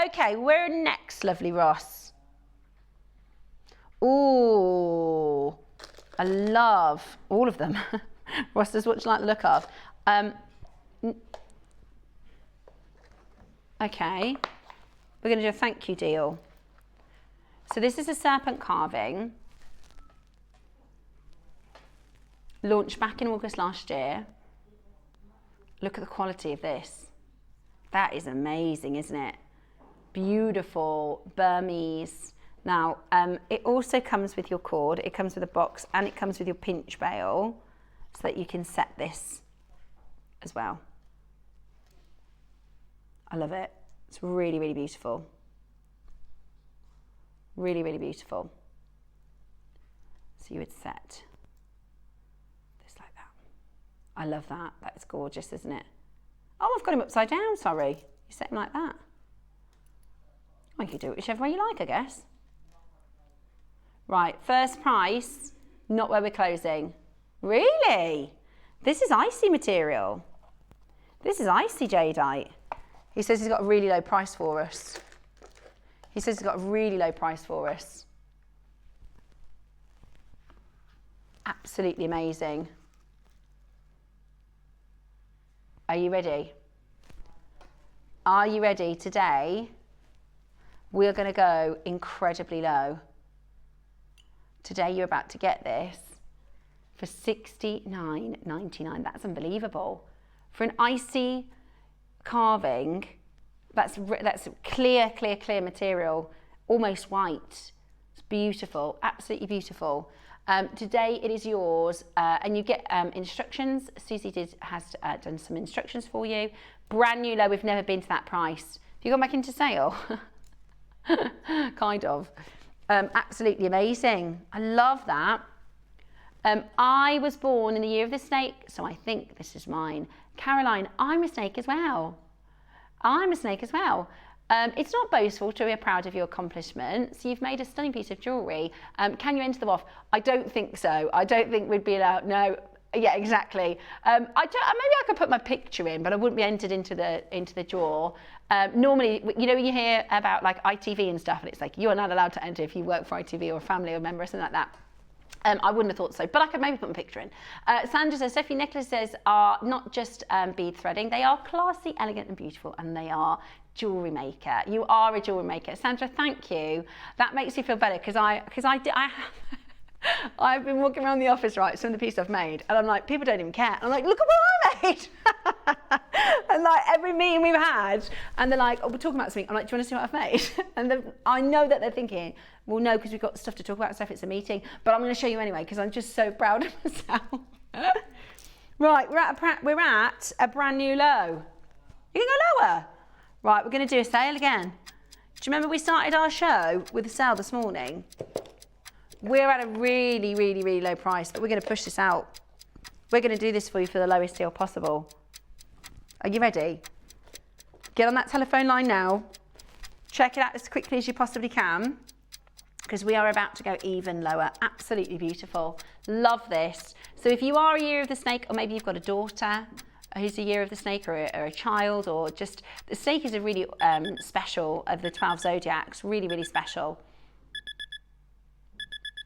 Okay, we're next, lovely Ross. Ooh. I love all of them. Ross does what you like the look of. Okay, we're going to do a thank you deal. So this is a serpent carving, launched back in August last year. Look at the quality of this. That is amazing, isn't it? Beautiful Burmese. Now, it also comes with your cord, it comes with a box, and it comes with your pinch bail, so that you can set this as well. I love it. It's really, really beautiful. Really, really beautiful. So you would set this like that. I love that. That is gorgeous, isn't it? Oh, I've got him upside down, sorry. You set him like that. Well, you can do it whichever way you like, I guess. Right, first price, not where we're closing. Really? This is icy material. This is icy jadeite. He says he's got a really low price for us. He says he's got a really low price for us. Absolutely amazing. Are you ready? Are you ready? Today, we're going to go incredibly low. Today you're about to get this for $69.99. That's unbelievable. For an icy carving, that's clear material, almost white. It's beautiful, absolutely beautiful. Today it is yours, and you get instructions. Susie has done some instructions for you. Brand new low, we've never been to that price. Have you gone back into sale? Kind of. Absolutely amazing. I love that. I was born in the year of the snake, so I think this is mine. Caroline, I'm a snake as well. I'm a snake as well. It's not boastful to be proud of your accomplishments. You've made a stunning piece of jewellery. Can you enter them off? I don't think so. I don't think we'd be allowed, no. Yeah, exactly. Maybe I could put my picture in, but I wouldn't be entered into the draw. Normally, you know, you hear about like ITV and stuff, and it's like, you are not allowed to enter if you work for ITV or a family or member or something like that. I wouldn't have thought so, but I could maybe put my picture in. Sandra says, Stephanie, necklaces are not just bead threading, they are classy, elegant and beautiful, and they are jewellery maker. You are a jewellery maker. Sandra, thank you. That makes me feel better because I've been walking around the office, right, some of the pieces I've made, and I'm like, people don't even care. And I'm like, look at what I made. And like every meeting we've had, and they're like, oh, we're talking about something. I'm like, do you want to see what I've made? And I know that they're thinking, well, no, because we've got stuff to talk about, stuff, it's a meeting, but I'm going to show you anyway, because I'm just so proud of myself. Right, we're at a brand new low. You can go lower. Right, we're going to do a sale again. Do you remember we started our show with a sale this morning? We're at a really, really, really low price, but we're going to push this out. We're going to do this for you for the lowest deal possible. Are you ready? Get on that telephone line now. Check it out as quickly as you possibly can, because we are about to go even lower. Absolutely beautiful. Love this. So if you are a year of the snake, or maybe you've got a daughter who's a year of the snake, or a child, or just, the snake is a really special of the 12 zodiacs, really, really special.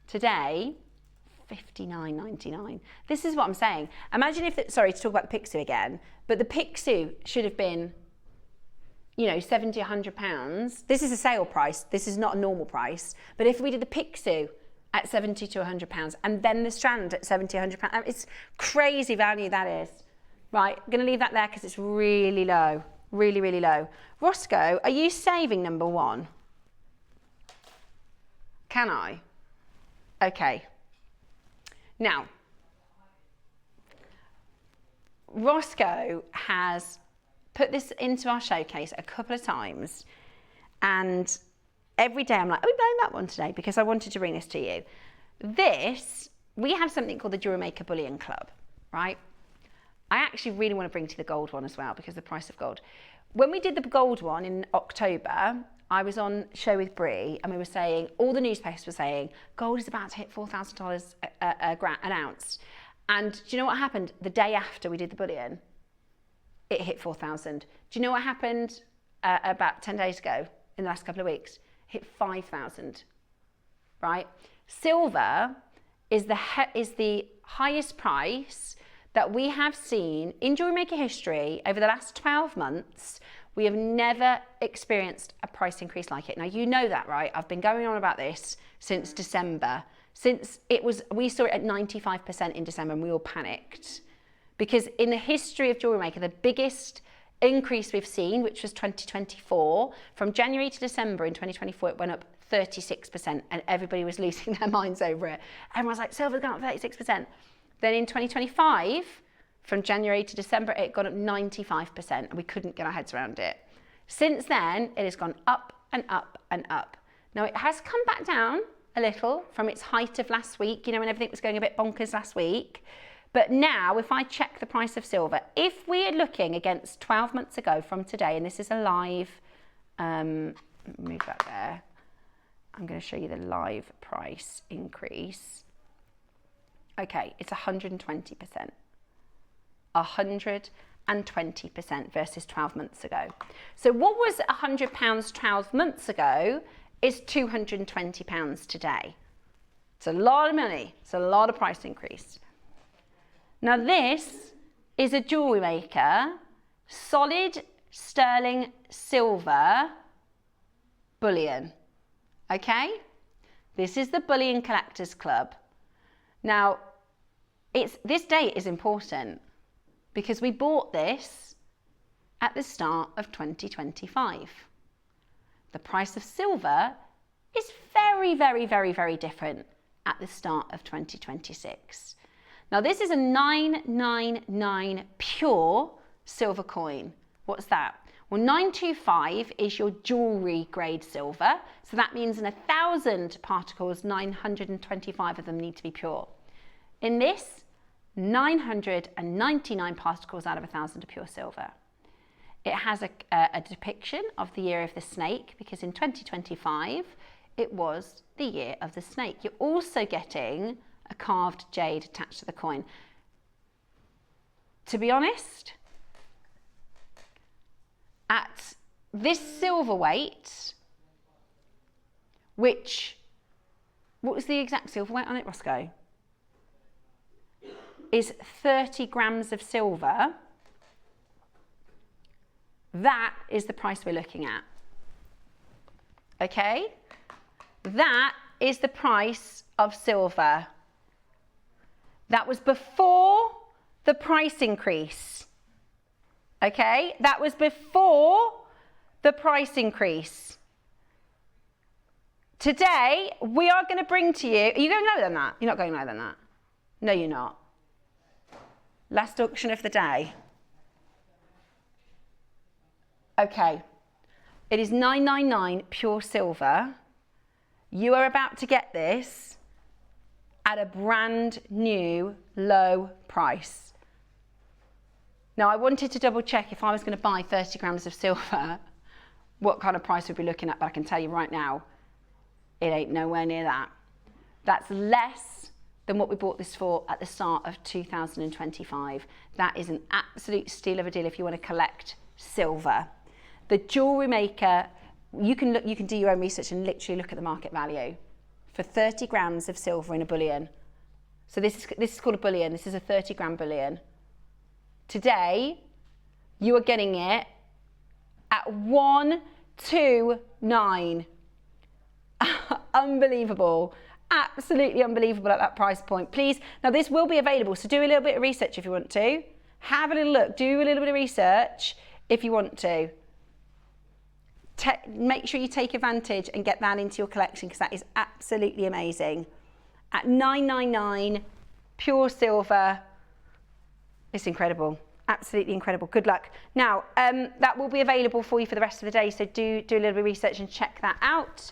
Today, $59.99. This is what I'm saying. Imagine if, sorry to talk about the Picsou again, but the Picsou should have been, you know, 70, 100 pounds. This is a sale price. This is not a normal price. But if we did the Picsou at 70 to 100 pounds, and then the strand at 70, 100 pounds, it's crazy value that is. Right, I'm gonna leave that there because it's really low, really, really low. Roscoe, are you saving number one? Can I? Okay. Now, Roscoe has put this into our showcase a couple of times, and every day I'm like, are we blowing that one today? Because I wanted to bring this to you. This, we have something called the JewelleryMaker Bullion Club, right? I actually really want to bring to the gold one as well because of the price of gold. When we did the gold one in October, I was on show with Brie, and we were saying, all the newspapers were saying, gold is about to hit $4,000 an ounce. And do you know what happened? The day after we did the bullion, it hit 4,000. Do you know what happened about 10 days ago, in the last couple of weeks? It hit 5,000, right? Silver is the highest price that we have seen in jewellery maker history over the last 12 months. We have never experienced a price increase like it. Now, you know that, right? I've been going on about this since December. Since we saw it at 95% in December, and we all panicked. Because in the history of Jewellery Maker, the biggest increase we've seen, which was 2024, from January to December in 2024, it went up 36%, and everybody was losing their minds over it. Everyone's like, silver's gone up 36%. Then in 2025, from January to December, it got up 95%, and we couldn't get our heads around it. Since then, it has gone up and up and up. Now, it has come back down a little from its height of last week, you know, when everything was going a bit bonkers last week. But now, if I check the price of silver, if we are looking against 12 months ago from today, and this is a live, move that there. I'm going to show you the live price increase. Okay, it's 120%. 120% versus 12 months ago. So what was £100 12 months ago is £220 today. It's a lot of money. It's a lot of price increase. Now this is a Jewellery Maker solid sterling silver bullion. Okay? This is the Bullion Collectors Club. Now, this date is important because we bought this at the start of 2025. The price of silver is very, very, very, very different at the start of 2026. Now, this is a 999 pure silver coin. What's that? Well, 925 is your jewellery grade silver. So that means in 1,000 particles, 925 of them need to be pure. In this, 999 particles out of 1,000 are pure silver. It has a depiction of the year of the snake, because in 2025 it was the year of the snake. You're also getting a carved jade attached to the coin. To be honest, at this silver weight, what was the exact silver weight on it, Roscoe? Is 30 grams of silver. That is the price we're looking at. Okay? That is the price of silver. That was before the price increase. Okay? That was before the price increase. Today, we are going to bring to you, are you going lower than that? You're not going lower than that? No, you're not. Last auction of the day. Okay, it is $9.99 pure silver. You are about to get this at a brand new low price. Now, I wanted to double check if I was going to buy 30 grams of silver, what kind of price we'd be looking at, but I can tell you right now, it ain't nowhere near that. That's less than what we bought this for at the start of 2025. That is an absolute steal of a deal if you want to collect silver. The Jewellery Maker, you can do your own research and literally look at the market value for 30 grams of silver in a bullion. So this is called a bullion. This is a 30 gram bullion. Today, you are getting it at 129. Unbelievable. Absolutely unbelievable at that price point. Please, now this will be available, so do a little bit of research if you want to. Have a little look, do a little bit of research if you want to. Make sure you take advantage and get that into your collection, because that is absolutely amazing. At $9.99, pure silver, it's incredible. Absolutely incredible. Good luck. Now, that will be available for you for the rest of the day, so do a little bit of research and check that out.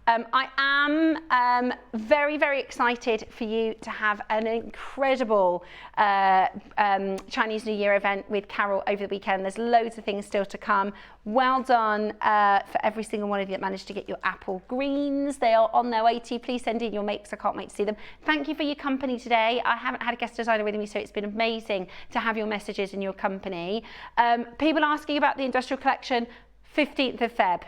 I am very, very excited for you to have an incredible Chinese New Year event with Carol over the weekend. There's loads of things still to come. Well done for every single one of you that managed to get your apple greens. They are on their way to you. Please send in your makes. I can't wait to see them. Thank you for your company today. I haven't had a guest designer with me, so it's been amazing to have your messages and your company. People asking about the industrial collection, 15th of Feb.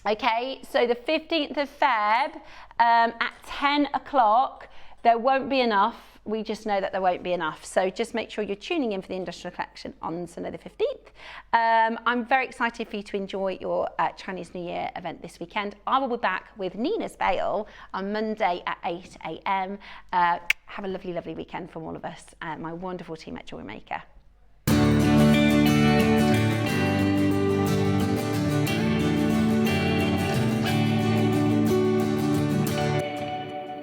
Okay, so the 15th of Feb at 10 o'clock, there won't be enough. We just know that there won't be enough. So just make sure you're tuning in for the industrial collection on Sunday the 15th. I'm very excited for you to enjoy your Chinese New Year event this weekend. I will be back with Nina's Bail on Monday at 8 a.m. Have a lovely, lovely weekend from all of us, my wonderful team at Jewellery Maker.